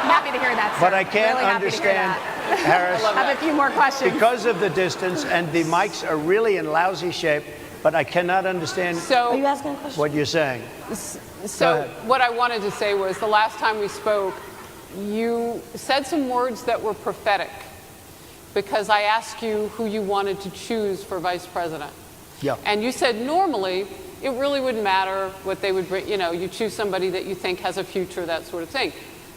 S22: Happy to hear that, sir.
S8: But I can't
S22: really
S8: understand, Harris.
S22: I have a few more questions.
S8: Because of the distance, and the mics are really in lousy shape, but I cannot understand what you're saying.
S9: So what I wanted to say was the last time we spoke, you said some words that were prophetic because I asked you who you wanted to choose for vice president.
S8: Yeah.
S9: And you said normally it really wouldn't matter what they would bring, you choose somebody that you think has a future, that sort of thing.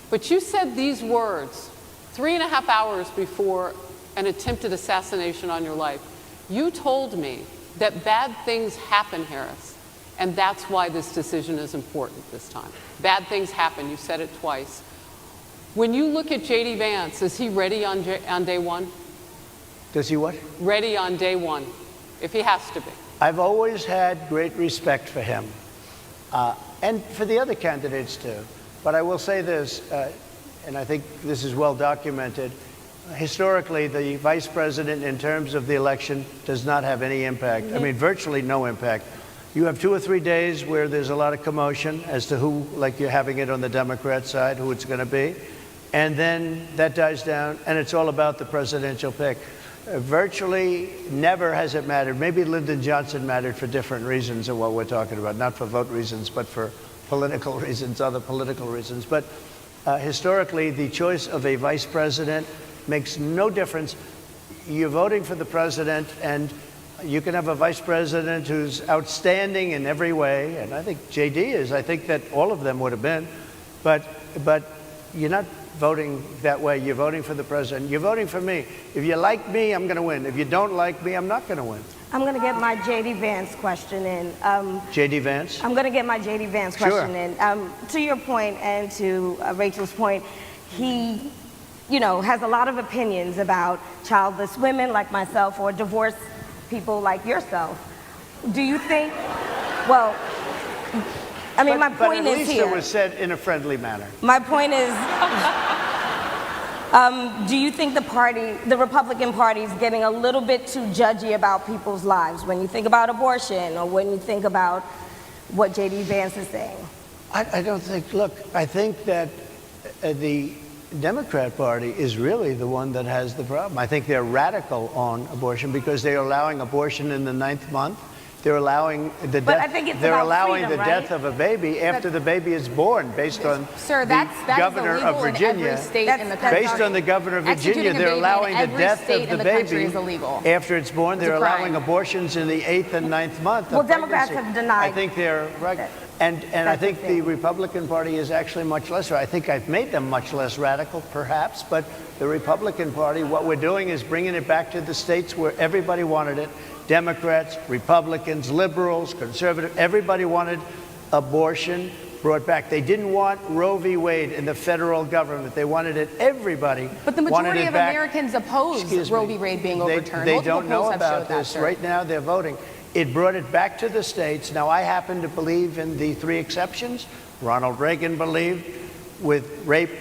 S9: But you said these words 3.5 hours before an attempted assassination on your life. You told me that bad things happen, Harris. And that's why this decision is important this time. Bad things happen. You said it twice. When you look at J.D. Vance, is he ready on day one?
S8: Does he what?
S9: Ready on day one, if he has to be.
S8: I've always had great respect for him, and for the other candidates too. But I will say this, and I think this is well documented. Historically, the vice president, in terms of the election, does not have any impact. I mean, virtually no impact. You have 2 or 3 days where there's a lot of commotion as to who, like you're having it on the Democrat side, who it's going to be. And then that dies down, and it's all about the presidential pick. Virtually never has it mattered. Maybe Lyndon Johnson mattered for different reasons of what we're talking about, not for vote reasons, but for political reasons, other political reasons. But historically, the choice of a vice president makes no difference. You're voting for the president, and you can have a vice president who's outstanding in every way, and I think J.D. is. I think that all of them would have been. But you're not voting that way. You're voting for the president. You're voting for me. If you like me, I'm going to win. If you don't like me, I'm not going to win.
S10: I'm going to get my J.D. Vance question in.
S8: J.D. Vance?
S10: I'm going to get my J.D. Vance question in. To your point and to Rachel's point, he, has a lot of opinions about childless women like myself or divorced people like yourself. Do you think, my point
S8: is
S10: is here.
S8: It was said in a friendly manner.
S10: My point is, do you think the Republican Party is getting a little bit too judgy about people's lives when you think about abortion or when you think about what J.D. Vance is saying?
S8: I don't think, look, I think that the Democrat Party is really the one that has the problem. I think they're radical on abortion because they're allowing abortion in the 9th month. They're allowing the death. They're allowing the death of a baby after the baby is born, based on the governor of Virginia. Based on the governor of Virginia, they're allowing the death of the baby after it's born. They're allowing abortions in the 8th and 9th month.
S10: Well, Democrats have denied.
S8: I think they're right. And I think the Republican Party is actually much less. I think I've made them much less radical, perhaps. But the Republican Party, what we're doing is bringing it back to the states where everybody wanted it. Democrats, Republicans, liberals, conservatives, everybody wanted abortion brought back. They didn't want Roe v. Wade in the federal government. They wanted it. Everybody
S22: But the
S8: wanted
S22: majority
S8: it
S22: of
S8: back.
S22: Americans oppose Roe v. Wade being overturned.
S8: They
S22: Multiple
S8: don't know
S22: polls have
S8: about
S22: showed that,
S8: this.
S22: sir.
S8: Right now, they're voting. It brought it back to the states. Now, I happen to believe in the 3 exceptions. Ronald Reagan believed with rape,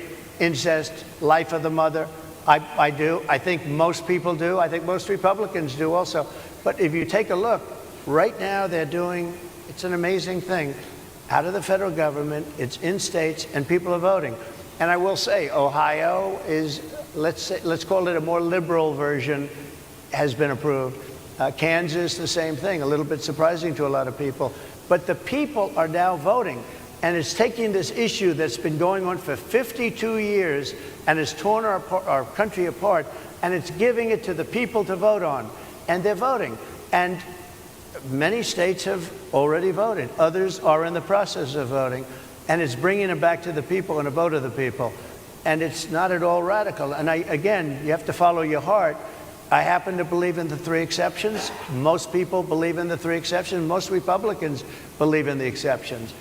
S8: incest, life of the mother. I do. I think most people do. I think most Republicans do also. But if you take a look, right now they're doing, it's an amazing thing, out of the federal government, it's in states, and people are voting. And I will say, Ohio is, let's call it a more liberal version, has been approved. Kansas, the same thing, a little bit surprising to a lot of people. But the people are now voting. And it's taking this issue that's been going on for 52 years and has torn our country apart, and it's giving it to the people to vote on. And they're voting. And many states have already voted. Others are in the process of voting. And it's bringing it back to the people and a vote of the people. And it's not at all radical. And again, you have to follow your heart. I happen to believe in the 3 exceptions. Most people believe in the 3 exceptions. Most Republicans believe in the exceptions.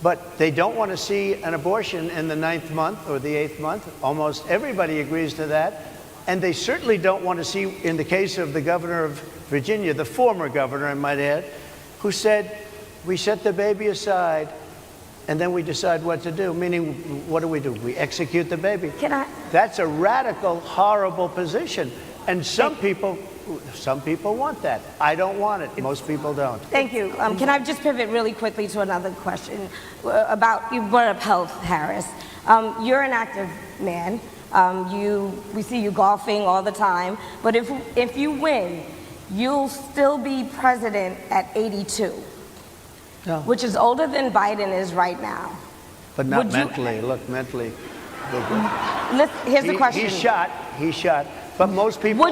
S8: But they don't want to see an abortion in the 9th month or the 8th month. Almost everybody agrees to that. And they certainly don't want to see, in the case of the governor of Virginia, the former governor, I might add, who said, we set the baby aside and then we decide what to do. Meaning, what do? We execute the baby. That's a radical, horrible position. And some people want that. I don't want it. Most people don't.
S10: Thank you. Can I just pivot really quickly to another question about, you brought up health, Harris. You're an active man. We see you golfing all the time. But if you win, you'll still be president at 82, which is older than Biden is right now.
S8: But not mentally. Look, mentally.
S10: Here's the question.
S8: He's shot. But most people,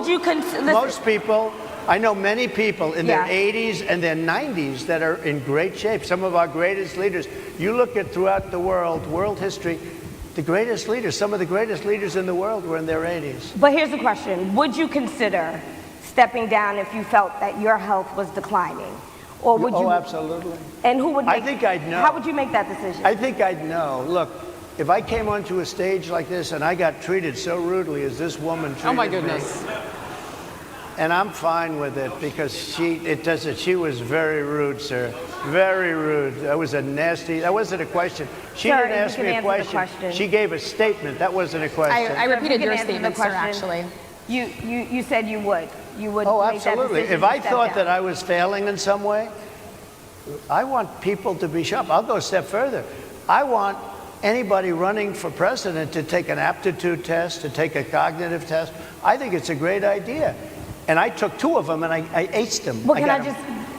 S8: I know many people in their 80s and their 90s that are in great shape. Some of our greatest leaders. You look at throughout the world history, the greatest leaders, some of the greatest leaders in the world were in their 80s.
S10: But here's the question. Would you consider stepping down if you felt that your health was declining? Or would you?
S8: Absolutely.
S10: And who would make,
S8: I think I'd know.
S10: How would you make that decision?
S8: I think I'd know. Look, if I came onto a stage like this and I got treated so rudely as this woman treated me.
S9: Oh my goodness.
S8: And I'm fine with it because she was very rude, sir. Very rude. That wasn't a question. She didn't ask me a question. She gave a statement. That wasn't a question.
S22: I repeated your statement, sir, actually.
S10: You said you would. You would
S8: Oh,
S10: make that
S8: absolutely.
S10: decision
S8: If I
S10: to step
S8: thought
S10: down.
S8: that I was failing in some way, I want people to be sharp. I'll go a step further. I want anybody running for president to take an aptitude test, to take a cognitive test. I think it's a great idea. And I took 2 of them and I aced them.
S10: Well,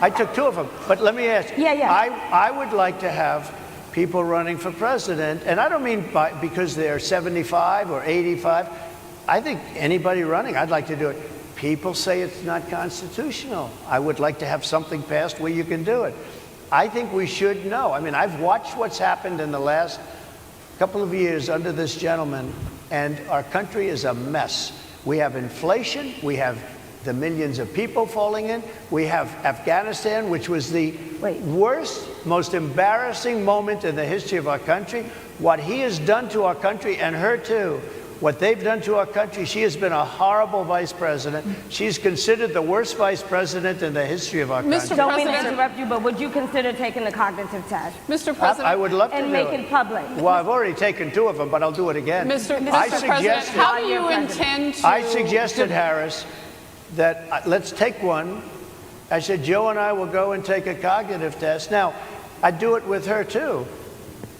S8: I took 2 of them. But let me ask you,
S10: Yeah.
S8: I would like to have people running for president, and I don't mean because they're 75 or 85. I think anybody running, I'd like to do it. People say it's not constitutional. I would like to have something passed where you can do it. I think we should know. I mean, I've watched what's happened in the last couple of years under this gentleman, and our country is a mess. We have inflation. We have the millions of people falling in. We have Afghanistan, which was the worst, most embarrassing moment in the history of our country. What he has done to our country, and her too, what they've done to our country, she has been a horrible vice president. She's considered the worst vice president in the history of our country.
S10: Don't mean to interrupt you, but would you consider taking the cognitive test?
S22: Mr. President.
S8: I would love to
S10: and
S8: do
S10: make
S8: it
S10: it public.
S8: Well, I've already taken 2 of them, but I'll do it again.
S22: Mr. President, how do you intend to...
S8: I suggested, Harris, that let's take one. I said, Joe and I will go and take a cognitive test. Now, I'd do it with her, too.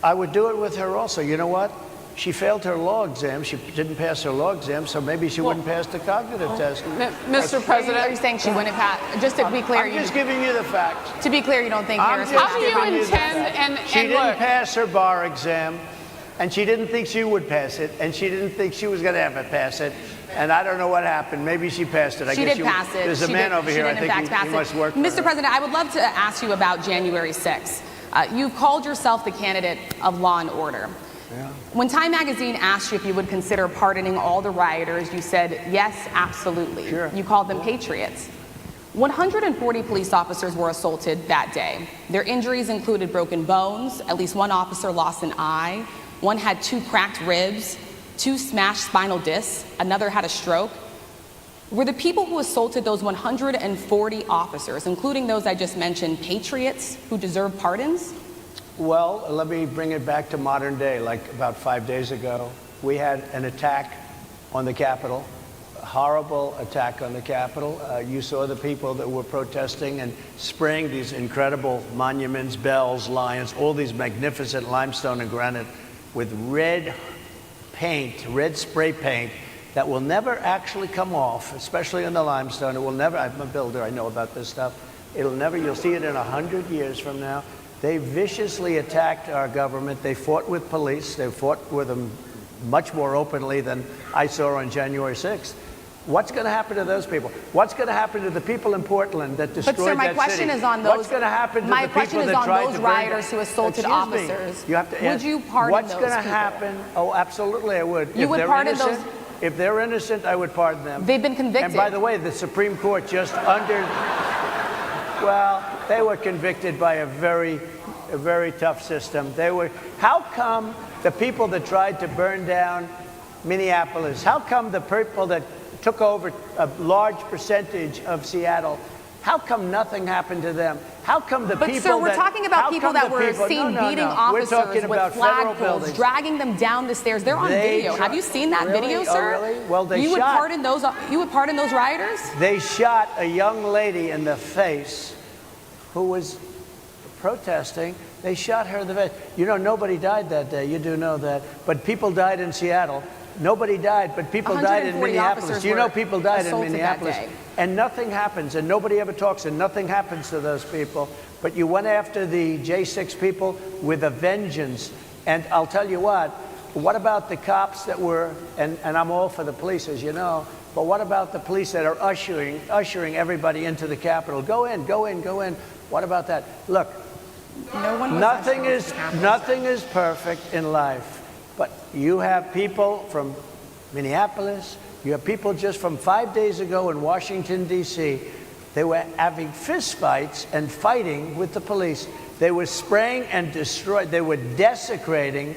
S8: I would do it with her also. You know what? She failed her law exam. She didn't pass her law exam, so maybe she wouldn't pass the cognitive test.
S22: Mr. President, are you saying she wouldn't pass? Just to be clear,
S8: I'm just giving you the facts.
S22: To be clear, you don't think Harris...
S8: How do you intend... She didn't pass her bar exam, and she didn't think she would pass it, and she didn't think she was going to ever pass it. And I don't know what happened. Maybe she passed it.
S22: She did pass it.
S8: There's a man over here. I think he must work for
S22: Mr.
S8: her.
S22: President, I would love to ask you about January 6th. You've called yourself the candidate of law and order.
S8: Yeah.
S22: When Time Magazine asked you if you would consider pardoning all the rioters, you said, yes, absolutely.
S8: Sure.
S22: You called them patriots. 140 police officers were assaulted that day. Their injuries included broken bones, at least one officer lost an eye, one had 2 cracked ribs, 2 smashed spinal discs, another had a stroke. Were the people who assaulted those 140 officers, including those I just mentioned, patriots who deserve pardons?
S8: Well, let me bring it back to modern day. Like about 5 days ago, we had an attack on the Capitol, a horrible attack on the Capitol. You saw the people that were protesting and spraying these incredible monuments, bells, lions, all these magnificent limestone and granite with red paint, red spray paint that will never actually come off, especially in the limestone. It will never, I'm a builder, I know about this stuff. It'll never, you'll see it in 100 years from now. They viciously attacked our government. They fought with police. They fought with them much more openly than I saw on January 6th. What's going to happen to those people? What's going to happen to the people in Portland that destroyed that city?
S22: But sir, my question is on those.
S8: What's going to happen to
S22: my
S8: the people
S22: question is
S8: that
S22: on
S8: tried
S22: those
S8: to
S22: rioters who assaulted officers.
S8: You have to
S22: would you pardon
S8: what's
S22: those
S8: going to
S22: people?
S8: happen? Oh, absolutely, I would.
S22: You
S8: if
S22: would
S8: they're
S22: pardon
S8: innocent,
S22: those?
S8: If they're innocent, I would pardon them.
S22: They've been convicted.
S8: And by the way, the Supreme Court just well, they were convicted by a very tough system. They were. How come the people that tried to burn down Minneapolis? How come the people that took over a large percentage of Seattle? How come nothing happened to them? How come the people
S22: But sir, we're
S8: that,
S22: talking about people that were seen beating officers with flagpoles, dragging them down the stairs. They're on video. Have you seen that video, sir?
S8: Oh, really? Well, they
S22: you would
S8: shot.
S22: pardon those. You would pardon those rioters?
S8: They shot a young lady in the face who was protesting. They shot her in the face. You know, nobody died that day. You do know that. But people died in Seattle. Nobody died, but people died in Minneapolis. You know people died in Minneapolis. And nothing happens, and nobody ever talks, and nothing happens to those people. But you went after the J6 people with a vengeance. And I'll tell you what about the cops that were, and I'm all for the police, as you know, but what about the police that are ushering everybody into the Capitol? Go in, go in, go in. What about that? Look, nothing is perfect in life. But you have people from Minneapolis, you have people just from 5 days ago in Washington, D.C. They were having fistfights and fighting with the police. They were spraying and destroying, they were desecrating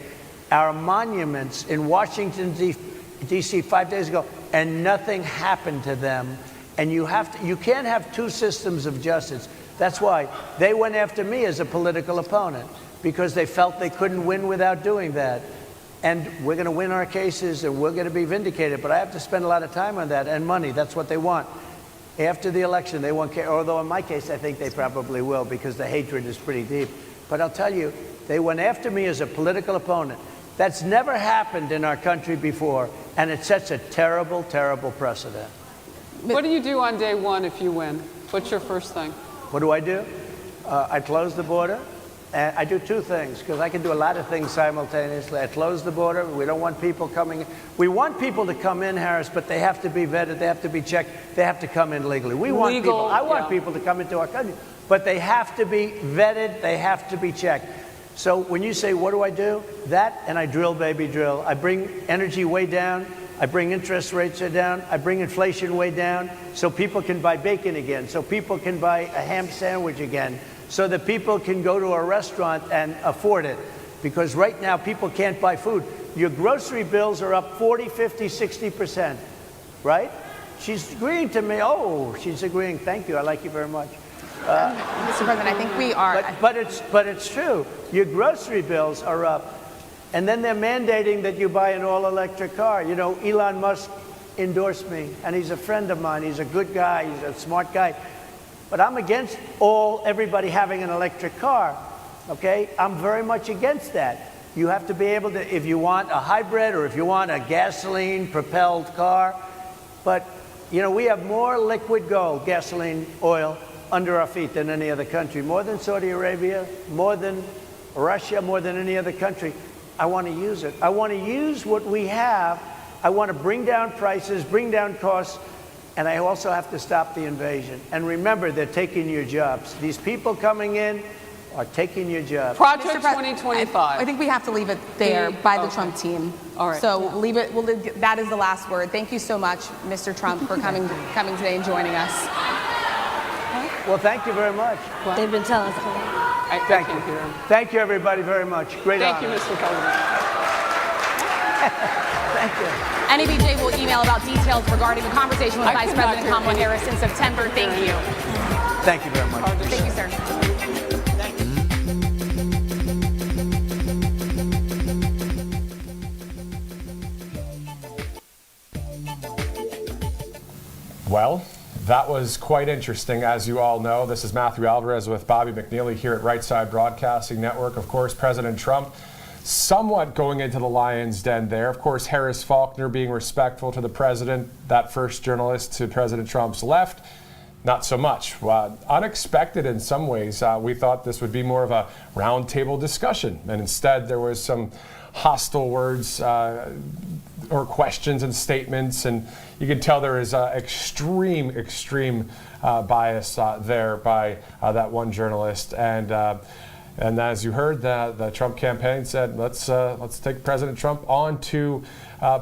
S8: our monuments in Washington, D.C. 5 days ago, and nothing happened to them. And you can't have two systems of justice. That's why they went after me as a political opponent, because they felt they couldn't win without doing that. And we're going to win our cases, and we're going to be vindicated. But I have to spend a lot of time on that, and money. That's what they want. After the election, they won't care. Although in my case, I think they probably will, because the hatred is pretty deep. But I'll tell you, they went after me as a political opponent. That's never happened in our country before, and it sets a terrible, terrible precedent.
S9: What do you do on day one if you win? What's your first thing?
S8: What do? I close the border. And I do two things, because I can do a lot of things simultaneously. I close the border. We don't want people coming in. We want people to come in, Harris, but they have to be vetted. They have to be checked. They have to come in legally. I want people to come into our country, but they have to be vetted. They have to be checked. So when you say, what do I do? That, and I drill, baby, drill. I bring energy way down. I bring interest rates down. I bring inflation way down, so people can buy bacon again, so people can buy a ham sandwich again, so that people can go to a restaurant and afford it. Because right now, people can't buy food. Your grocery bills are up 40, 50, 60%, right? She's agreeing to me. Oh, she's agreeing. Thank you. I like you very much.
S22: Mr. President, I think we are.
S8: But it's true. Your grocery bills are up. And then they're mandating that you buy an all-electric car. You know, Elon Musk endorsed me, and he's a friend of mine. He's a good guy. He's a smart guy. But I'm against everybody having an electric car, okay? I'm very much against that. You have to be able to, if you want a hybrid or if you want a gasoline-propelled car. But, you know, we have more liquid gold, gasoline, oil, under our feet than any other country. More than Saudi Arabia, more than Russia, more than any other country. I want to use it. I want to use what we have. I want to bring down prices, bring down costs. And I also have to stop the invasion. And remember, they're taking your jobs. These people coming in, are taking your job.
S9: Project
S22: Mr. Pres-
S9: 2025.
S22: I think we have to leave it there by the Trump team.
S9: All right.
S22: So leave it. That is the last word. Thank you so much, Mr. Trump, for coming today and joining us.
S8: Well, thank you very much.
S10: They've been telling us.
S8: Thank you. Thank you, everybody, very much. Great
S9: Thank
S8: honor.
S9: you, Mr. President.
S8: Thank you.
S22: NABJ will email about details regarding the conversation with Vice President Kamala Harris in September. Thank you.
S8: Thank you very much.
S22: Thank you, sir.
S5: Well, that was quite interesting. As you all know, this is Matthew Alvarez with Bobby McNeely here at Right Side Broadcasting Network. Of course, President Trump somewhat going into the lion's den there. Of course, Harris Faulkner being respectful to the president, that first journalist to President Trump's left. Not so much. Unexpected in some ways. We thought this would be more of a roundtable discussion, and instead there was some hostile words or questions and statements, and you can tell there is extreme bias there by that one journalist. And as you heard, the Trump campaign said, let's take President Trump on to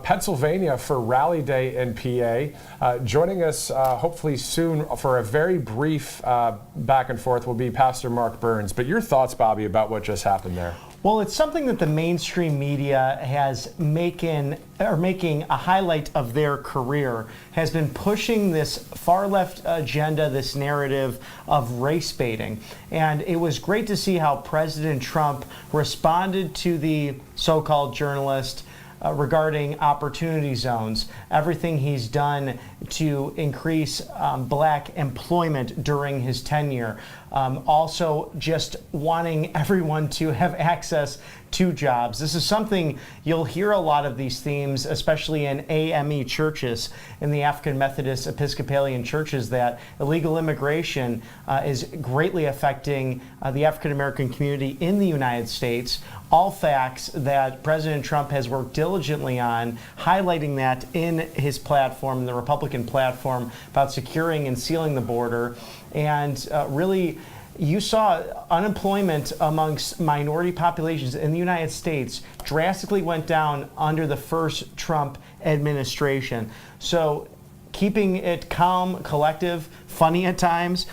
S5: Pennsylvania for Rally Day in PA. Joining us hopefully soon for a very brief back and forth will be Pastor Mark Burns. But your thoughts, Bobby, about what just happened there?
S17: Well, it's something that the mainstream media has making a highlight of their career, has been pushing this far left agenda, this narrative of race baiting. And it was great to see how President Trump responded to the so-called journalist regarding opportunity zones, everything he's done to increase black employment during his tenure. Also just wanting everyone to have access to jobs. This is something you'll hear a lot of these themes, especially in AME churches, in the African Methodist Episcopalian churches, that illegal immigration is greatly affecting the African American community in the United States. All facts that President Trump has worked diligently on, highlighting that in his platform, the Republican platform, about securing and sealing the border. And really, you saw unemployment amongst minority populations in the United States drastically went down under the first Trump administration. So keeping it calm, collective, funny at times,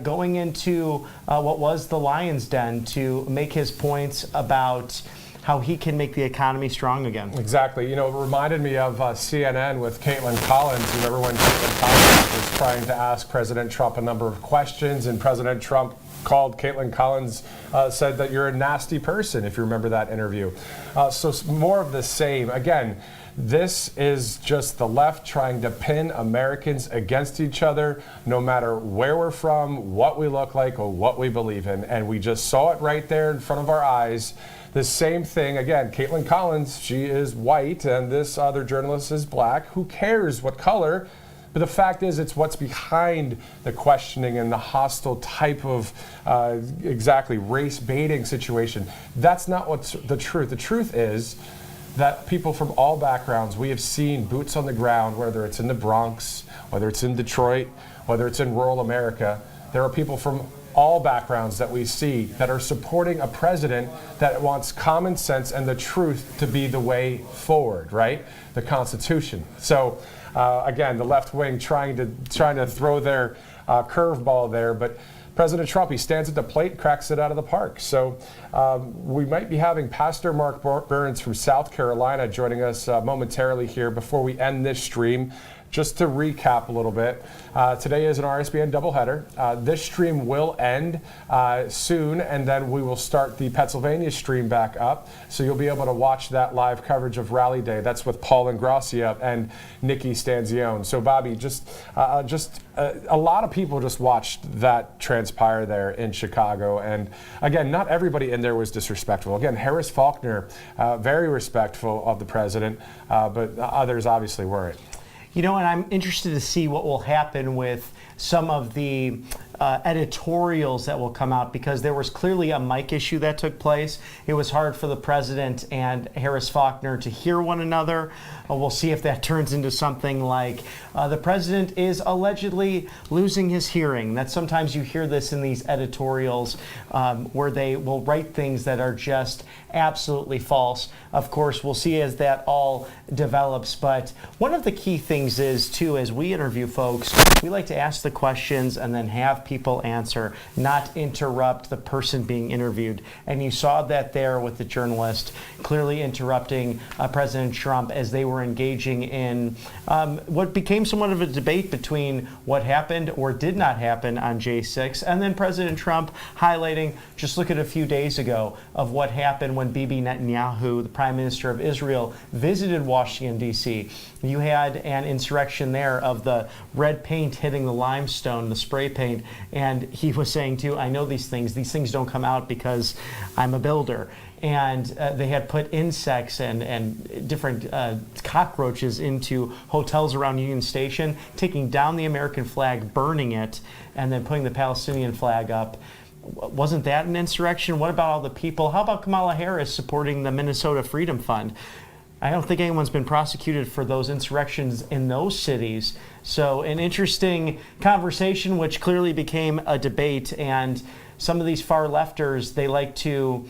S17: going into what was the lion's den to make his points about how he can make the economy strong again.
S5: Exactly. You know, it reminded me of CNN with Caitlin Collins. You remember when Caitlin Collins was trying to ask President Trump a number of questions, and President Trump called Caitlin Collins, said that you're a nasty person, if you remember that interview. So more of the same. Again, this is just the left trying to pin Americans against each other, no matter where we're from, what we look like, or what we believe in. And we just saw it right there in front of our eyes. The same thing, again, Caitlin Collins, she is white, and this other journalist is black. Who cares what color? But the fact is, it's what's behind the questioning and the hostile type of exactly race baiting situation. That's not what's the truth. The truth is that people from all backgrounds, we have seen boots on the ground, whether it's in the Bronx, whether it's in Detroit, whether it's in rural America. There are people from all backgrounds that we see that are supporting a president that wants common sense and the truth to be the way forward, right? The Constitution. So again, the left wing trying to throw their curveball there, but President Trump, he stands at the plate, cracks it out of the park. So we might be having Pastor Mark Burns from South Carolina joining us momentarily here before we end this stream. Just to recap a little bit, today is an RSBN doubleheader. This stream will end soon, and then we will start the Pennsylvania stream back up. So you'll be able to watch that live coverage of Rally Day. That's with Paul Ingrassia and Nikki Stanzione. So Bobby, just a lot of people just watched that transpire there in Chicago. And again, not everybody in there was disrespectful. Again, Harris Faulkner, very respectful of the president, but others obviously weren't.
S17: You know, and I'm interested to see what will happen with some of the editorials that will come out, because there was clearly a mic issue that took place. It was hard for the president and Harris Faulkner to hear one another. We'll see if that turns into something like the president is allegedly losing his hearing. That sometimes you hear this in these editorials where they will write things that are just absolutely false. Of course, we'll see as that all develops. But one of the key things is, too, as we interview folks, we like to ask the questions and then have people answer, not interrupt the person being interviewed. And you saw that there with the journalist clearly interrupting President Trump as they were engaging in what became somewhat of a debate between what happened or did not happen on J6, and then President Trump highlighting, just look at a few days ago, of what happened when Bibi Netanyahu, the Prime Minister of Israel, visited Washington, D.C. You had an insurrection there of the red paint hitting the limestone, the spray paint, and he was saying, too, I know these things don't come out because I'm a builder. And they had put insects and different cockroaches into hotels around Union Station, taking down the American flag, burning it, and then putting the Palestinian flag up. Wasn't that an insurrection? What about all the people? How about Kamala Harris supporting the Minnesota Freedom Fund? I don't think anyone's been prosecuted for those insurrections in those cities. So an interesting conversation, which clearly became a debate. And some of these far lefters, they like to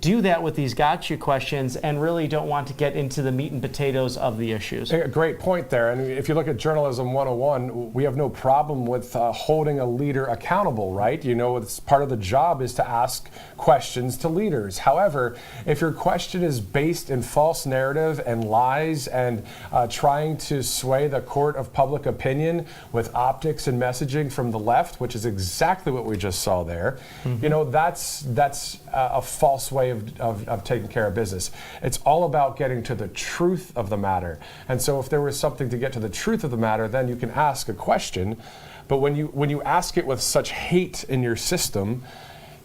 S17: do that with these gotcha questions and really don't want to get into the meat and potatoes of the issues.
S5: A great point there. And if you look at Journalism 101, we have no problem with holding a leader accountable, right? You know, it's part of the job is to ask questions to leaders. However, if your question is based in false narrative and lies and trying to sway the court of public opinion with optics and messaging from the left, which is exactly what we just saw there, you know, that's a false way of taking care of business. It's all about getting to the truth of the matter. And so if there was something to get to the truth of the matter, then you can ask a question. But when you ask it with such hate in your system,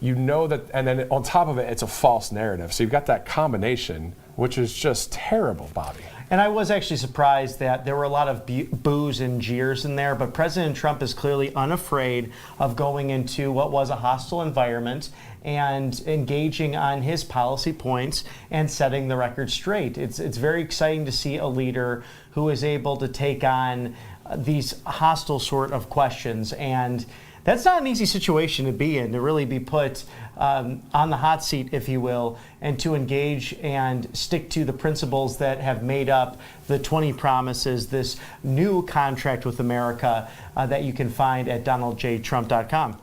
S5: you know that, and then on top of it, it's a false narrative. So you've got that combination, which is just terrible, Bobby.
S17: And I was actually surprised that there were a lot of boos and jeers in there, but President Trump is clearly unafraid of going into what was a hostile environment and engaging on his policy points and setting the record straight. It's very exciting to see a leader who is able to take on these hostile sort of questions. And that's not an easy situation to be in, to really be put on the hot seat, if you will, and to engage and stick to the principles that have made up the 20 promises, this new contract with America that you can find at donaldjtrump.com.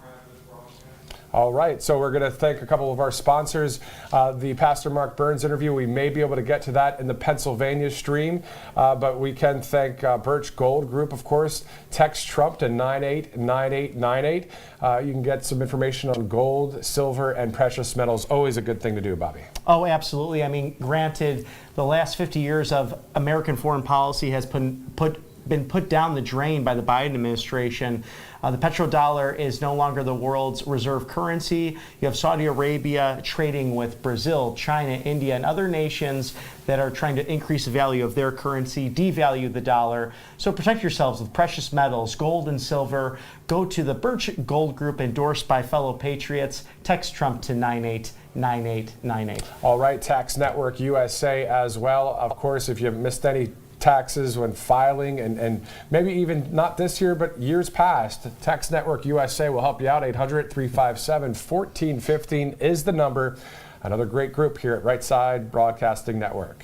S5: All right, so we're going to thank a couple of our sponsors. The Pastor Mark Burns interview, we may be able to get to that in the Pennsylvania stream, but we can thank Birch Gold Group, of course. Text Trump to 989898. You can get some information on gold, silver, and precious metals. Always a good thing to do, Bobby.
S17: Oh, absolutely. I mean, granted, the last 50 years of American foreign policy has been put down the drain by the Biden administration. The petrodollar is no longer the world's reserve currency. You have Saudi Arabia trading with Brazil, China, India, and other nations that are trying to increase the value of their currency, devalue the dollar. So protect yourselves with precious metals, gold and silver. Go to the Birch Gold Group endorsed by fellow patriots. Text Trump to 989898.
S5: All right, Tax Network USA as well. Of course, if you've missed any taxes when filing, and maybe even not this year, but years past, Tax Network USA will help you out. 800-357-1415 is the number. Another great group here at Right Side Broadcasting Network.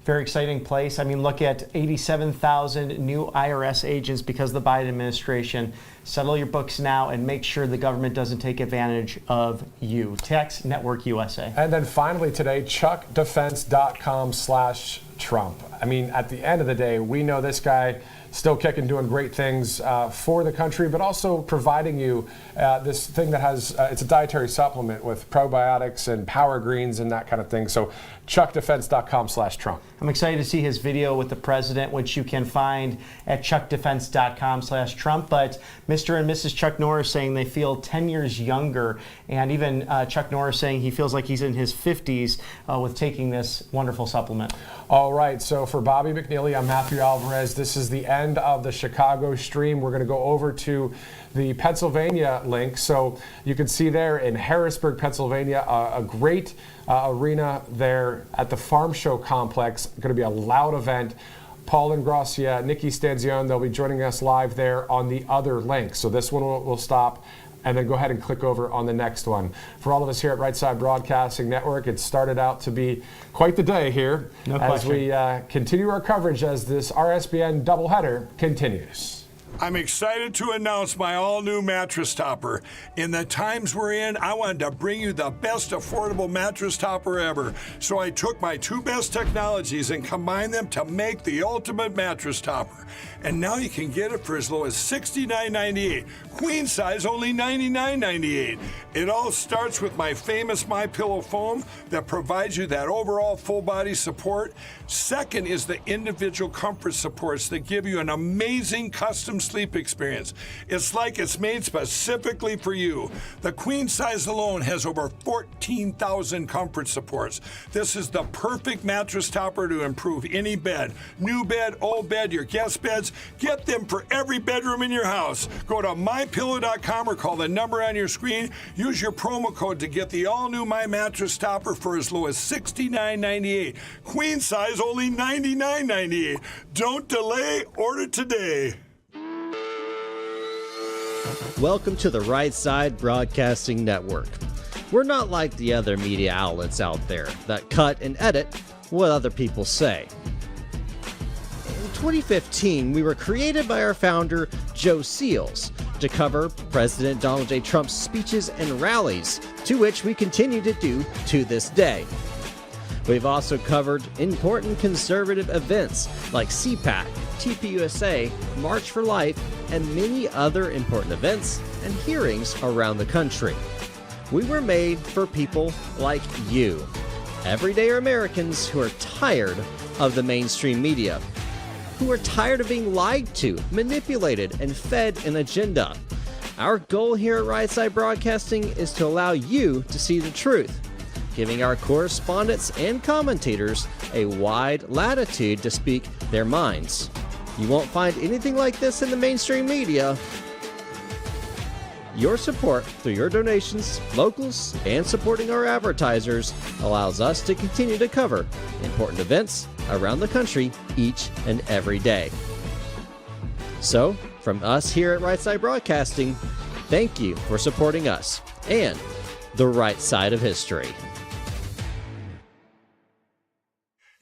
S17: Very exciting place. I mean, look at 87,000 new IRS agents because of the Biden administration. Settle your books now and make sure the government doesn't take advantage of you. Tax Network USA.
S5: And then finally today, chuckdefense.com/Trump. I mean, at the end of the day, we know this guy still kicking, doing great things for the country, but also providing you this thing that has, it's a dietary supplement with probiotics and power greens and that kind of thing. So chuckdefense.com/Trump.
S17: I'm excited to see his video with the president, which you can find at chuckdefense.com/Trump. But Mr. and Mrs. Chuck Norris saying they feel 10 years younger, and even Chuck Norris saying he feels like he's in his 50s with taking this wonderful supplement.
S5: All right, so for Bobby McNeely, I'm Matthew Alvarez. This is the end end of the Chicago stream. We're going to go over to the Pennsylvania link. So you can see there in Harrisburg, Pennsylvania, a great arena there at the Farm Show Complex. Going to be a loud event. Paul Ingrassia, Nikki Stanzione, they'll be joining us live there on the other link. So this one will stop, and then go ahead and click over on the next one. For all of us here at Right Side Broadcasting Network, it started out to be quite the day here as we continue our coverage as this RSBN doubleheader continues.
S6: I'm excited to announce my all-new mattress topper. In the times we're in, I wanted to bring you the best affordable mattress topper ever. So I took my two best technologies and combined them to make the ultimate mattress topper. And now you can get it for as low as $69.98. Queen size, only $99.98. It all starts with my famous MyPillow foam that provides you that overall full body support. Second is the individual comfort supports that give you an amazing custom sleep experience. It's like it's made specifically for you. The queen size alone has over 14,000 comfort supports. This is the perfect mattress topper to improve any bed. New bed, old bed, your guest beds. Get them for every bedroom in your house. Go to mypillow.com or call the number on your screen. Use your promo code to get the all-new My Mattress Topper for as low as $69.98. Queen size, only $99.98. Don't delay, order today.
S4: Welcome to the Right Side Broadcasting Network. We're not like the other media outlets out there that cut and edit what other people say. In 2015, we were created by our founder, Joe Seals, to cover President Donald J. Trump's speeches and rallies, to which we continue to do to this day. We've also covered important conservative events like CPAC, TPUSA, March for Life, and many other important events and hearings around the country. We were made for people like you, everyday Americans who are tired of the mainstream media, who are tired of being lied to, manipulated, and fed an agenda. Our goal here at Right Side Broadcasting is to allow you to see the truth, giving our correspondents and commentators a wide latitude to speak their minds. You won't find anything like this in the mainstream media. Your support through your donations, locals, and supporting our advertisers allows us to continue to cover important events around the country each and every day. So, from us here at Right Side Broadcasting, thank you for supporting us and the right side of history.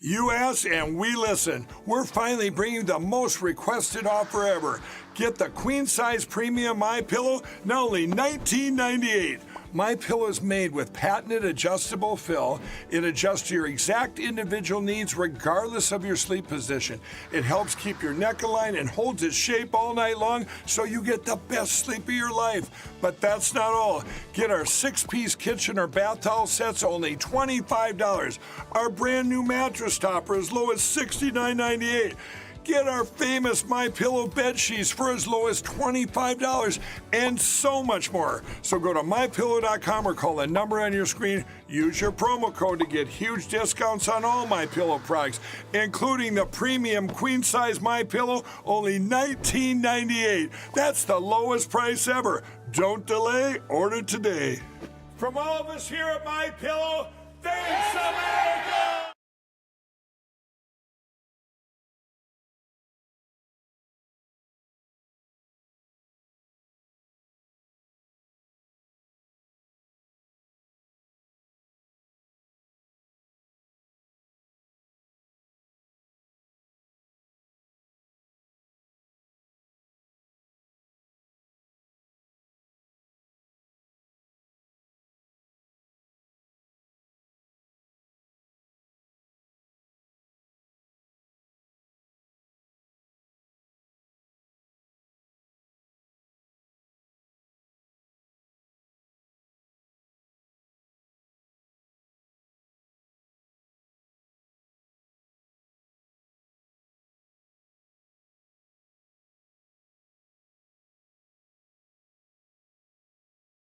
S6: You ask and we listen. We're finally bringing the most requested offer ever. Get the queen size premium MyPillow, now only $19.98. MyPillow is made with patented adjustable fill. It adjusts to your exact individual needs regardless of your sleep position. It helps keep your neck aligned and holds its shape all night long so you get the best sleep of your life. But that's not all. Get our 6-piece kitchen or bath towel sets, only $25. Our brand new mattress topper as low as $69.98. Get our famous MyPillow bed sheets for as low as $25 and so much more. So go to mypillow.com or call the number on your screen. Use your promo code to get huge discounts on all MyPillow products, including the premium queen size MyPillow, only $19.98. That's the lowest price ever. Don't delay, order today. From all of us here at MyPillow, thanks America!